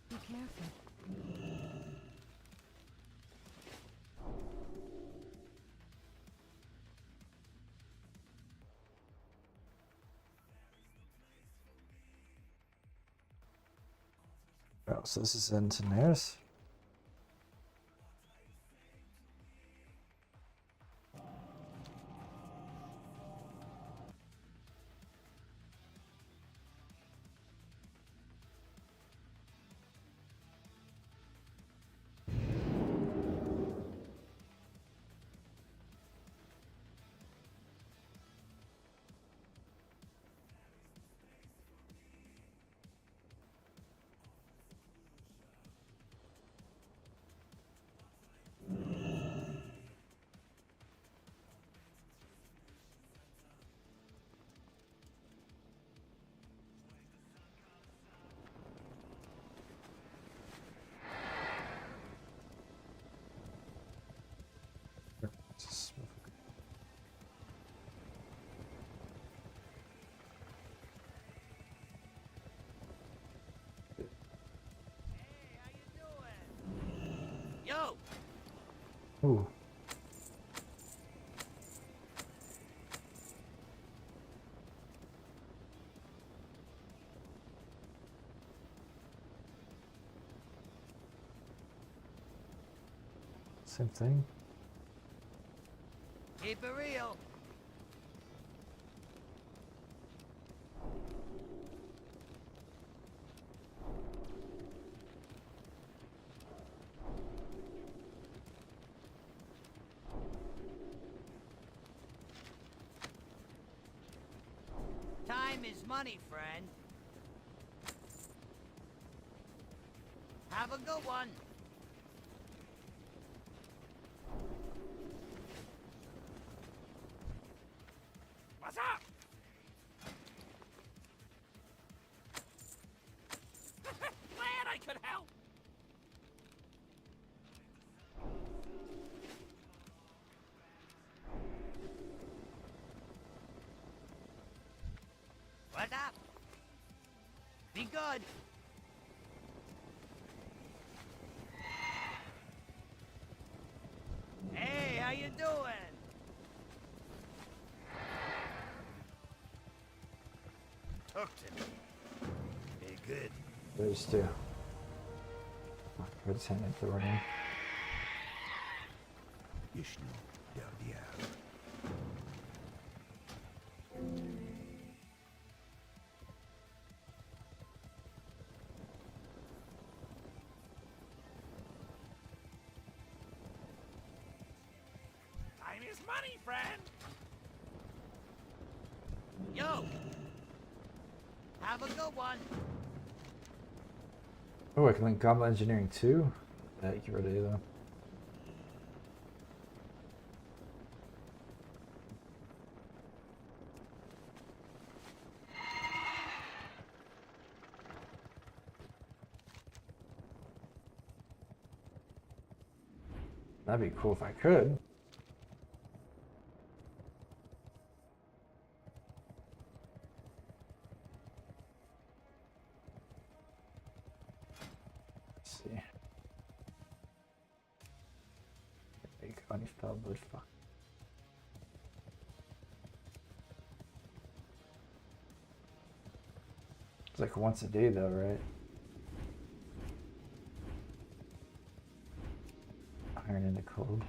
Be careful. Oh, so this is in Tenaris. Just- Yo, Ooh. Same thing. Keep it real. Time is money, friend. Have a good one. What's up? Glad I could help. What's up? Be good. Hey, how you doing? Talk to me. Be good. There's two. Oh, we're just heading into the ring. Yishnu Del Diablo. Time is money, friend. Yo. Have a good one. Oh, I can link Goblet Engineering too. Yeah, you can already do that. That'd be cool if I could. Let's see. Make money spell, but fuck. It's like once a day though, right? Iron into cold.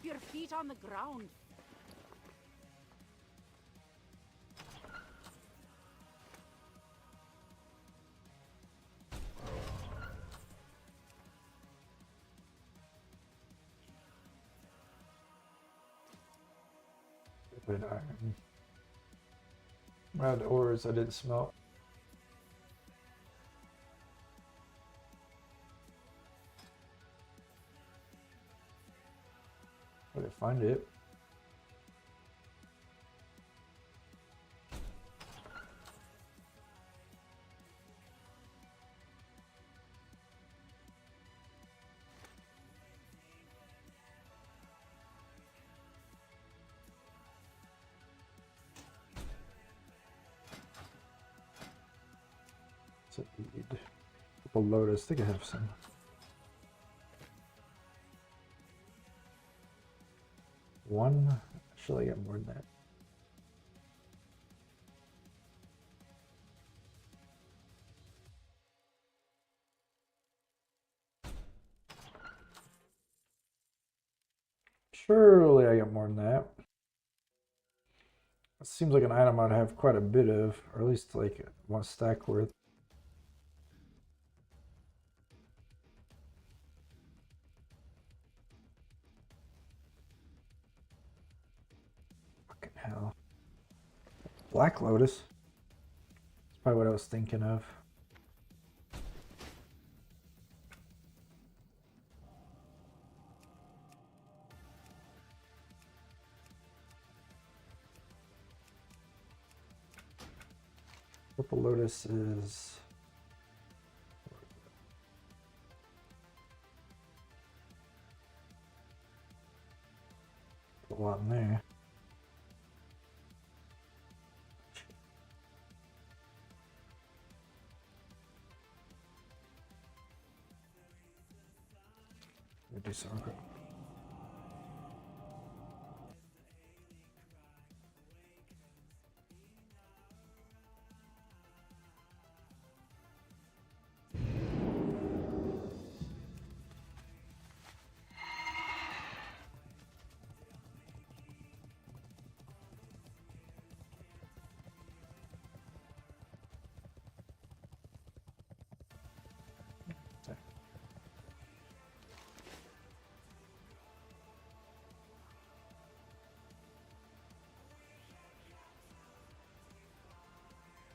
Keep your feet on the ground. But iron. Round ores I didn't smelt. Where did I find it? What's it need? Purple lotus. I think I have some. One. Actually, I got more than that. Surely I got more than that. It seems like an item I'd have quite a bit of, or at least like one stack worth. Fucking hell. Black Lotus. That's probably what I was thinking of. Purple Lotus is a lot in there. Let me do some.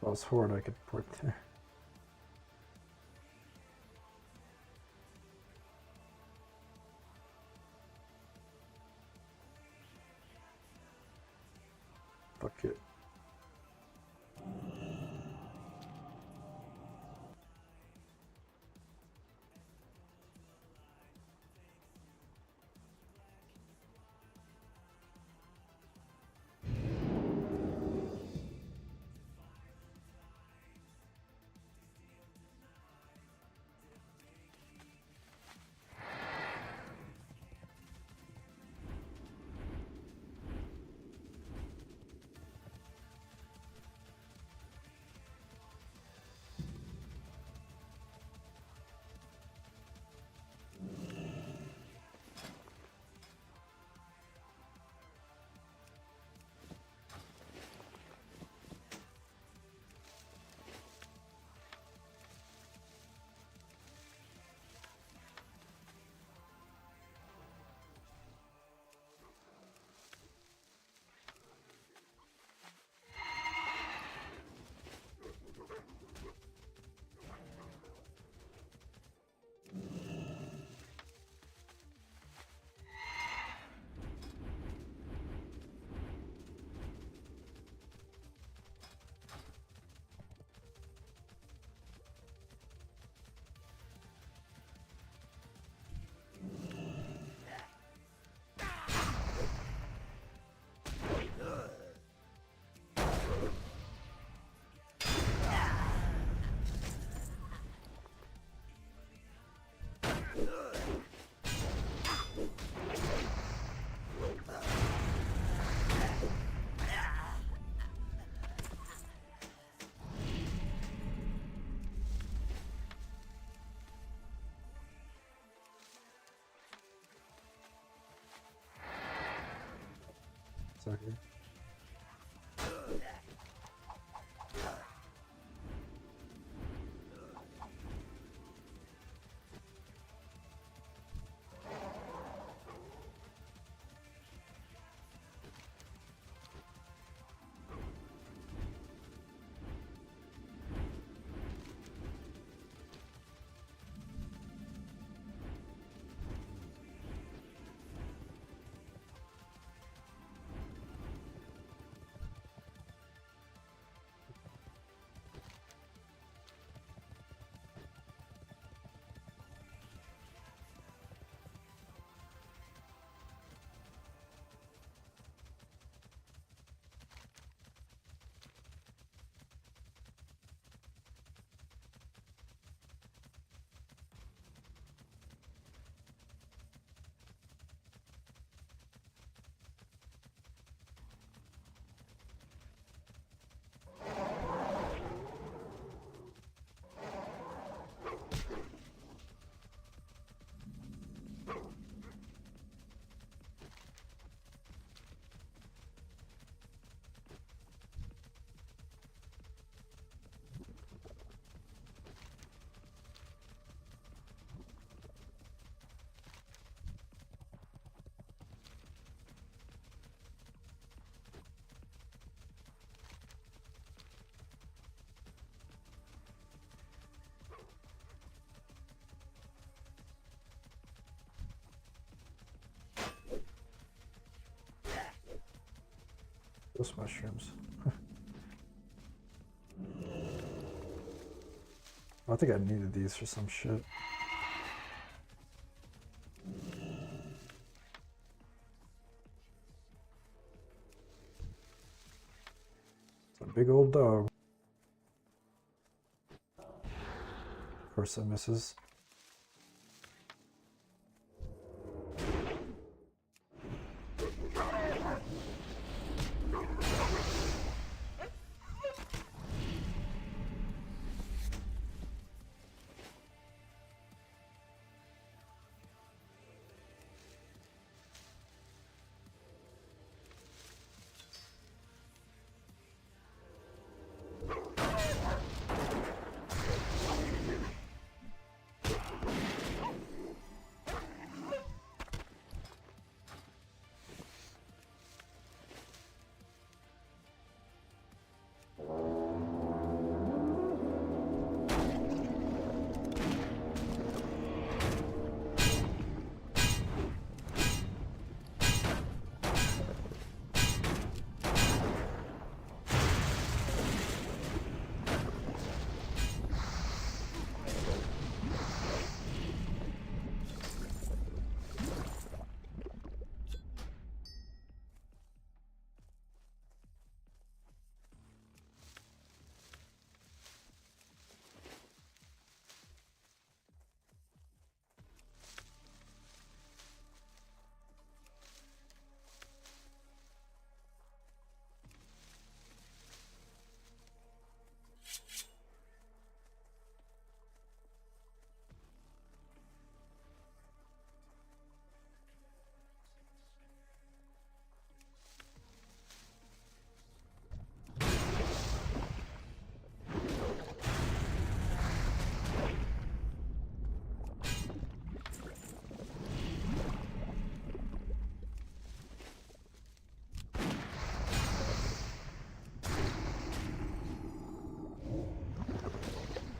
If I was Horde, I could port there. Fuck it. Sucker. Those mushrooms. I think I needed these for some shit. It's a big old dog. Of course it misses.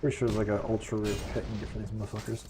Pretty sure there's like an ultra rare pet you can get for these motherfuckers.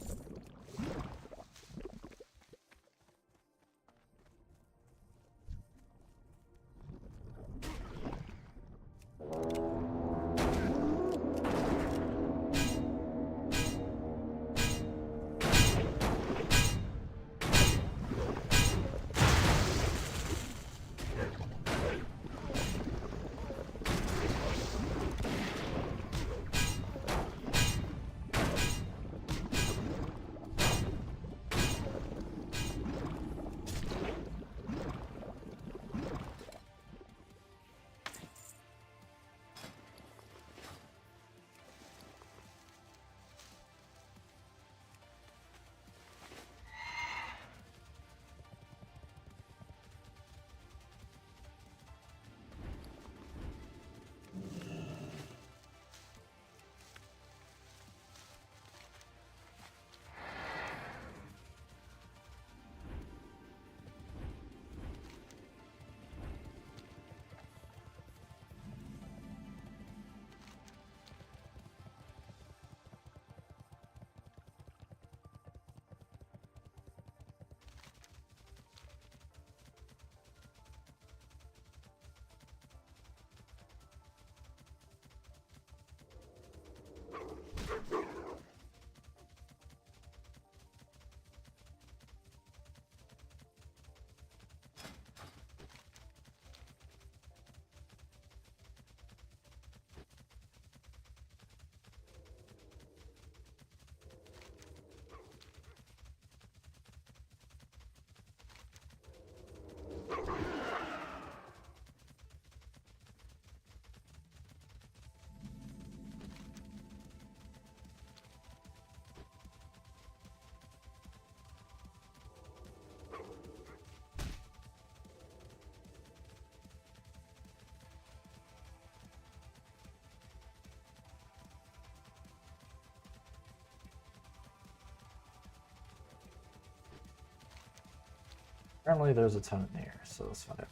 Apparently there's a ton in here, so let's find out.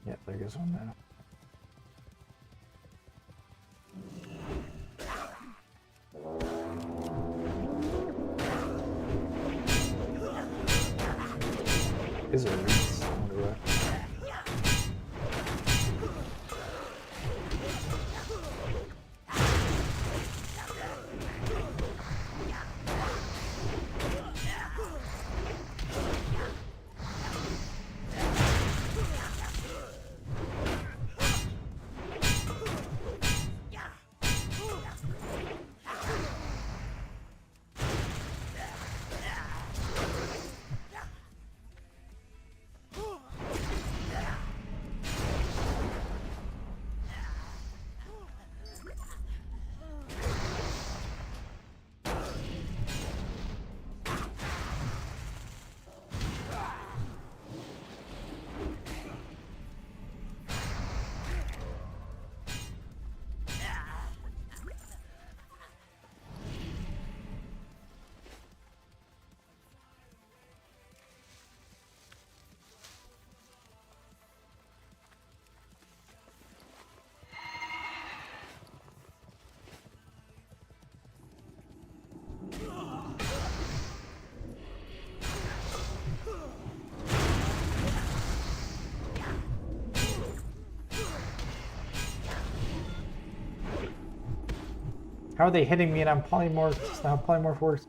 Yeah, there goes one now. Is it roots? I wonder why. How are they hitting me and I'm polymorphed? That's not how polymorph works.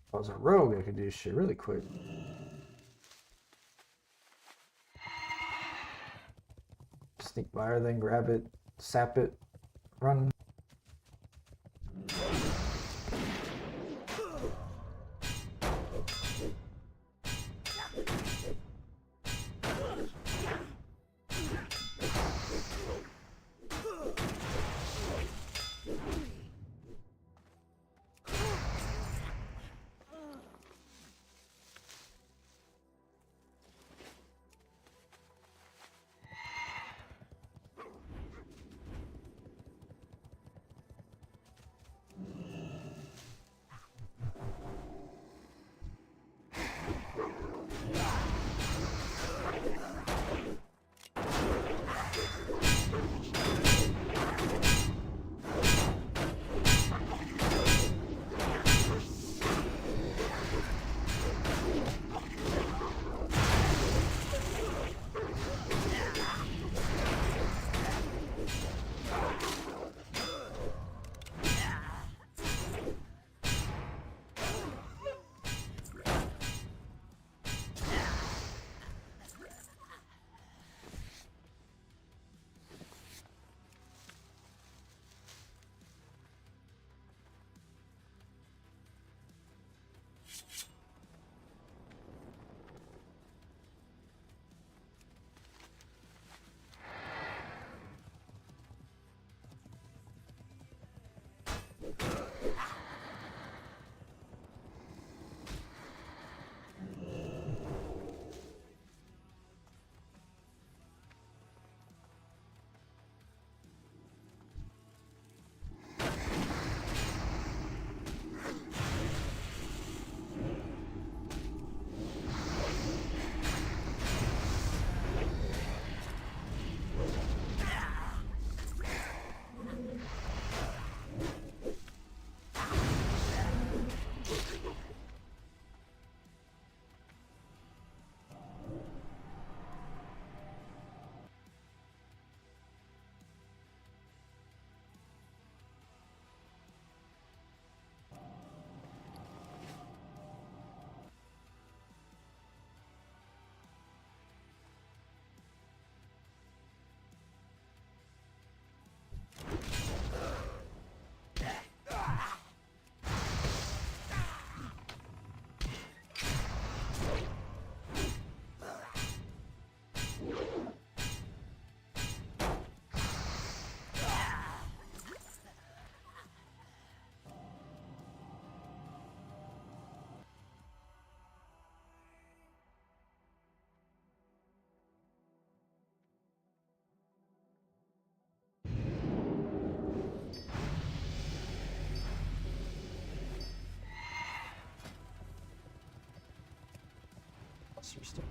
If I was a rogue, I could do shit really quick. Sneak by her, then grab it, sap it, run. Monster stuff.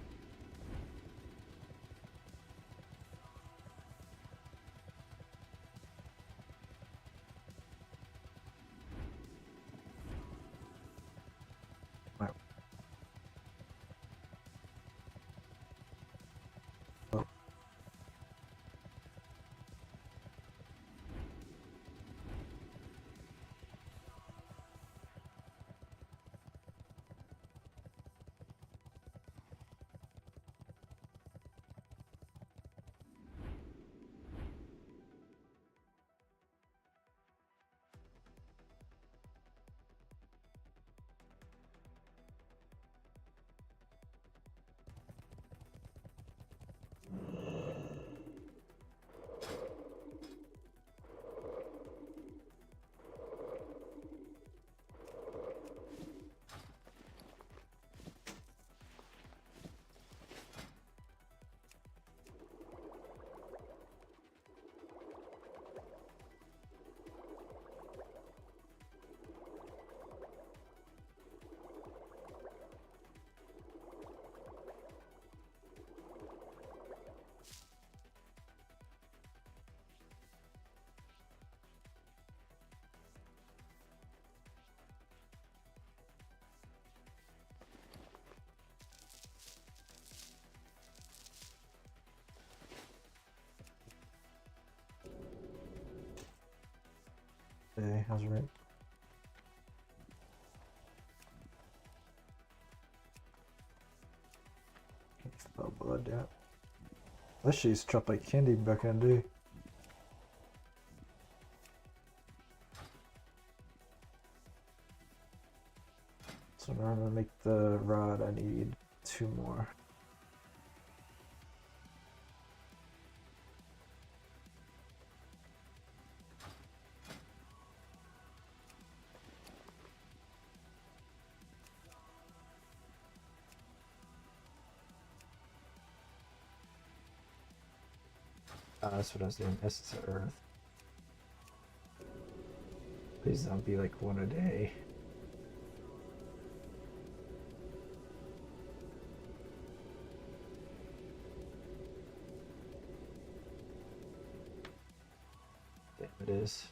Hey, how's your rate? Can't spell blood yet. That shit's dropped like candy back in the day. So in order to make the rod, I need 2 more. That's what I was doing. Essence of Earth. Please don't be like 1 a day. Damn, it is.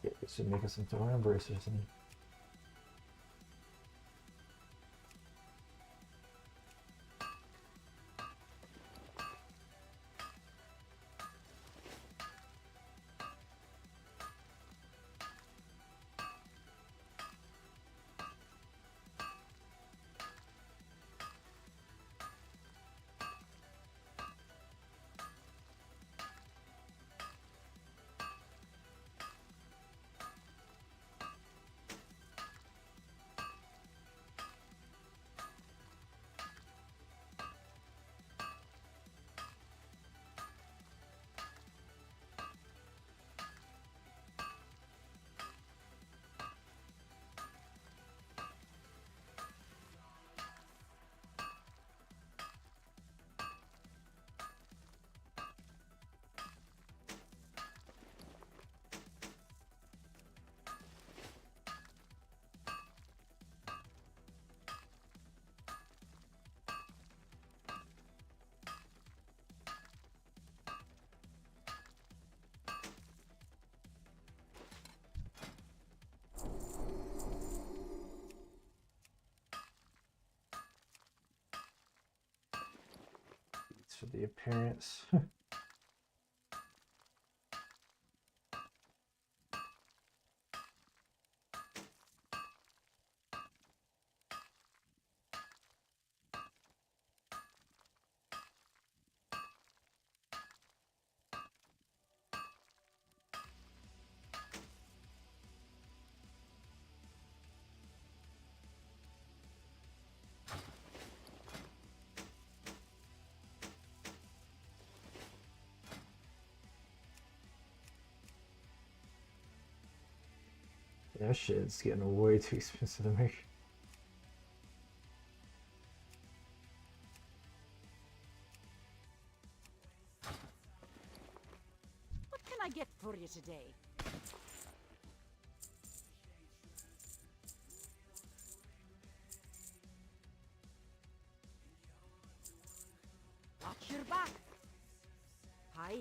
Yeah, it should make us into arm bracers and Just for the appearance. That shit's getting way too expensive to make. What can I get for you today? Watch your back. Hi.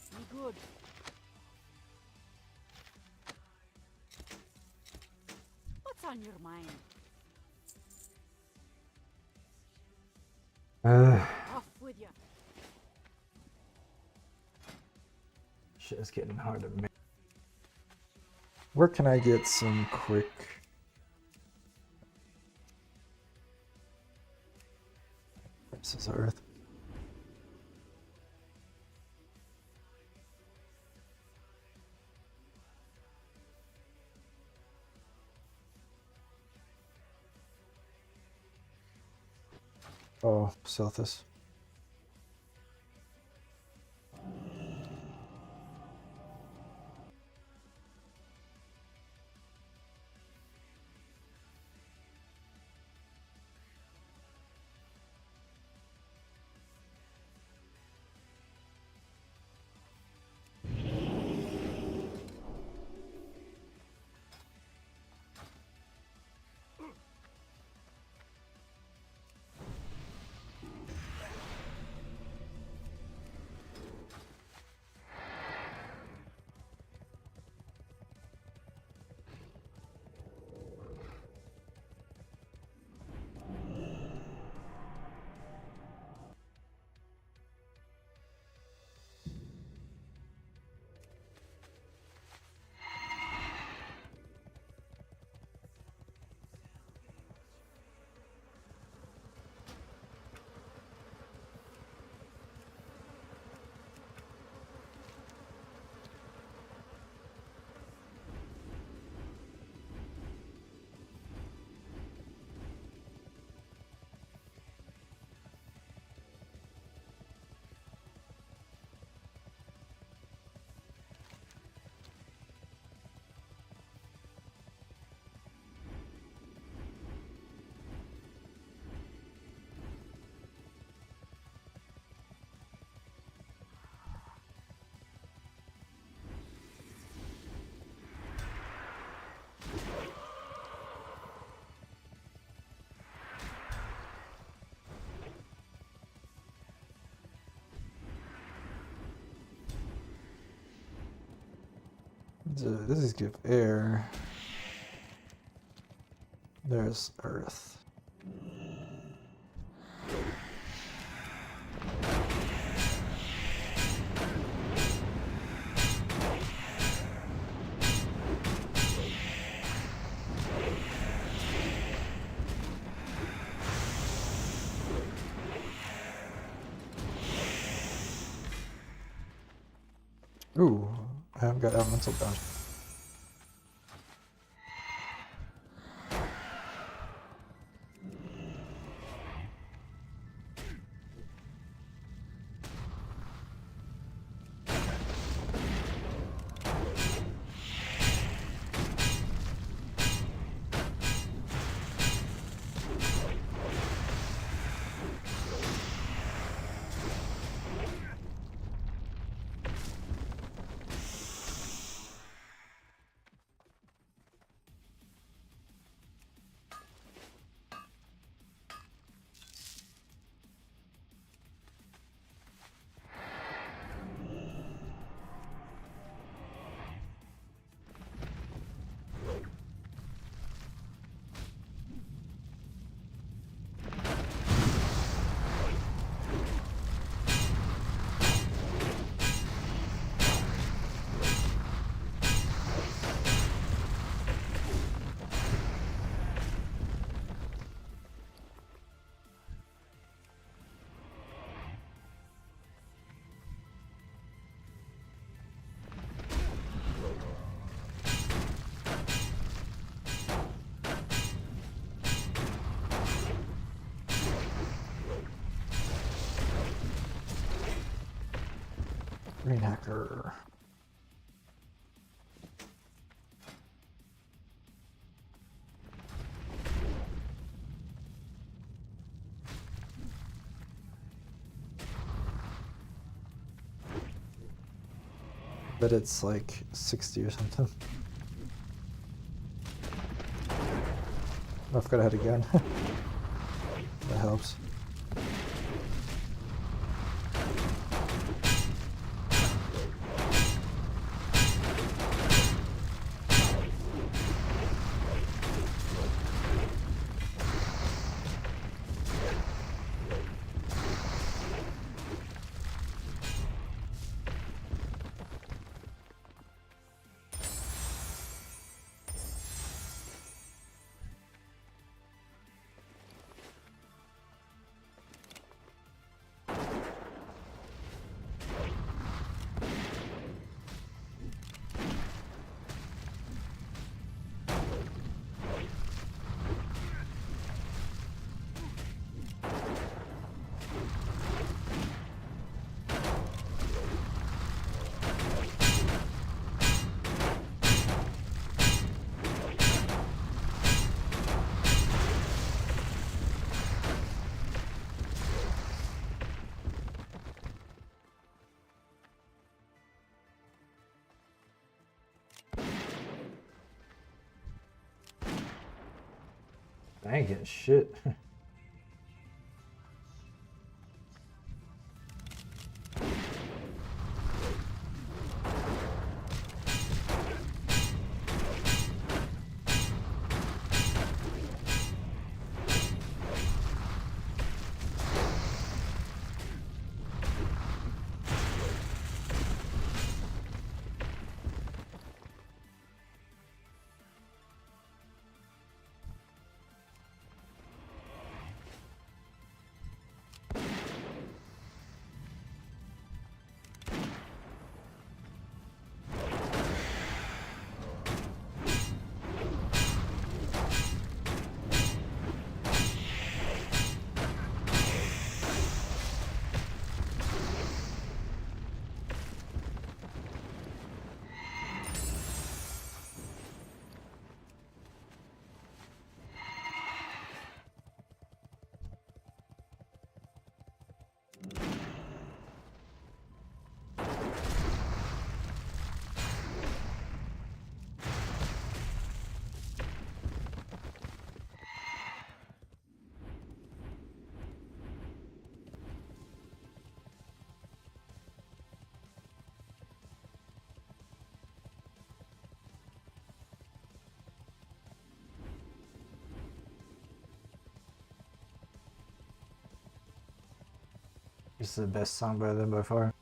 Be good. What's on your mind? Off with you. Shit's getting hard to make. Where can I get some quick? This is Earth. Oh, Celthus. This is give air. There's Earth. Ooh, I haven't got elemental down. Green Hacker. Bet it's like 60 or something. I forgot I had a gun. That helps. I ain't getting shit. This is the best song by them by far.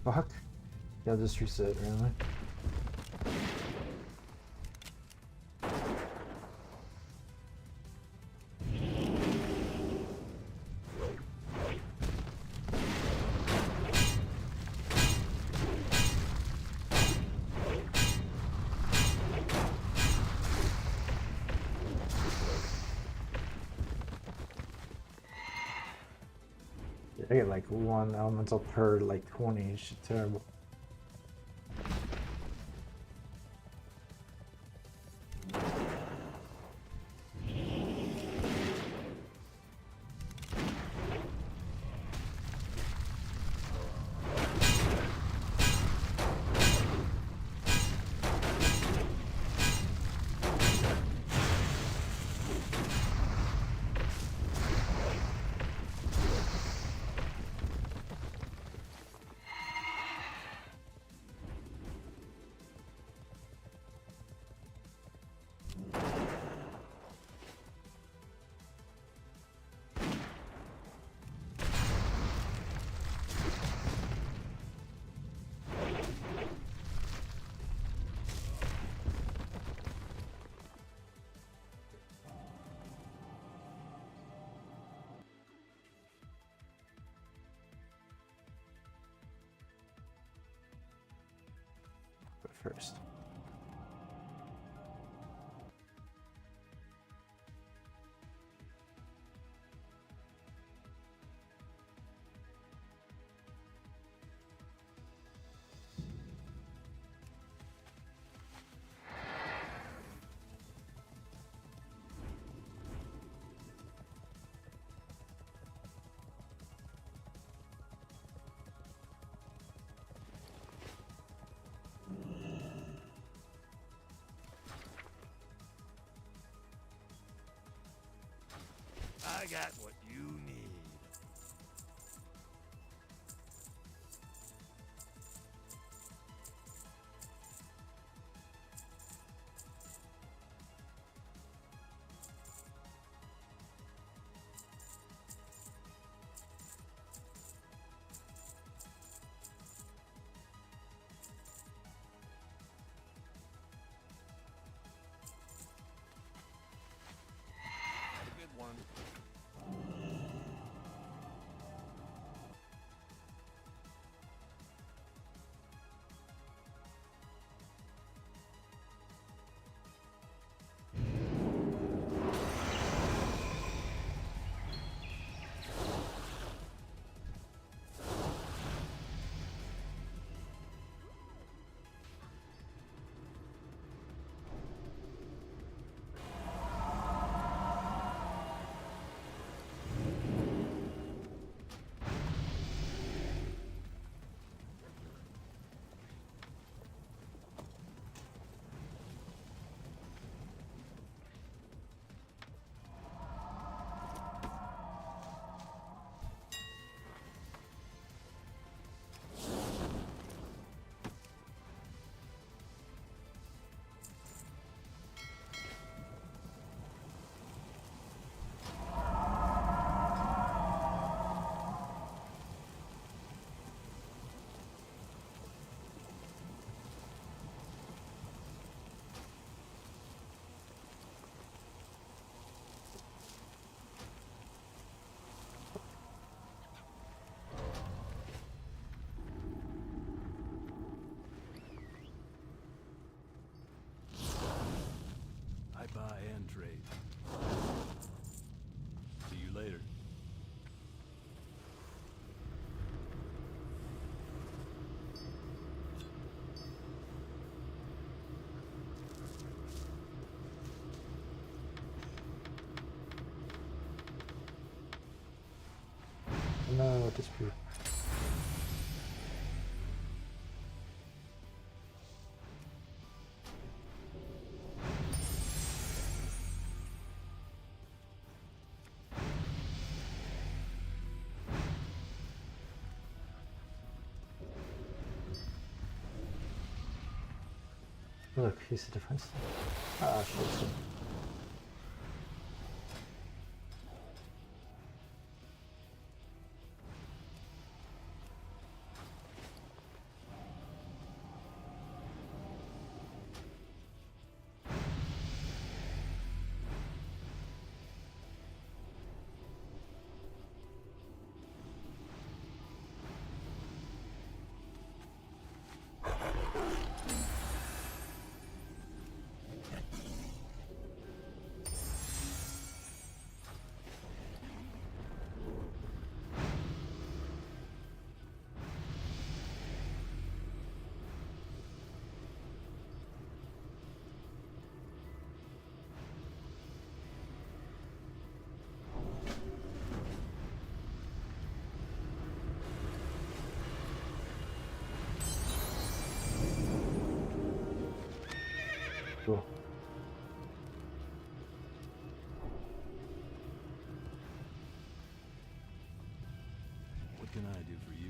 fuck? Yeah, just reset randomly. I get like 1 elemental per like 20. Shit, terrible. First. I got what you need. Had a good one. I buy and trade. See you later. No, dispute. Look, he's a defense. Ah, shit. I do for you?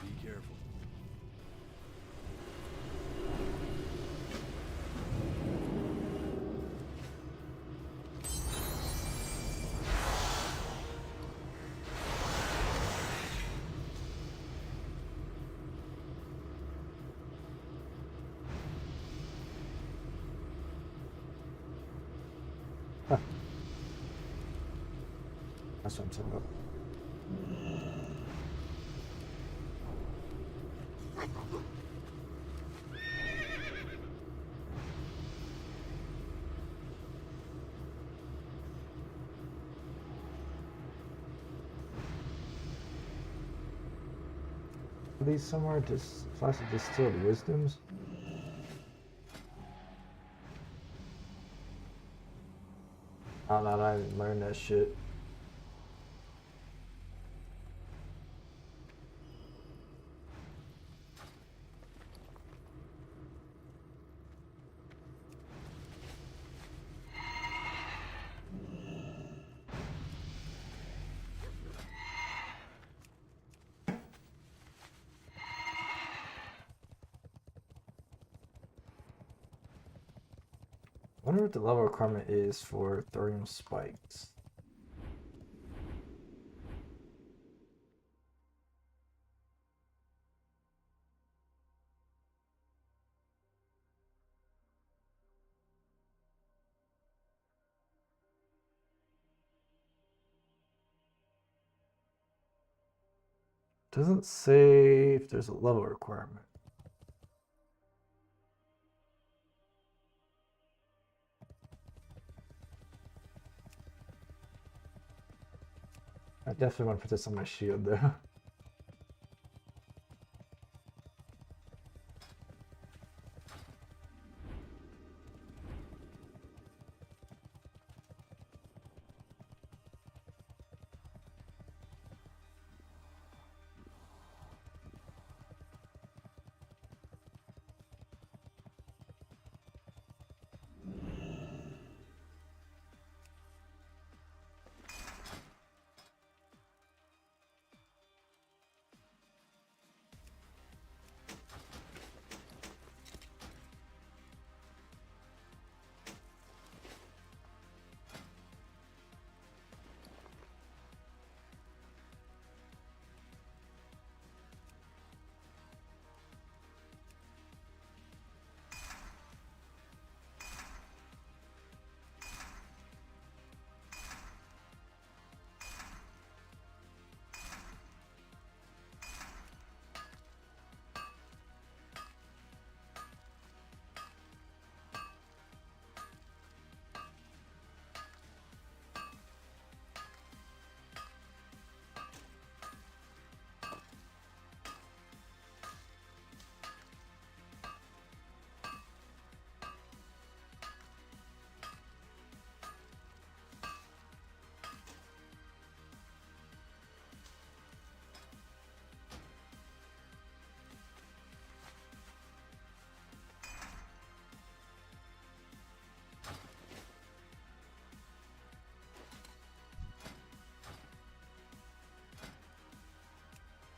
Be careful. That's what I'm talking about. Are these somewhere? Just flash of distilled wisdoms. Oh no, I didn't learn that shit. I wonder what the level requirement is for thorium spikes. Doesn't say if there's a level requirement. I definitely want to put this on my shield though.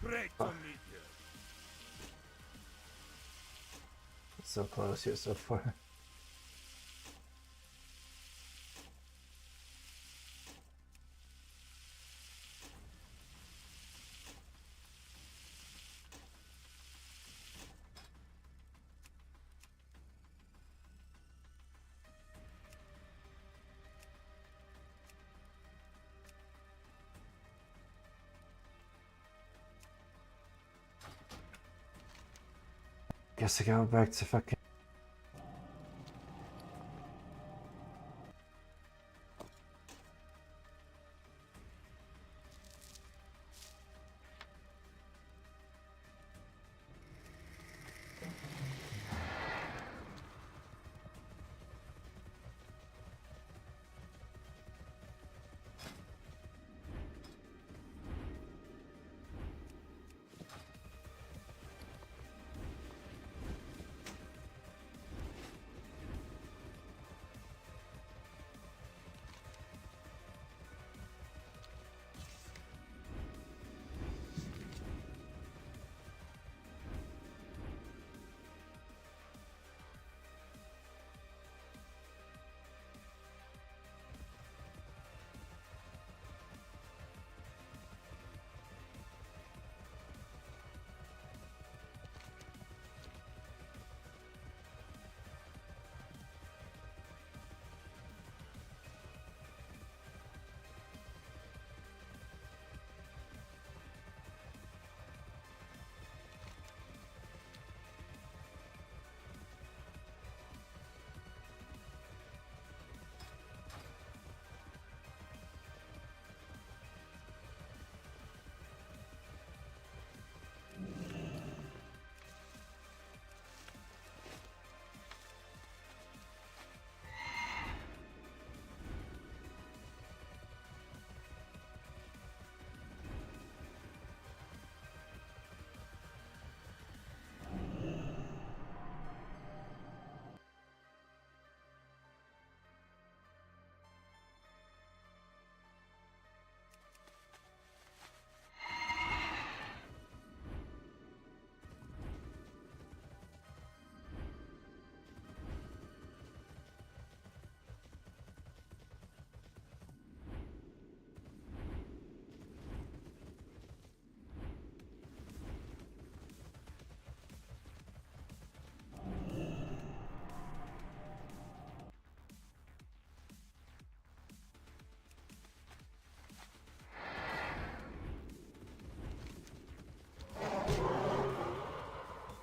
Great to meet you. So close here so far. Guess I go back to fucking.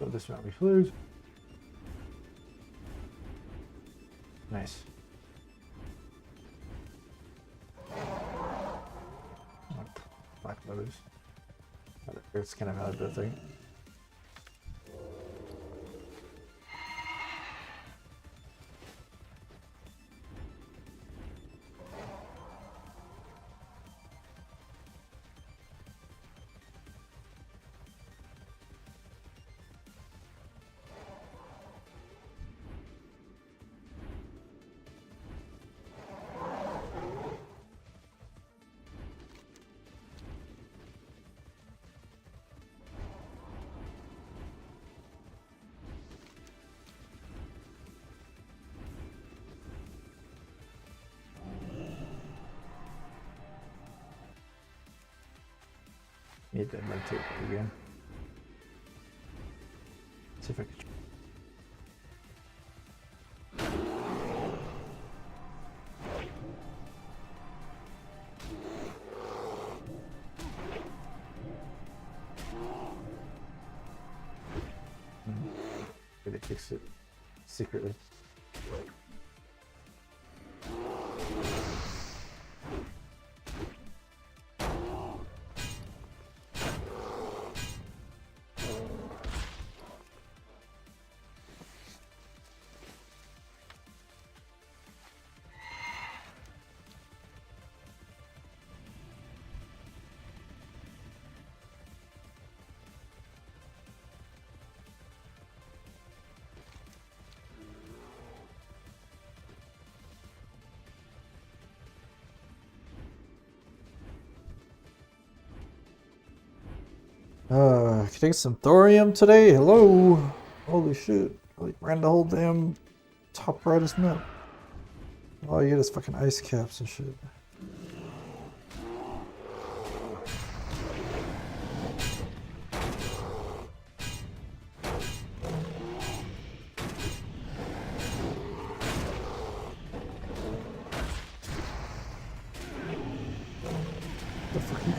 Don't dismount me, please. Nice. Black lotus. It's kind of out of the thing. Need to meditate again. See if I can. Maybe they fix it secretly. Getting some thorium today? Hello? Holy shit. I like ran the whole damn top right as map. All you get is fucking ice caps and shit. The fuck you?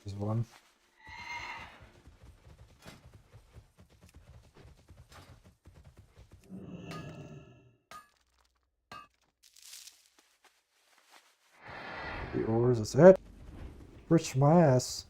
There's one. The ores is that? Rich my ass.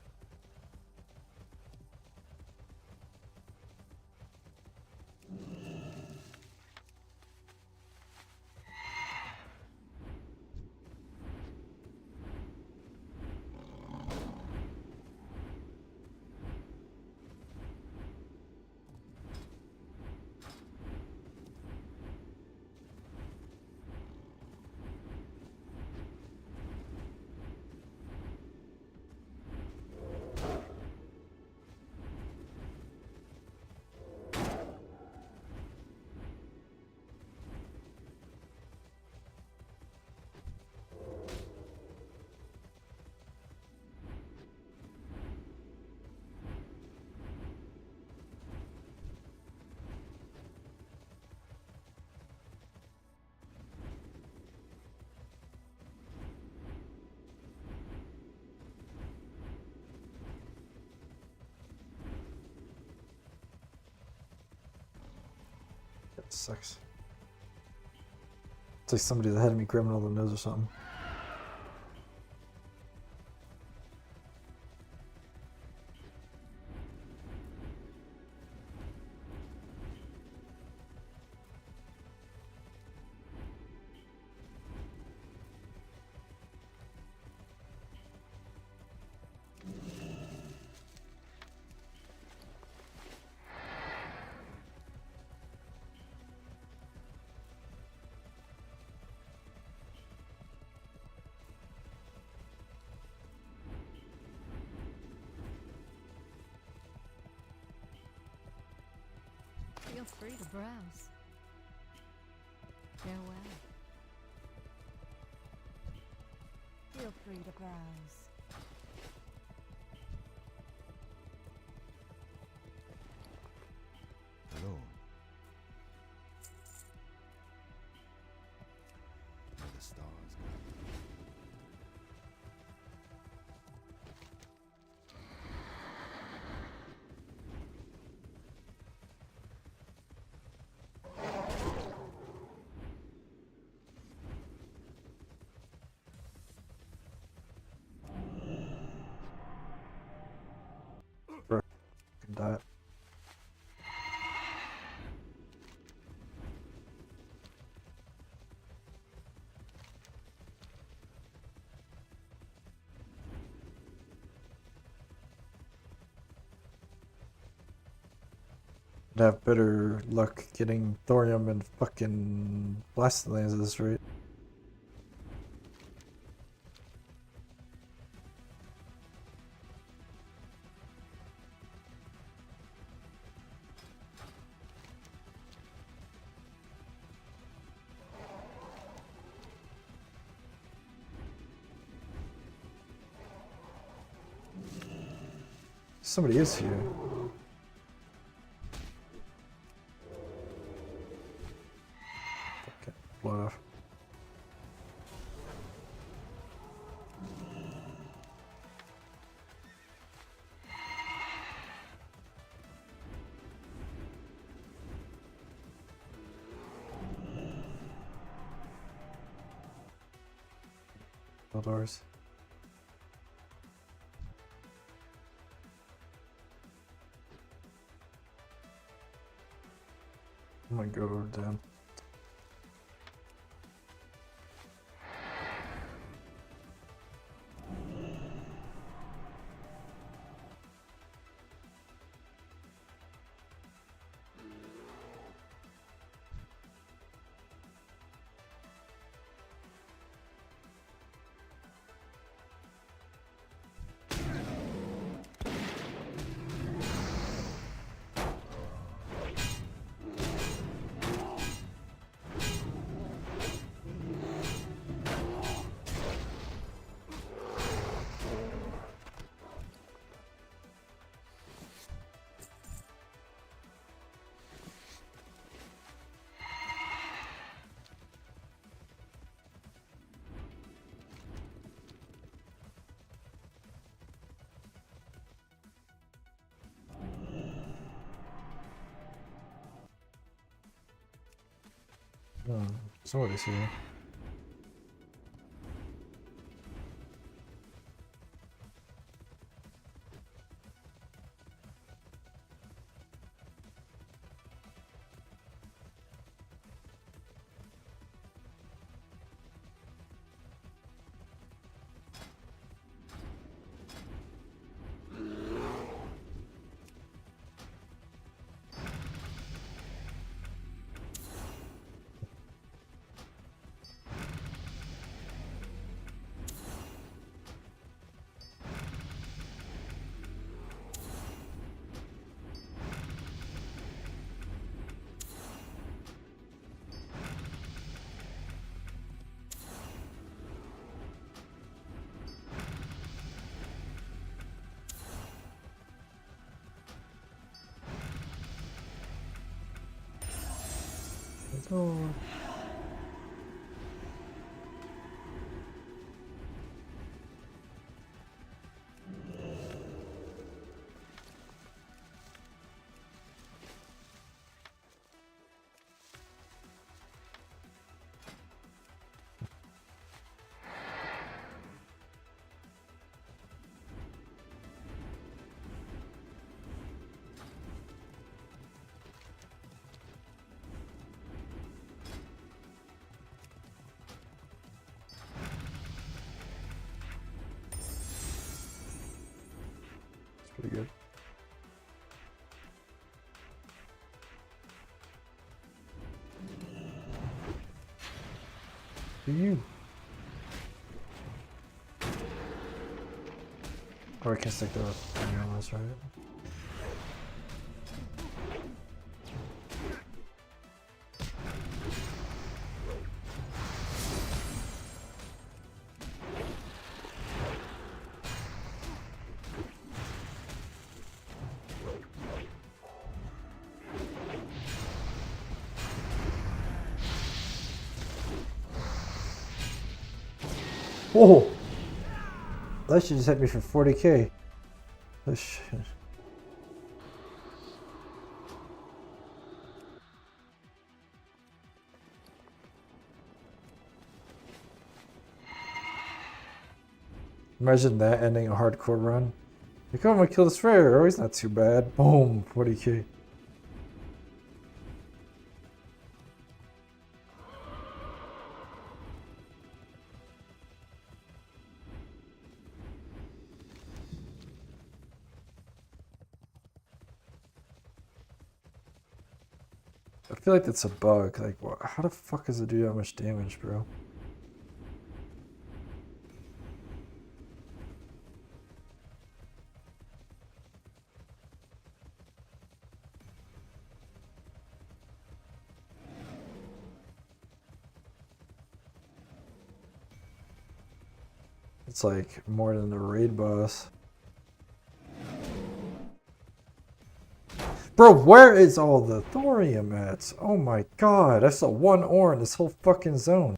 Sucks. It's like somebody's ahead of me grabbing all the nose or something. Feel free to browse. Farewell. Feel free to browse. Alone. Where the stars go. Can die. I'd have better luck getting thorium and fucking blasting lands at this rate. Somebody is here. Okay, blow it off. Doors. I'm gonna go down. Somebody's here. Oh. Pretty good. Do you? Or I can stick the arrows, right? Whoa! That should just hit me for 40k. Oh shit. Imagine that ending a hardcore run. Like, oh, I'm gonna kill this Freyr. Oh, he's not too bad. Boom, 40k. I feel like that's a bug. Like, how the fuck does it do that much damage, bro? It's like more than the raid boss. Bro, where is all the thorium at? Oh my god, I saw one ore in this whole fucking zone.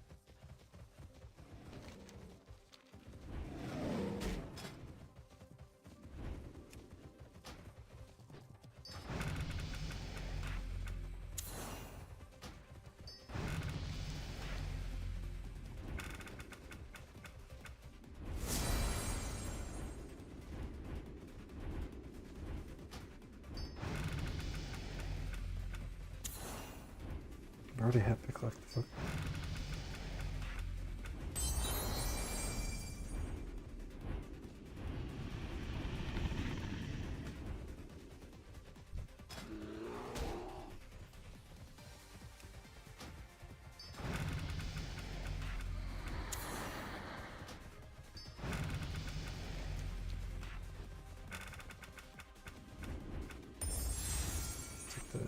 I already have to collect the fuck. Take that.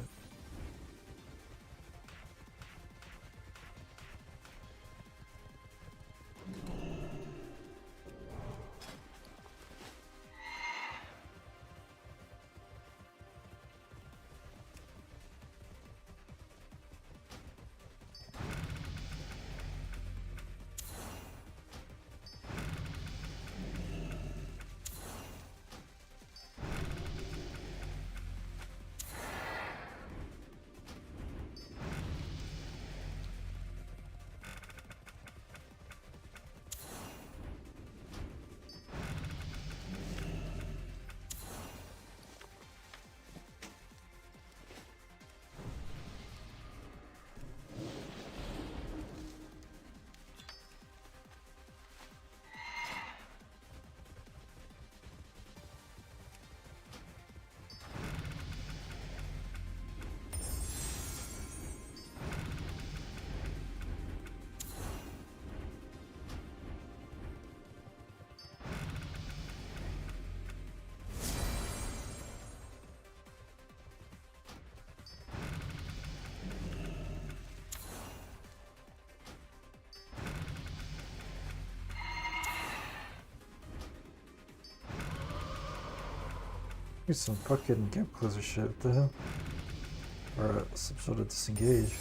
Here's some fucking camp closer shit. What the hell? Or some sort of disengage.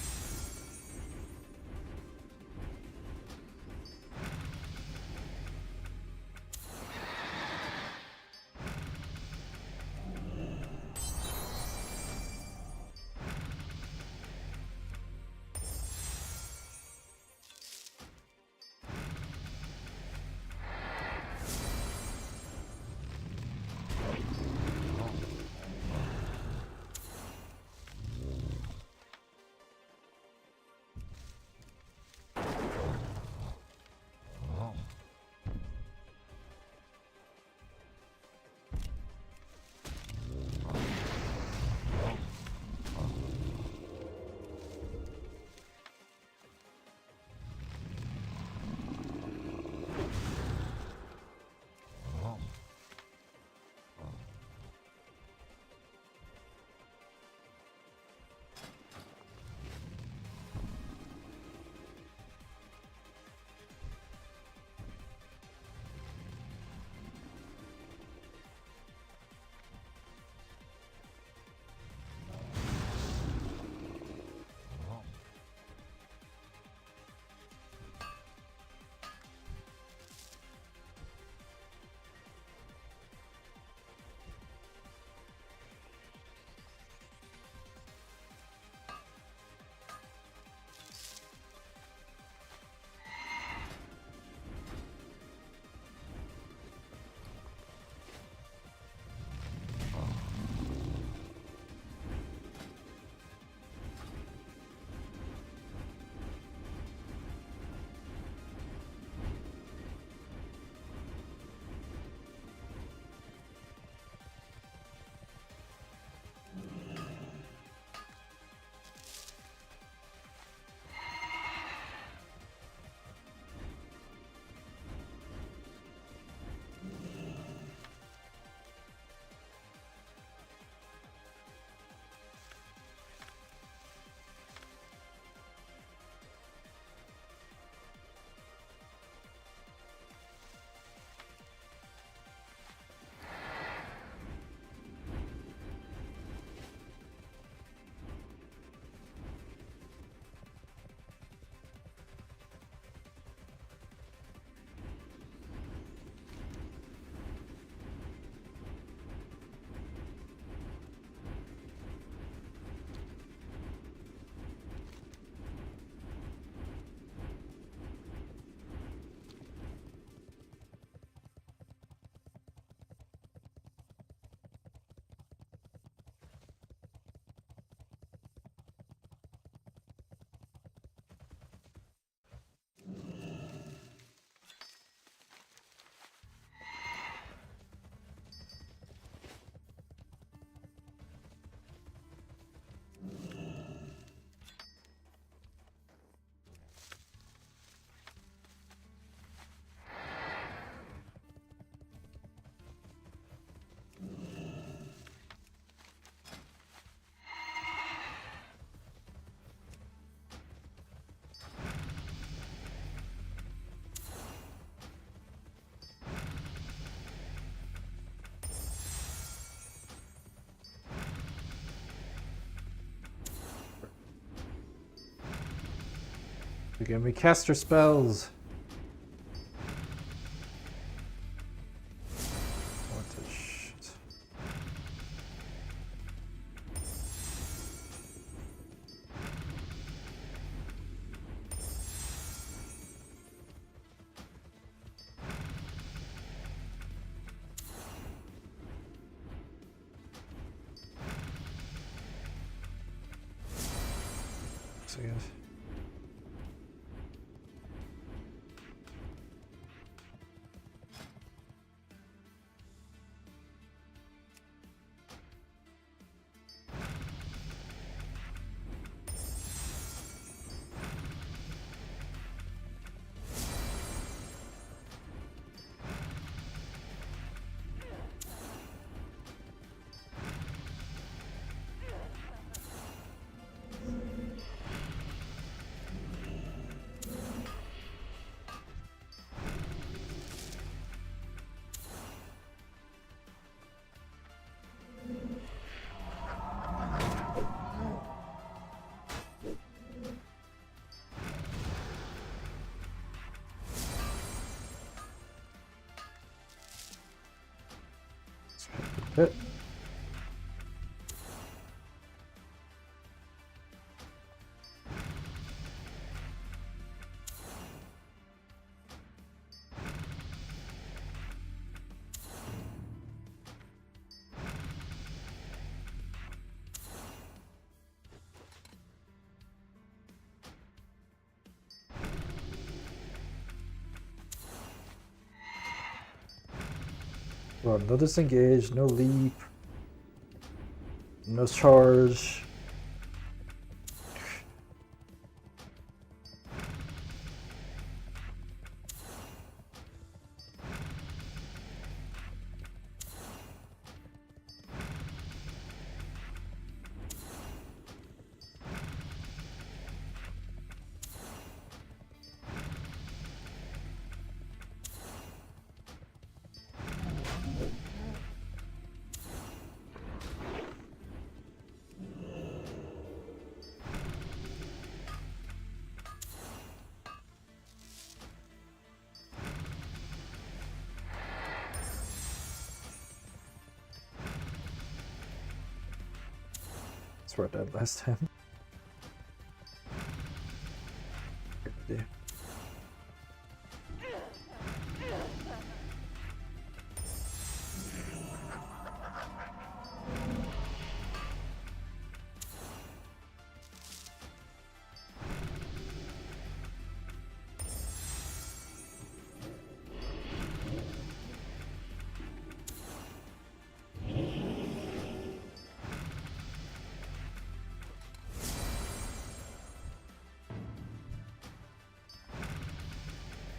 They're gonna be caster spells. What the shit? So yes. Hit. Well, no disengage, no leap, no charge. That's where I died last time. Yeah.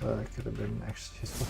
That could have been actually useful.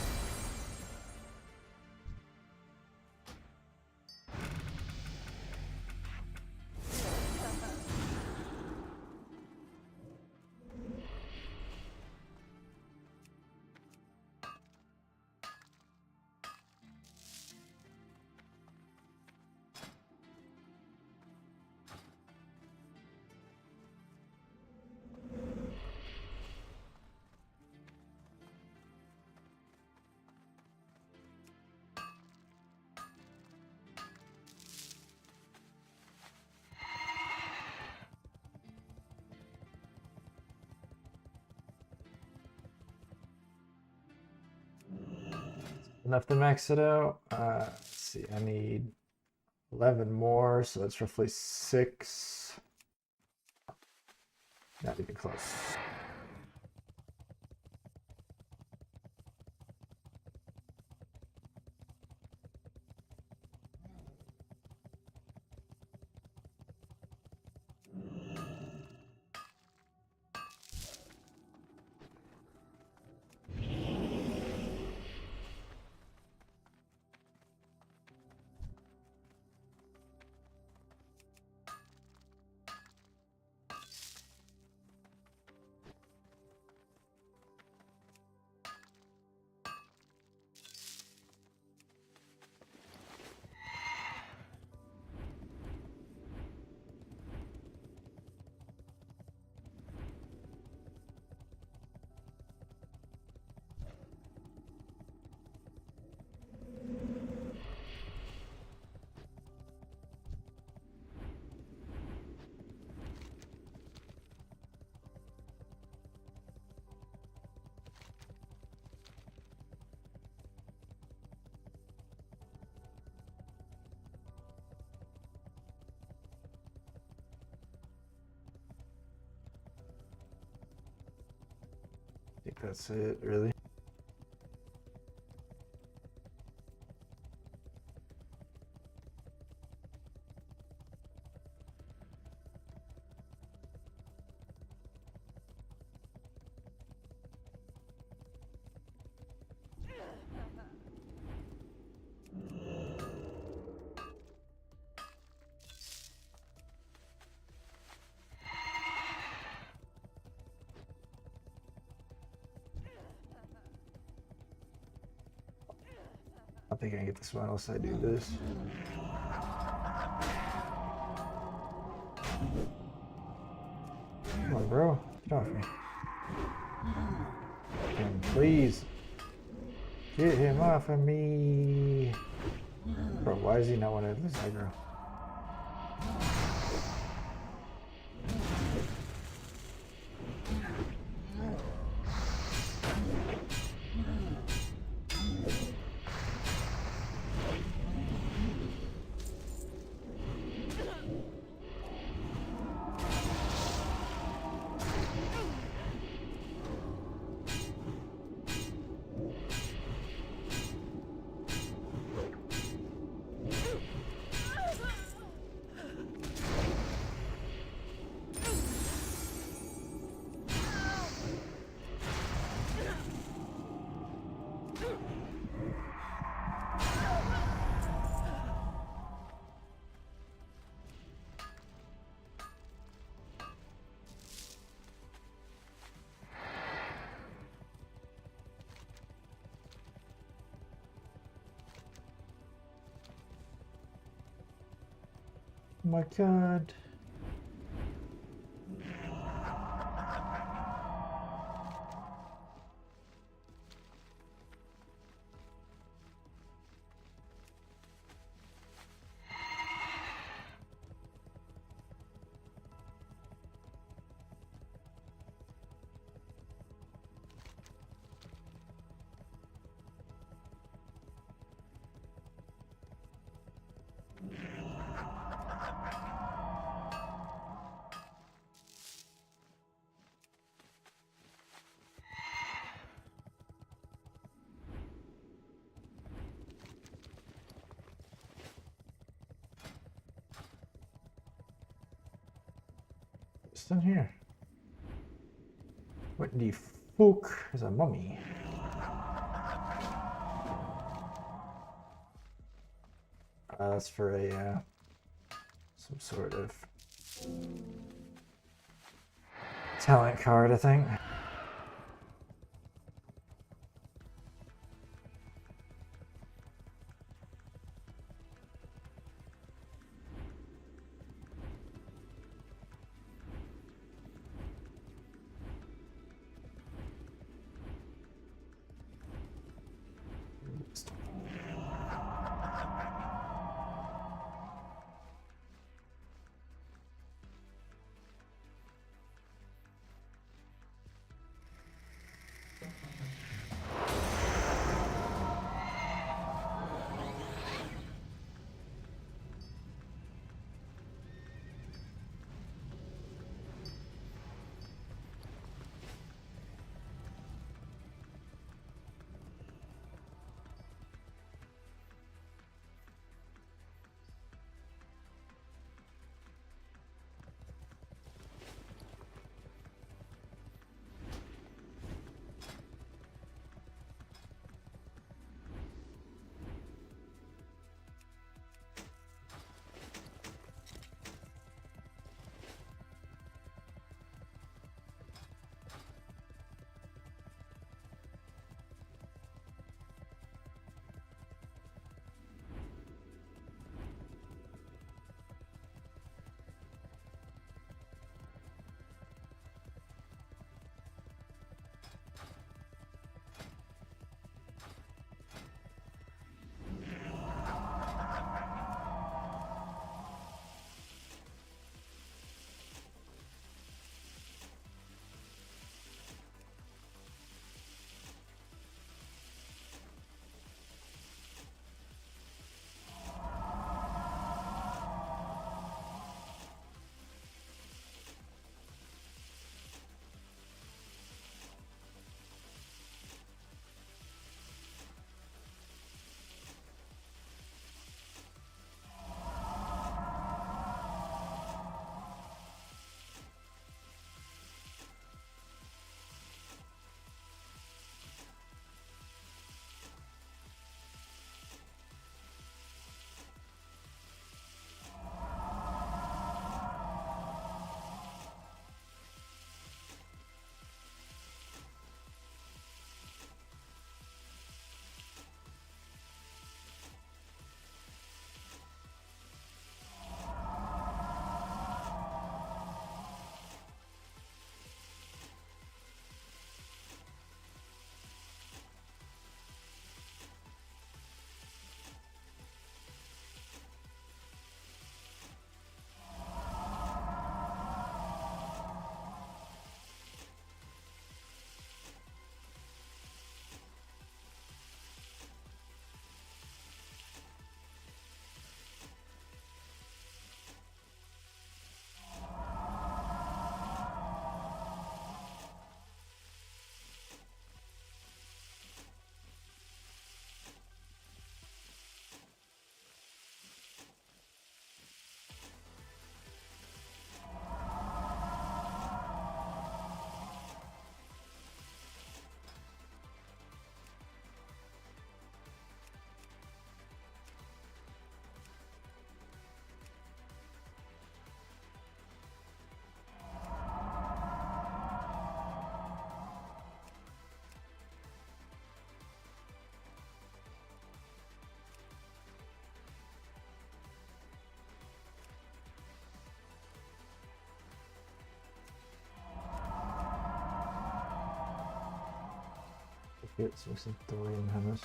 Enough to max it out. Let's see, I need 11 more, so that's roughly 6. Not even close. that's it, really. I think I can get this one unless I do this. Come on, bro. Get off me. And please. Get him off of me. Bro, why is he not one of this aggro? Oh my god. What's in here? What the fuck is a mummy? That's for a some sort of talent card, I think. Get some thorium hammers.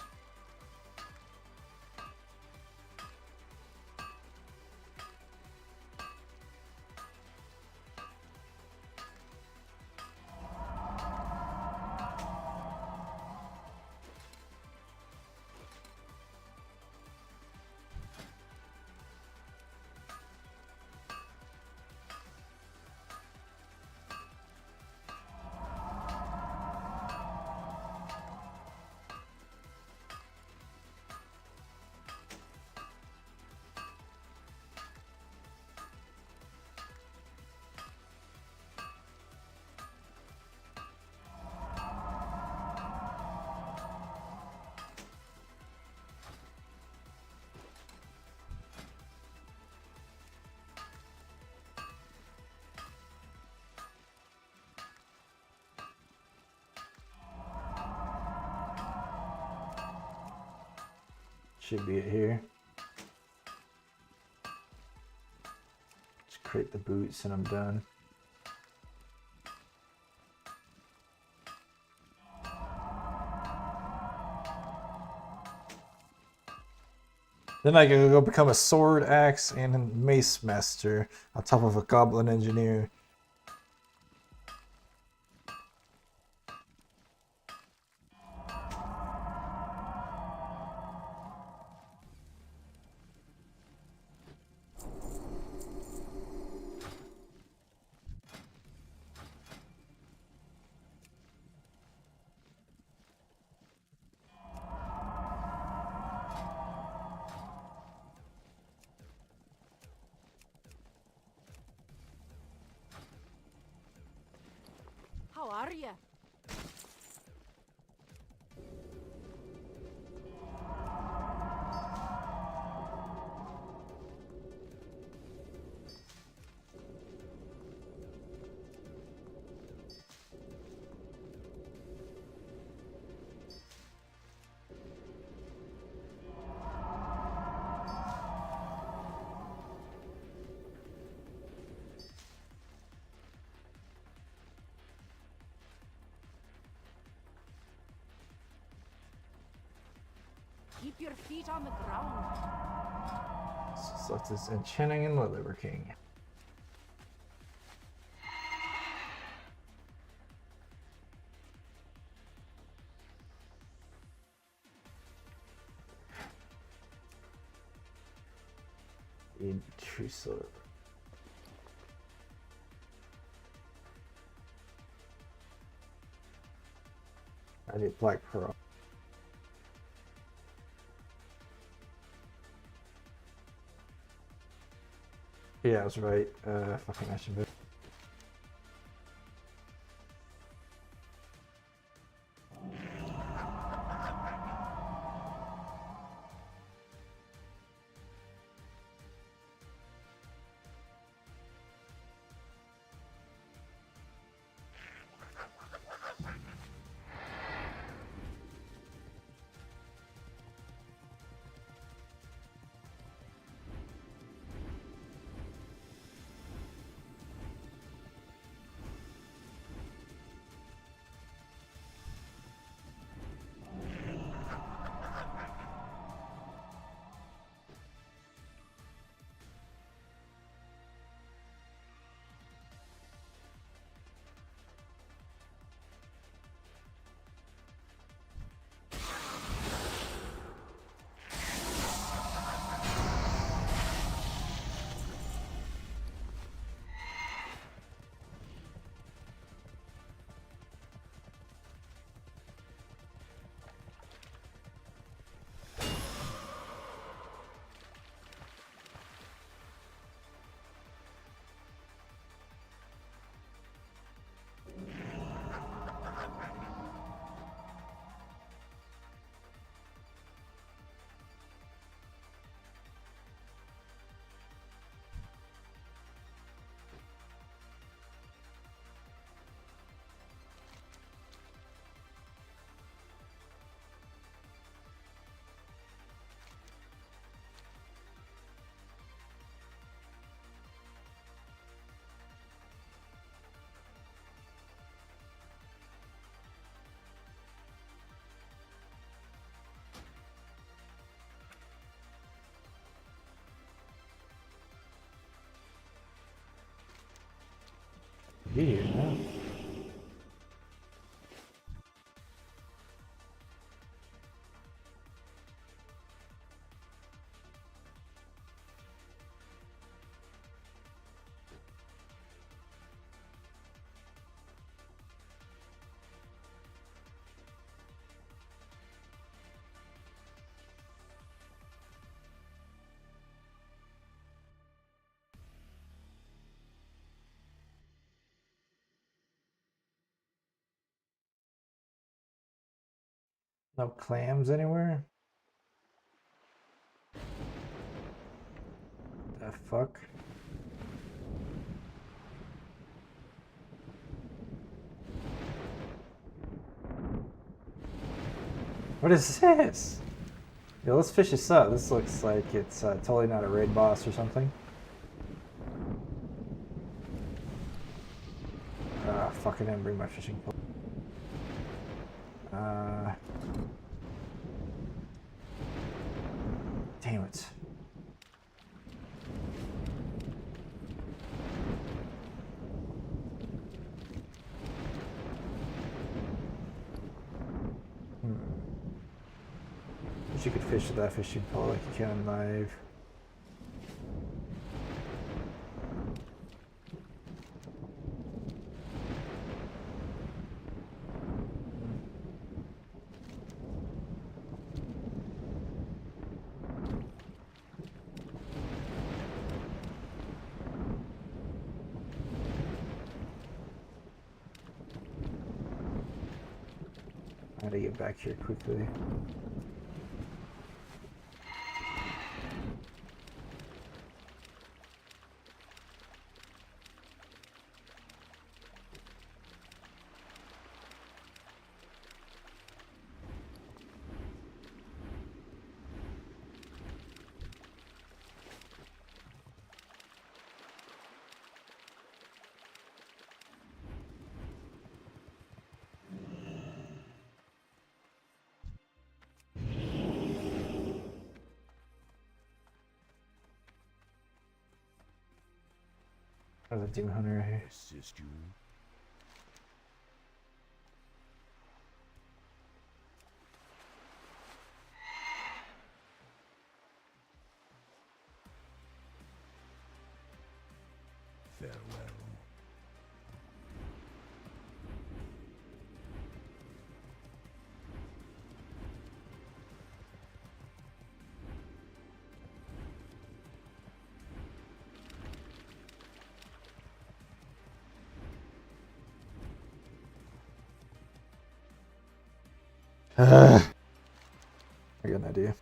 Should be it here. Just create the boots and I'm done. Then I can go become a sword, axe, and a mace master on top of a goblin engineer. How are you? Keep your feet on the ground. So it's enchanting and Liver King. Intrusive. I need Black Pearl. Yeah, I was right. Fucking I should be. Be here now. No clams anywhere? The fuck? What is this? Yo, let's fish this up. This looks like it's totally not a raid boss or something. Fuck, I didn't bring my fishing pole. Damn it. Wish you could fish with that fishing pole like you can live. I gotta get back here quickly. There's a demon hunter right here. Assist you. Farewell. I got an idea.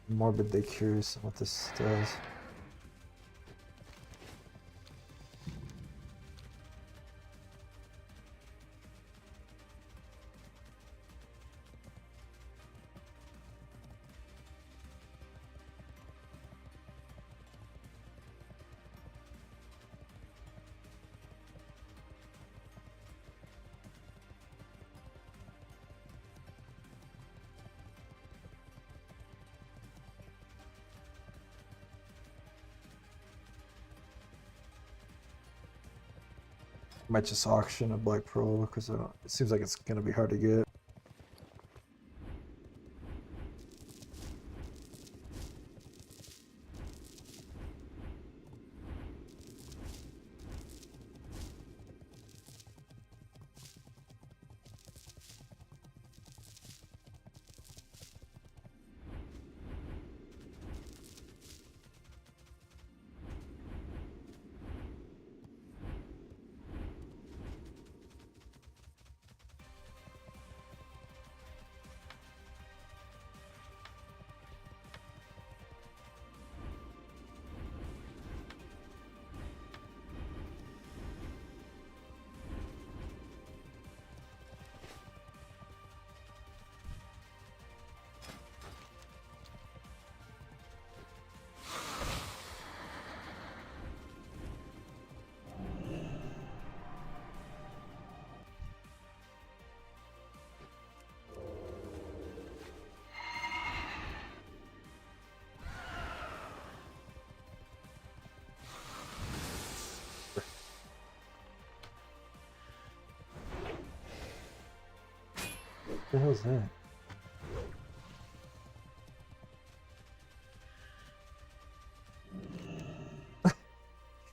Morbidly curious what this does. Might just auction a Black Pearl because it seems like it's gonna be hard to get. the hell's that?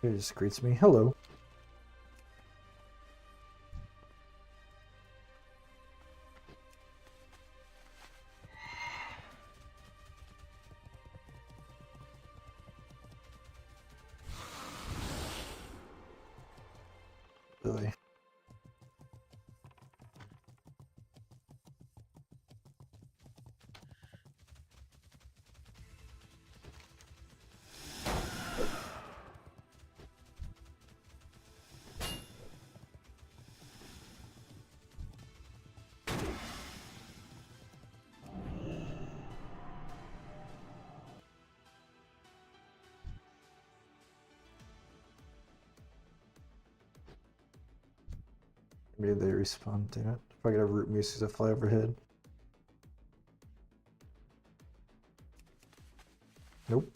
It just greets me. Hello. Really? Maybe they respawn, damn it. If I could have root music to fly overhead. Nope.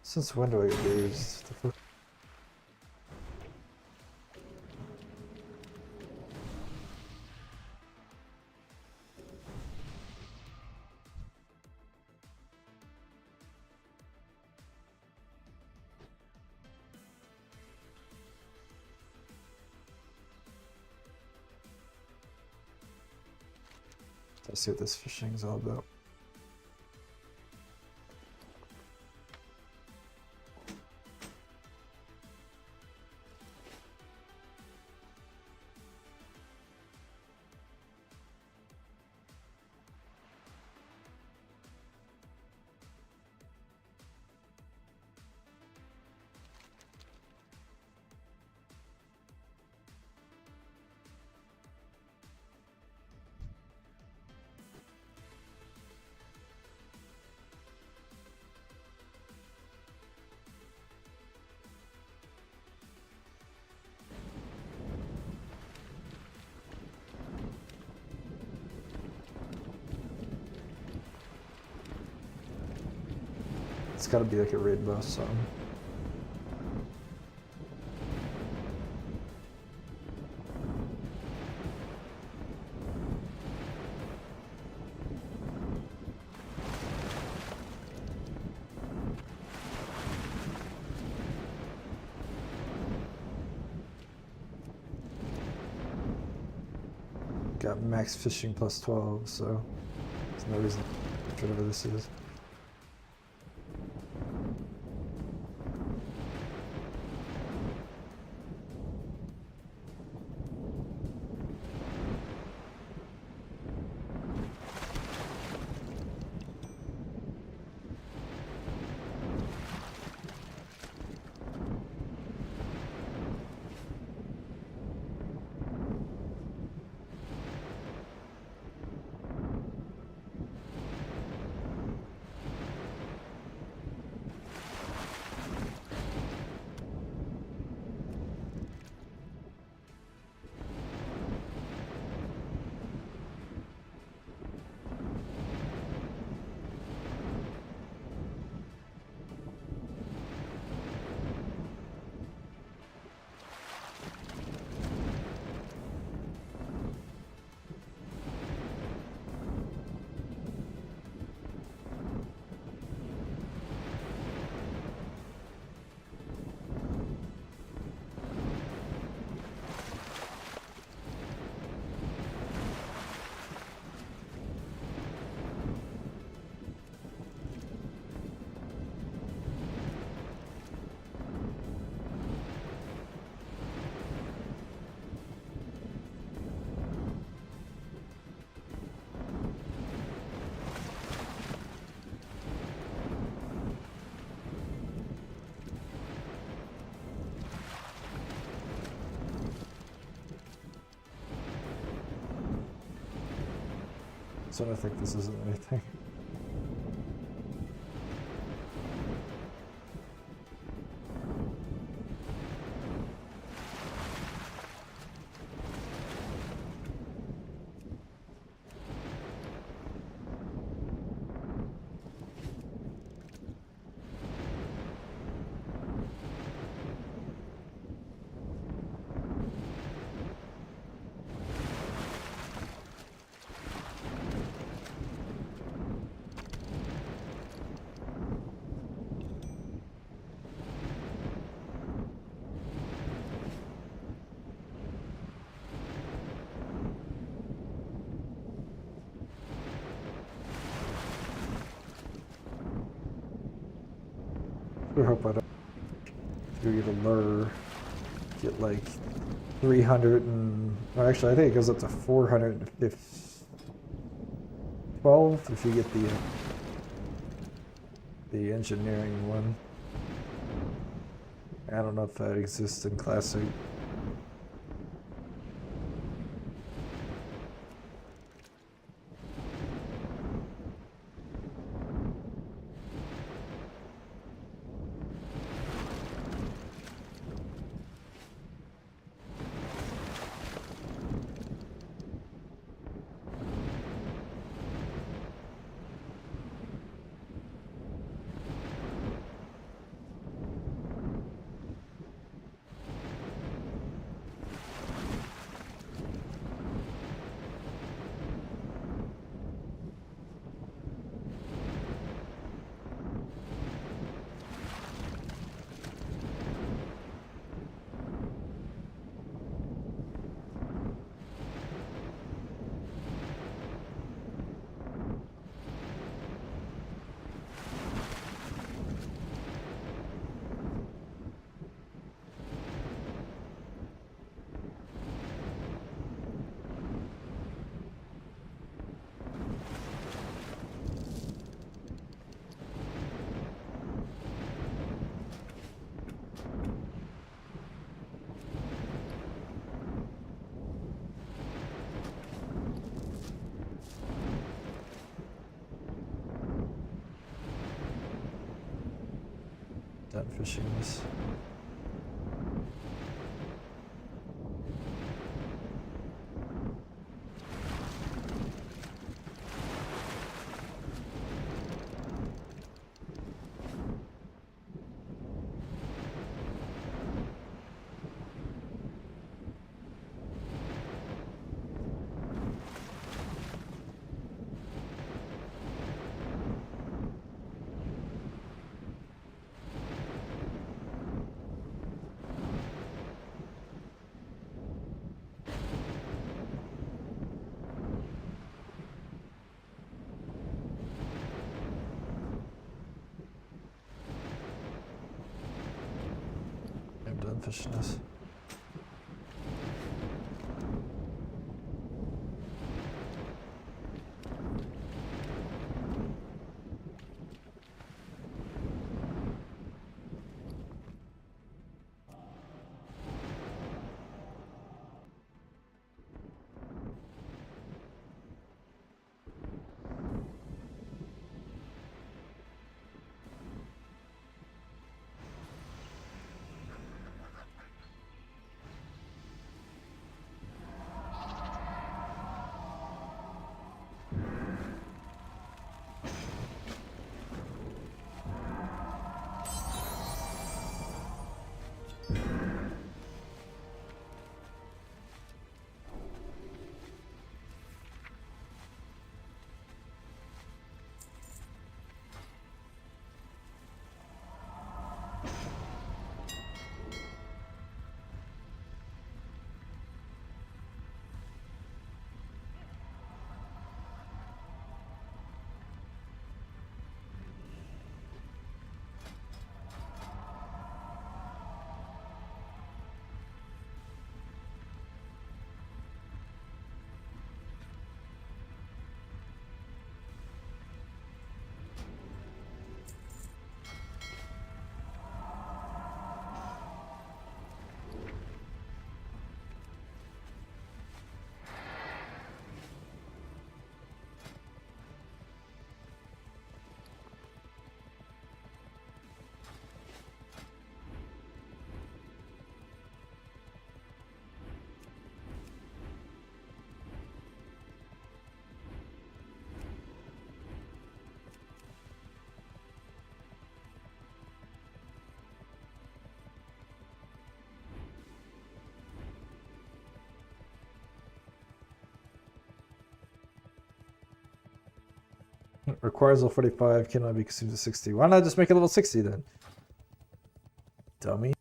Since when do I get these? The fuck? Let's see what this fishing is all about. It's gotta be like a raid boss song. Got max fishing plus 12, so there's no reason for whatever this is. So I think this isn't anything. sure hope I don't get a lure. Get like 300 and, or actually I think it goes up to 412 if you get the engineering one. I don't know if that exists in Classic. Done fishing this. I'm done fishing this. Requires level 45, cannot be consumed to 60. Why not just make it level 60 then? Dummy.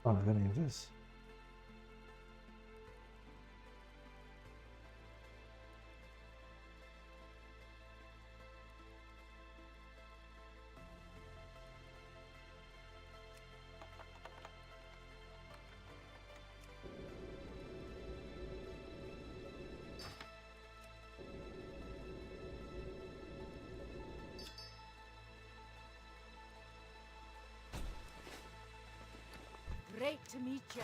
fun of any of this. Great to meet you.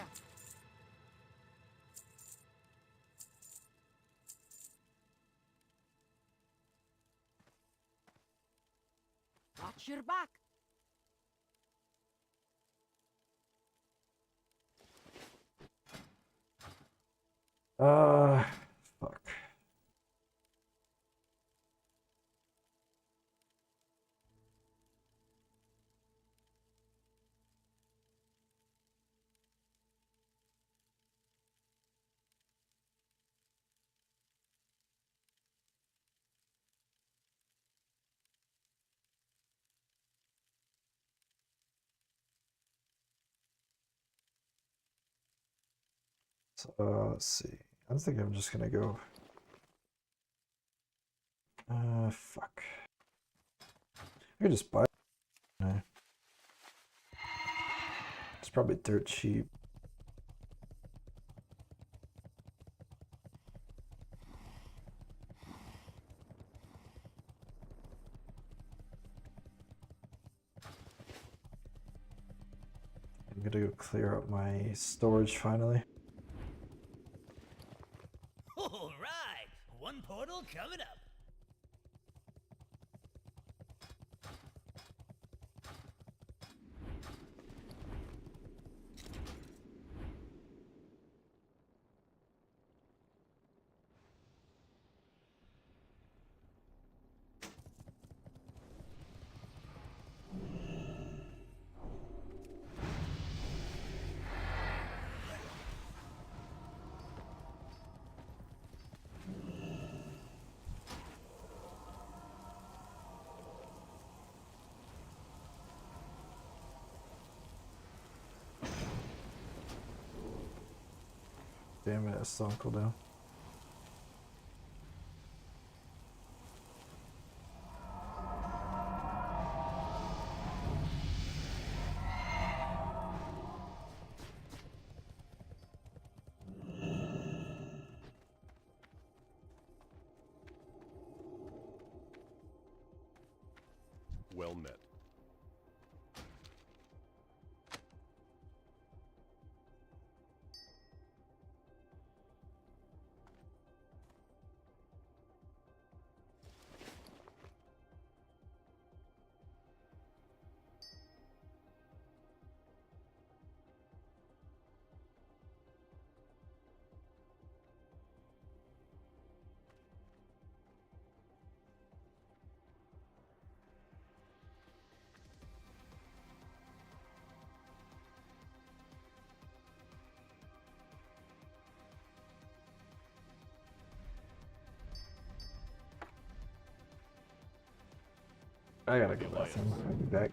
Watch your back. Fuck. So, let's see. I think I'm just gonna go. Fuck. I could just buy. No. It's probably dirt cheap. I'm gonna go clear up my storage finally. All right, one portal coming up. Damn it, it's still on cooldown. Well met. I gotta get that thing. I'll be back.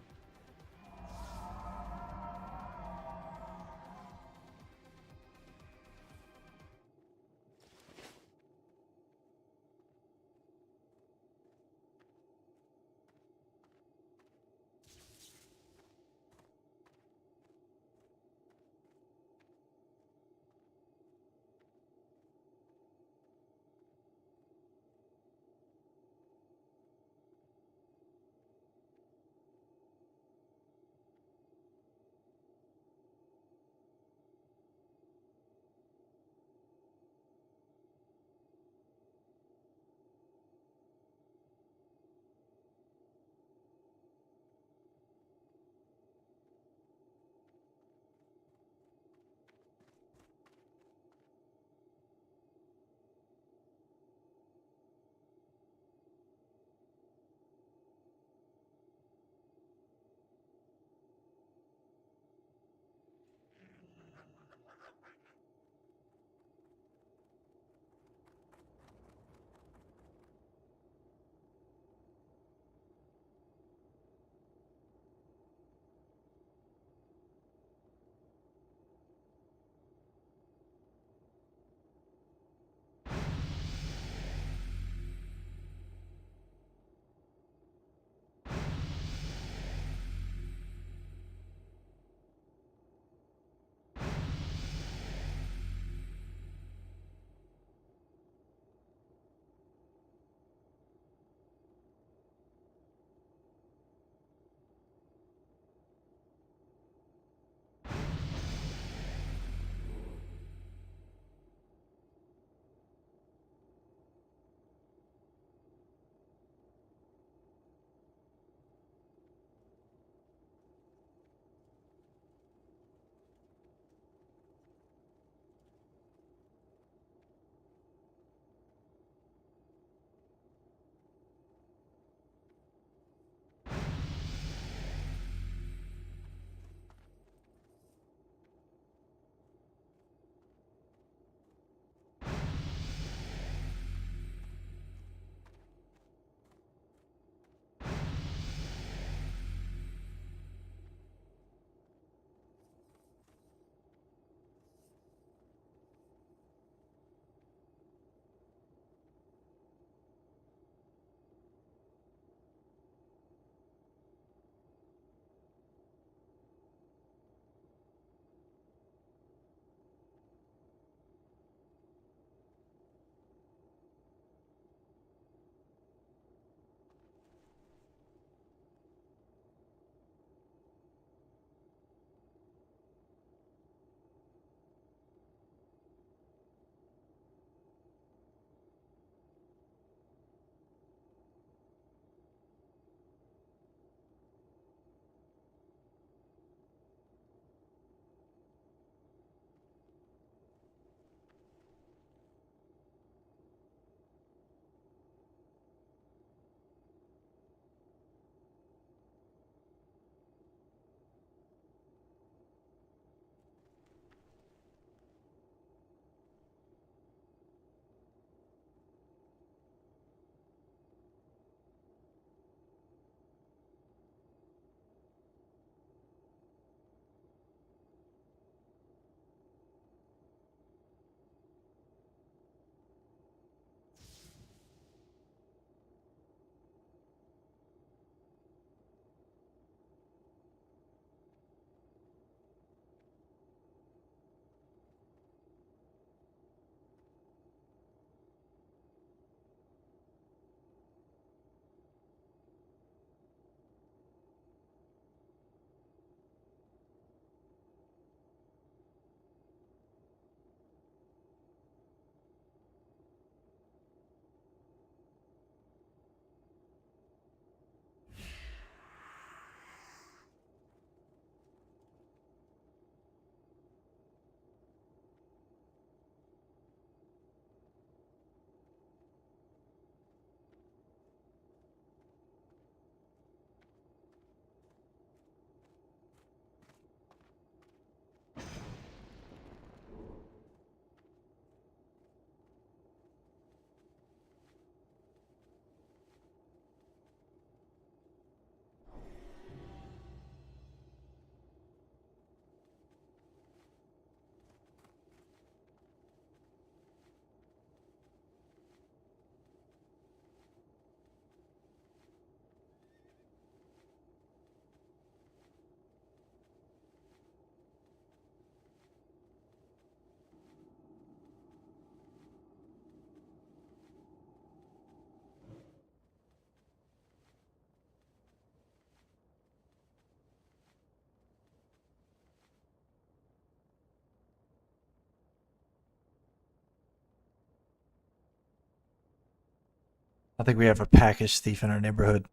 I think we have a package thief in our neighborhood.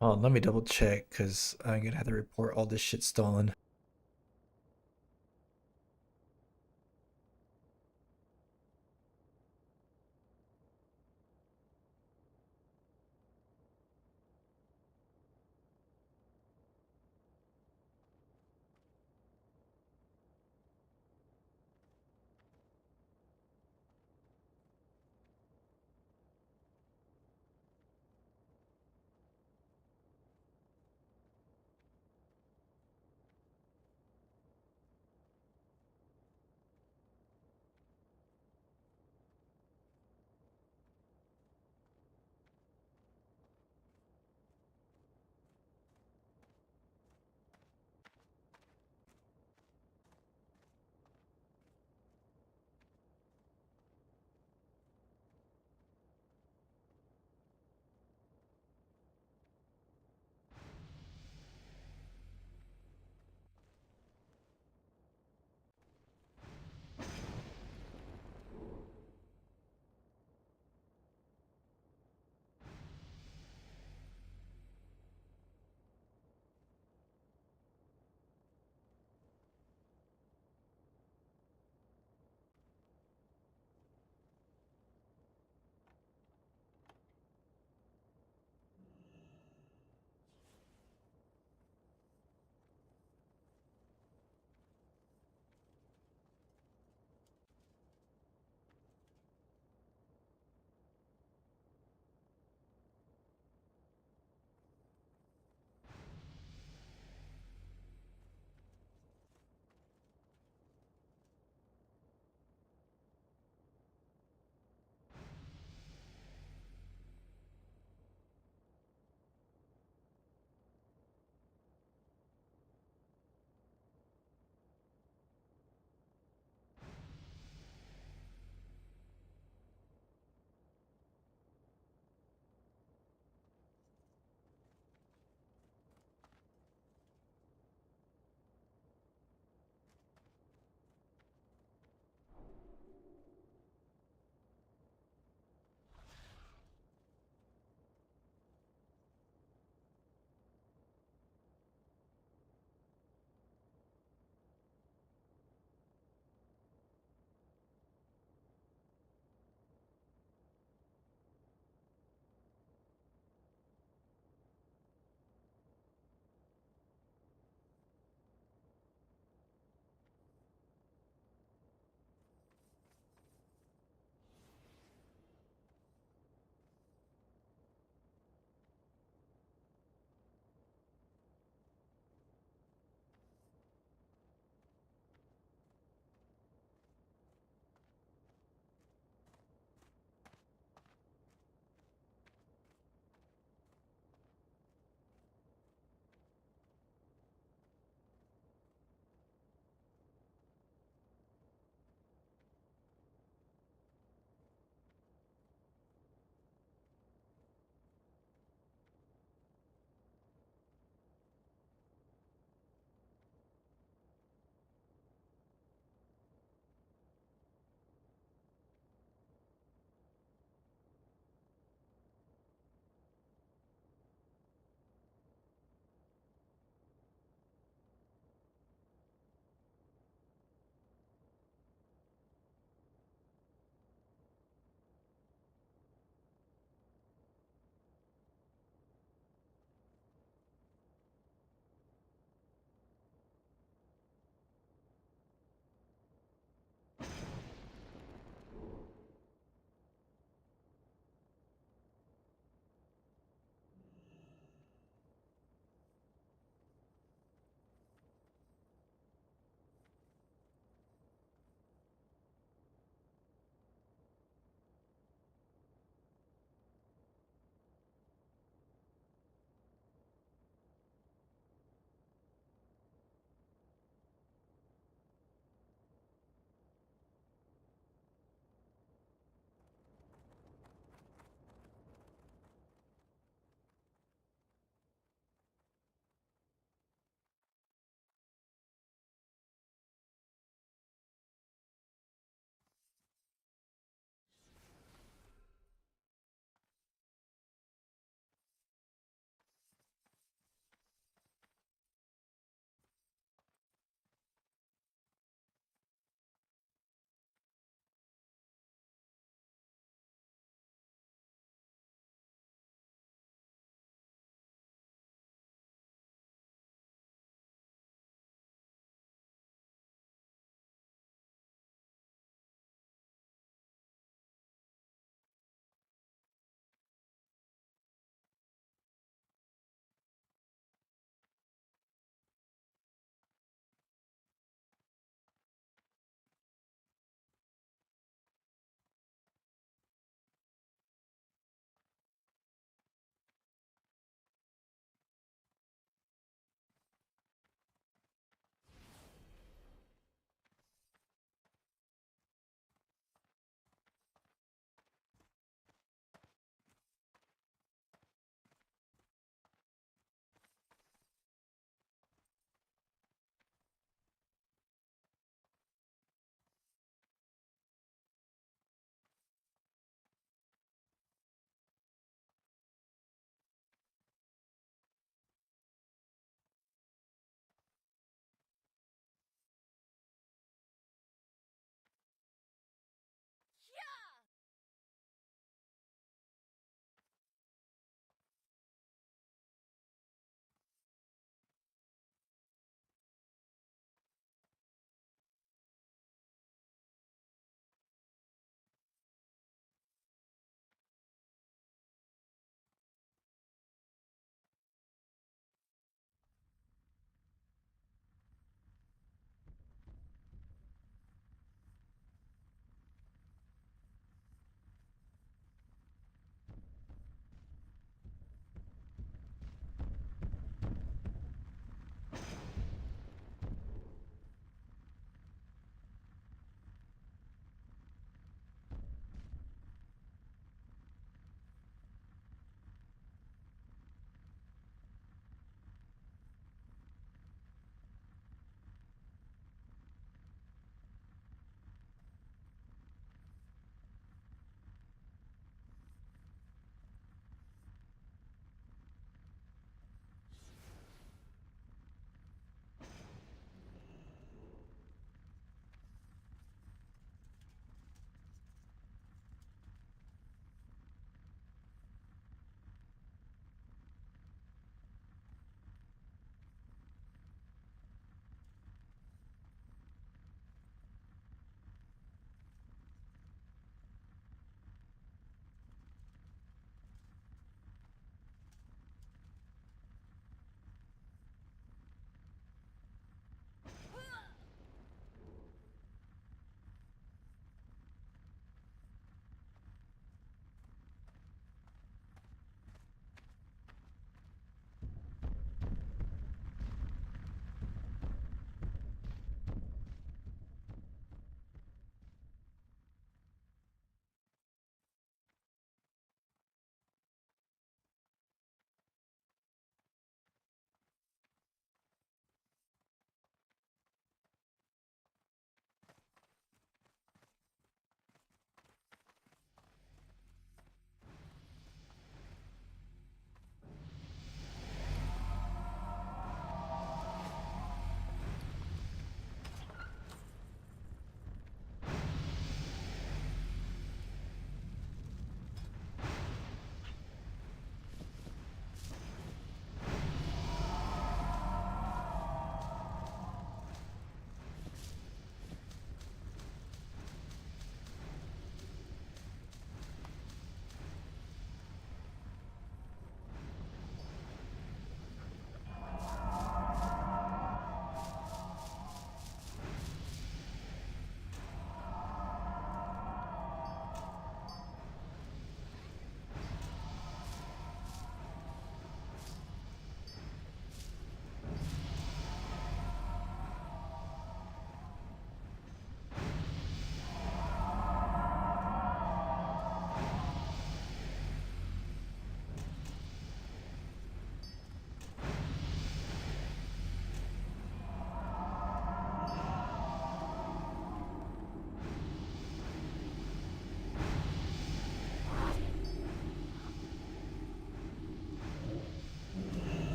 Oh, let me double check because I'm gonna have to report all this shit stolen.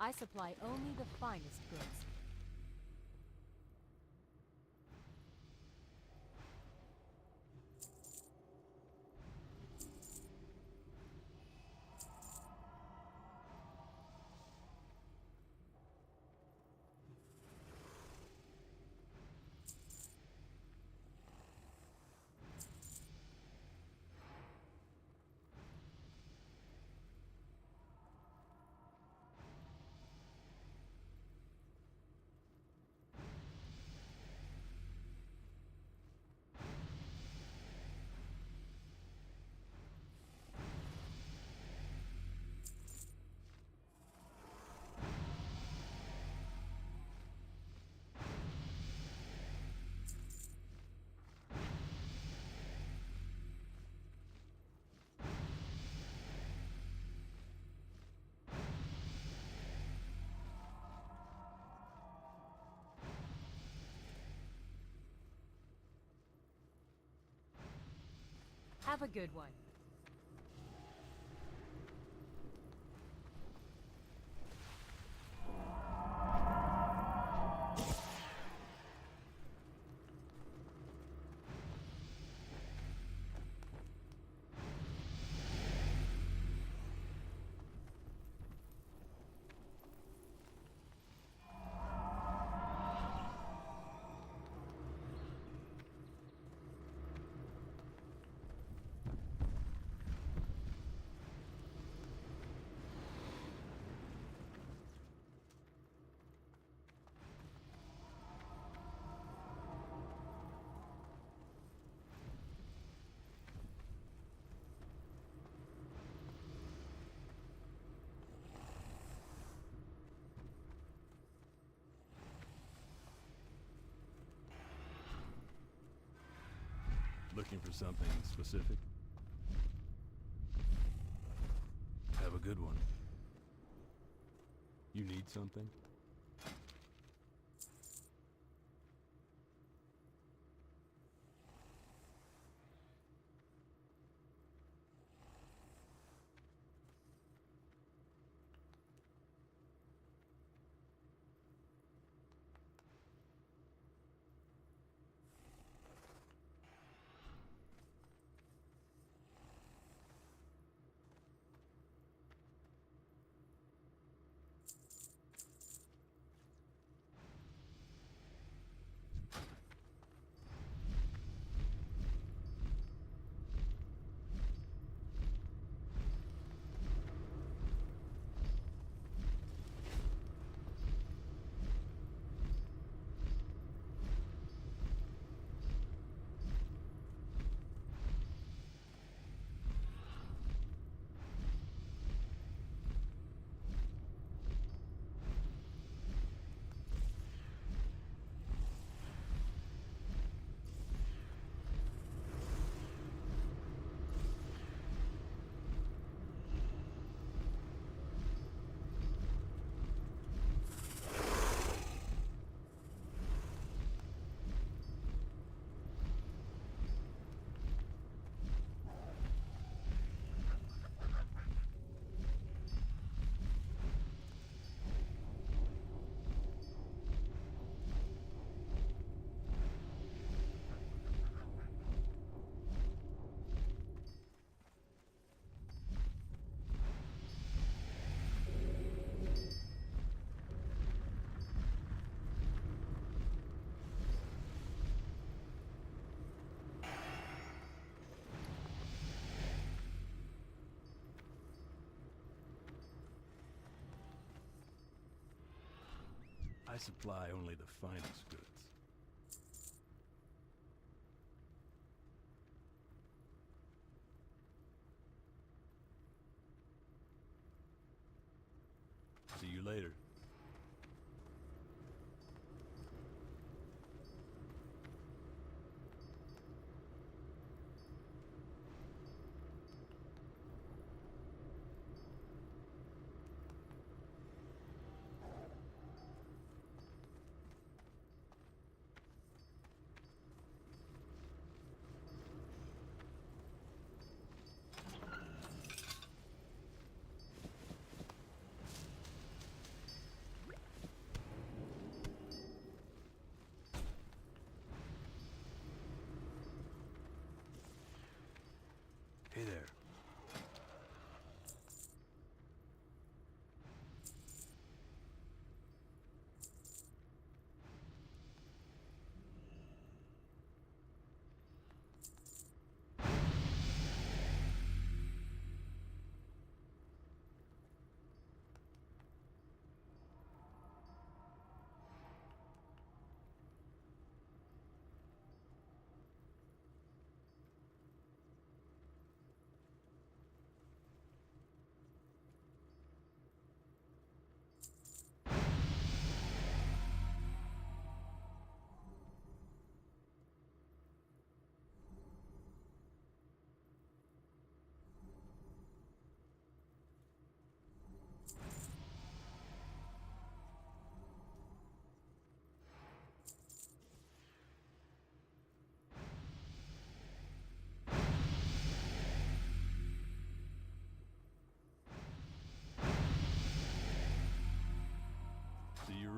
I supply only the finest goods. Have a good one. Looking for something specific? Have a good one. You need something? I supply only the finest goods. See you later.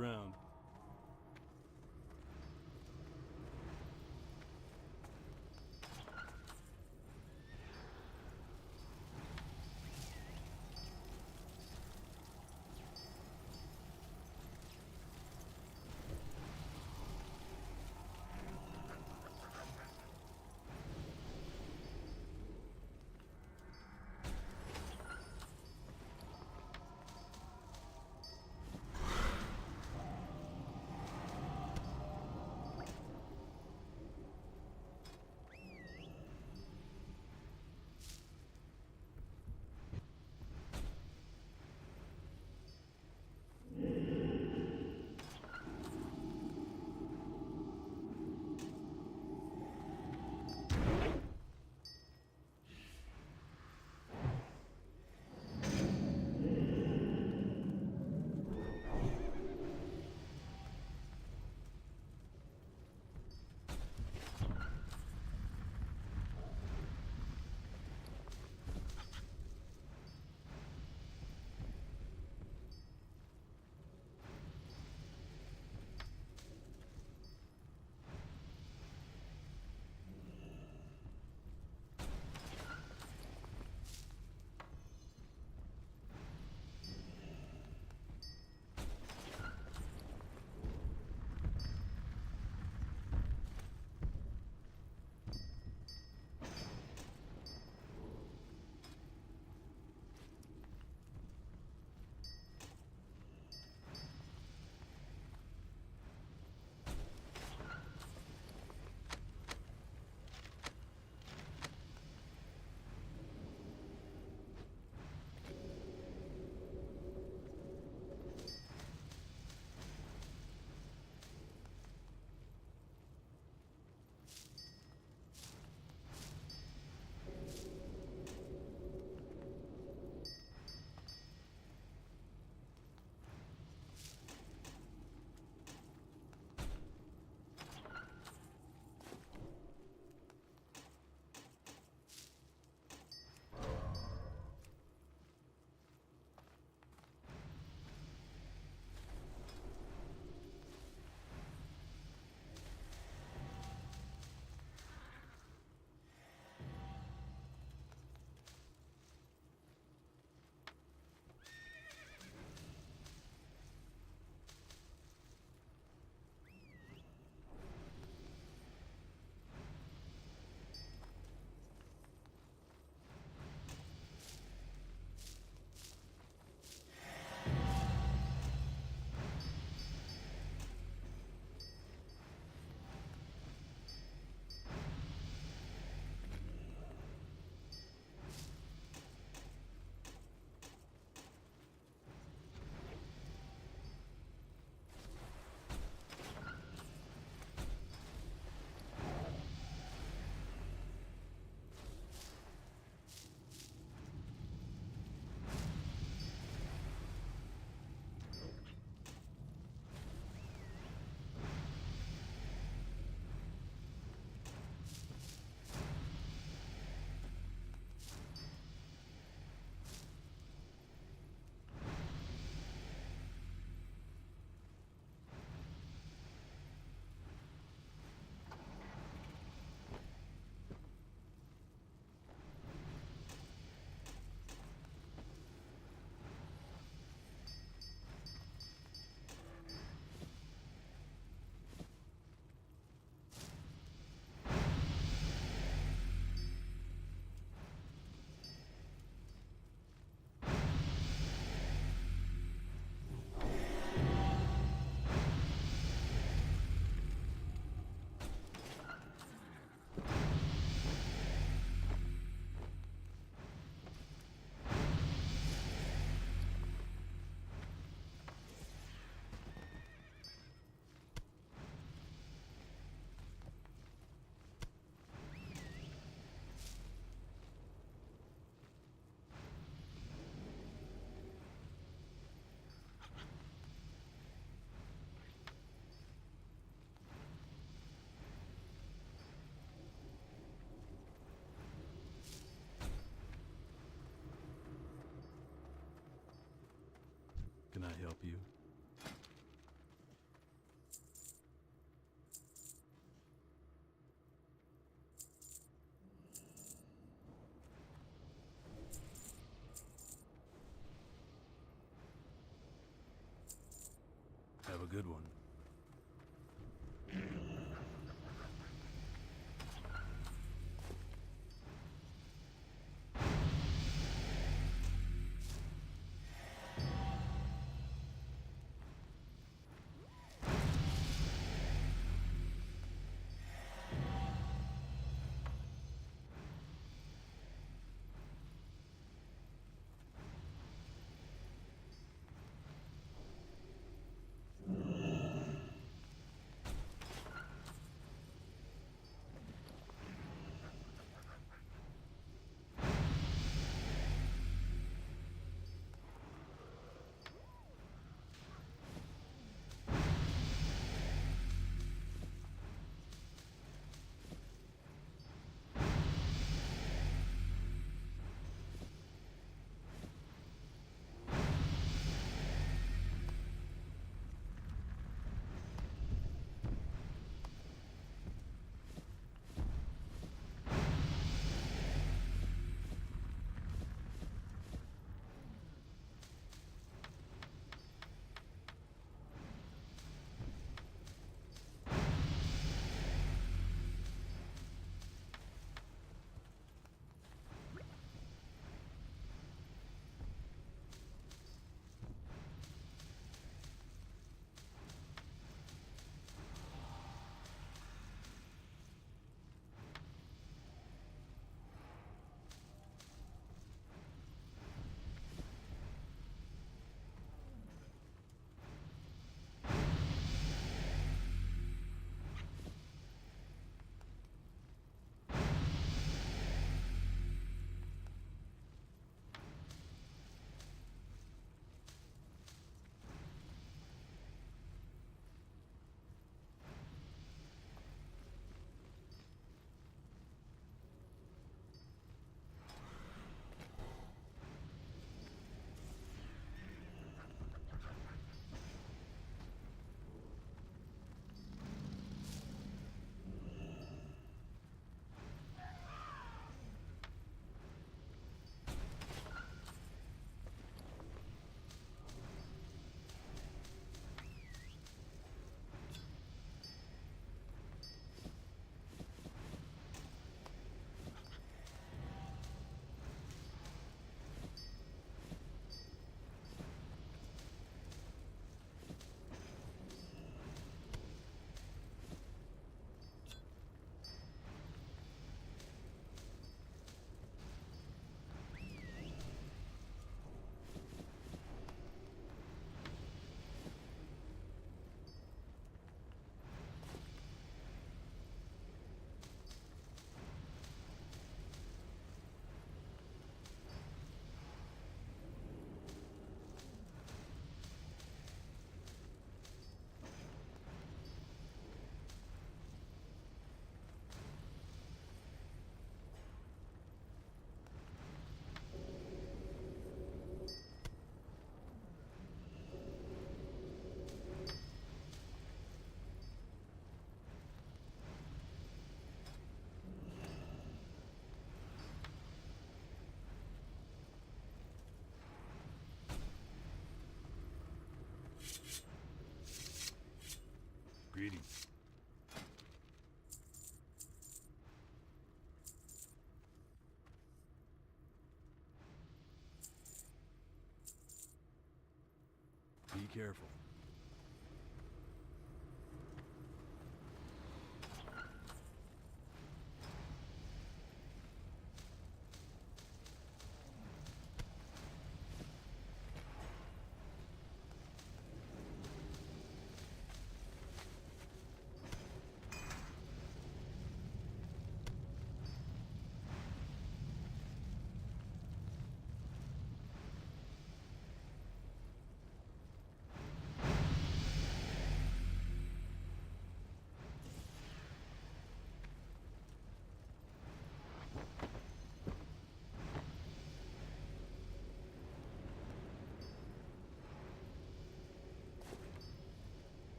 around. Can I help you? good one. Greetings. Be careful.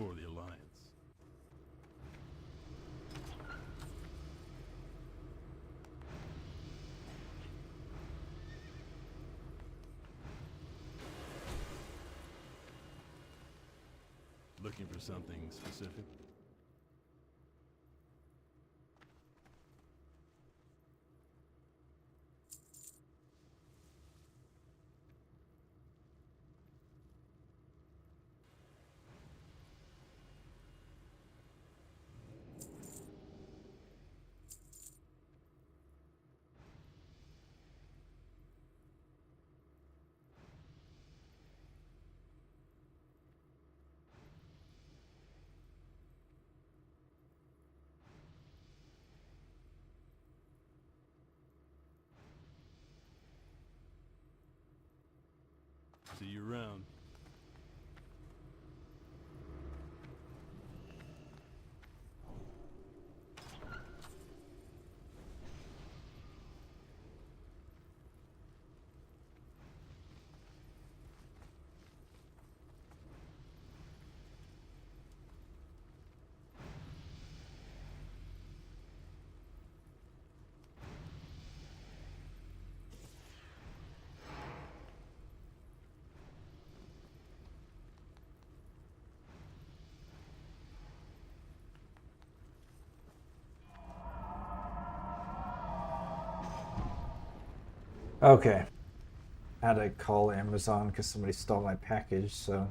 For the Alliance. Looking for something specific? See you around. Okay. I had to call Amazon because somebody stole my package, so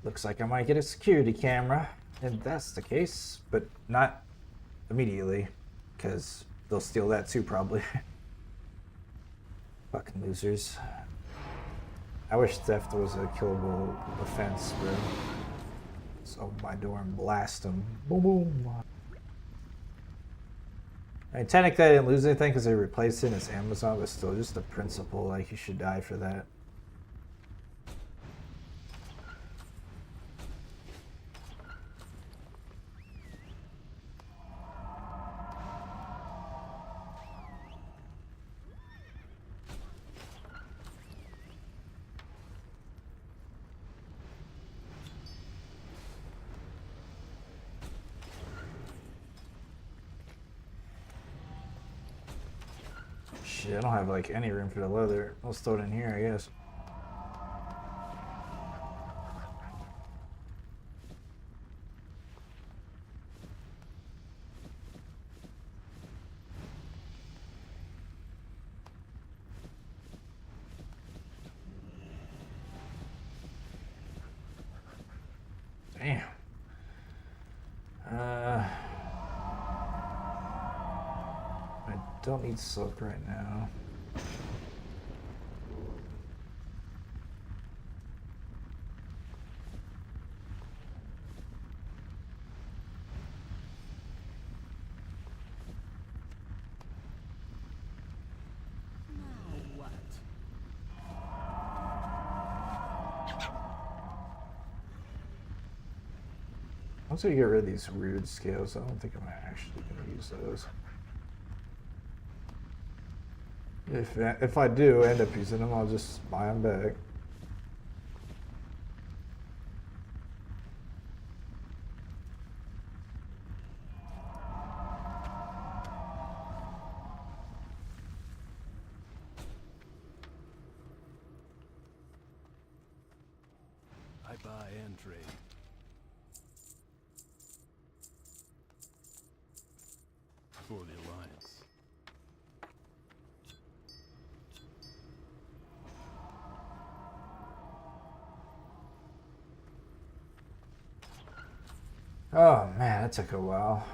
looks like I might get a security camera. And that's the case, but not immediately, because they'll steal that too, probably. Fucking losers. I wish theft was a killable offense, bro. So open my door and blast them. Boom, boom. I mean, technically I didn't lose anything because they replaced it as Amazon, but still, just the principle, like, you should die for that. Shit, I don't have like any room for the leather. I'll throw it in here, I guess. Damn. I don't need silk right now. Now what? Once we get rid of these weird scales, I don't think I'm actually going to use those. If I do end up using them, I'll just buy them back. I buy and trade. For the Alliance. Oh man, that took a while.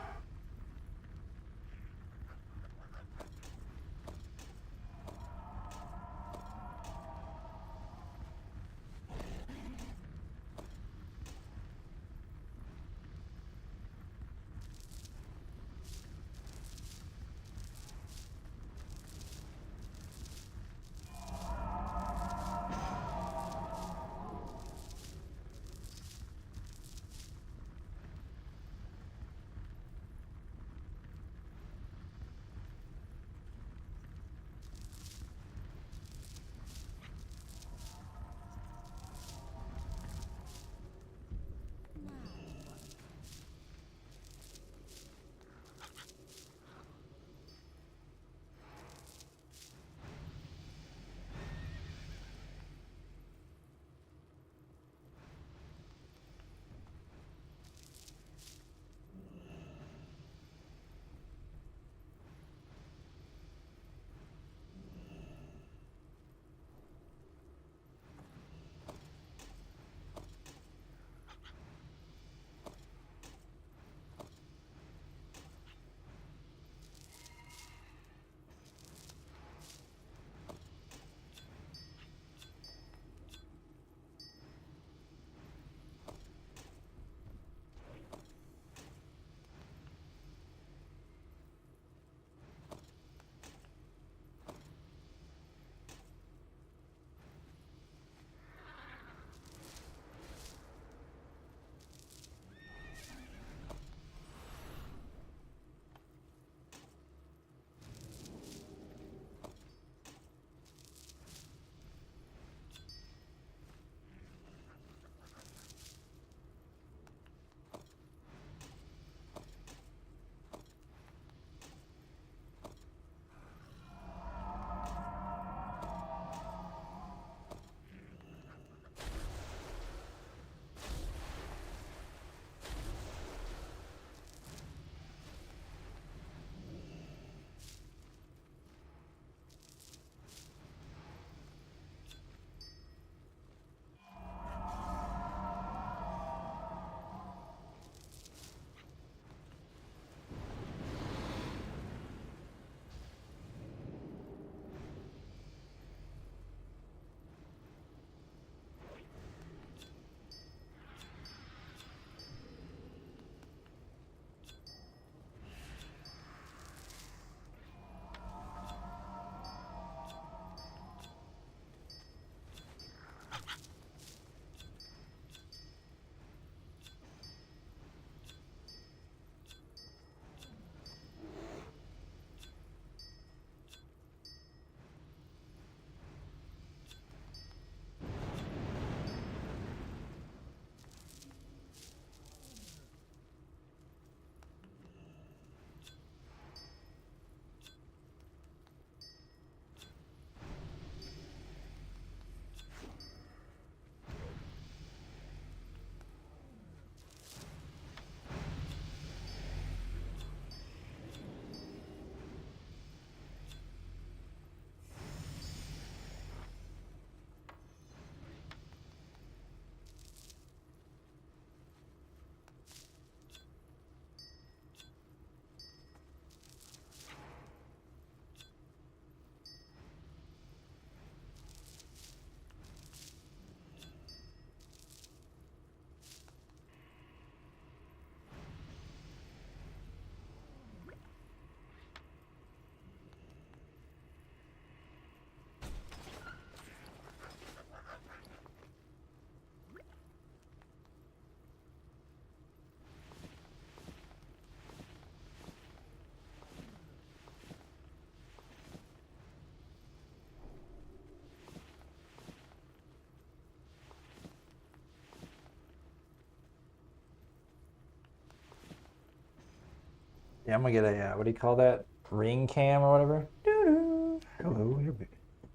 Yeah, I'm gonna get a what do you call that? Ring cam or whatever. Doo-doo. Hello,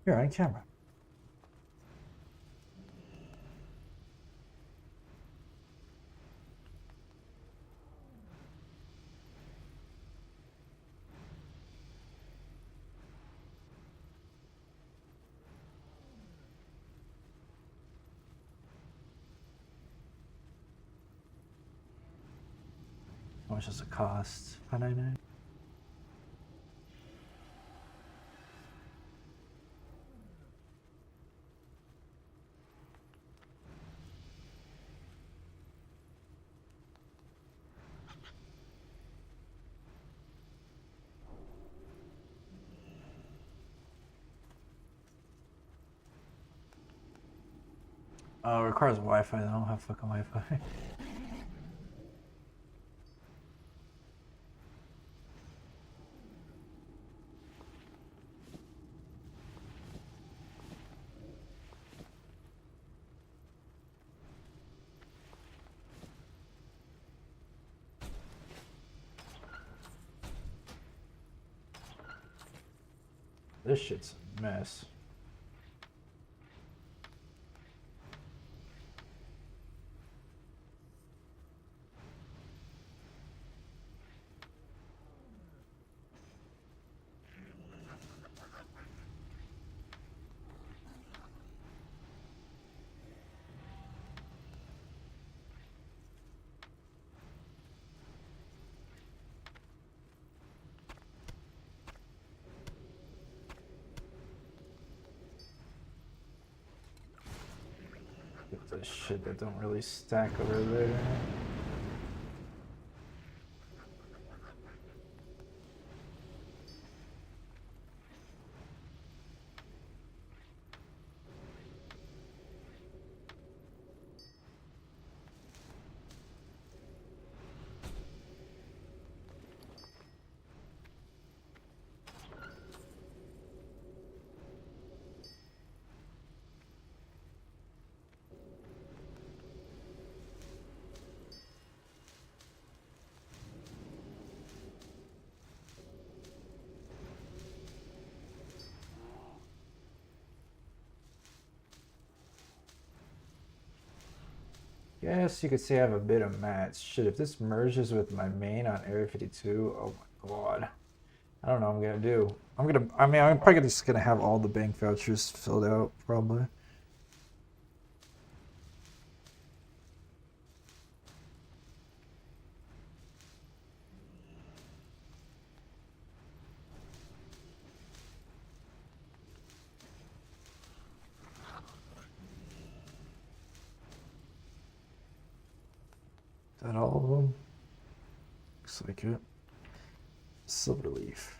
you're on camera. How much does it cost? $5.99. It requires Wi-Fi. I don't have fucking Wi-Fi. This shit's a mess. Get the shit that don't really stack over there. Yes, you could say I have a bit of mats. Shit, if this merges with my main on Area 52, oh my god. I don't know what I'm gonna do. I'm probably just gonna have all the bank vouchers filled out, probably. Is that all of them? Looks like it. Silverleaf.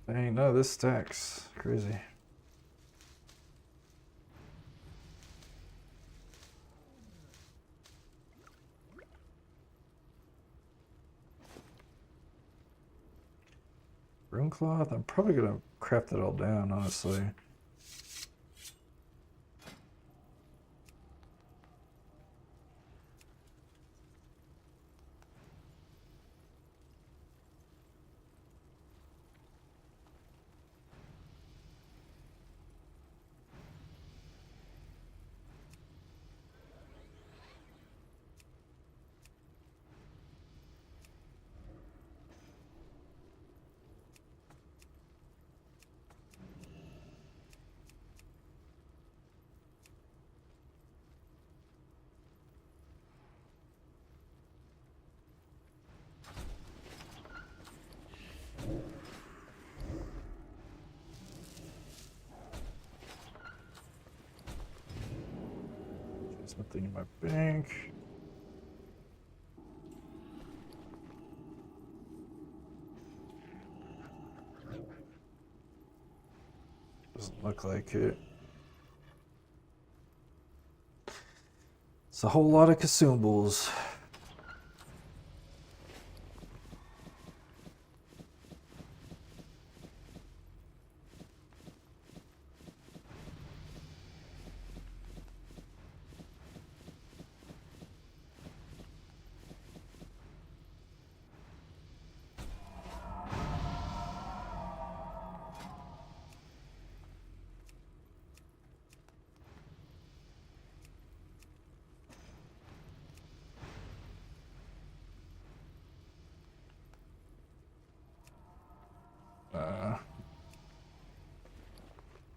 Dang, no, this stacks. Crazy. Rune cloth? I'm probably gonna craft it all down, honestly. There's nothing in my bank. Doesn't look like it. It's a whole lot of consumables.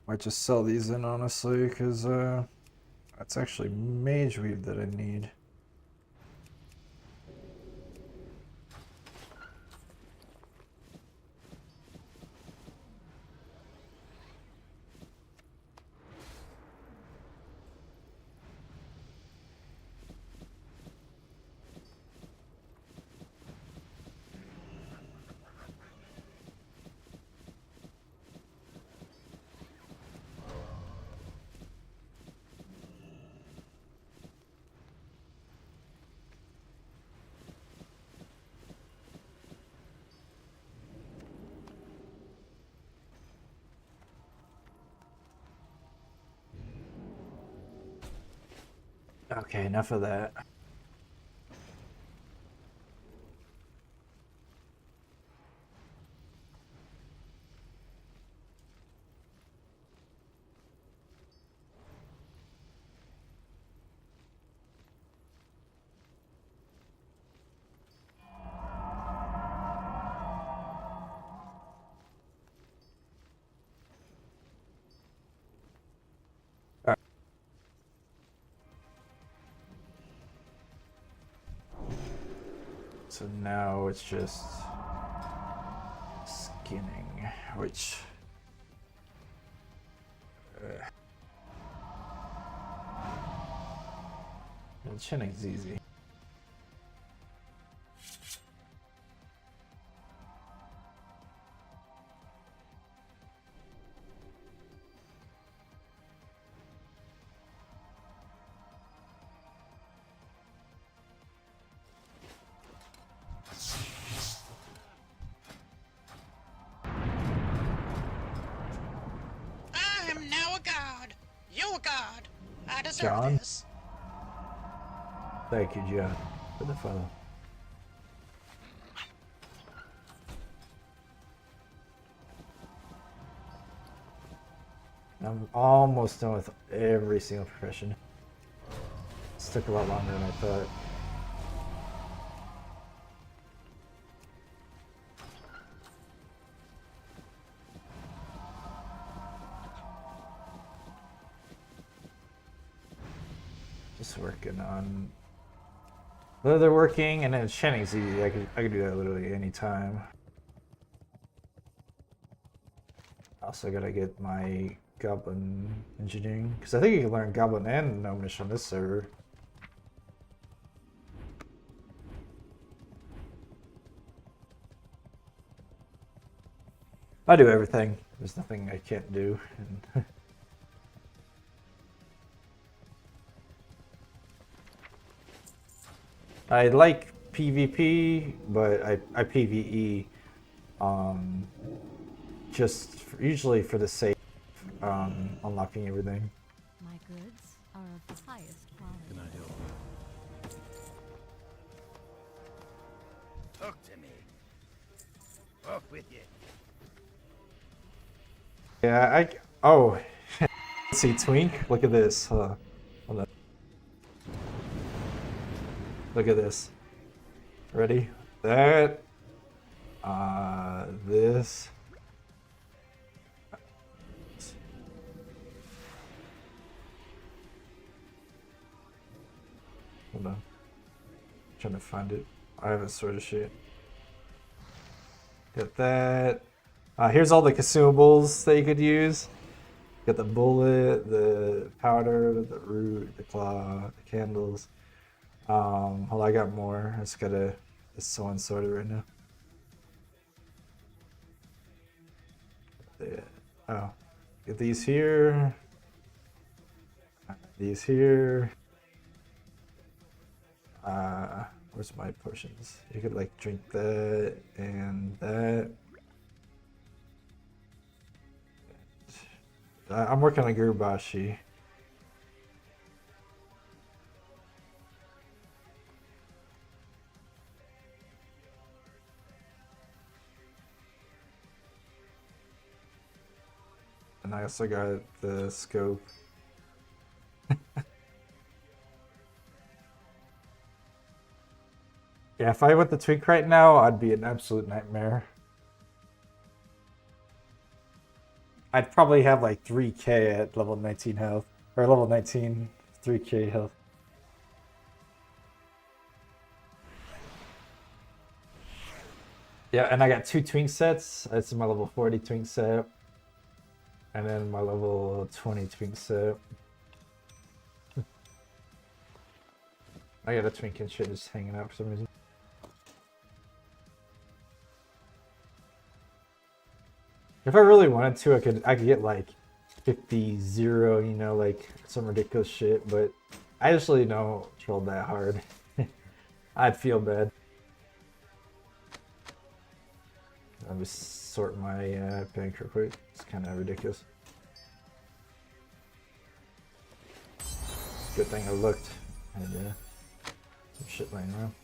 Might just sell these in, honestly, because that's actually mage weave that I need. Okay, enough of that. So now it's just skinning, which chinning's easy. I am now a god. You're a god. I deserve John? this. Thank you, John, for the follow. I'm almost done with every single profession. This took a lot longer than I thought. Just working on leather working, and then shinning's easy. I could do that literally anytime. Also gotta get my goblin engineering, because I think you can learn goblin and gnomish on this server. I do everything. There's nothing I can't do. I like PvP, but I PvE usually for the sake of unlocking everything. My goods are of the highest quality. Can I help you? Talk to me. Off with you. Yeah, oh, see Twink. Look at this. Hold on. Look at this. Ready? That. This. Hold on. Trying to find it. I haven't sorted shit. Got that. Here's all the consumables that you could use. Got the bullet, the powder, the root, the claw, the candles. Hold on, I got more. I just gotta. It's so unsorted right now. Yeah. Oh, get these here. These here. Where's my potions? You could like drink that and that. I'm working on Gurubashi. And I also got the scope. Yeah, if I went the Twink right now, I'd be an absolute nightmare. I'd probably have like 3k at level 19 health. Or level 19, 3k health. Yeah, and I got 2 Twink sets. That's my level 40 Twink set. And then my level 20 Twink set. I got a Twink and shit just hanging out for some reason. If I really wanted to, I could get like 50-0, you know, like some ridiculous shit, but I usually don't troll that hard. I'd feel bad. I'll just sort my bank real quick. It's kind of ridiculous. Good thing I looked. I had some shit laying around.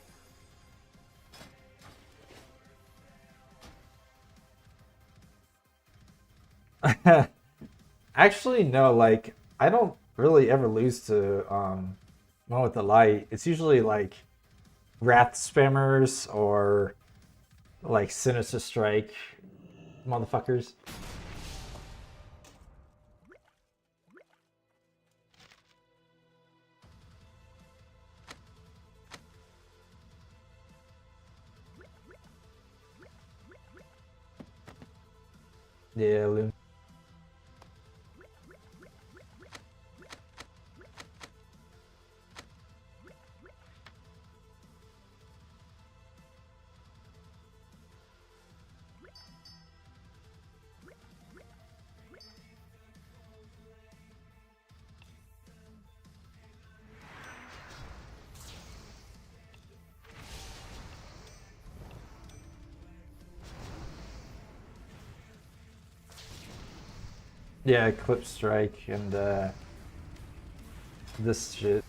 Actually, no, like, I don't really ever lose to one with the light. It's usually like Wrath spammers or like Sinister Strike motherfuckers. Yeah, Loon. Yeah, Clip Strike and this shit.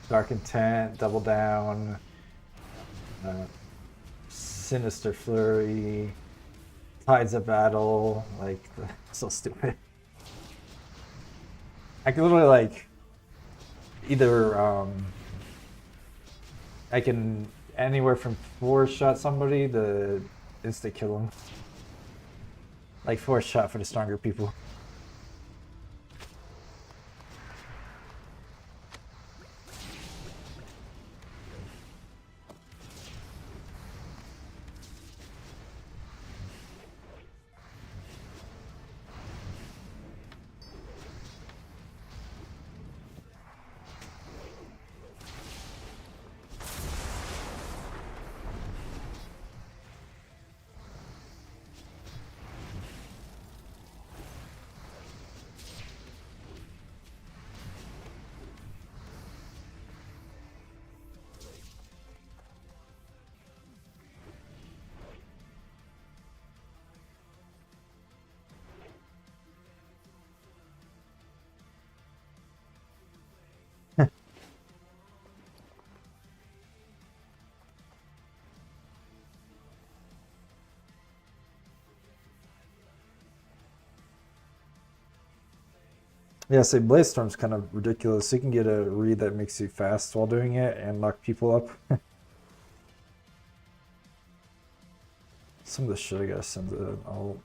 Dark Intent, Double Down, Sinister Flurry, Tides of Battle, like, so stupid. I can literally like either I can anywhere from 4-shot somebody to insta kill them. Like 4-shot for the stronger people. Yeah, say Blaze Storm's kind of ridiculous. You can get a read that makes you fast while doing it and lock people up. Some of the shit I gotta send to all.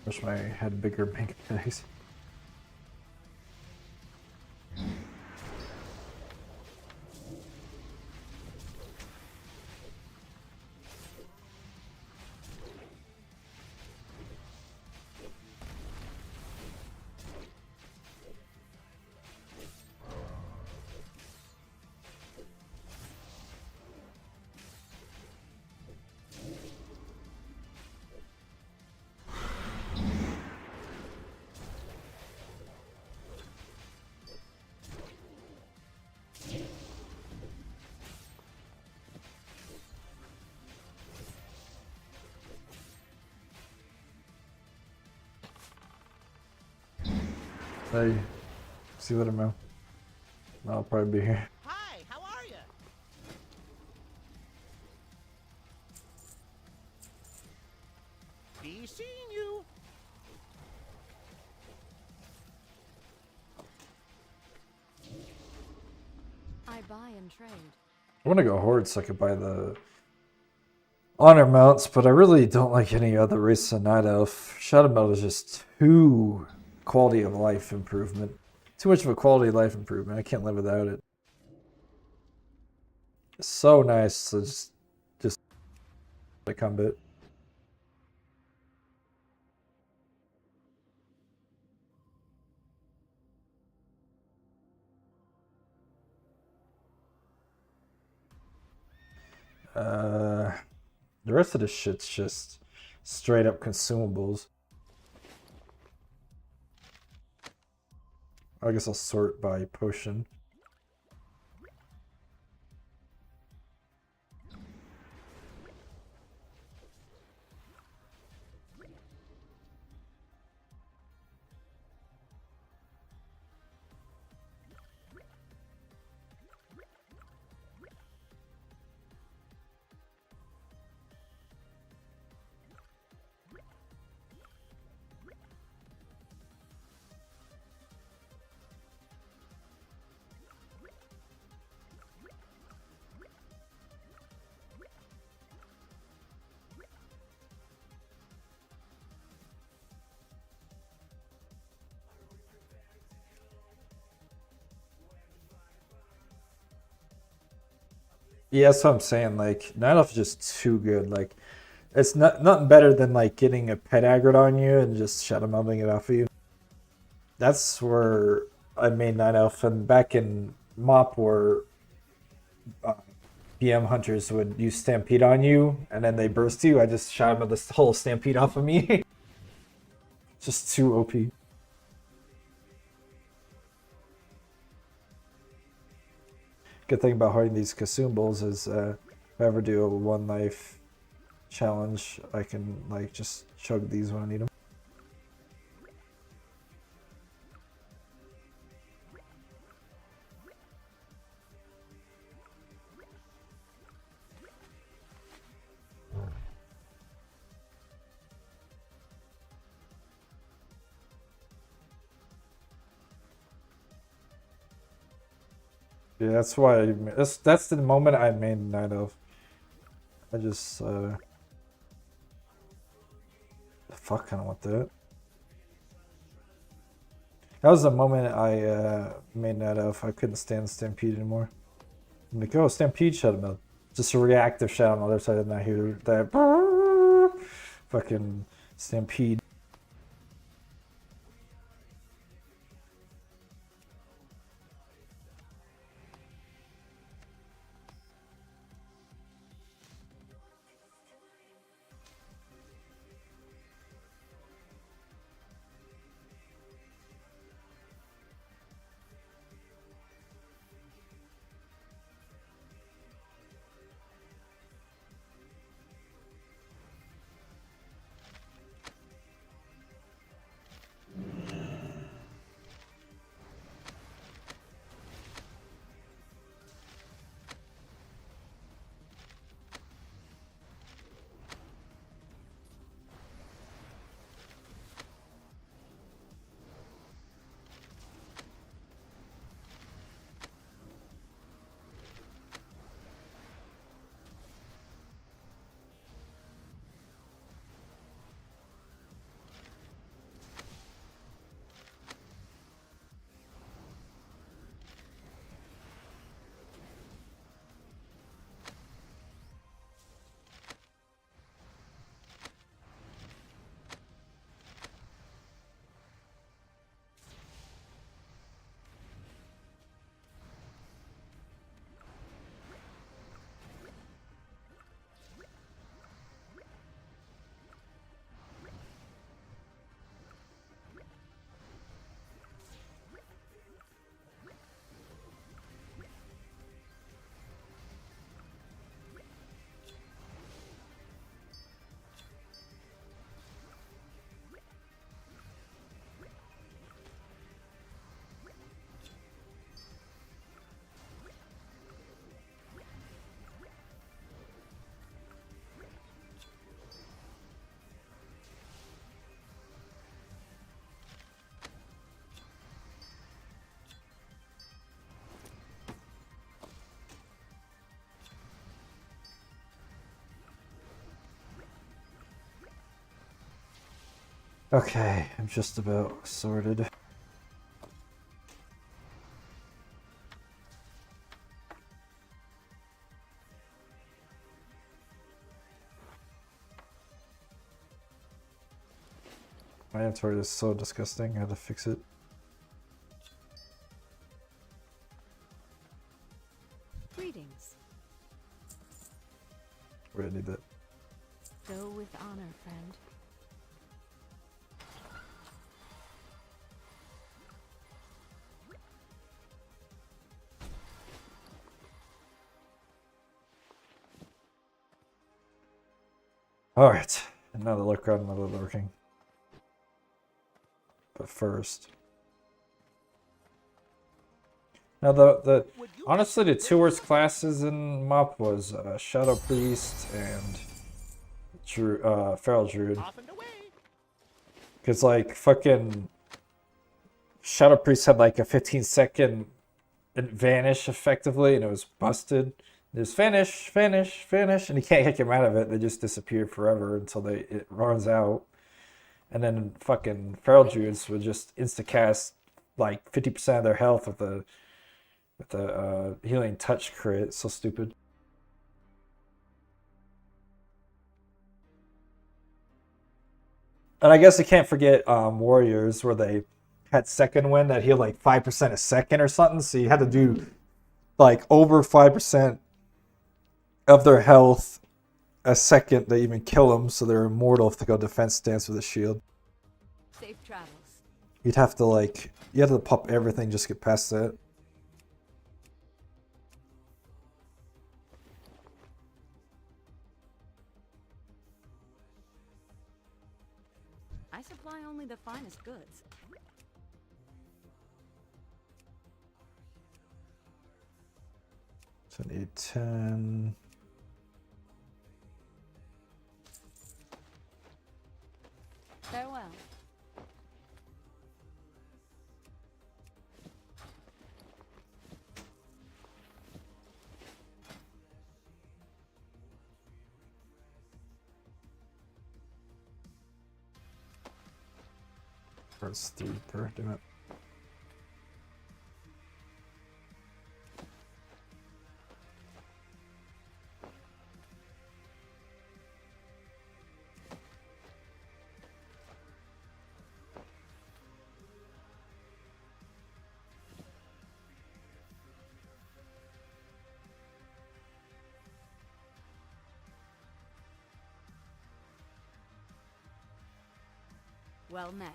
Wish I had bigger bank attacks. Hey, see you later, man. I'll probably be here. Hi, how are you? Be seeing you. I buy and trade. I want to go Horde so I could buy the honor mounts, but I really don't like any other race than Night Elf. Shadow Meld is just too quality of life improvement. Too much of a quality of life improvement. I can't live without it. It's so nice to just the combat. The rest of the shit's just straight up consumables. I guess I'll sort by potion. Yeah, that's what I'm saying. Like, Night Elf is just too good. Like, it's nothing better than like getting a pet aggro on you and just shadow melding it off of you. That's where I made Night Elf, and back in MOP where BM hunters would use Stampede on you and then they burst you, I just shadow meld this whole Stampede off of me. Just too OP. Good thing about hoarding these consumables is if I ever do a 1 life challenge, I can like just chug these when I need them. Yeah, that's why that's the moment I made Night Elf. I just fuck, I don't want that. That was the moment I made Night Elf. I couldn't stand Stampede anymore. I'm like, oh, Stampede Shadow Meld. Just a reactive shot on the other side of that here. That fucking stampede. Okay, I'm just about sorted. My inventory is so disgusting, I had to fix it. Greetings. Where I need that. Go with honor, friend. Alright, and now the look around another lurking. But first. Now the honestly the two worst classes in MOP was Shadow Priest and Feral Druid. Cause like fucking Shadow Priest had like a 15-second vanish effectively and it was busted. There's vanish, vanish, vanish, and you can't kick them out of it. They just disappear forever until it runs out. And then fucking Feral Druids would just insta-cast like 50% of their health with the healing touch crit. So stupid. And I guess I can't forget Warriors where they had second wind that healed like 5% a second or something. So you had to do like over 5% of their health a second to even kill them, so they're immortal if they go defense stance with a shield. Safe travels. You have to pop everything just to get past that. I supply only the finest goods. So I need 10. Farewell. That's 3 per, damn it. Well met.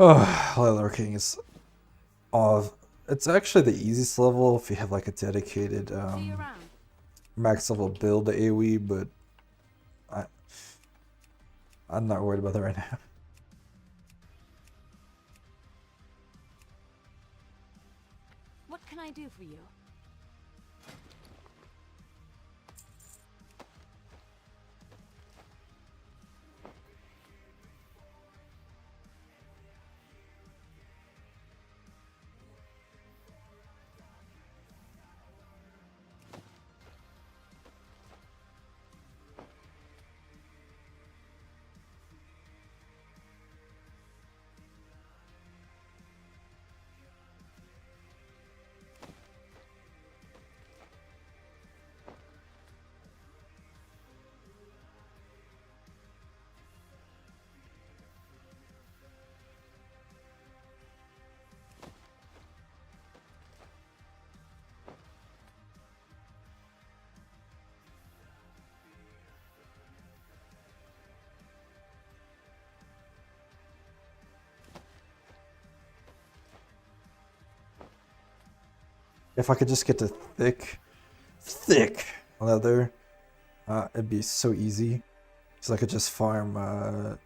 Oh, Leather King is off. It's actually the easiest level if you have like a dedicated See you around. max level build to AoE, but I'm not worried about that right now. What can I do for you? If I could just get to thick leather, it'd be so easy. Because I could just farm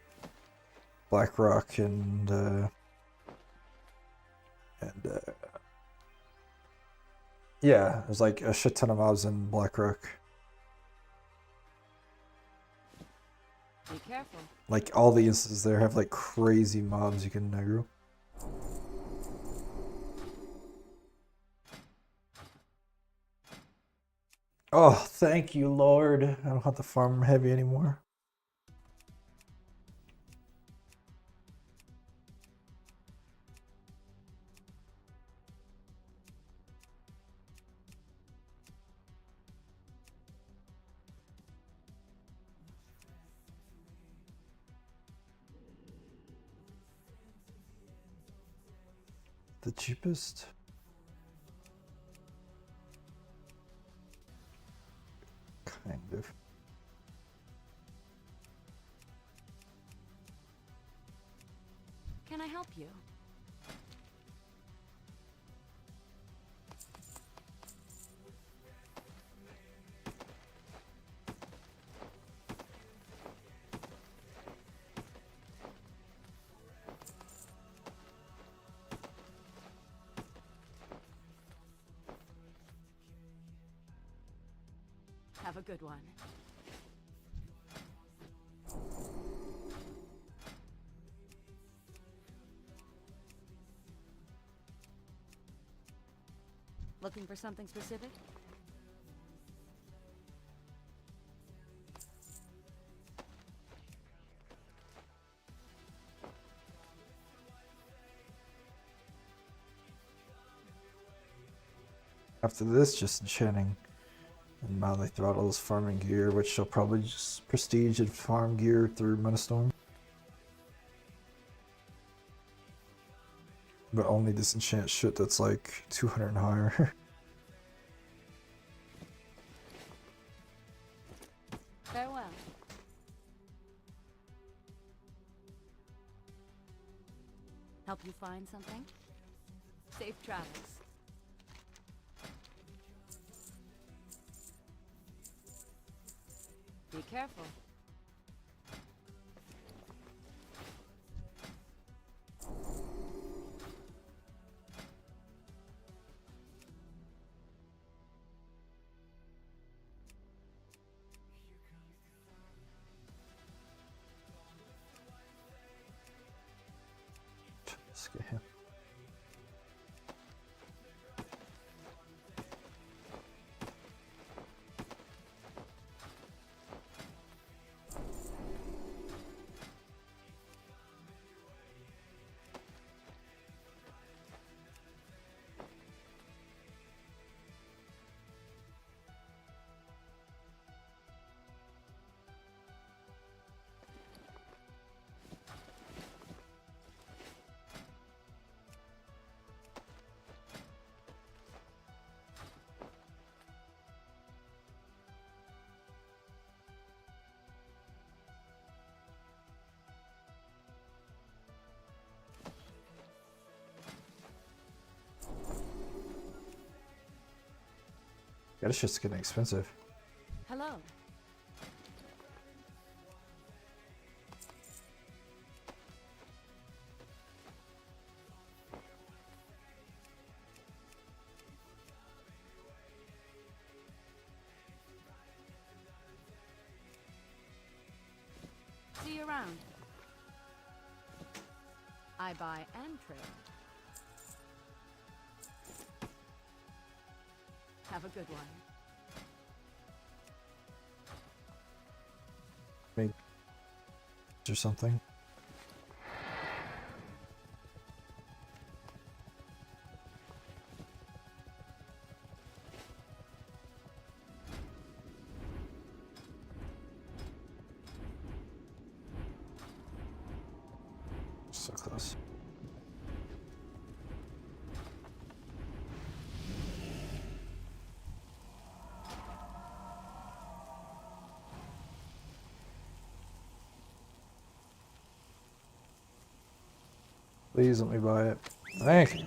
Blackrock and yeah, there's like a shit ton of mobs in Blackrock. Be careful. Like all the instances there have like crazy mobs you can aggro. Oh, thank you, Lord. I don't have to farm heavy anymore. The cheapest? Kind of. Can I help you? Have a good one. Looking for something specific? After this, just enchanting and mildly throttles farming gear, which she'll probably just prestige and farm gear through Monostorm. But only disenchant shit that's like 200 and higher. Farewell. Help you find something? Safe travels. Careful. Scam. That shit's getting expensive. Hello. See you around. I buy and trade. Have a good one. Maybe or something. So close. Please let me buy it. Thank you.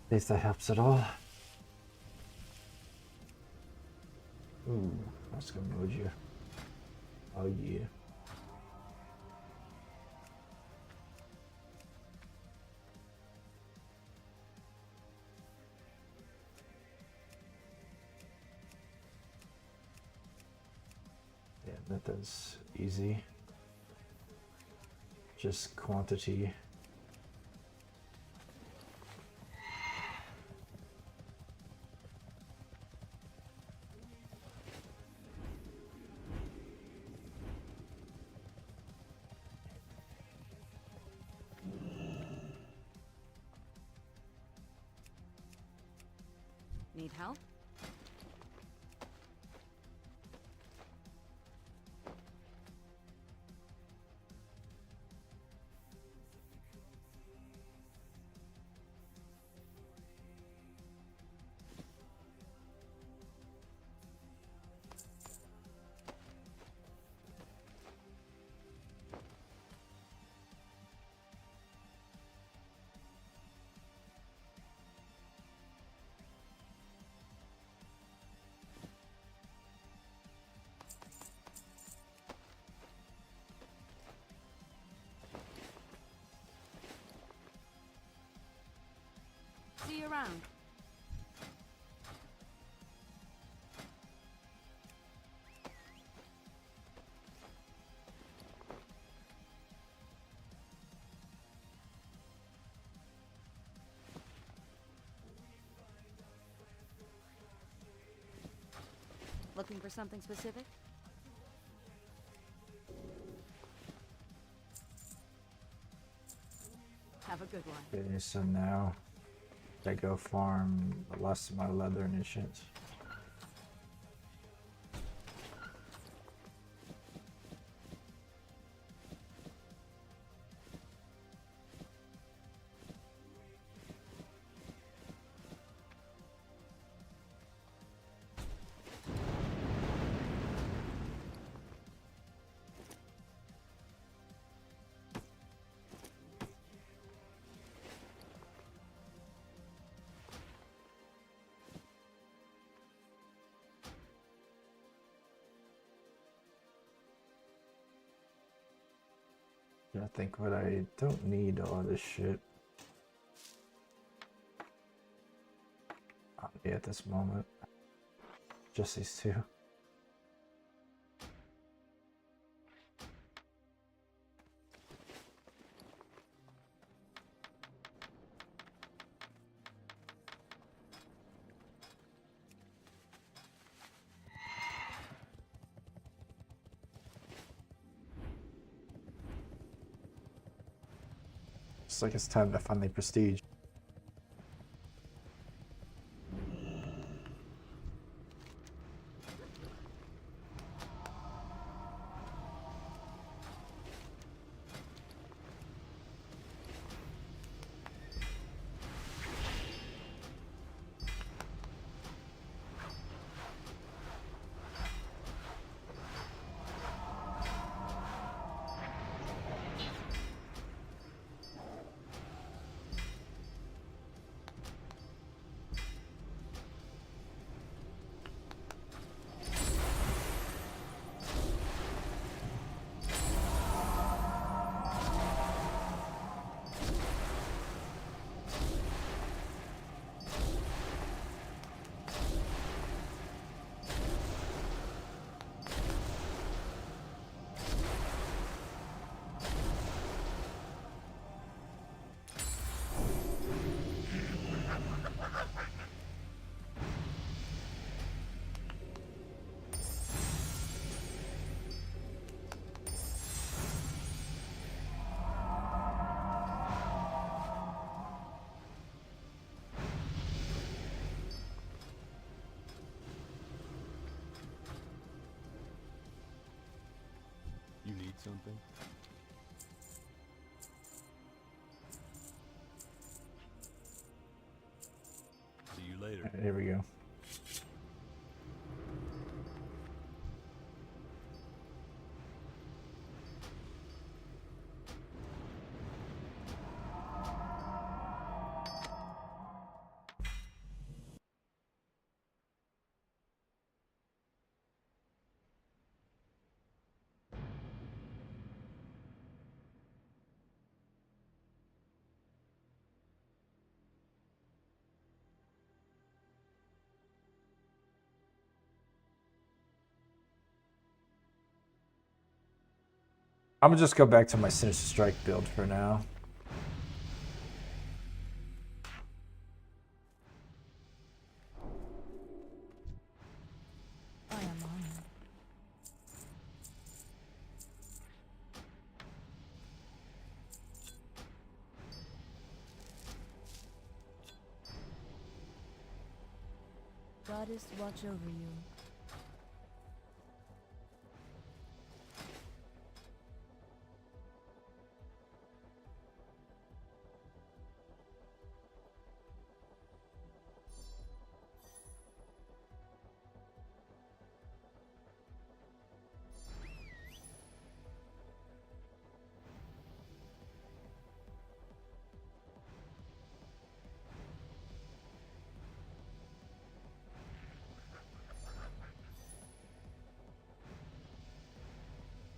At least that helps at all. Ooh, that's gonna mood you. Oh yeah. Yeah, method's easy. Just quantity. Need help? See you around. Looking for something specific? Have a good one. Okay, so now I go farm the last of my leather and shit. I think what I don't need all this shit. On me at this moment. Just these two. Looks like it's time to finally prestige. You need something? See you later. Here we go. I'm gonna just go back to my Sinister Strike build for now. I am honored. Goddess, watch over you.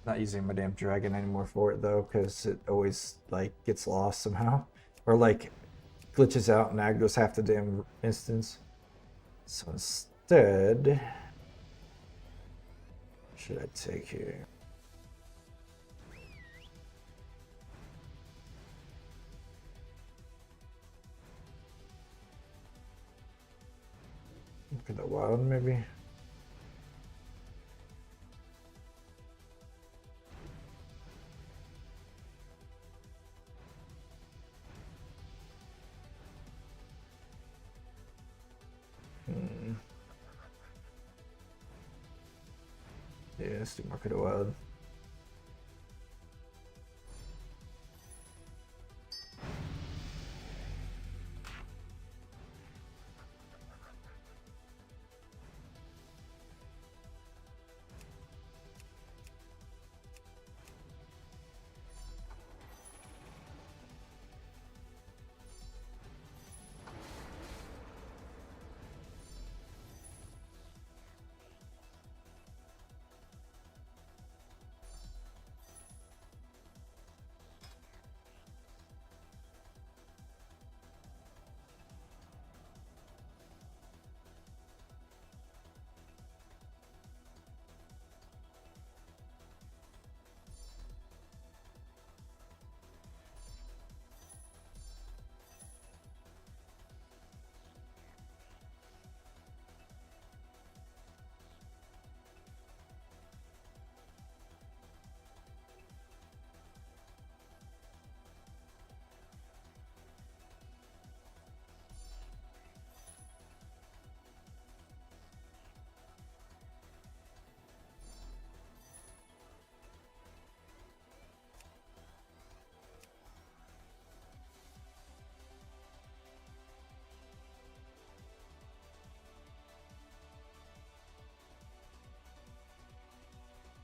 Not using my damn dragon anymore for it though, because it always like gets lost somehow, or like glitches out and that goes half the damn instance. So instead, what should I take here? Look at the wild, maybe. Yeah, let's do Mark of the Wild.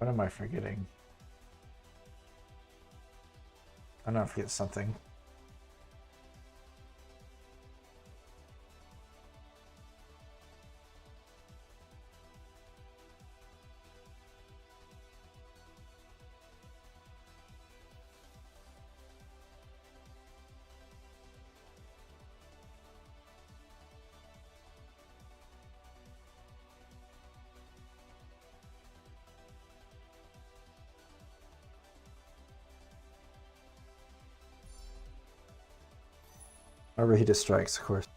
What am I forgetting? I know I forget something. Overheated strikes, of course.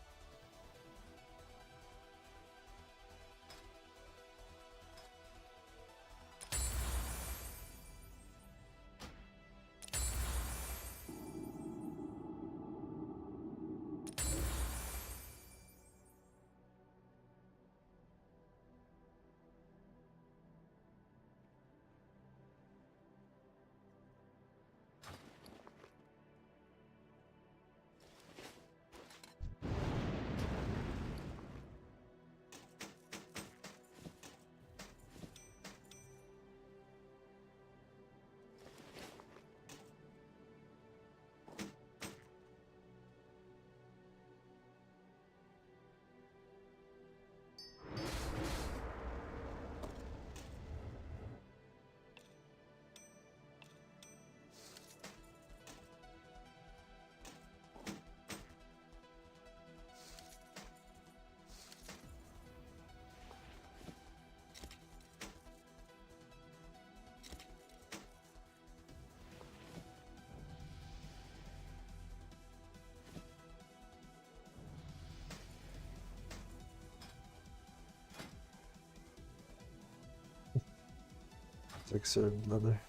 Six or leather.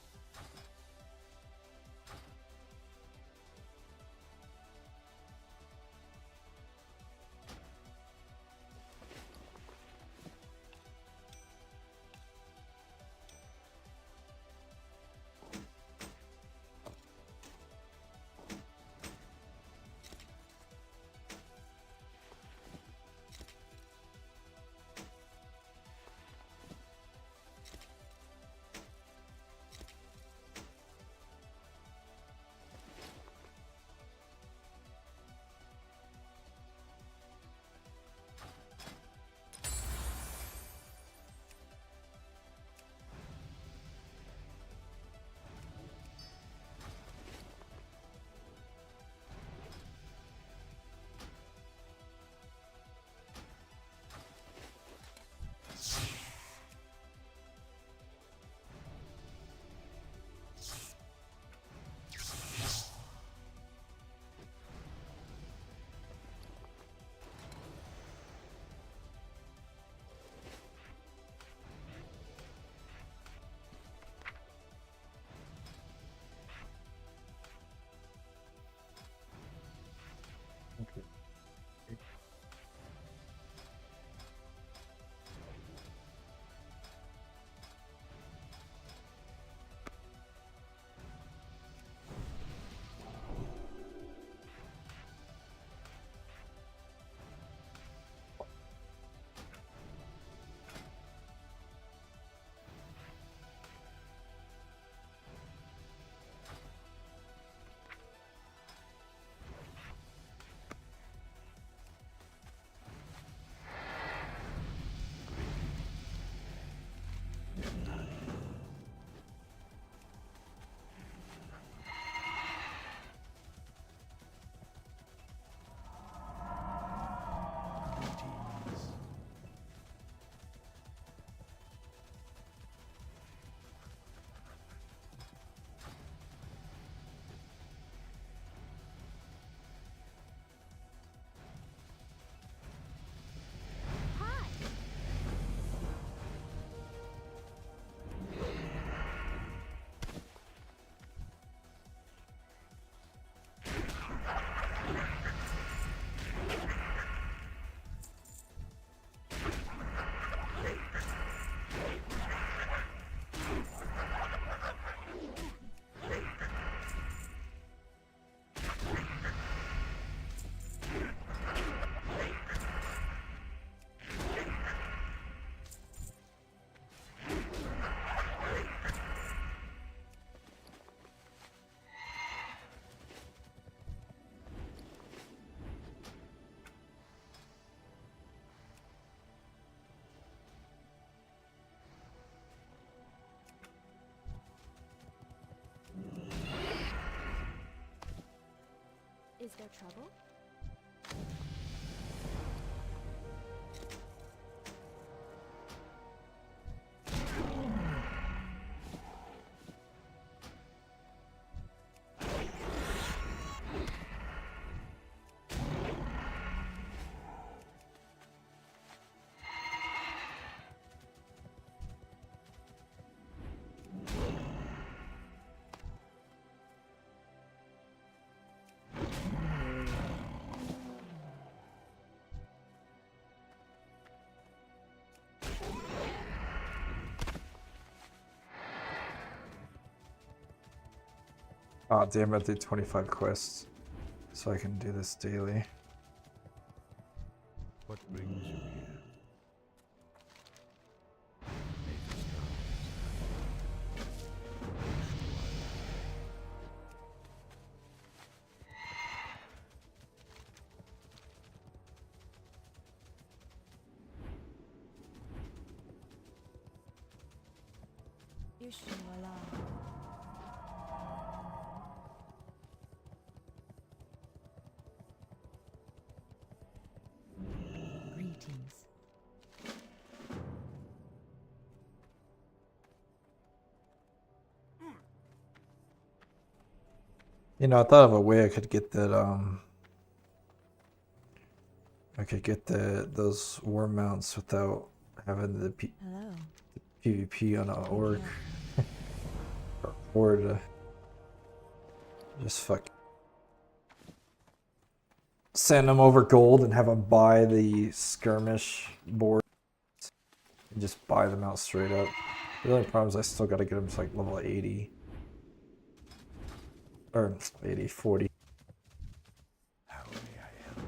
Is there trouble? Oh damn it, I did 25 quests. So I can do this daily. What brings you here? Greetings. You know, I thought of a way I could get that I could get those war mounts without having the Hello. PvP on an orc or to just fuck send them over gold and have them buy the skirmish board and just buy them out straight up. The only problem is I still got to get them to like level 80 or 80, 40. How may I help?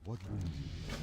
What brings you here?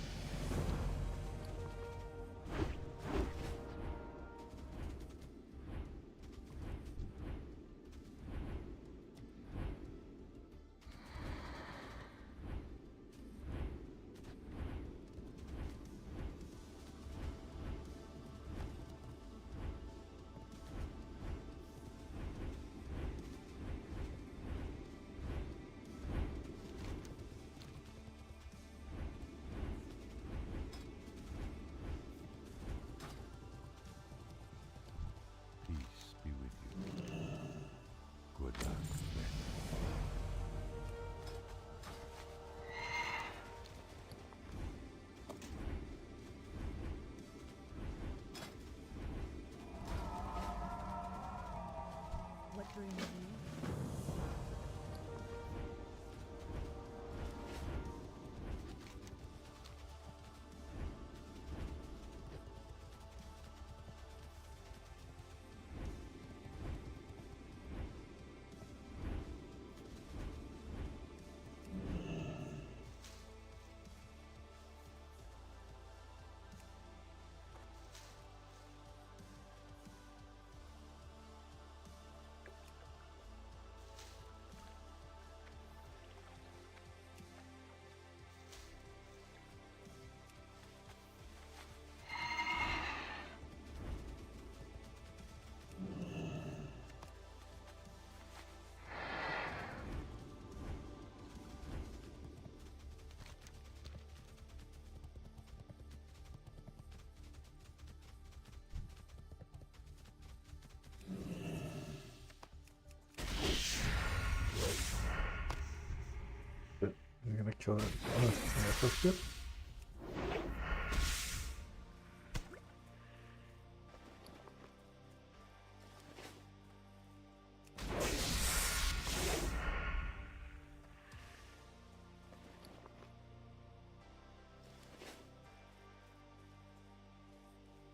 Join membership.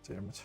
Damn it.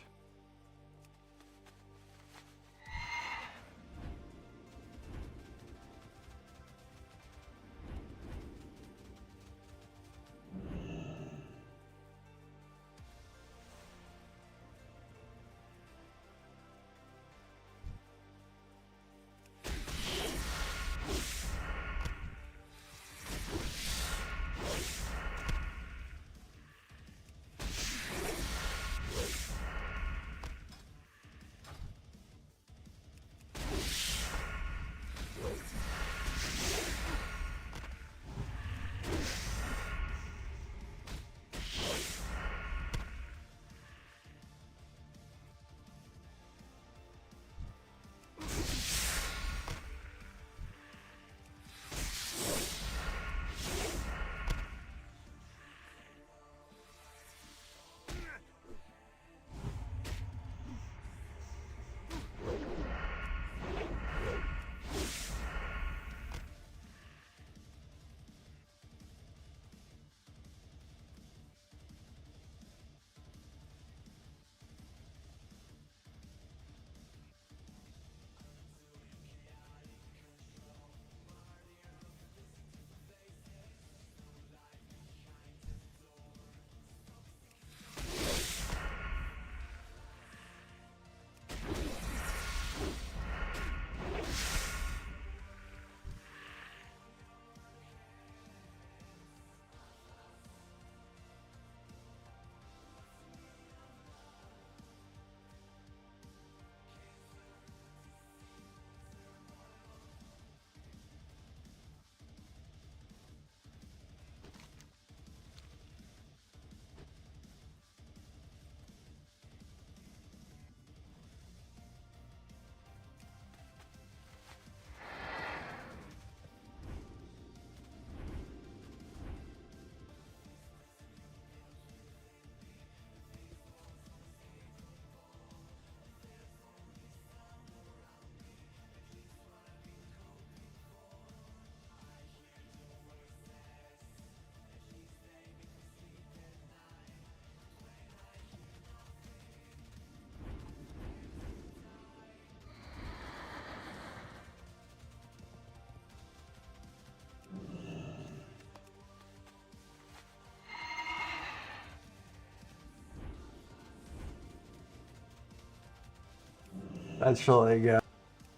That's really good.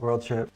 World trip.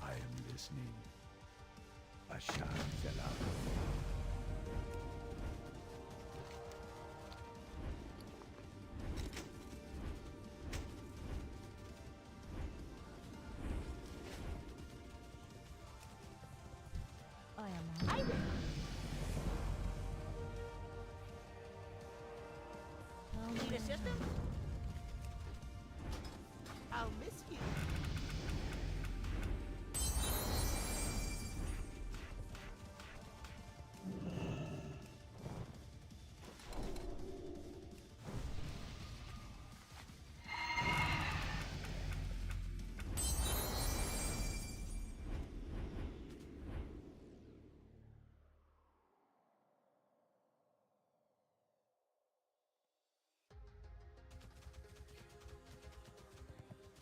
I am listening. Bashar Jalal. I am. Need assistance? I'll miss you.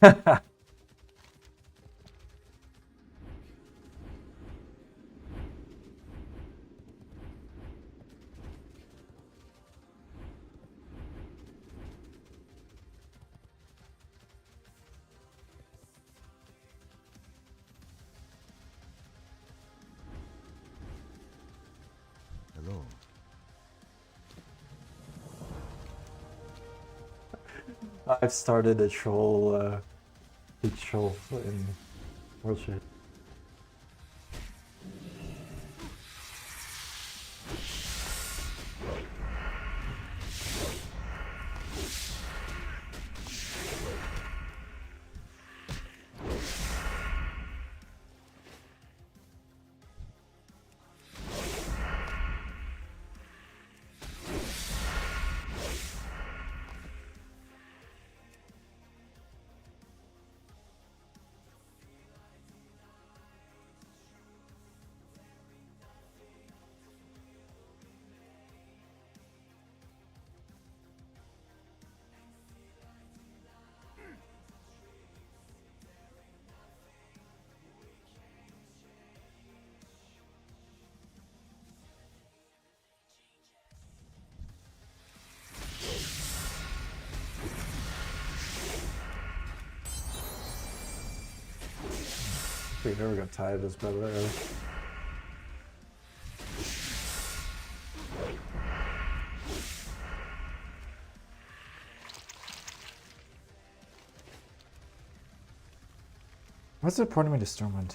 Hello. I've started a troll in World Shit. We're never gonna tie this better there. What's the point of me to Stormwind?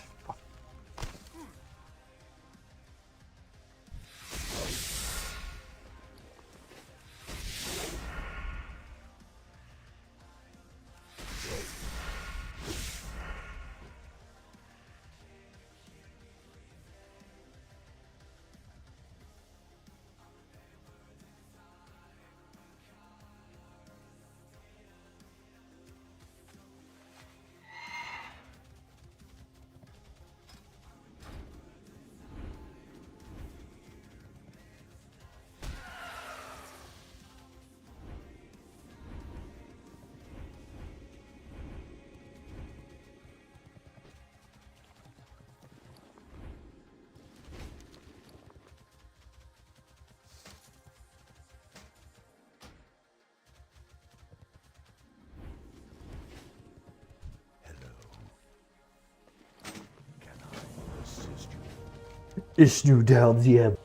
Ishnu down the end.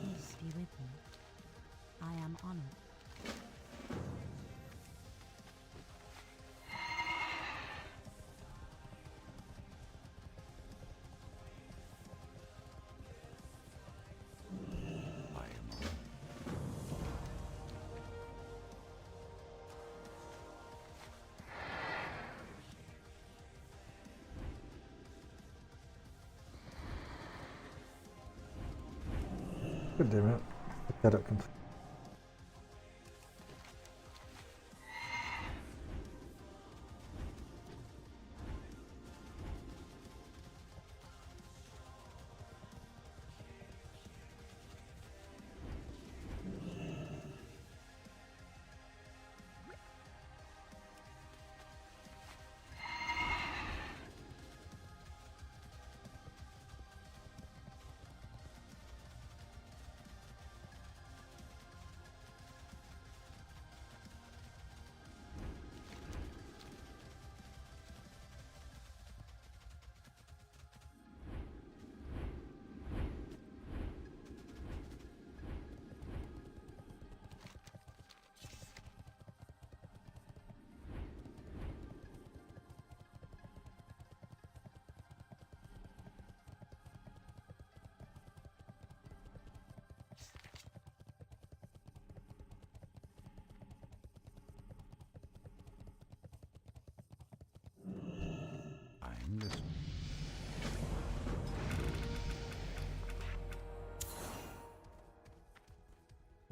Peace be with you. I am honored. God damn it. Pick that up completely. I'm listening.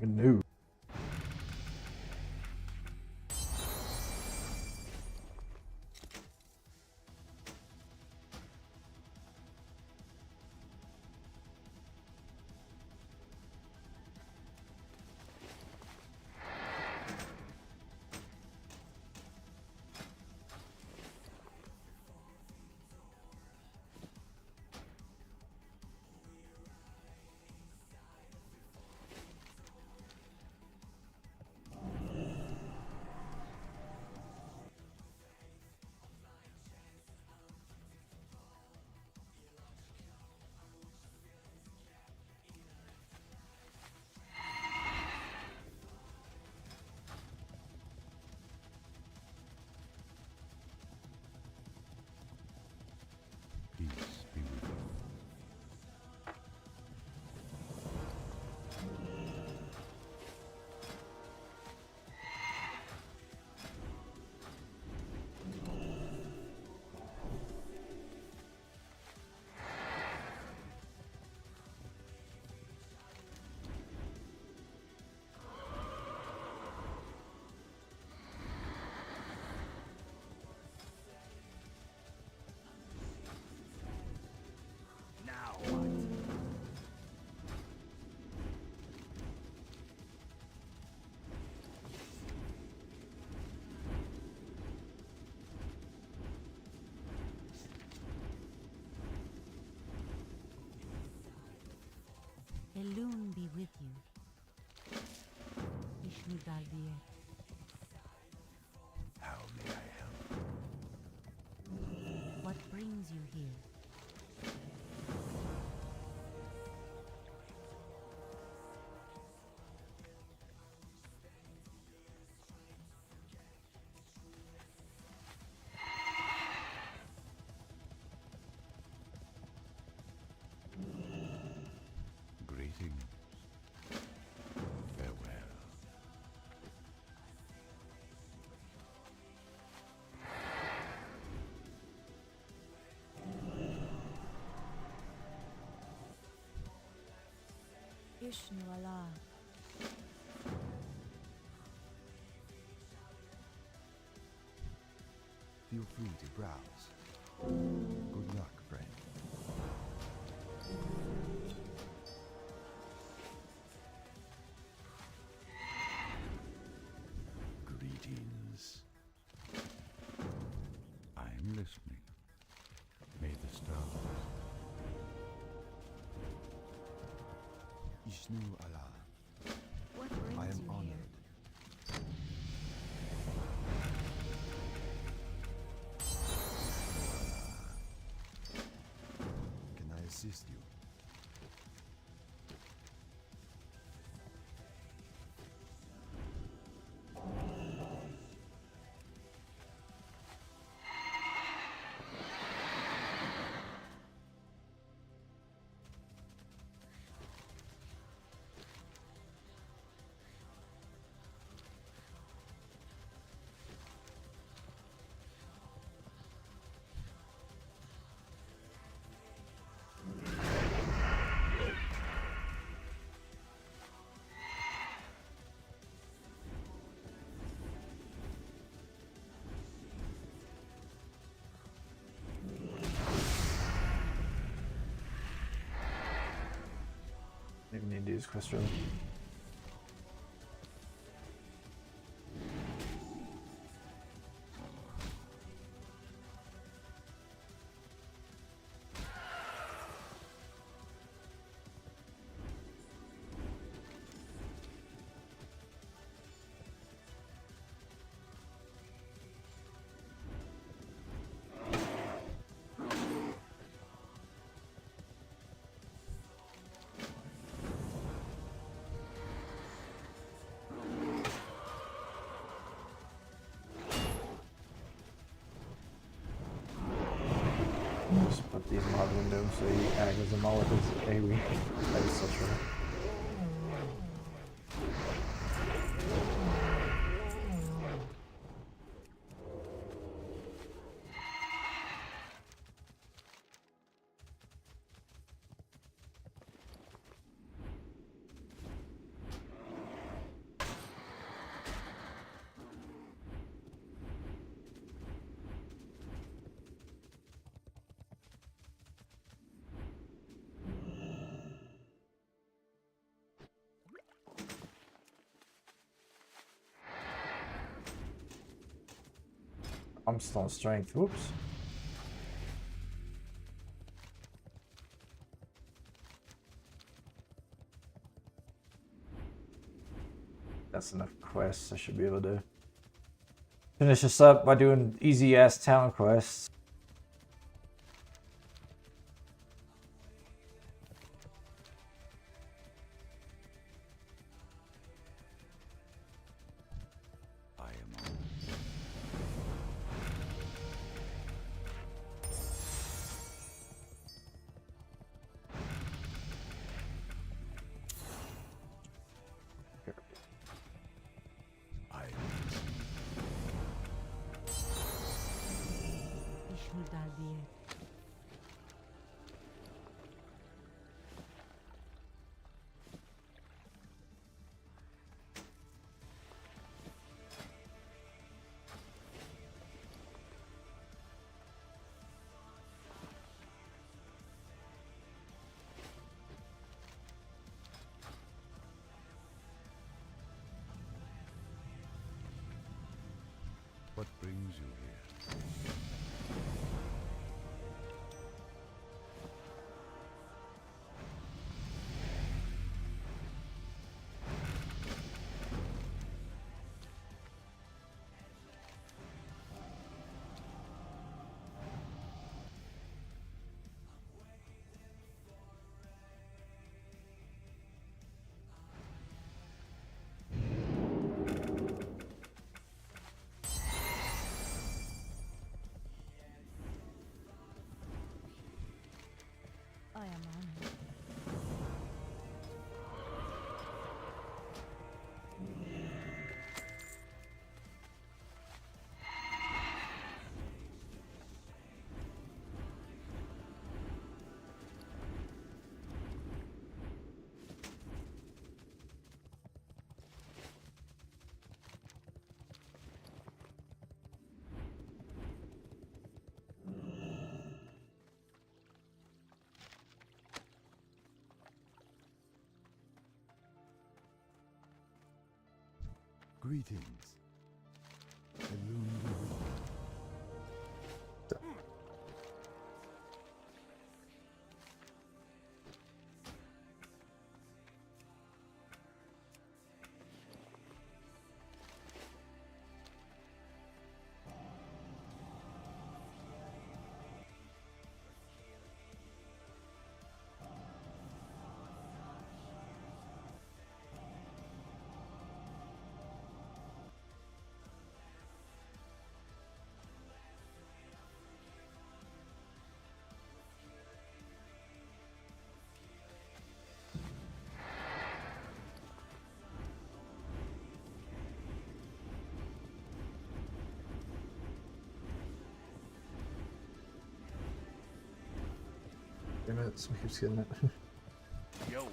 No. Elune be with you. Ishnu Dalbiet. How may I help? What brings you here? Greetings. Farewell. Ishnu Allah. Feel free to browse. Good luck, friend. Greetings. I'm listening. May the stars. Ishnu Allah. What brings I am you honored. here? Can I assist you? Maybe need to use quest room. Just put these mod windows so he angles them all with his AoE. That is so true. I'm still on strength. Whoops. That's enough quests. I should be able to finish this up by doing easy ass town quests. I am honored. I am listening. Ishnu Dalbiet. What brings you here? Greetings. Illumined. Damn it, someone keeps getting it. Yo.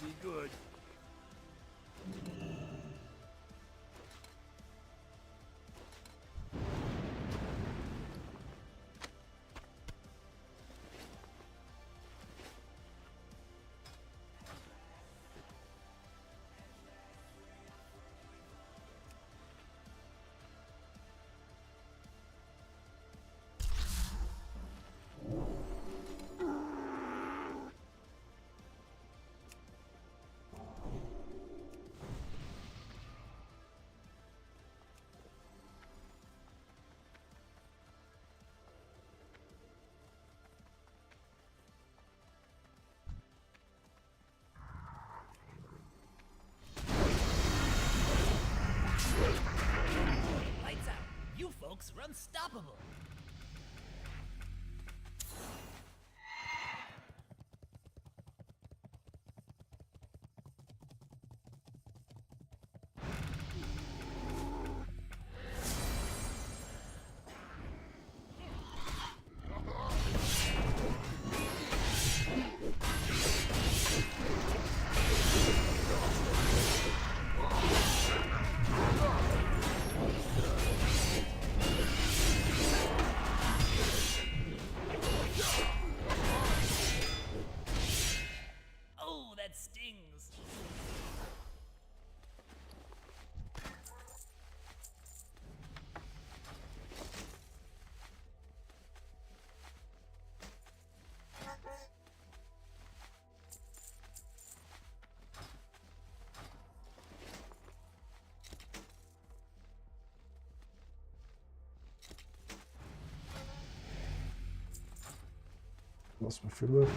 Be good. Lights out. You folks are unstoppable. Oh, that stings. Lost my food left.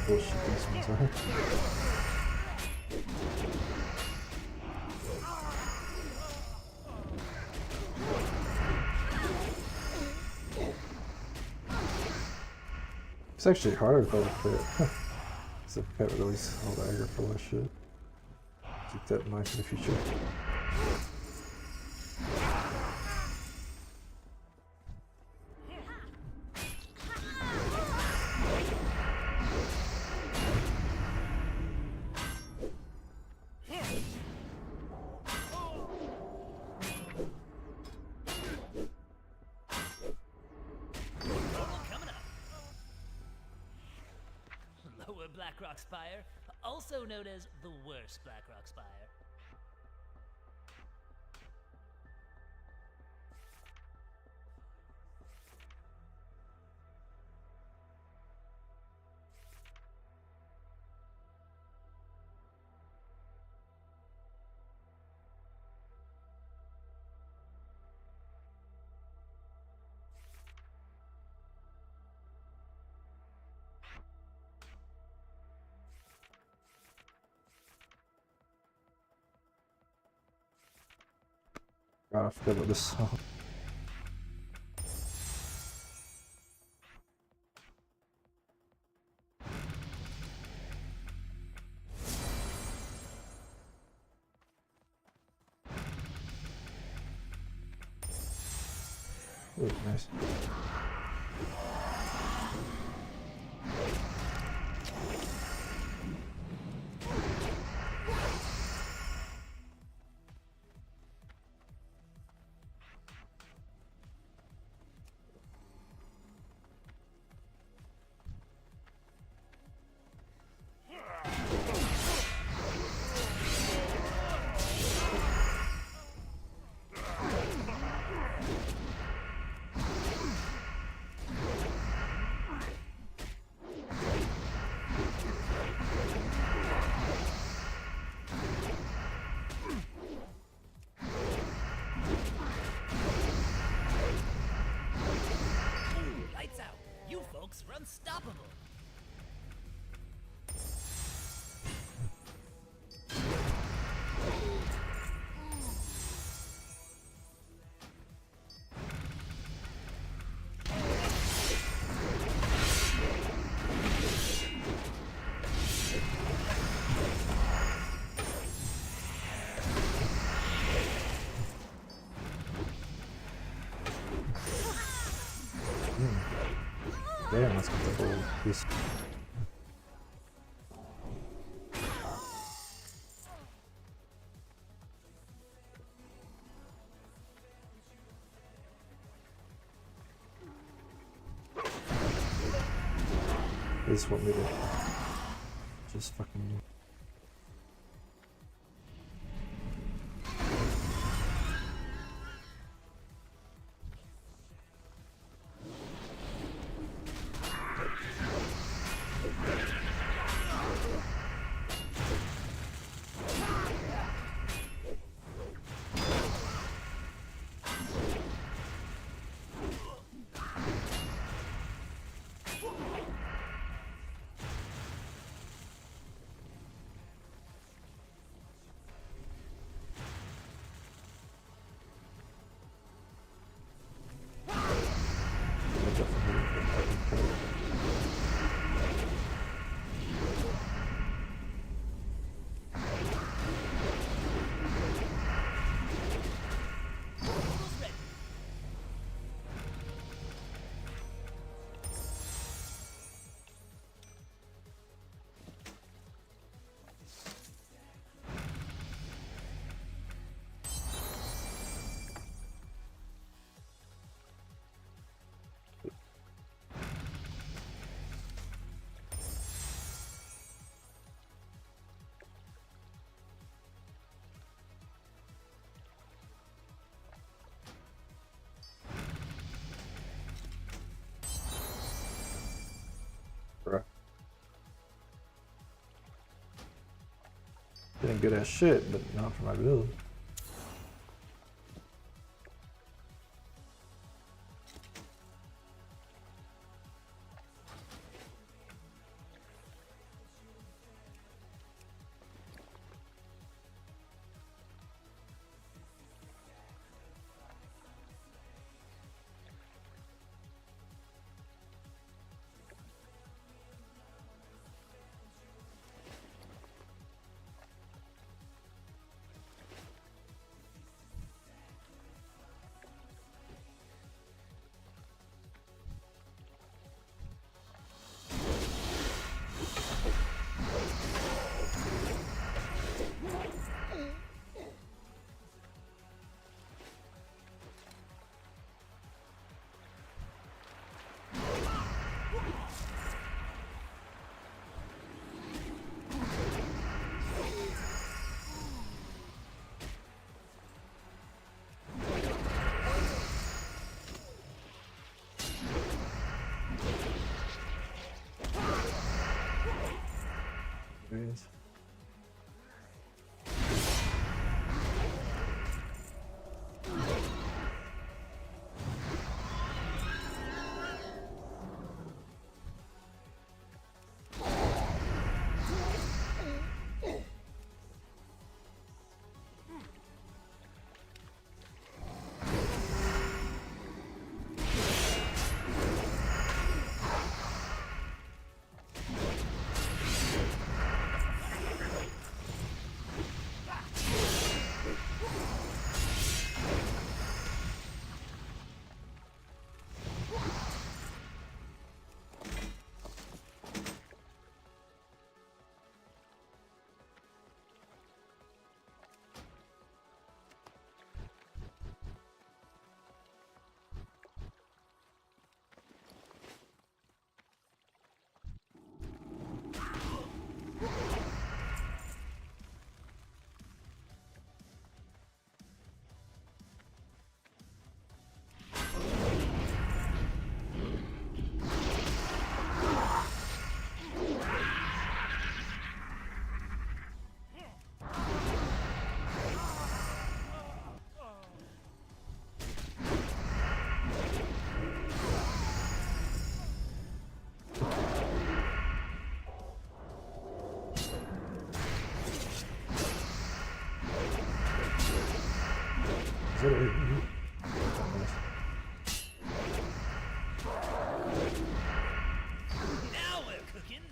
Bullshit these ones are. It's actually harder if I play it. Because the pet would always hold aggro for less shit. Keep that in mind for the future. Coming up. Lower Blackrock Spire, also known as the worst Blackrock Spire. Oh, I forgot about this song. Ooh, nice. Lights out. You folks are unstoppable. Damn, let's get the whole piece. This is what we did. Just fucking. Getting good as shit, but not for my build. Anyways. Now we're cooking.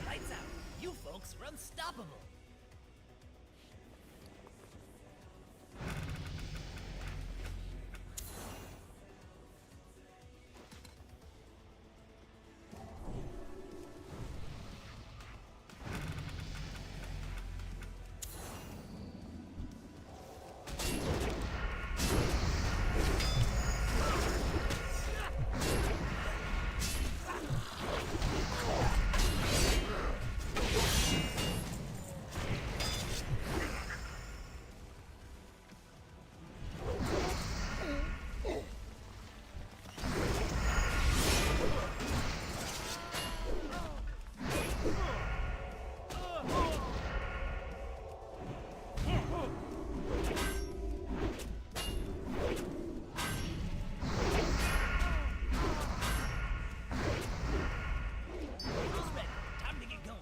Lights out. You folks are unstoppable. Who's ready? Time to get going.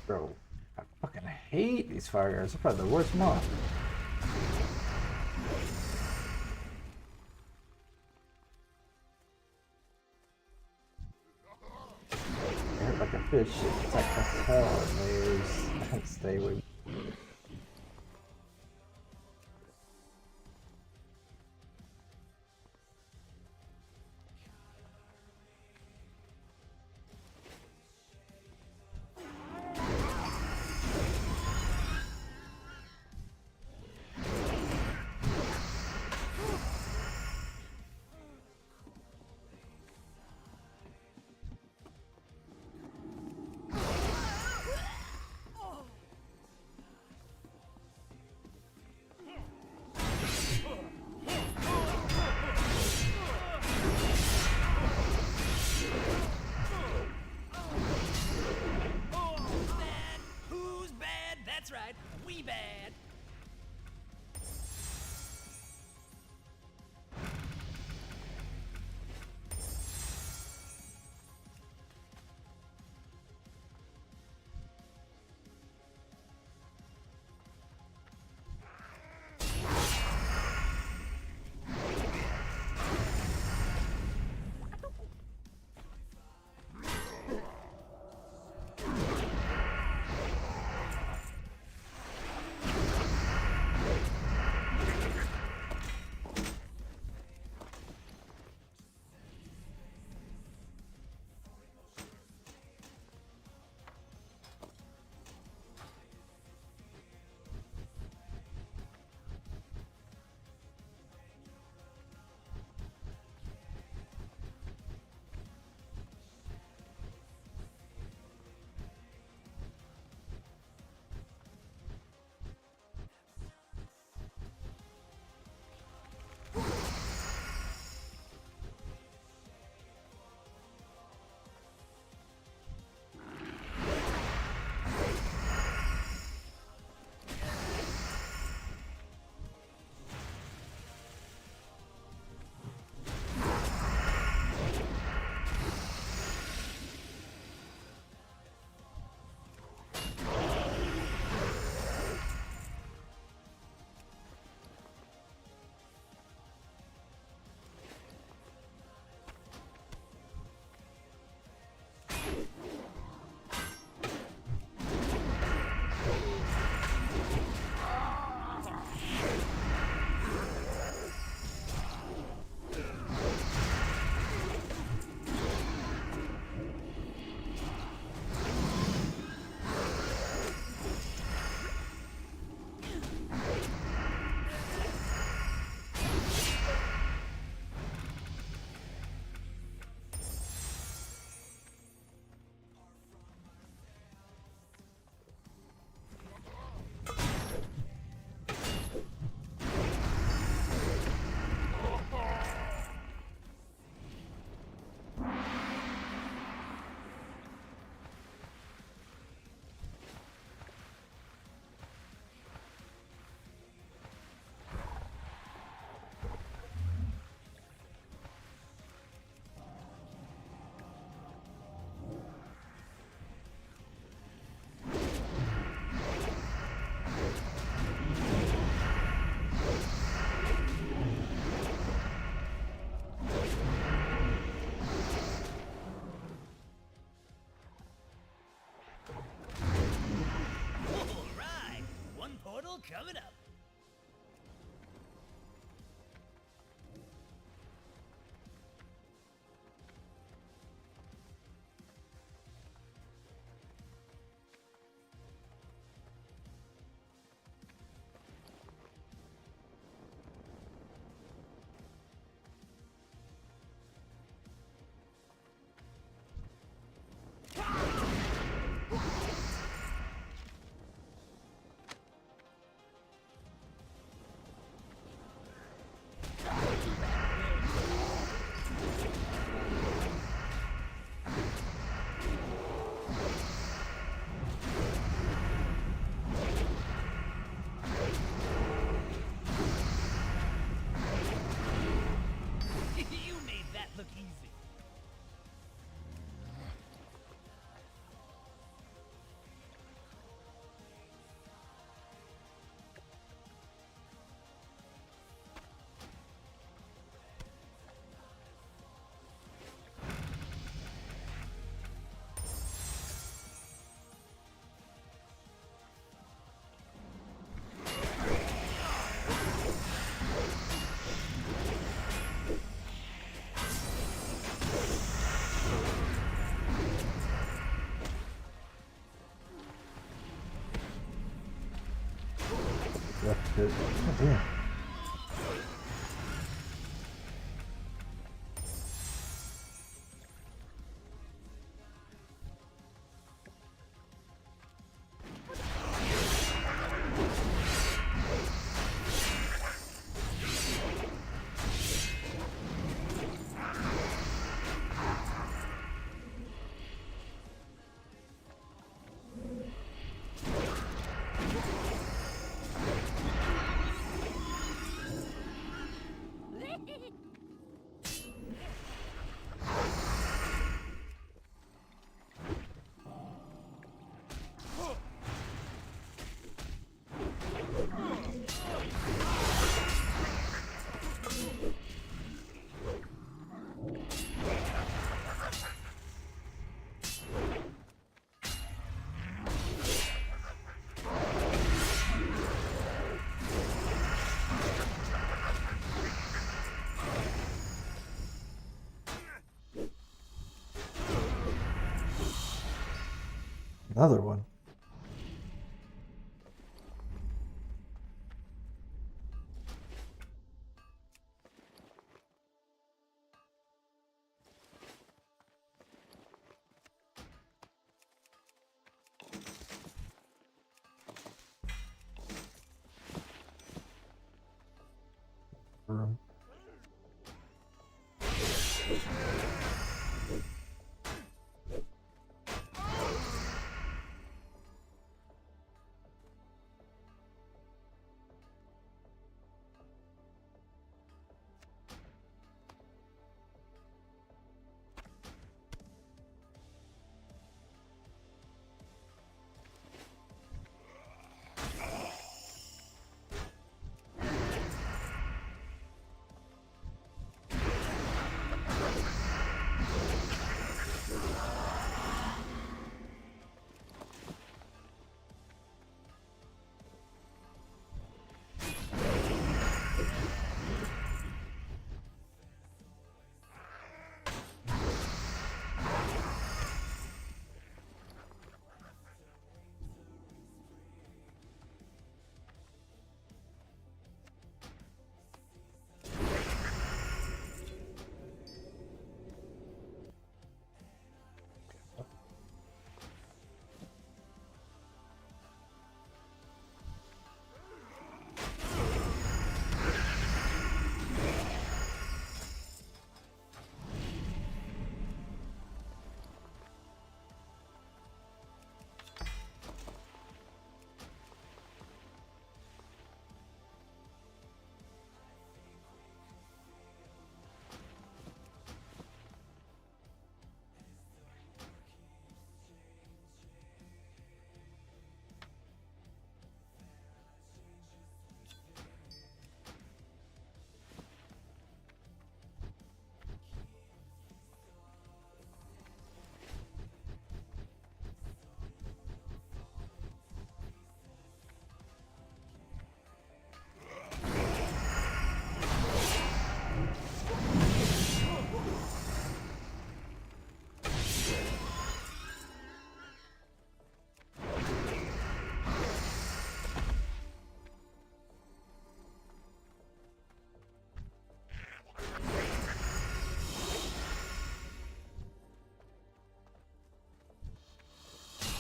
Bro, I fucking hate these fire guards. They're probably the worst mob. They hurt like a fish. It's like the hell, and they stay with. jungle coming up. You made that look easy. Left hit. Oh, damn. Another one. Room.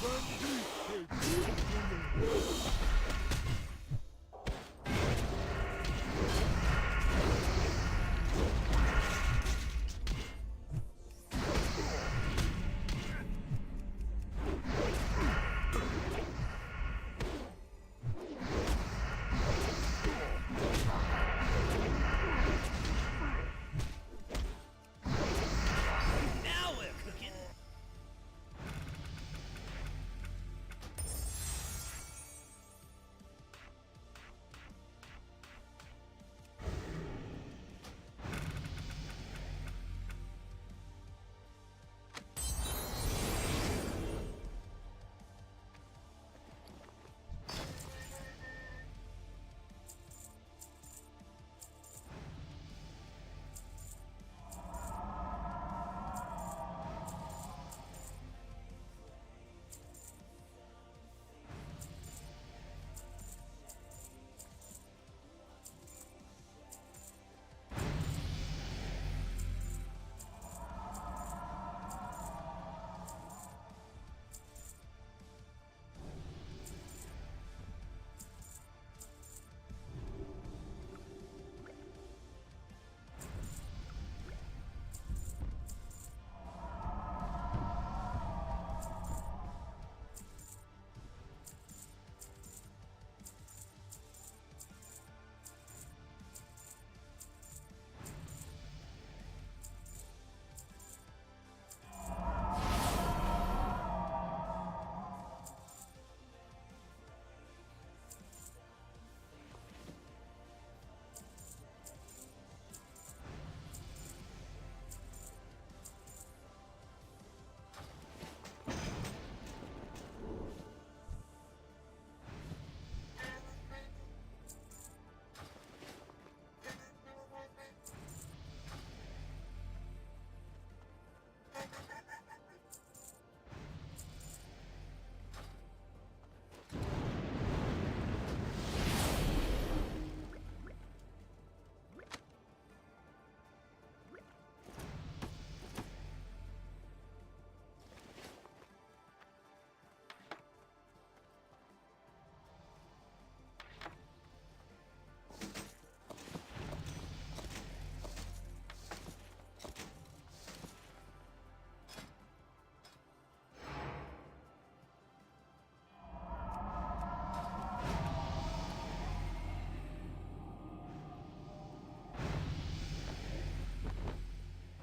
Now we're cooking.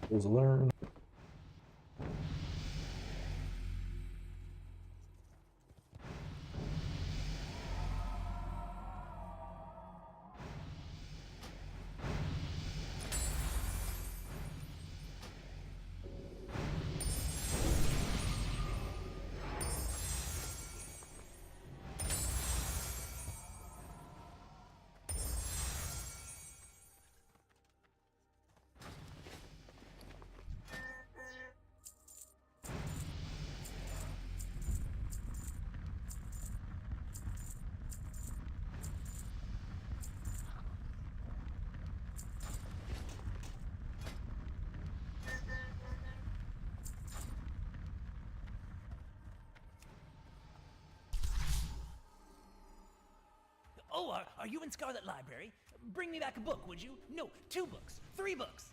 There's learn. Oh, are you in Scarlet Library? Bring me back a book, would you? No, 2 books, 3 books.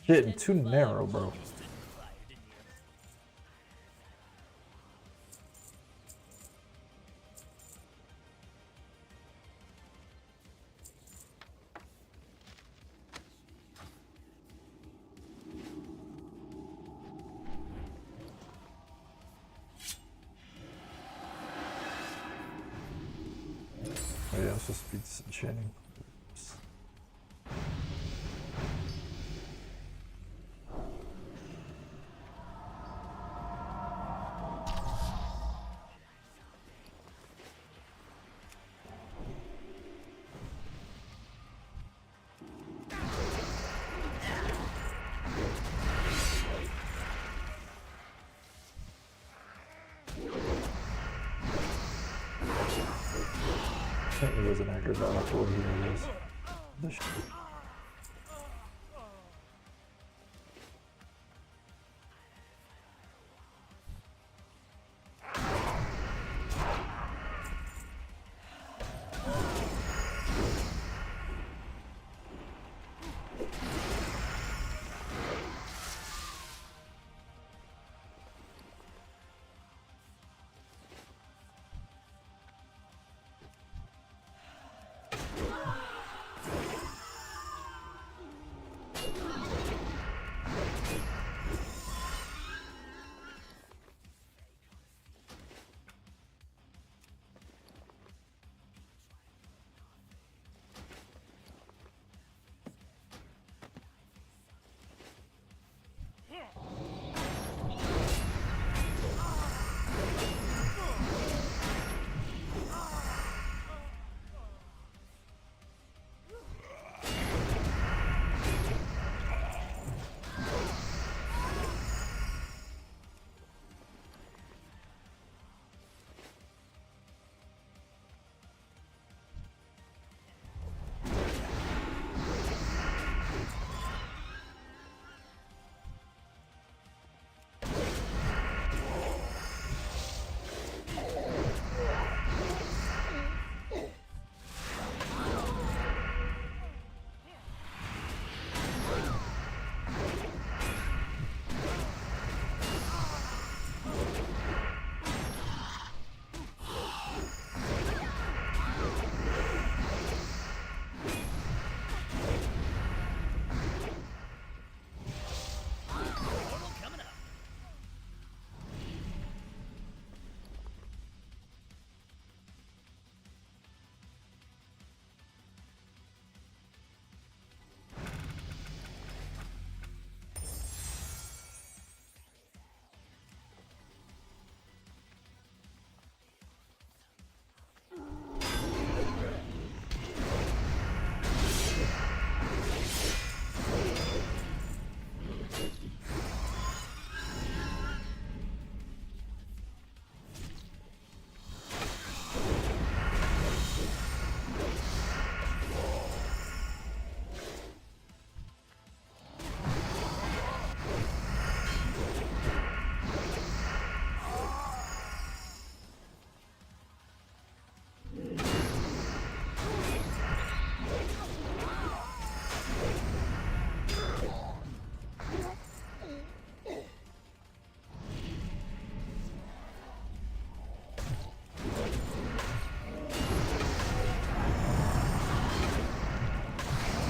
Getting too narrow, bro. You stood in the fire, didn't you? Oh yeah, I'm supposed to be disenchanting. I think he wasn't accurate about how cool he is. This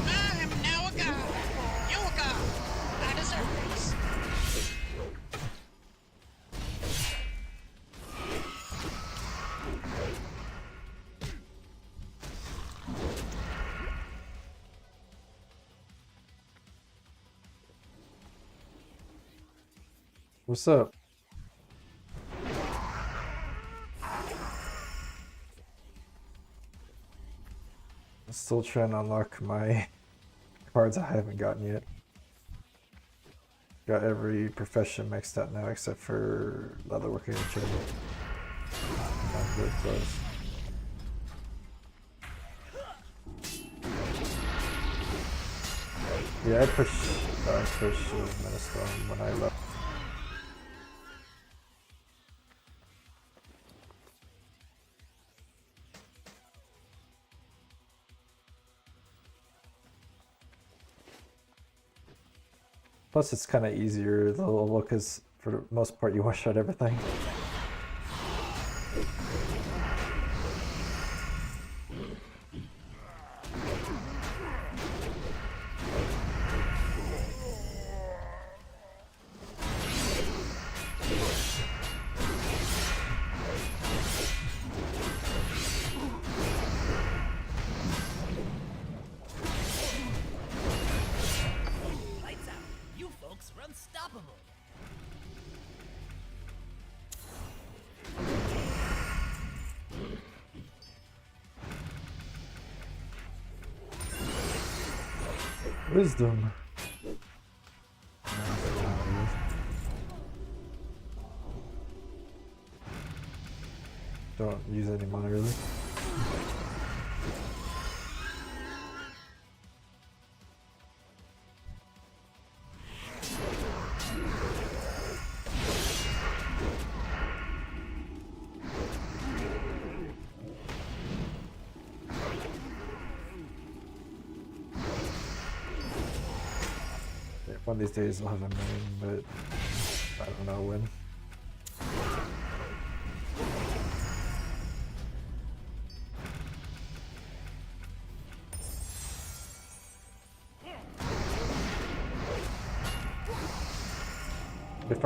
I am now a god. You're a god. I deserve this. What's up? I'm still trying to unlock my cards I haven't gotten yet. Got every profession maxed out now except for leatherworking and trading. I'm really close. Yeah, I pushed Ministone when I left. Plus, it's kind of easier the level because for the most part you wash out everything. Lights out. You folks are unstoppable. Wisdom. Don't use any mana really. Yeah, one of these days I'll have a main, but I don't know when. If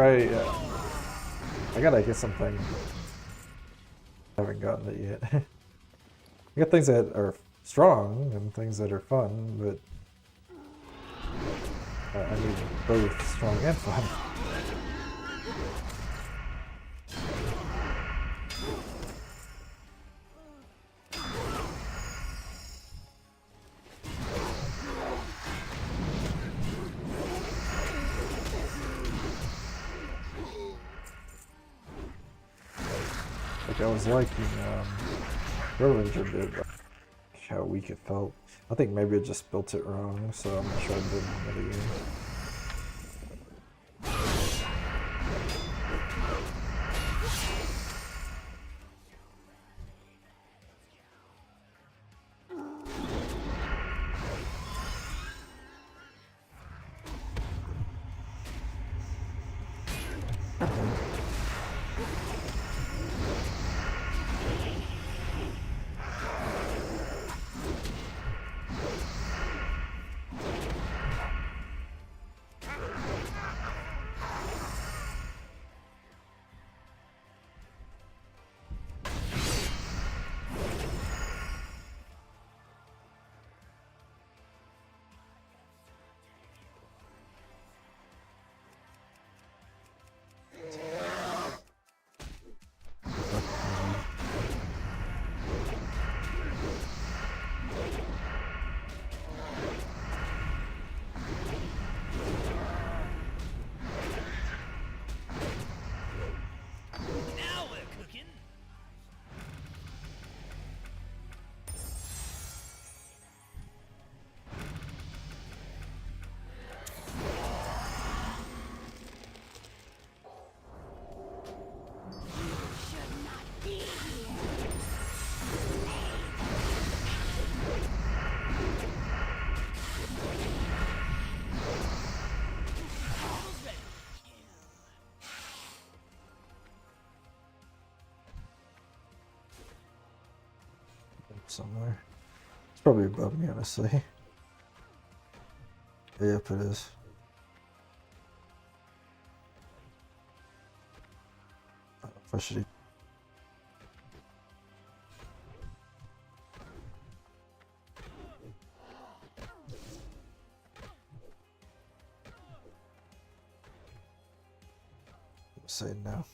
I gotta get something. I haven't gotten it yet. I got things that are strong and things that are fun, but I need both strong and fun. Like I was liking Rollinger did, like how weak it felt. I think maybe I just built it wrong, so I'm not sure I did it again. Now we're cooking. Almost ready. Somewhere. It's probably above me, honestly. Yep, it is. I don't know if I should. Say no.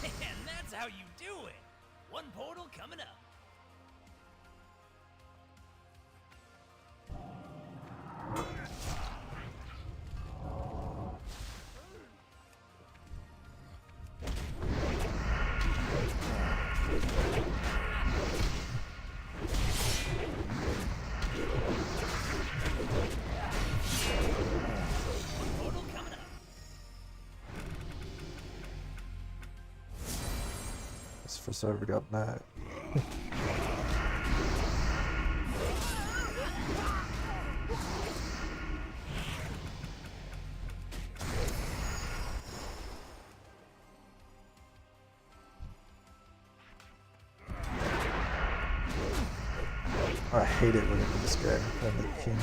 And that's how you do it. One portal coming up. That's the first I ever got that. I hate it when it this guy and the king.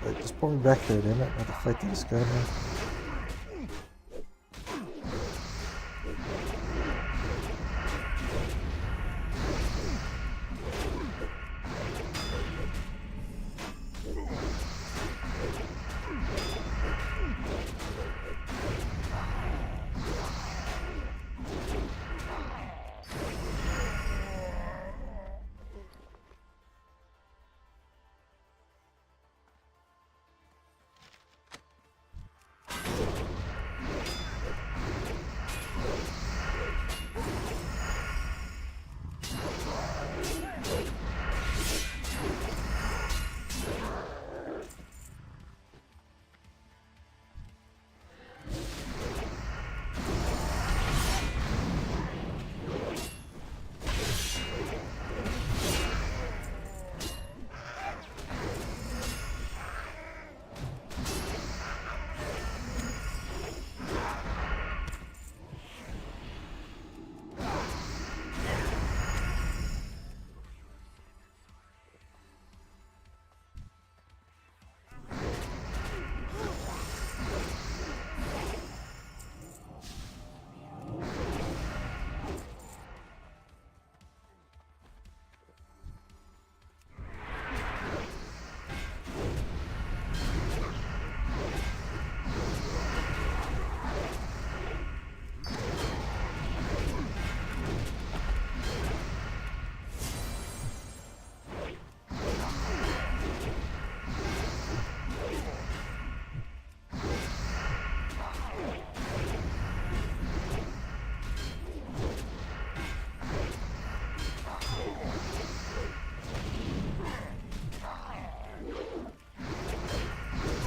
Like, just pull me back there, damn it. I have to fight this guy now.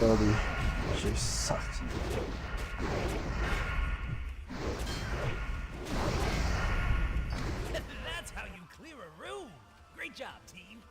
Ability. She sucks. That's how you clear a room. Great job, team.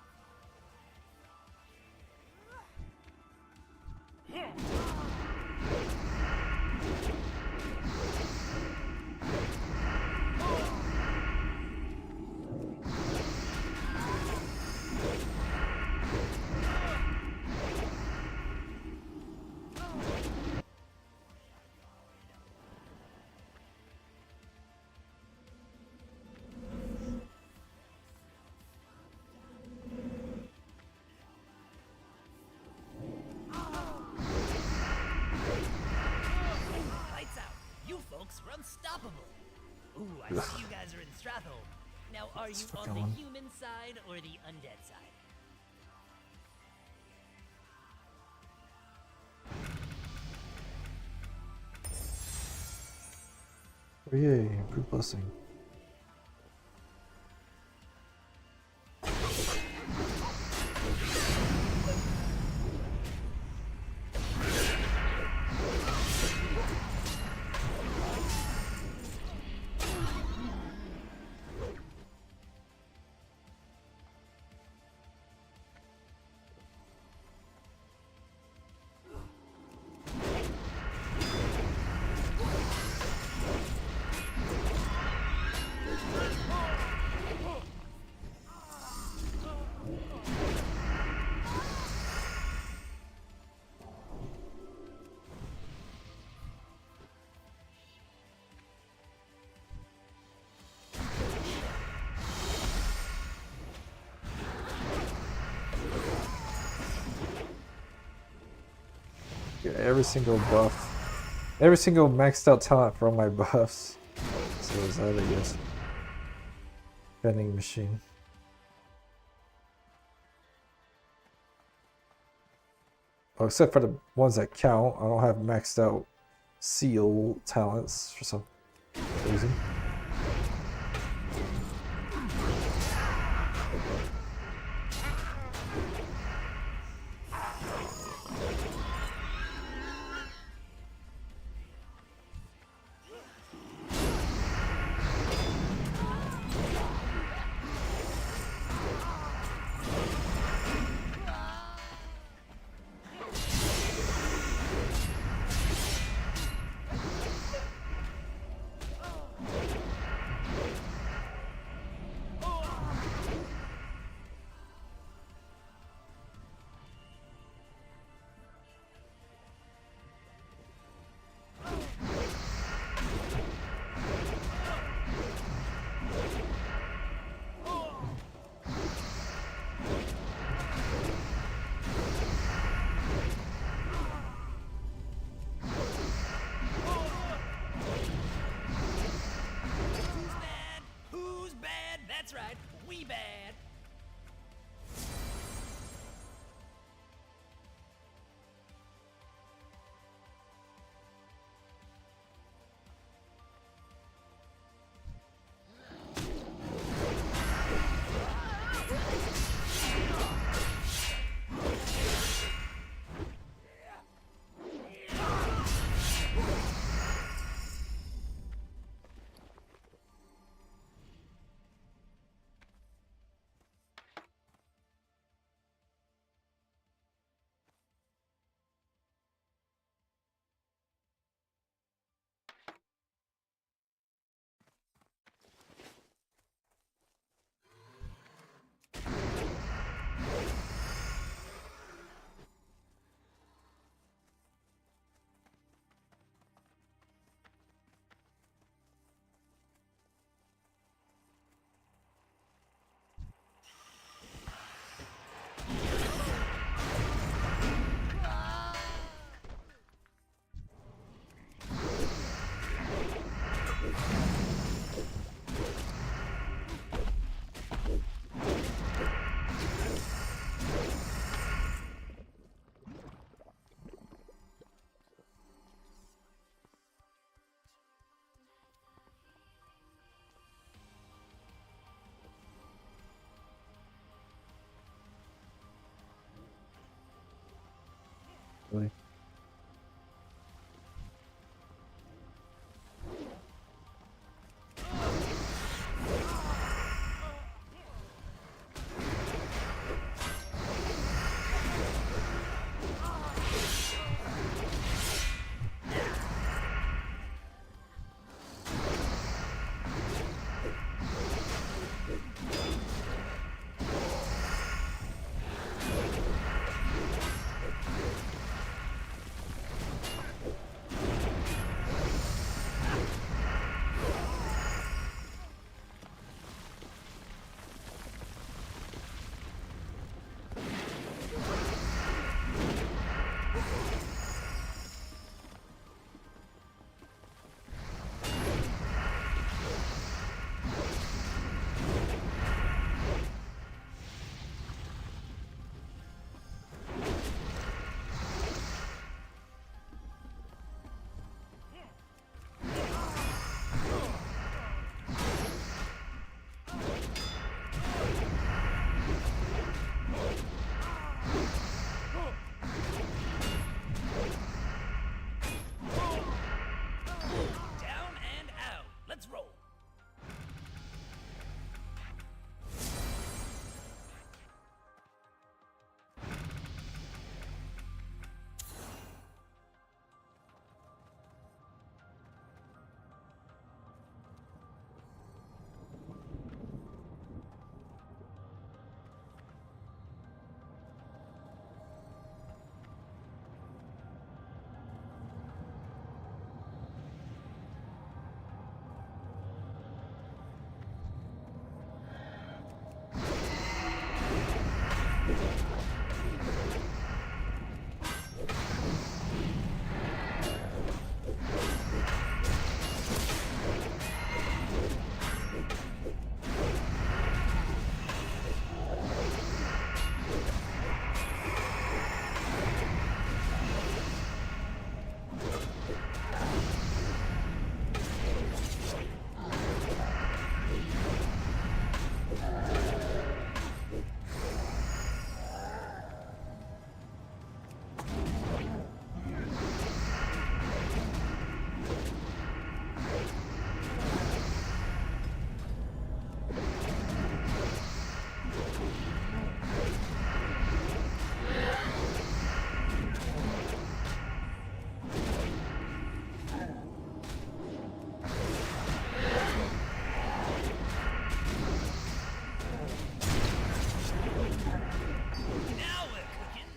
Lights out. You folks are unstoppable. Ooh, I see you guys are in Strathold. Now, are you on fucking the one. human side or the undead side? Oh yay, improved blessing. Yeah, every single buff. Every single maxed out talent for all my buffs. So is that, I guess. Vending machine. Well, except for the ones that count, I don't have maxed out seal talents for some reason. Really. Down and out. Let's roll. Now we're cooking.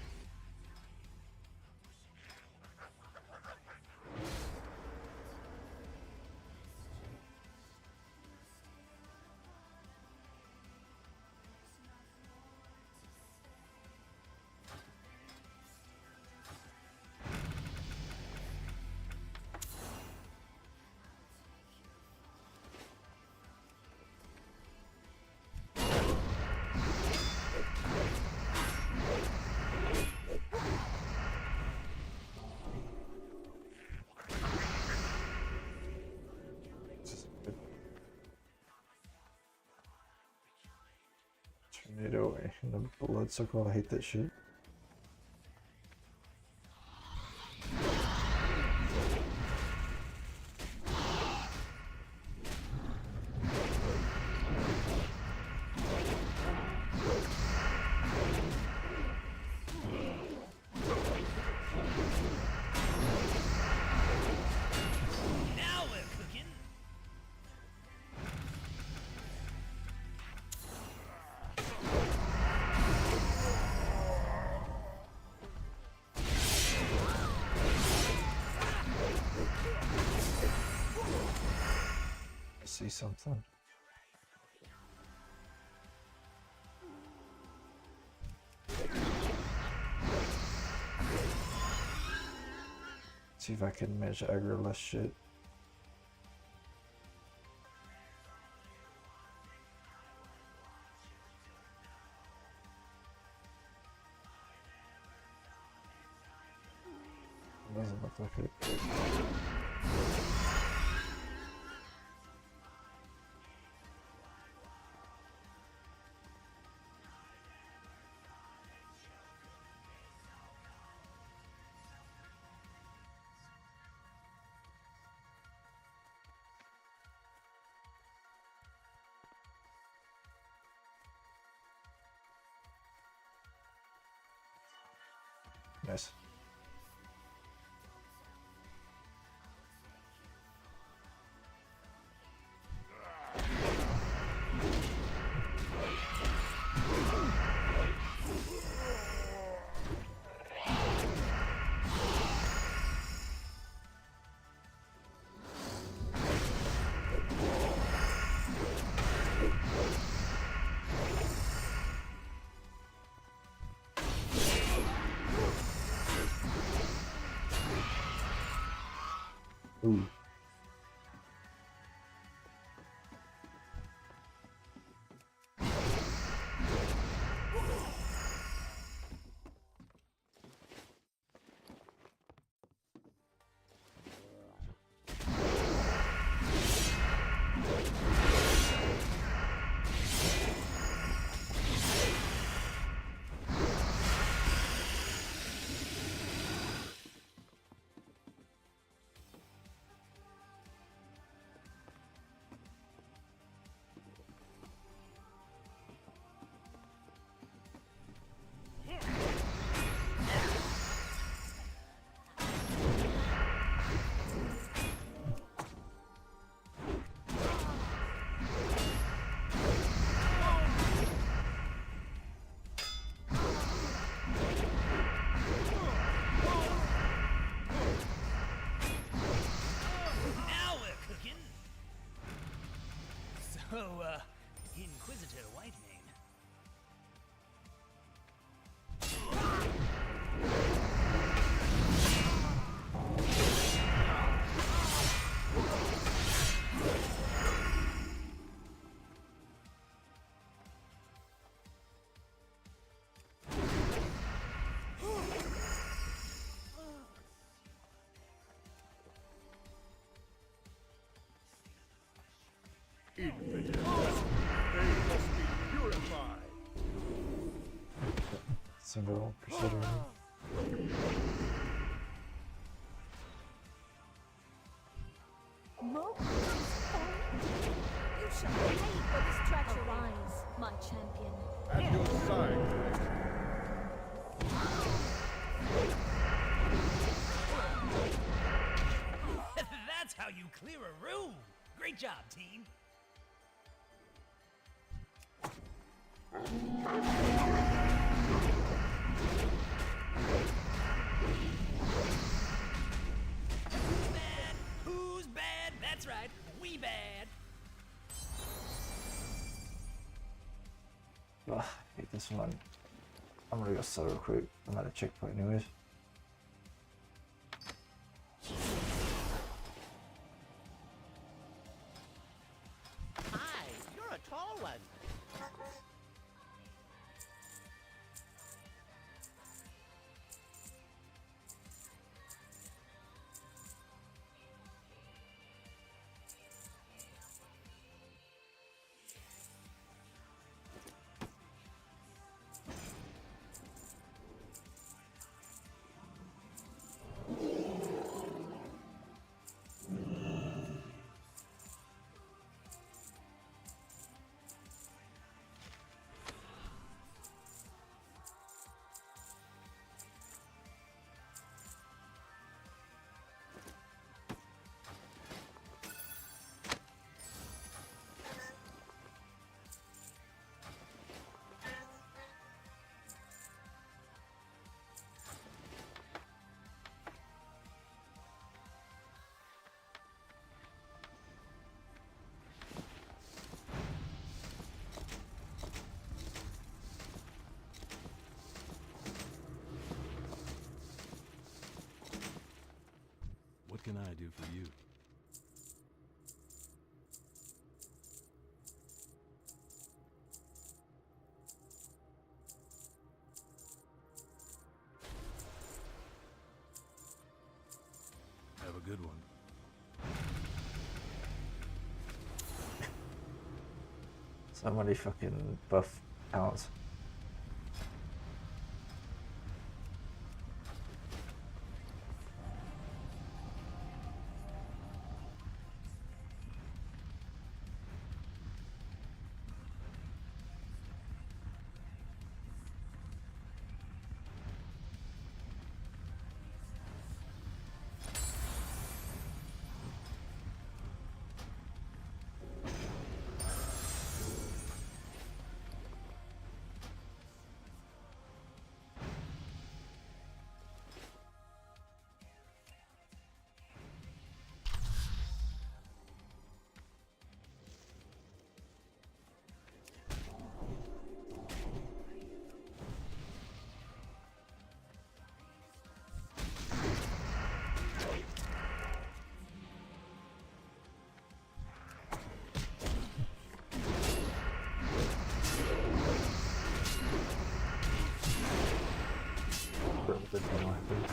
Tornado in the blood circle. I hate that shit. Now we're cooking. I see something. See if I can manage to aggro less shit. Doesn't look like it. Nice. Ooh. Now we're cooking. So, Inquisitor Whitemane. Single procedure. You shall pay for this treachery. Arise, my champion. At your side. That's how you clear a room. Great job, team. Who's bad? Who's bad? That's right, we bad. Ugh, I hate this one. I'm gonna go sell real quick. I'm at a checkpoint anyways. Hi, you're a tall one. What can I do for you? Have a good one. Somebody fucking buff Alex. the demo happens.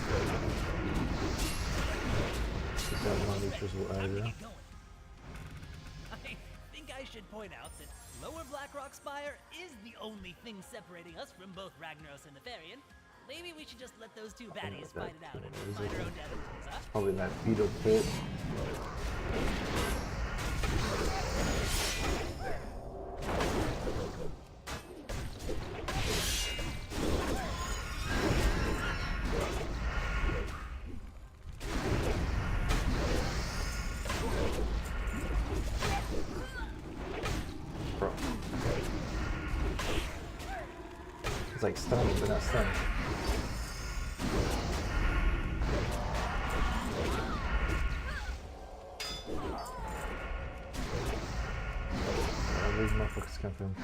If that one reaches what I do. I think I should point out that Lower Blackrock Spire is the only thing separating us from both Ragnaros and Nefarian. Maybe we should just let those two baddies fight it out and find our own destinies, huh? Probably that beetle pit. Bro. It's like stunning, but not stunning. These motherfuckers come from.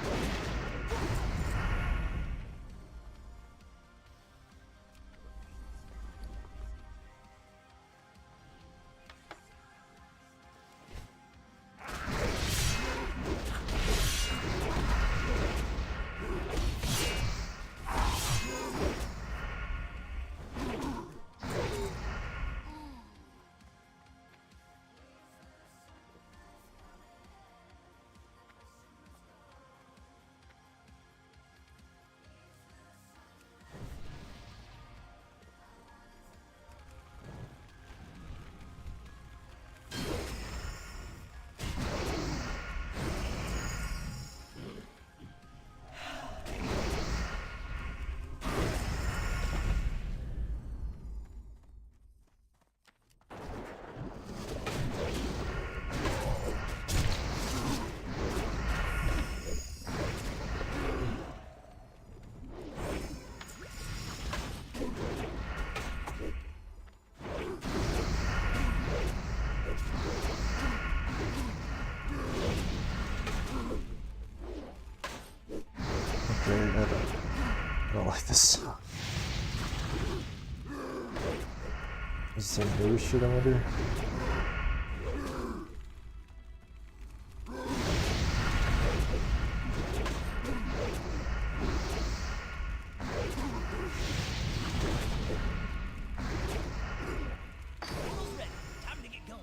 I don't like this song. Is some new shit I wonder? Almost ready. Time to get going.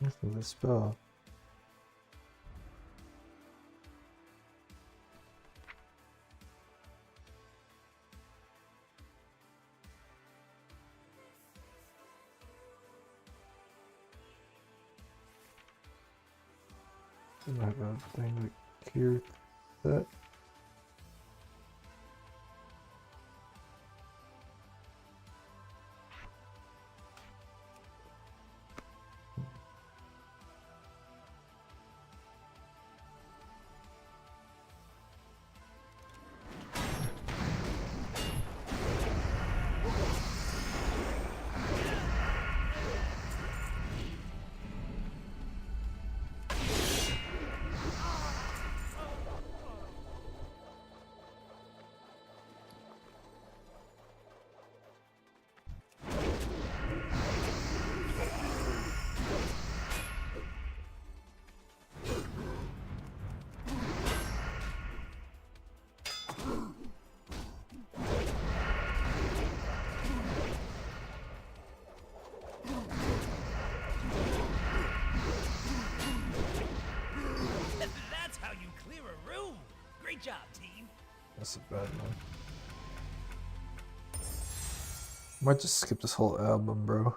Nothing to spell. I have a thing to cure that. That's a bad one. Might just skip this whole album, bro.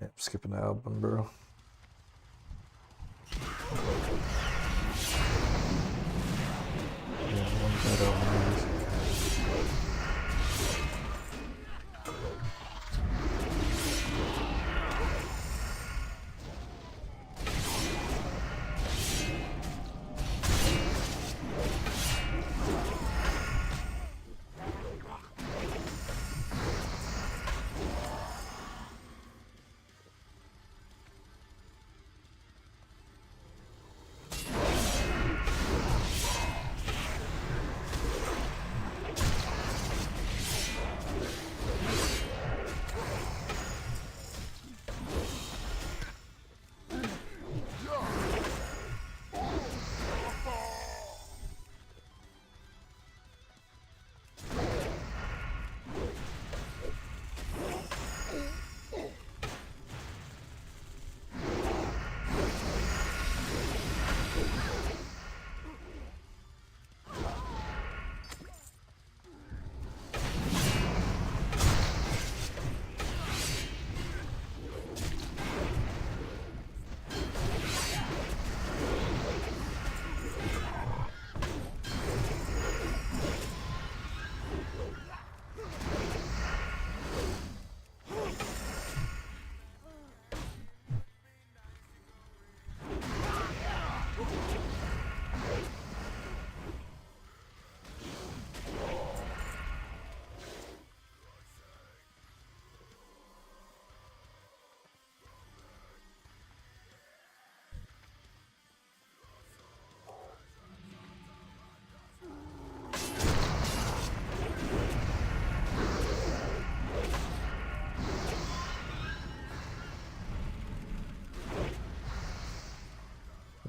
Yeah, I'm skipping the album, bro. Yeah, one bad album is.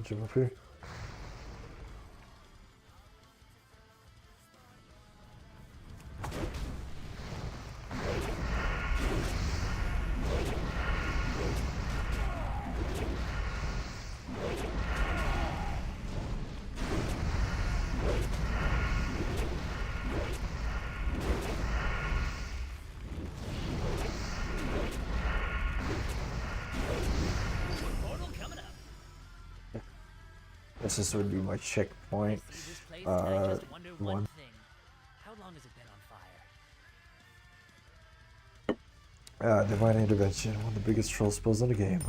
Jump up here. Portal coming up. This would be my checkpoint. See this place, and I just wonder one one. thing. How long has it been on fire? Divine Intervention, one of the biggest troll spells in the game.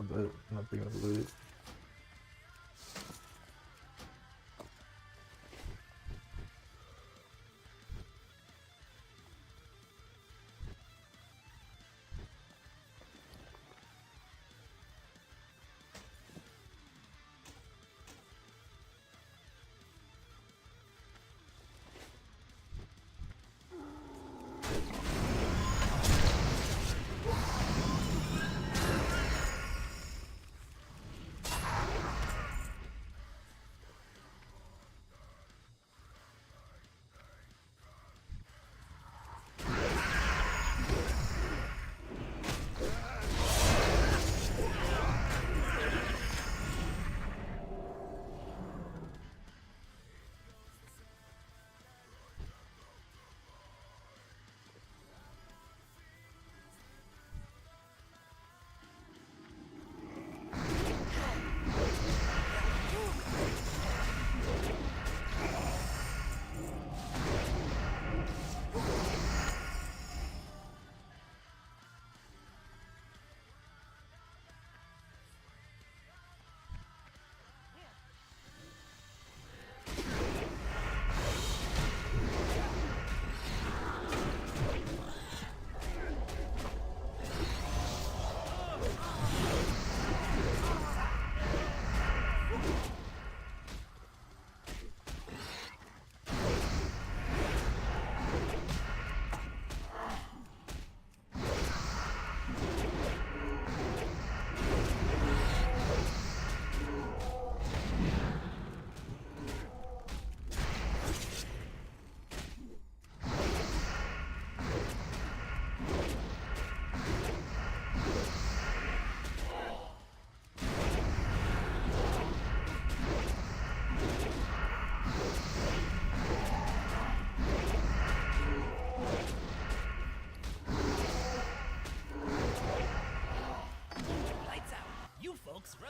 But nothing of loot.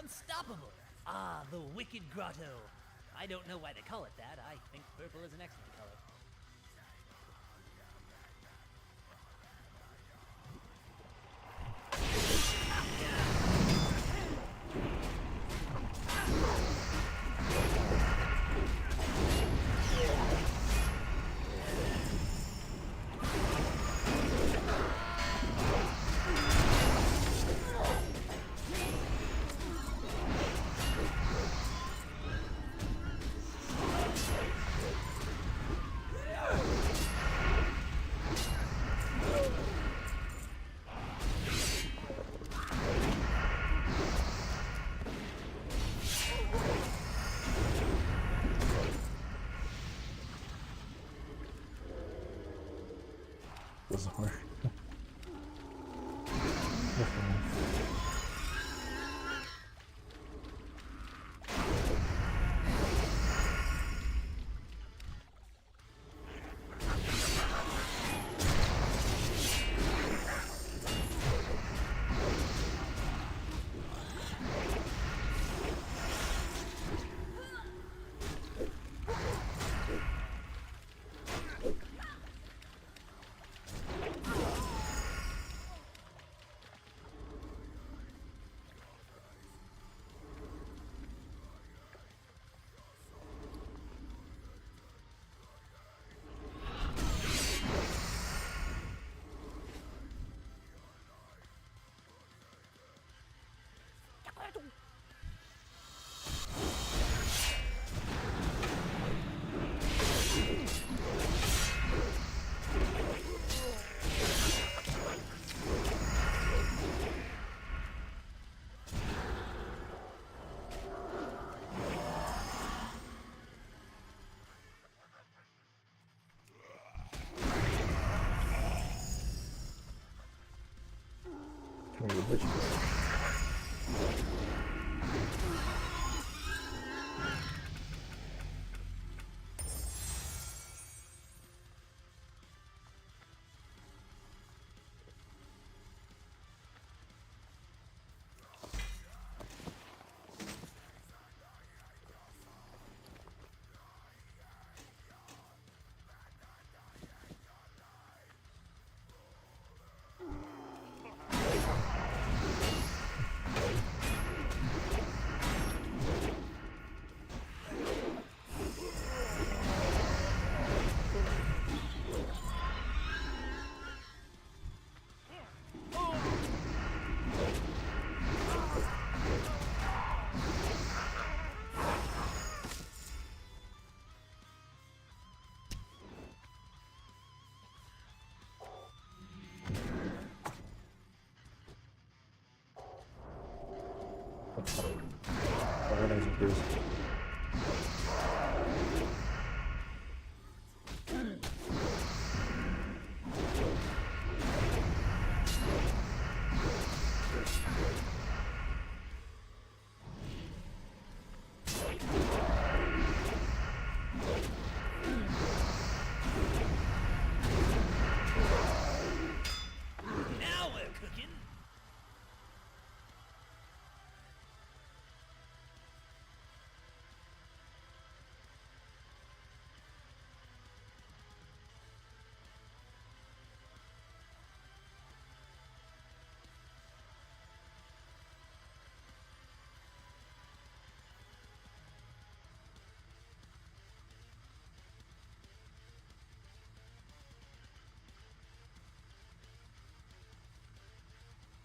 unstoppable. Ah, the Wicked Grotto. I don't know why they call it that. I think purple is an excellent color. Doesn't work. Organizing crews. Now we're cooking.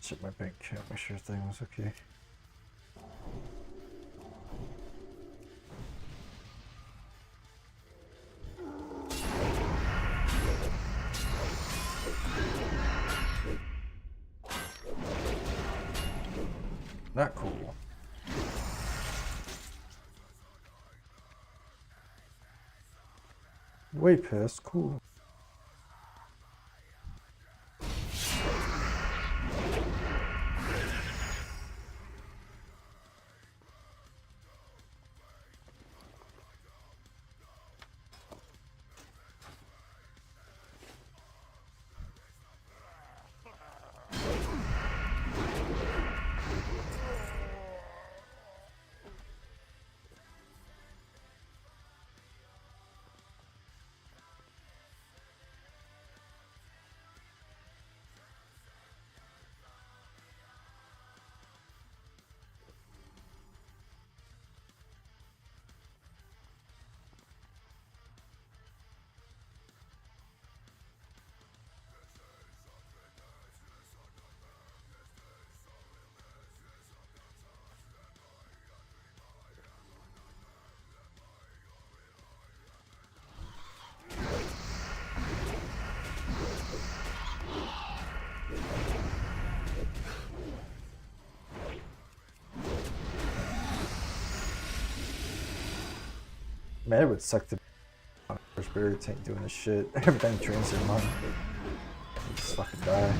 Check my bank account, make sure everything was okay. Not cool. Way past cool. Man, it would suck to be on a first barrier tank doing this shit. Every time you drains their money, you just fucking die.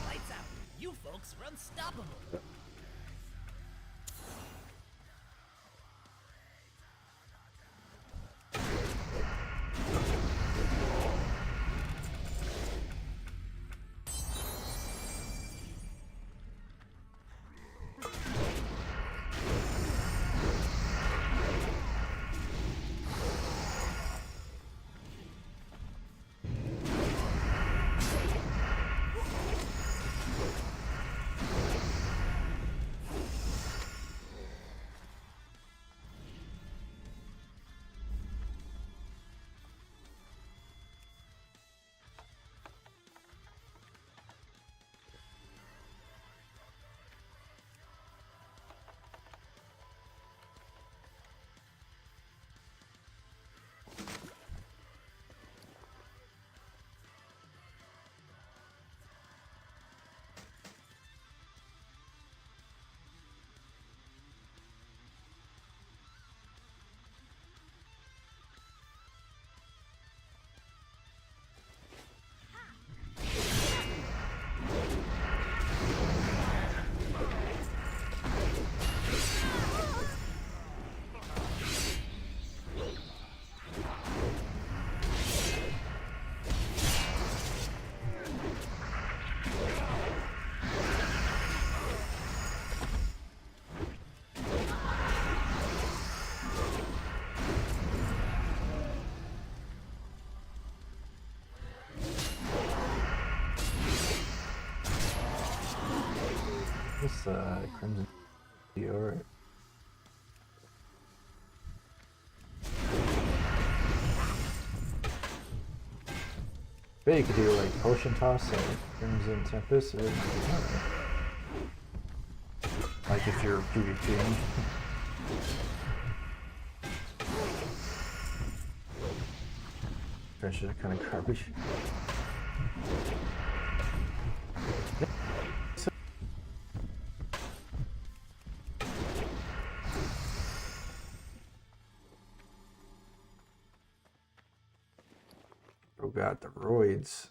Lights out. You folks are unstoppable. This Crimson Dior. Bet you could do like Potion Toss and Crimson Tempest. Or, like if you're PvPing. Finish it kind of garbage. Bro got the roids.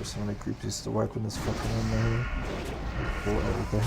there's so many creeps used to wipe in this fucking room right here. Pull everything.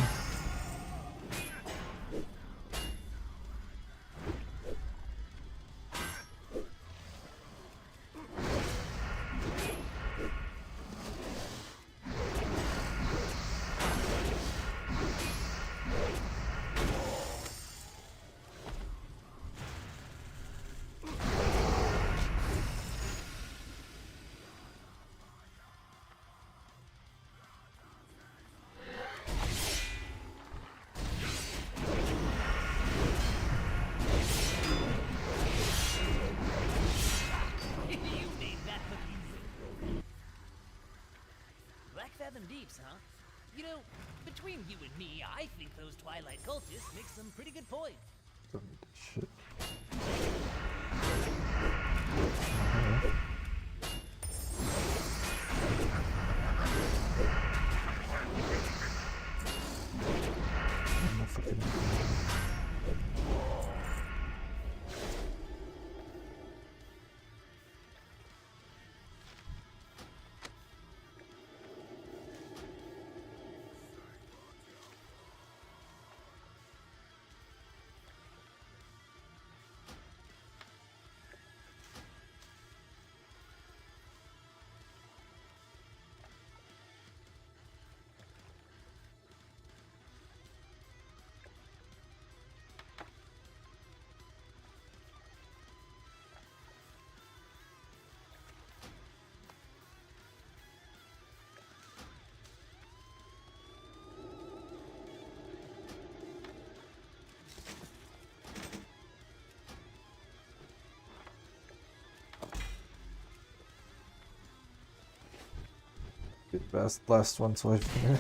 You made that look easy. Black Fathom Deeps, huh? You know, between you and me, I think those Twilight cultists make some pretty good points. Shit. I'm not fucking- Good last one, so I figure.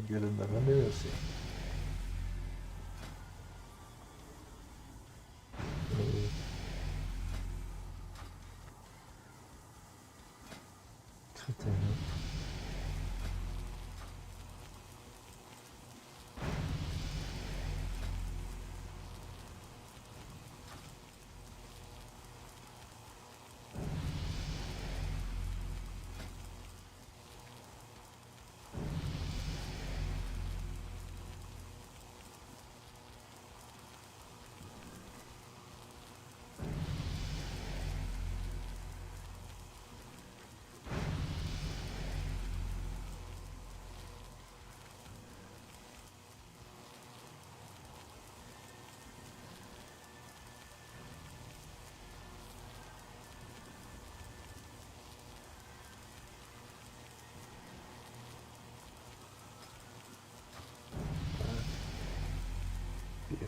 Grandamente assim.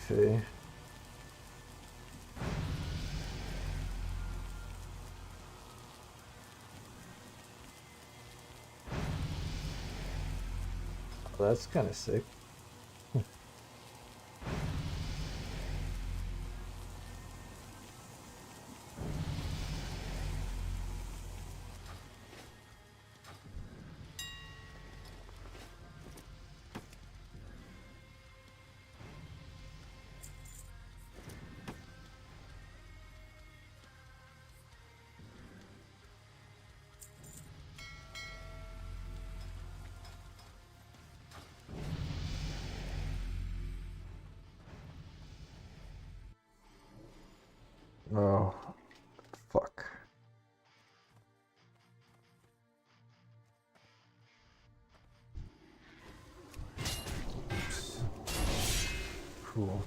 Bife. Oh, that's kind of sick. Oh, fuck. Cool.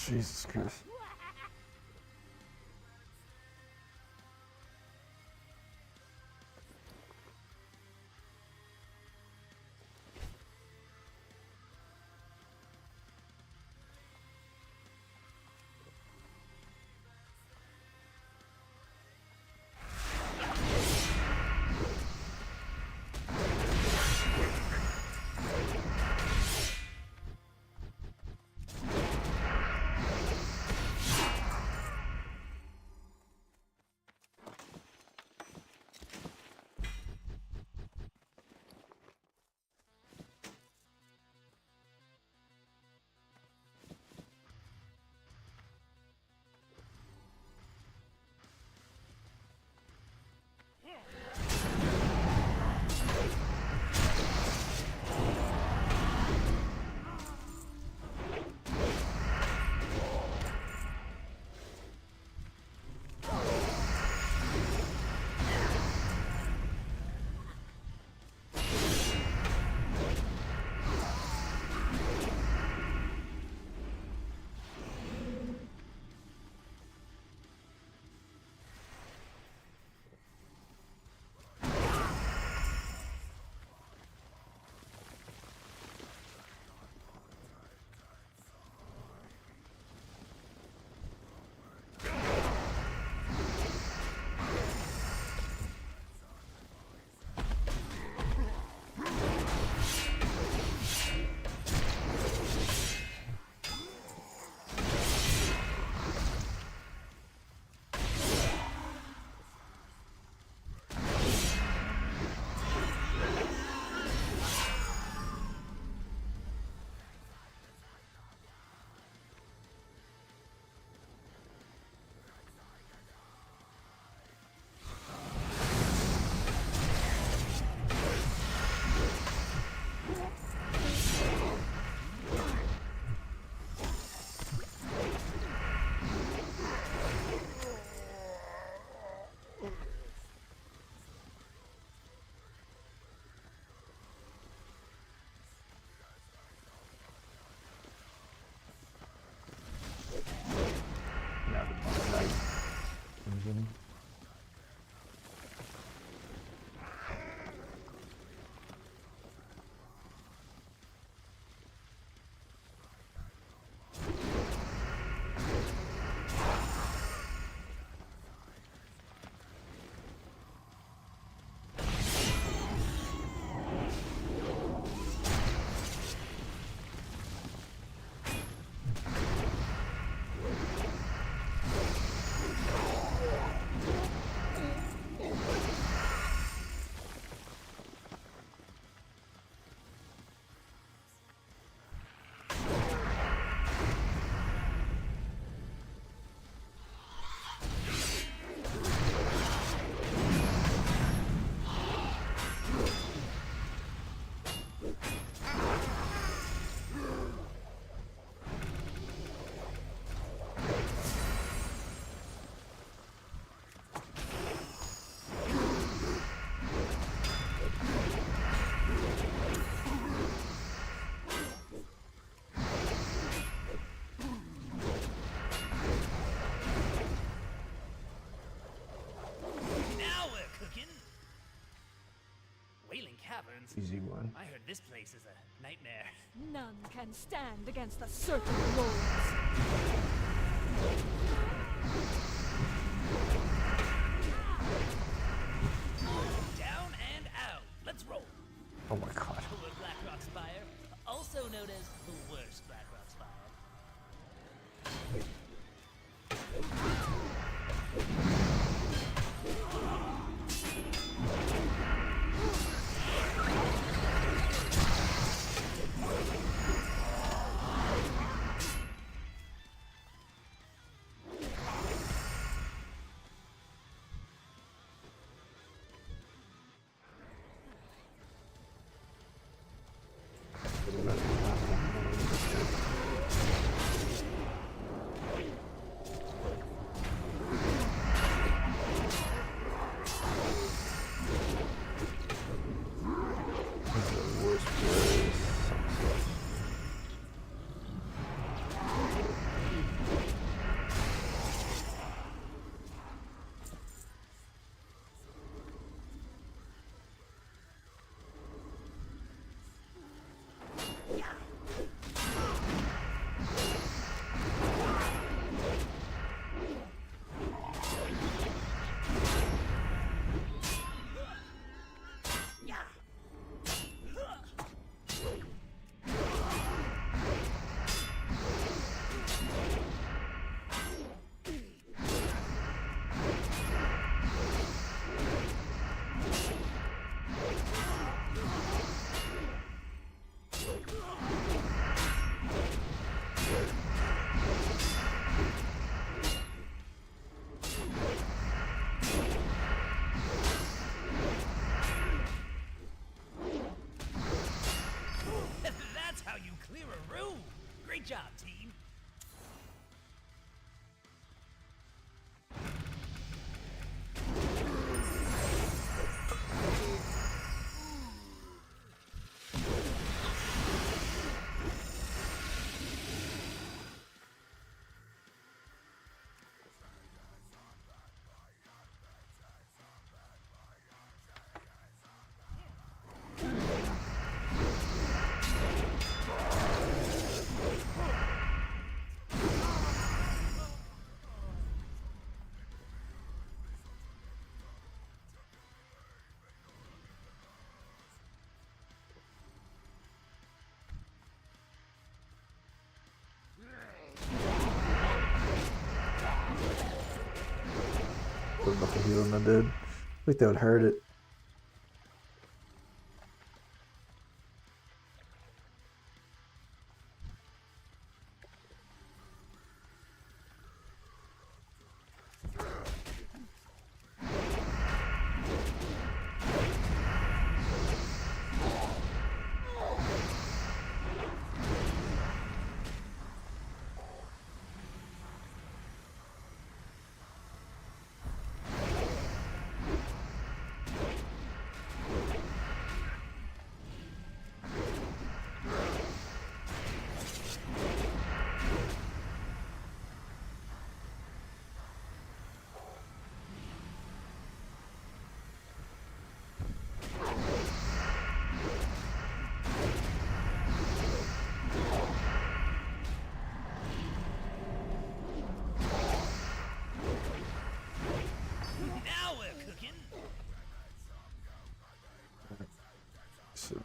Jesus Christ. ones. Easy one. I heard this place is a nightmare. None can stand against the serpent lords. Down and out. Let's roll. Oh my god. Lower Blackrock Spire, also known as the worst Blackrock Spire. That's how you clear a room! Great job, team! What about the healing I did? I think that would hurt it. Now we're cooking! So,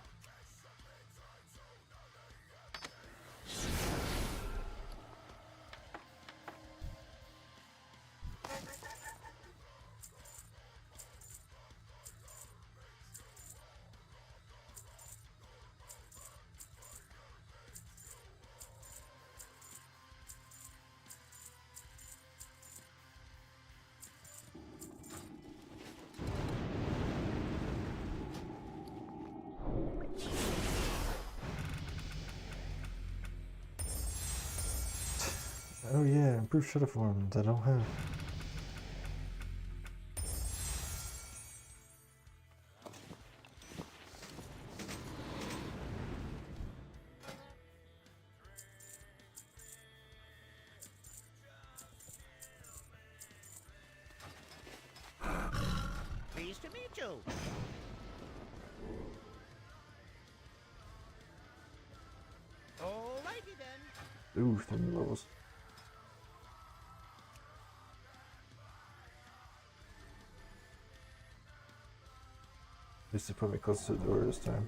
oh yeah, improved shutter forms I don't have. Pleased to meet you. Ooh, 3 new levels. At least they put me close to the door this time.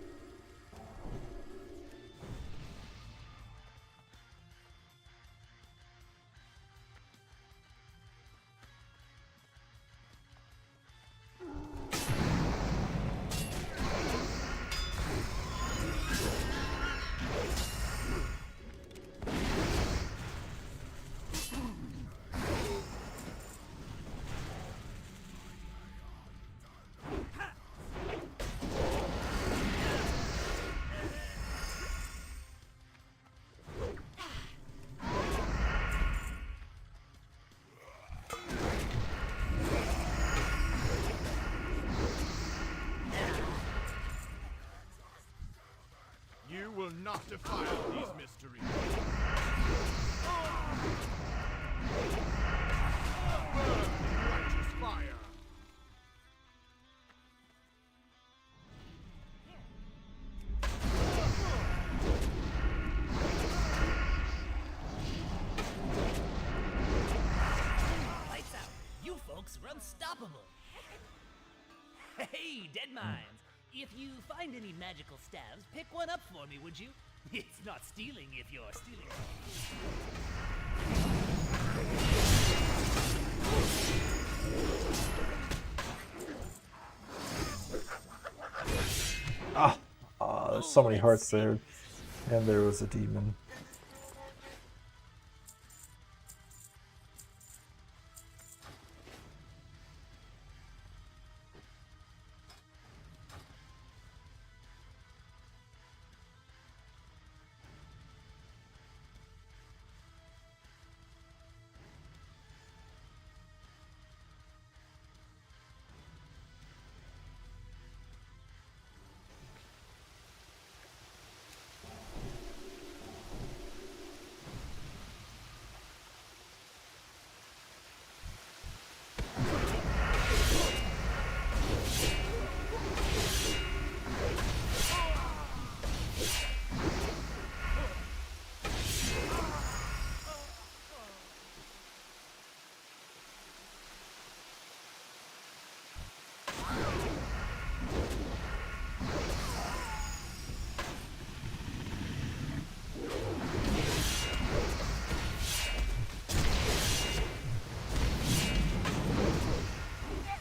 You will not defile these mysteries. Burn in righteous fire. Lights out. You folks are unstoppable. Hey, Dead Minds. If you find any magical staves, pick one up for me, would you? It's not stealing if you're stealing. There's so many hearts there. And there was a demon.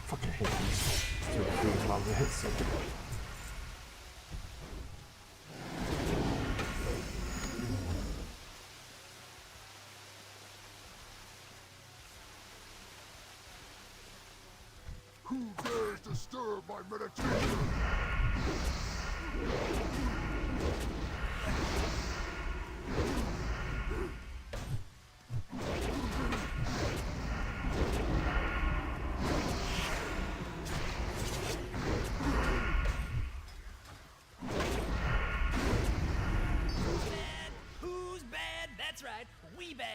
Fucking hate these stupid green mobs. It hits so good. Who dares disturb my meditation? Bad? Who's bad? That's right, we bad.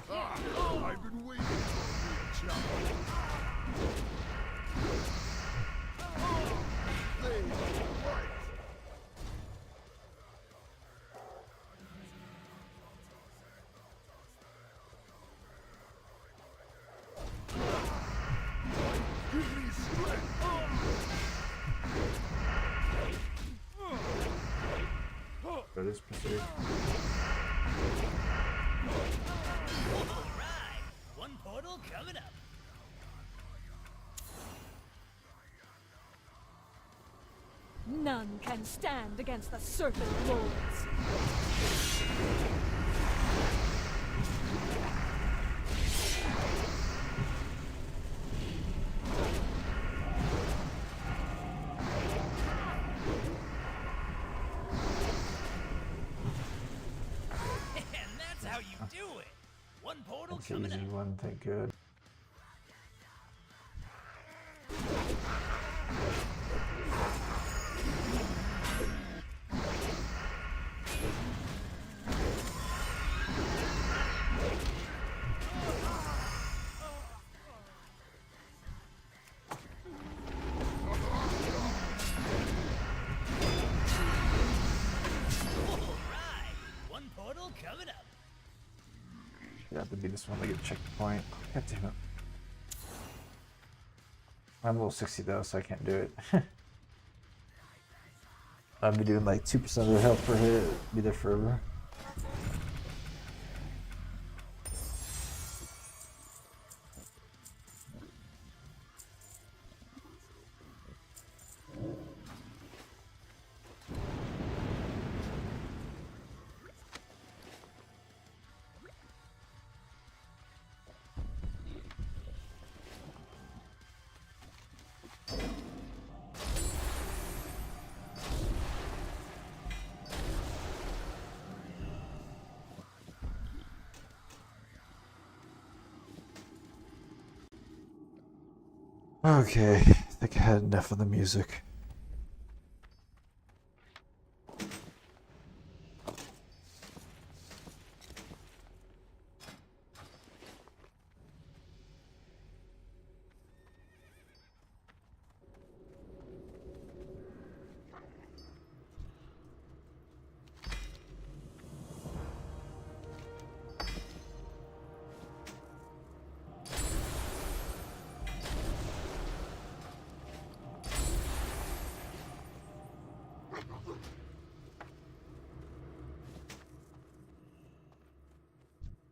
I've been waiting for a challenge. They are right. Give me strength. That is pursuit. Alright, one portal coming up. None can stand against the Serpent Lords. And that's how you do it. One portal That's an coming easy up. one, thank good. Alright, one portal coming up. You have to be this one to get checkpoint. God damn it. I'm level 60 though, so I can't do it. I'll be doing like 2% of the health per hit, be there forever. Okay, I think I had enough of the music.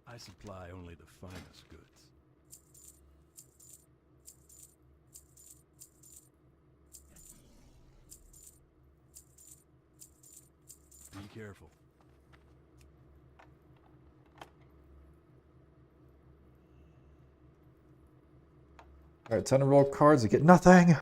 I supply only the finest goods. Be careful. Alright, time to roll cards. I get nothing.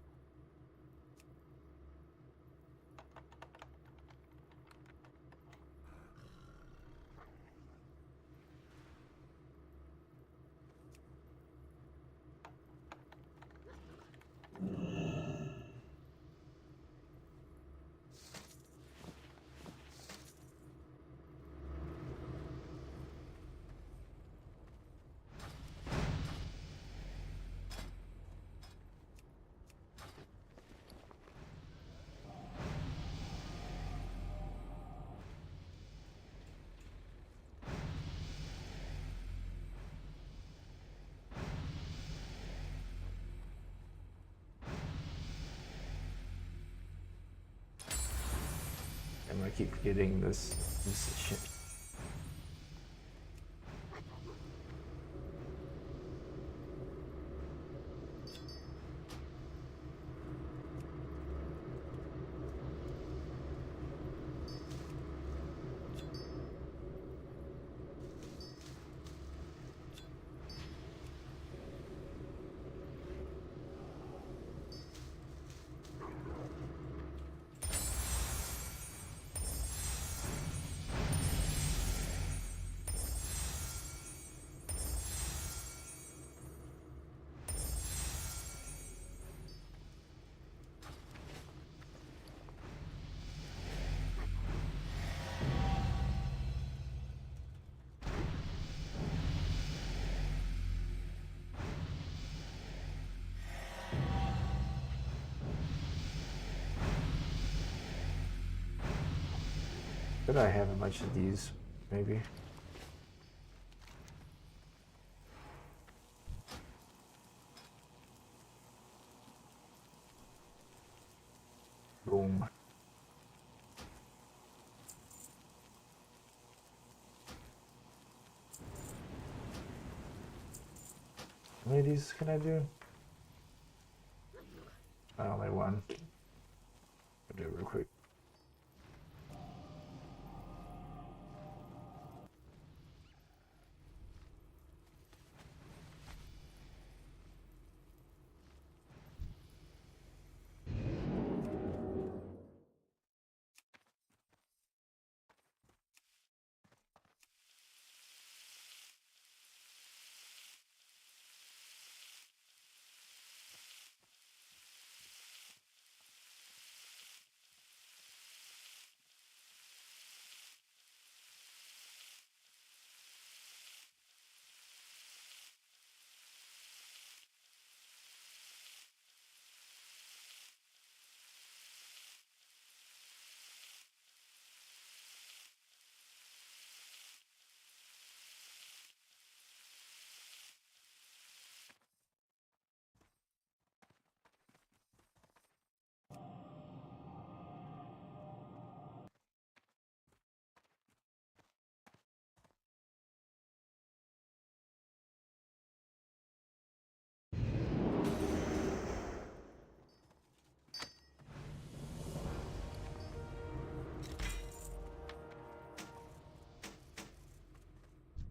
I'm gonna keep getting this shit. Could I have a bunch of these, maybe? Boom. How many of these can I do? Only one. do it real quick.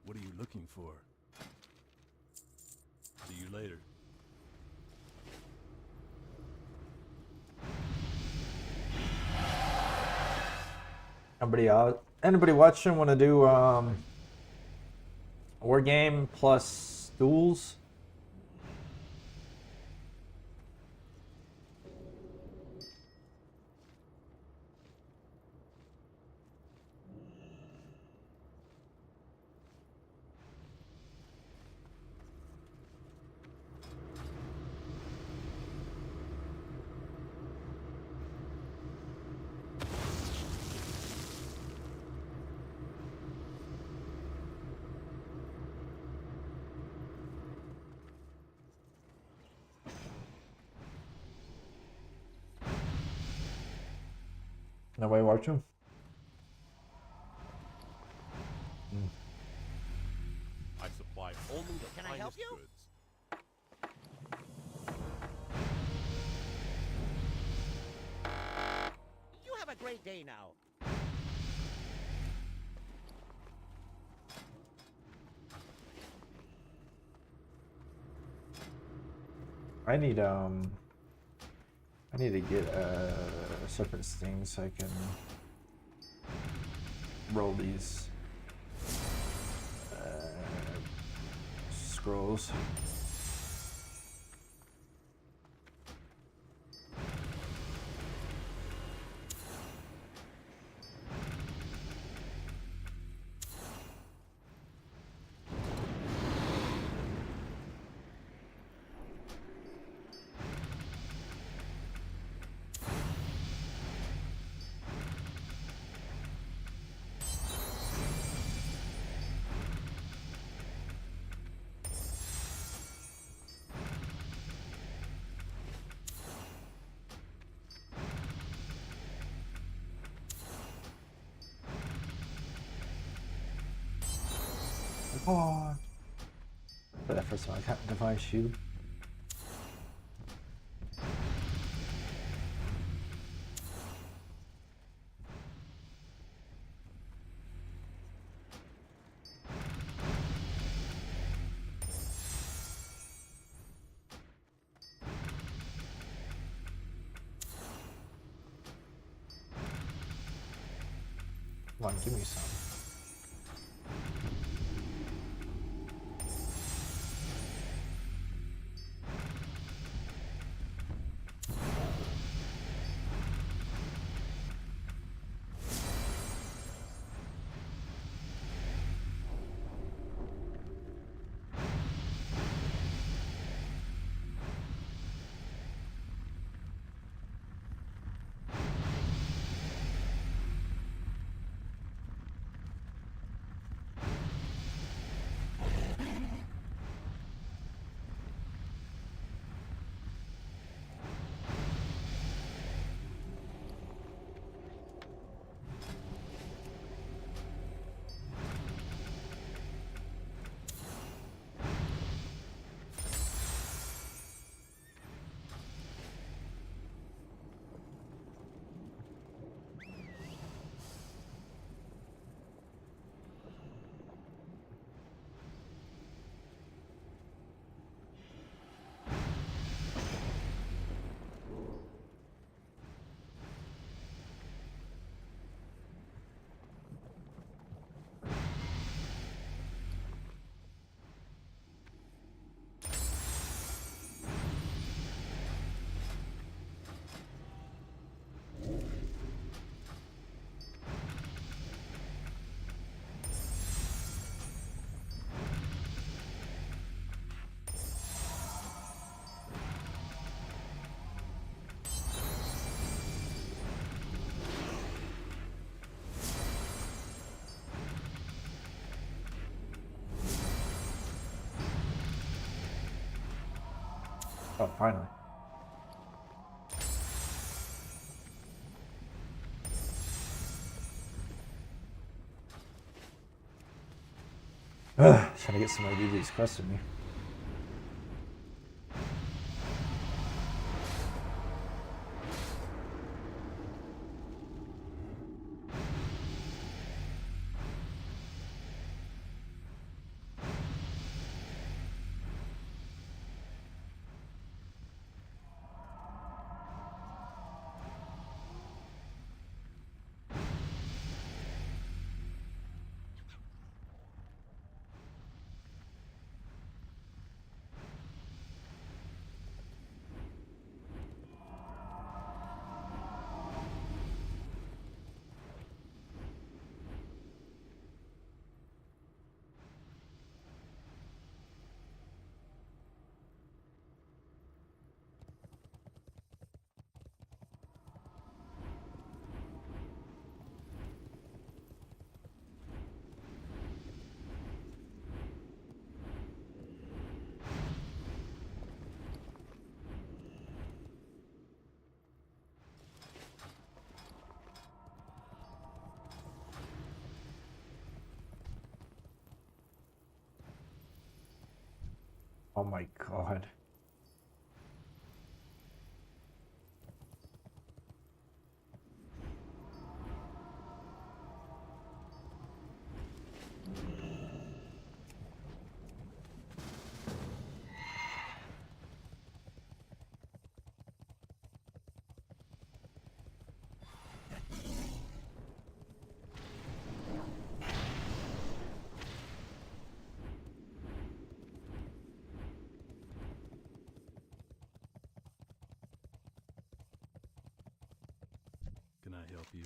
What are you looking for? See you later. Anybody watching want to do war game plus duels? Nobody watching? I supply only the Can I help finest you? goods. You have a great day now. I need to get a separate sting so I can roll these scrolls. Come on. For that first one, I got Divine Shield. Come on, give me some. finally. Ugh, trying to get some IDGs questing me. Oh my god. Can I help you?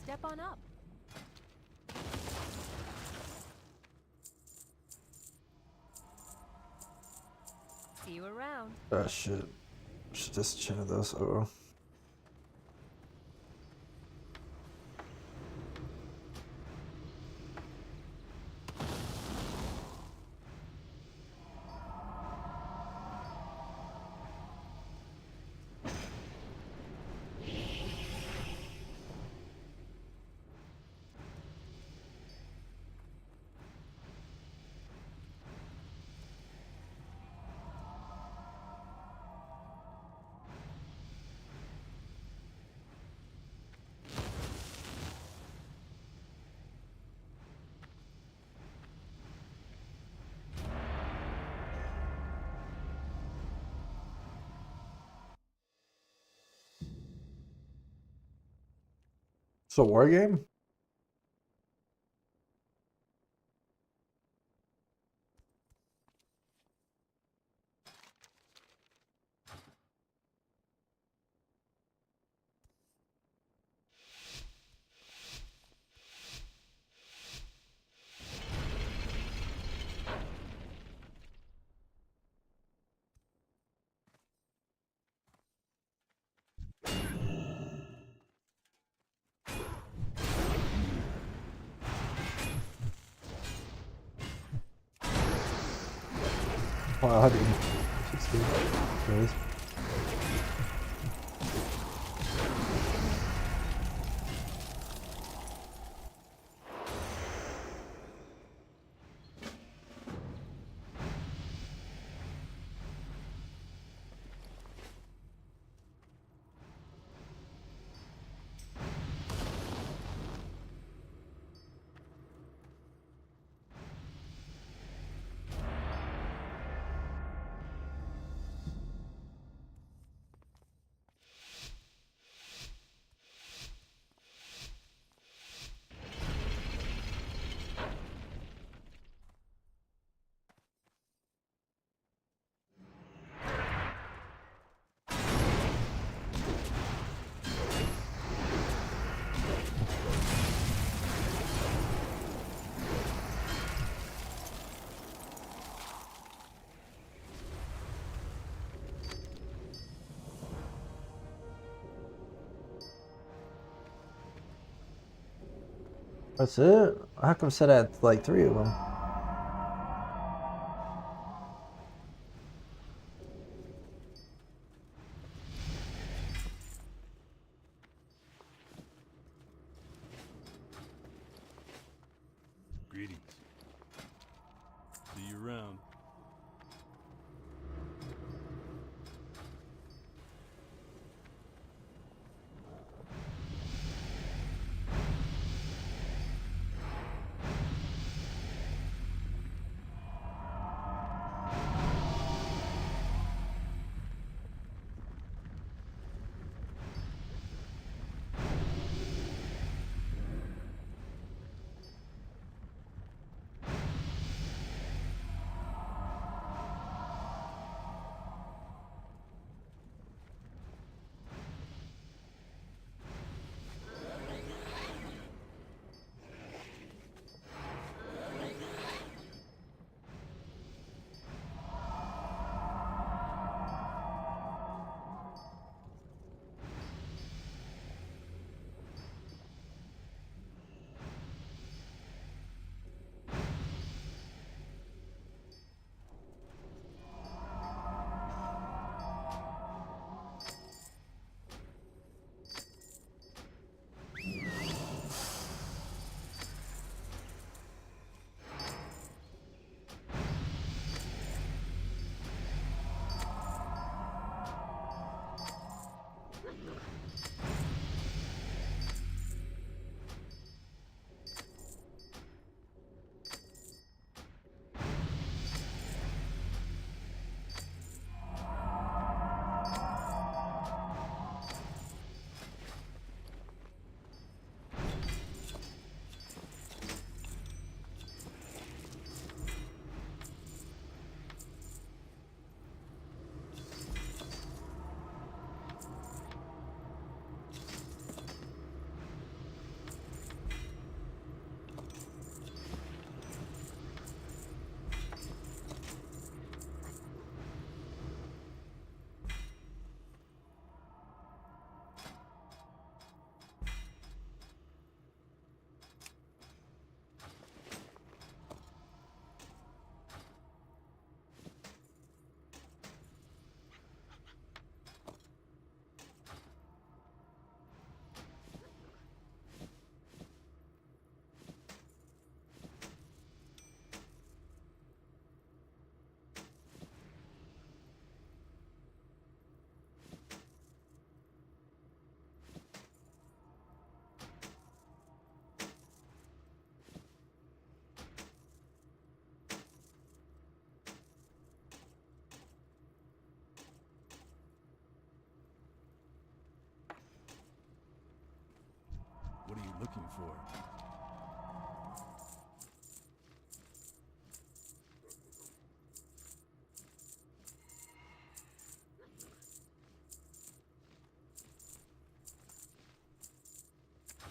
Step on up. See you around. Oh shit. Should just change those. Oh well. It's a war game? Wow, I didn't. Just really. That's it? How come said I had like 3 of them? Greetings. See you around.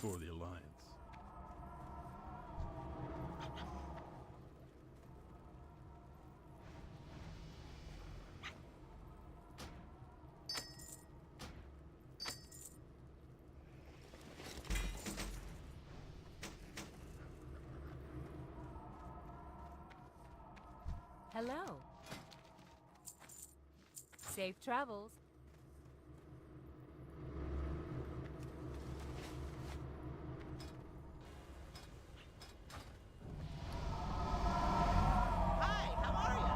for the Alliance. Hello. Safe travels. Hi, how are you?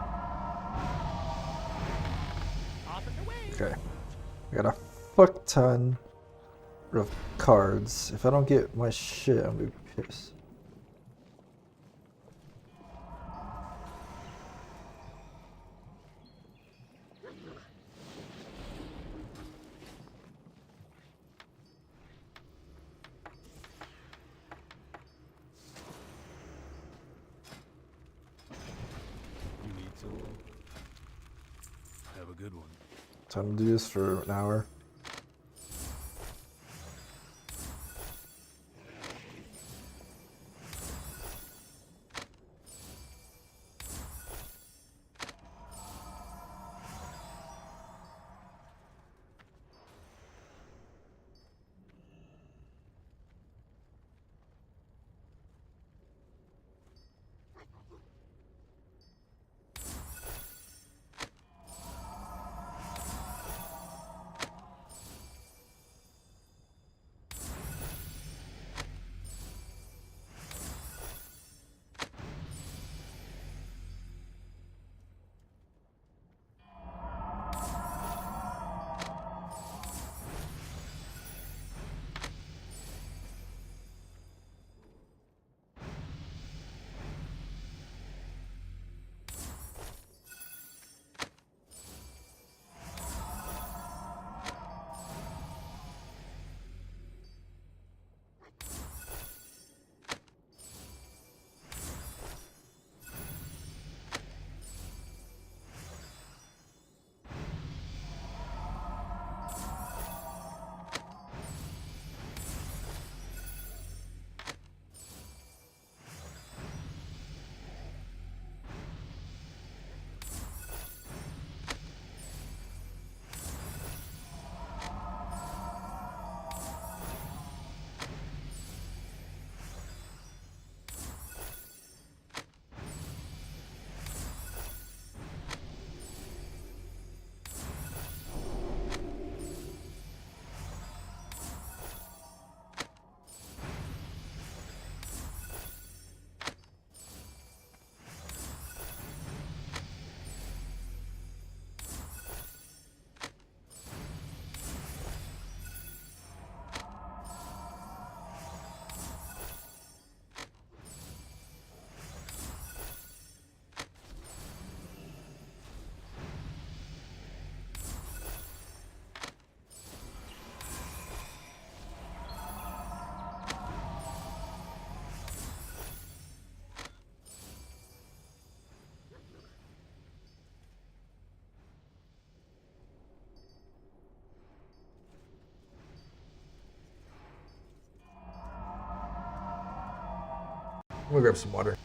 Off and away. Okay. I got a fuck ton of cards. If I don't get my shit, I'm gonna be pissed. You need someone? Have a good one. Time to do this for an hour. I'm gonna grab some water.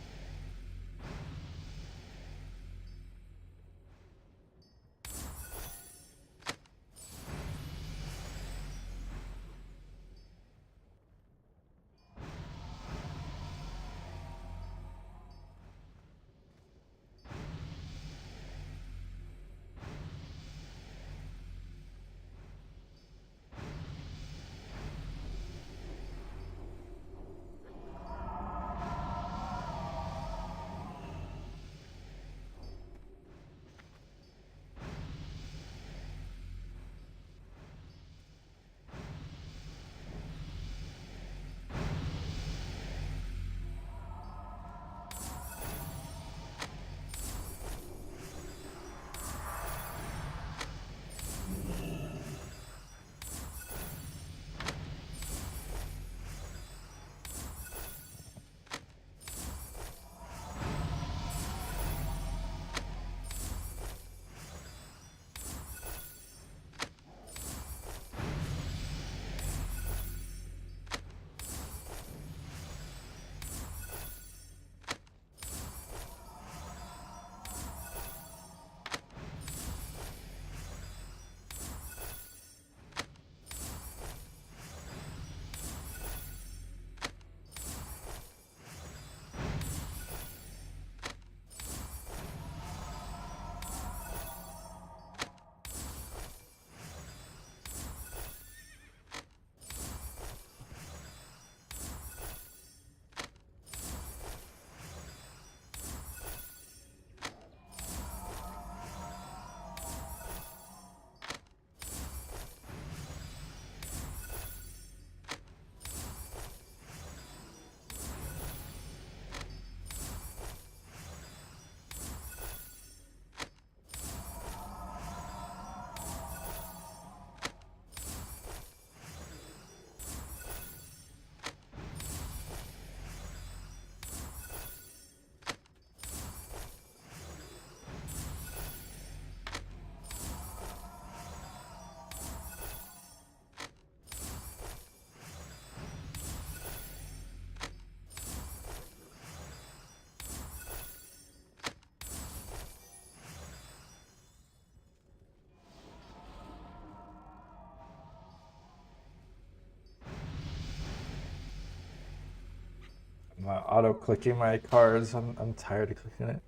auto clicking my cards. I'm tired of clicking it.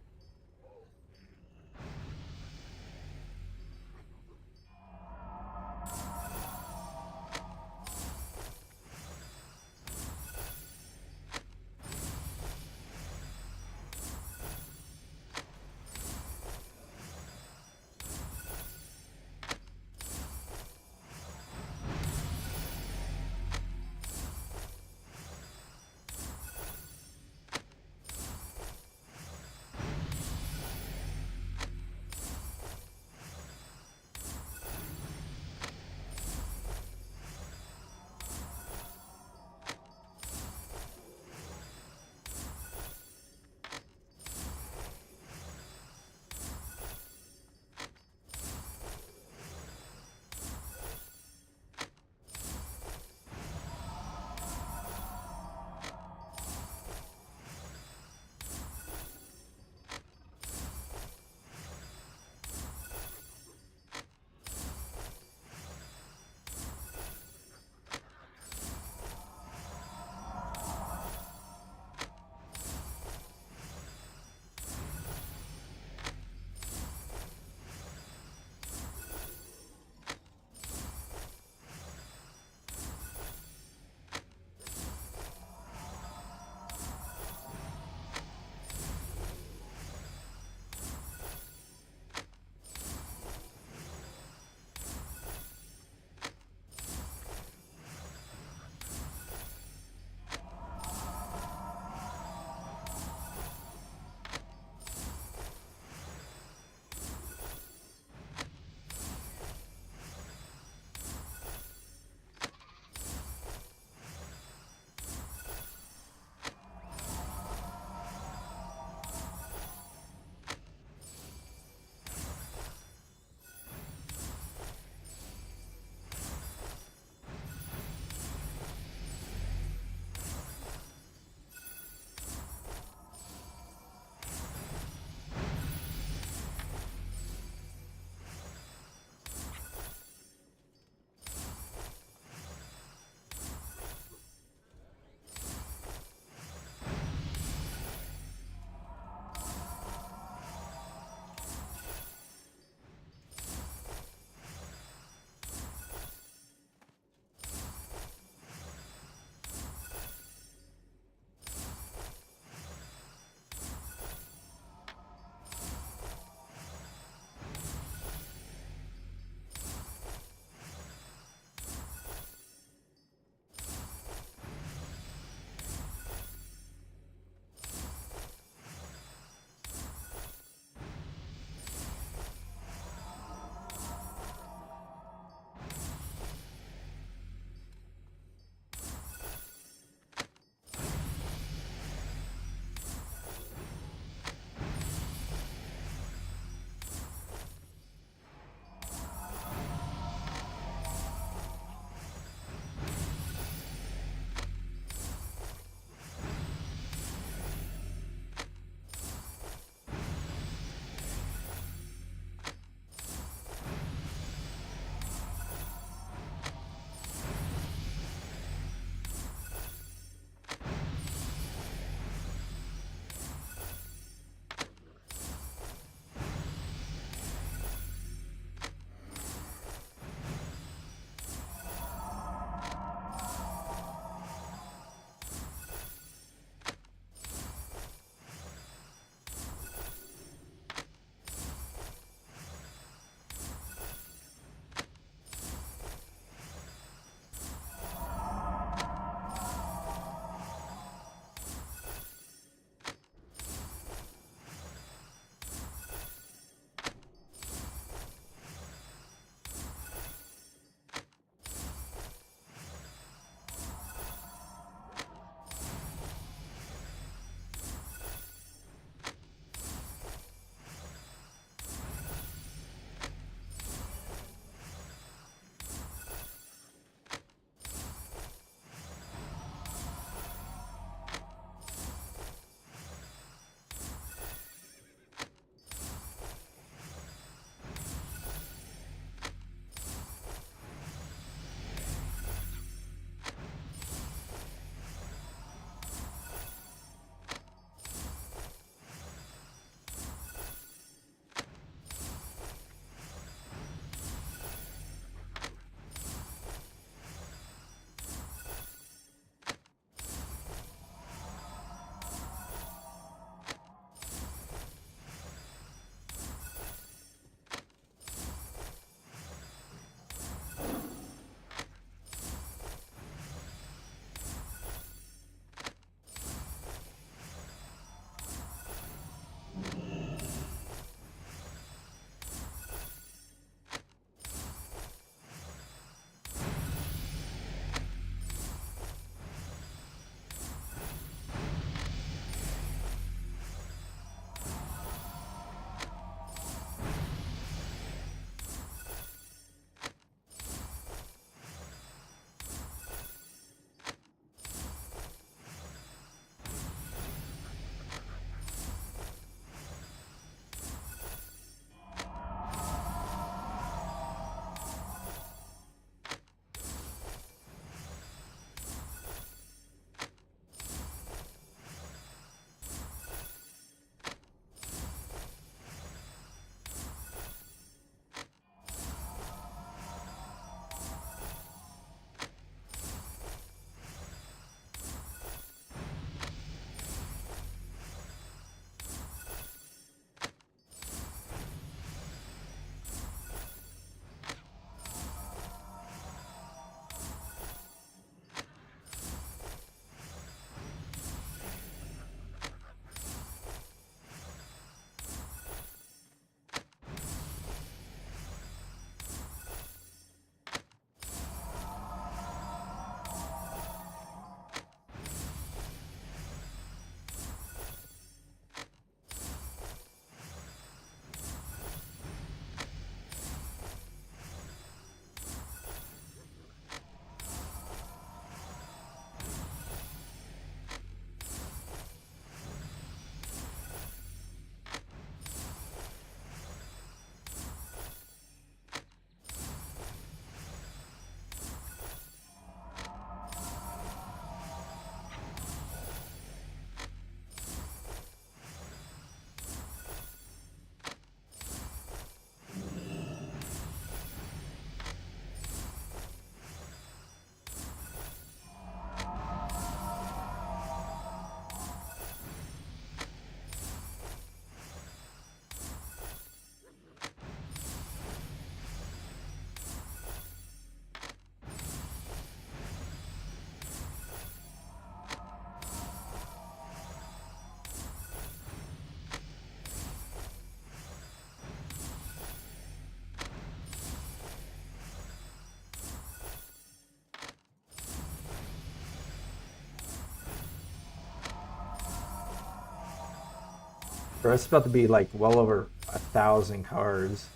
Bro, it's about to be like well over 1,000 cards,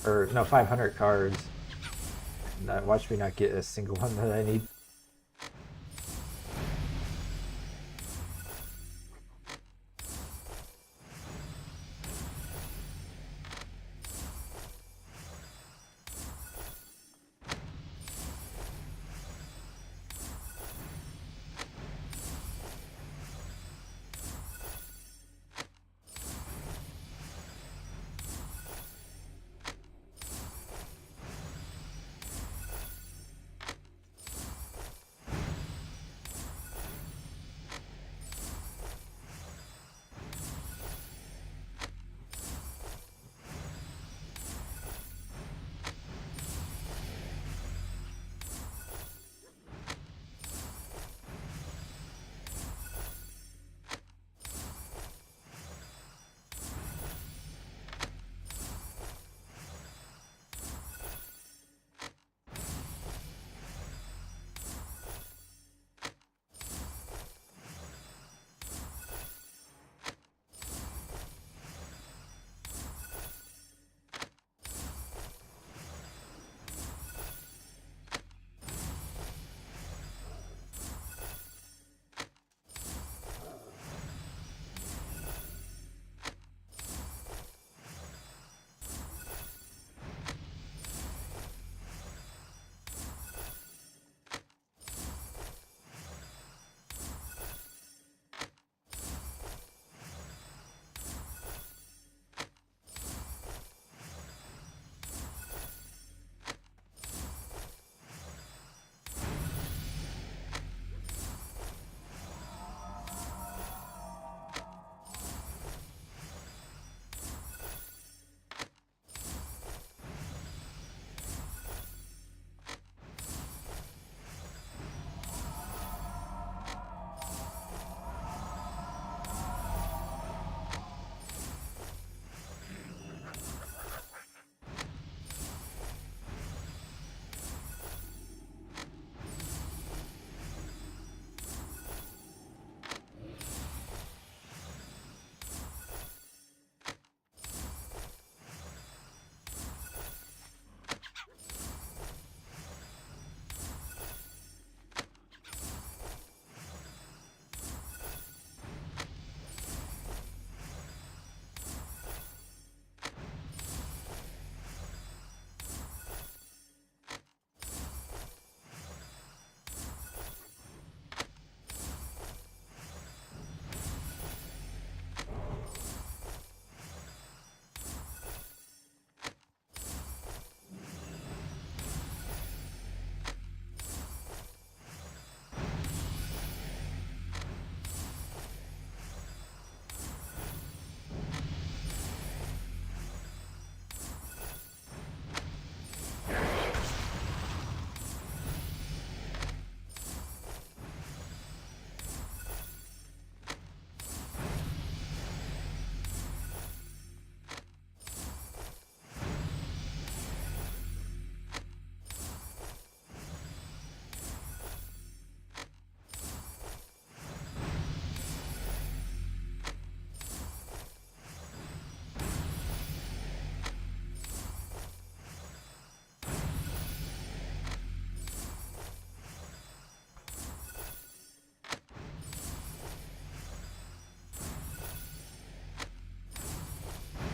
or no, 500 cards. And watch me not get a single one that I need.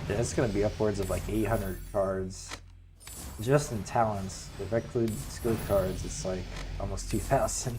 Yeah, it's gonna be upwards of like 800 cards. Just in talents. If I include skill cards, it's like almost 2,000.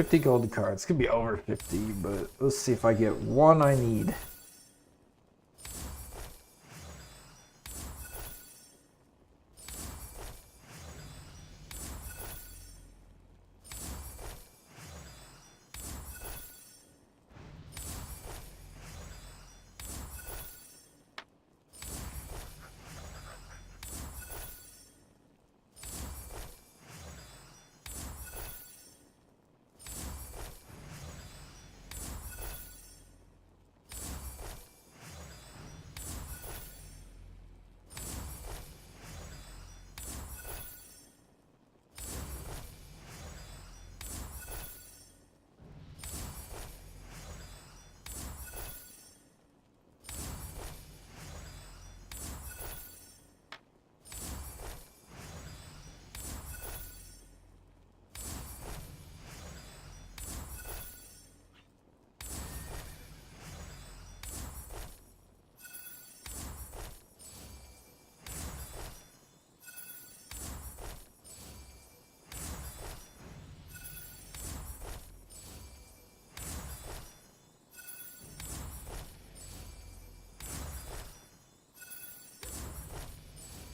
50 gold cards. Could be over 50, but let's see if I get one I need.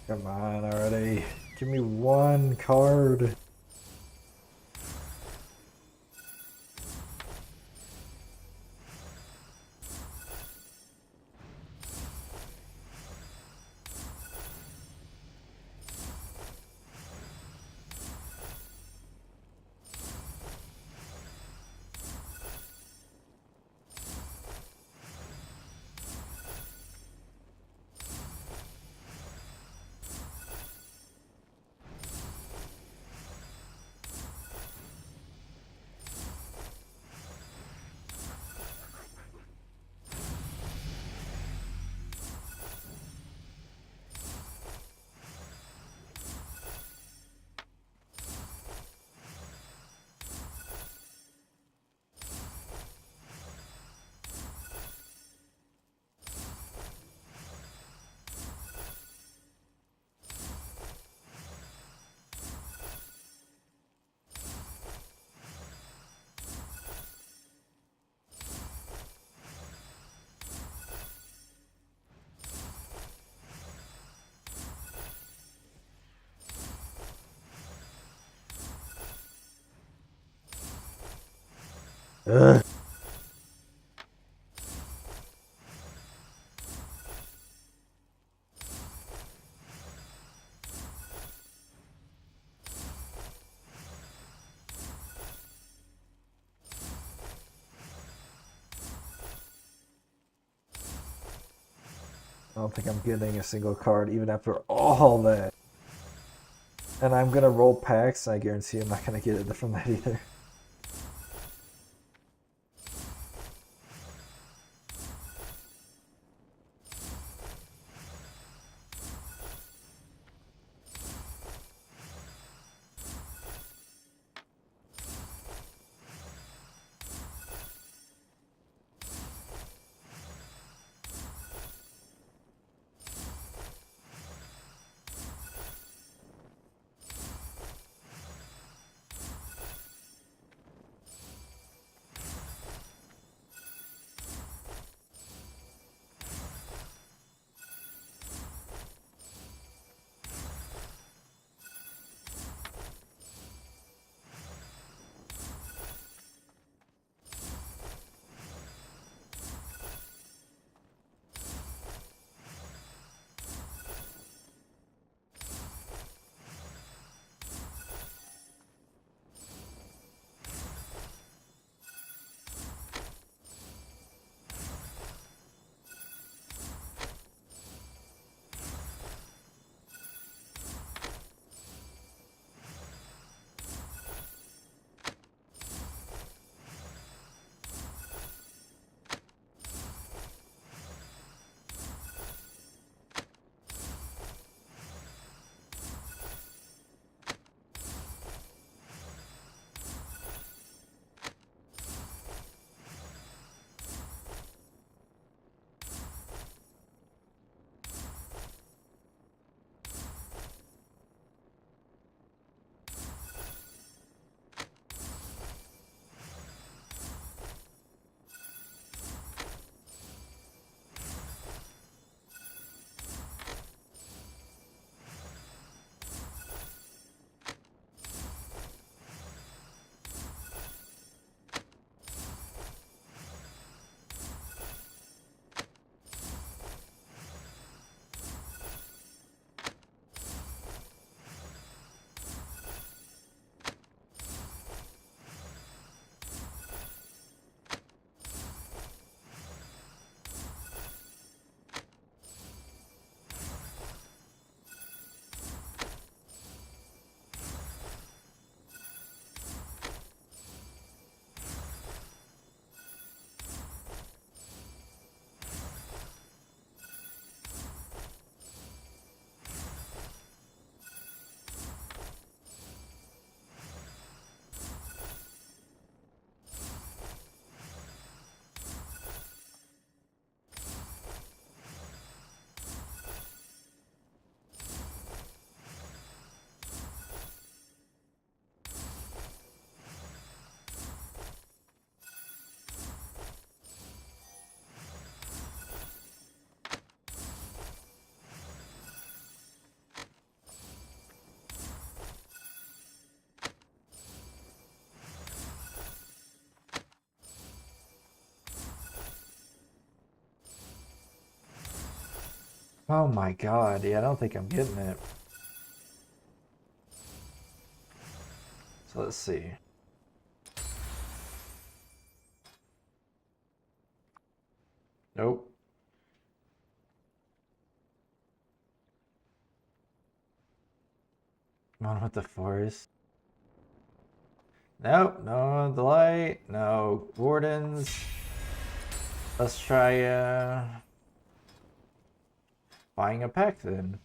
Come on already. Give me one card. Ugh. I don't think I'm getting a single card even after all that. And I'm gonna roll packs, and I guarantee I'm not gonna get it from that either. Oh my god, yeah, I don't think I'm getting it. So let's see. Nope. On with the forest. Nope, no delight, no wardens. Let's try buying a pack then.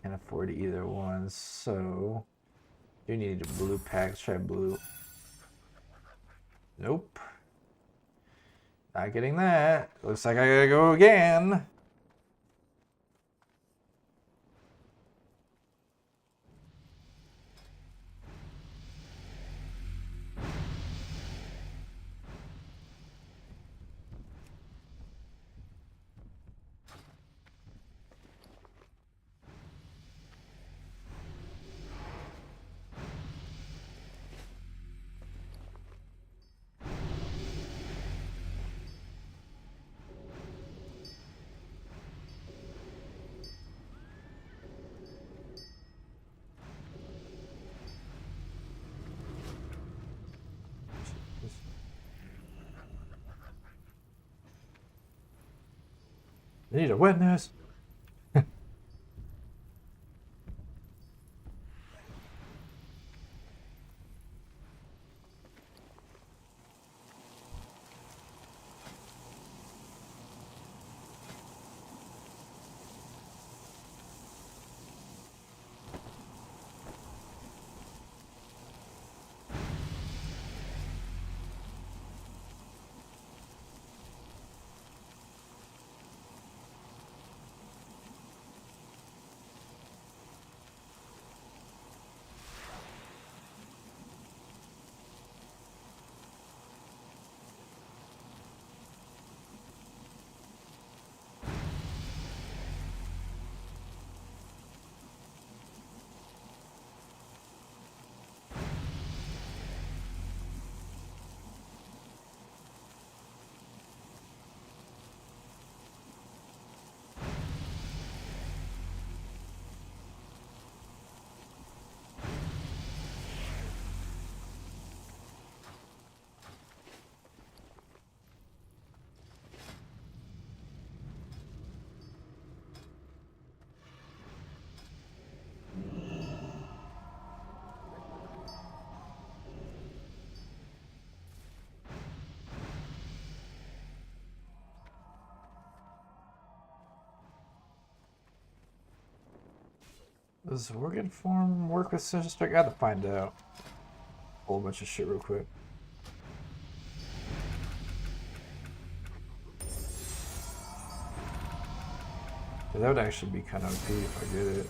Can't afford either one, so you need a blue pack. Let's try blue. Nope. Not getting that. Looks like I gotta go again. I need a witness. Does organ form work with Sister? I gotta find out. Whole bunch of shit real quick. That would actually be kind of OP if I did it.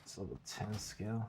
It's level 10 skill.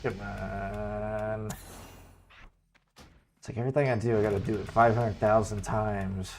Come on. It's like everything I do, I gotta do it 500,000 times.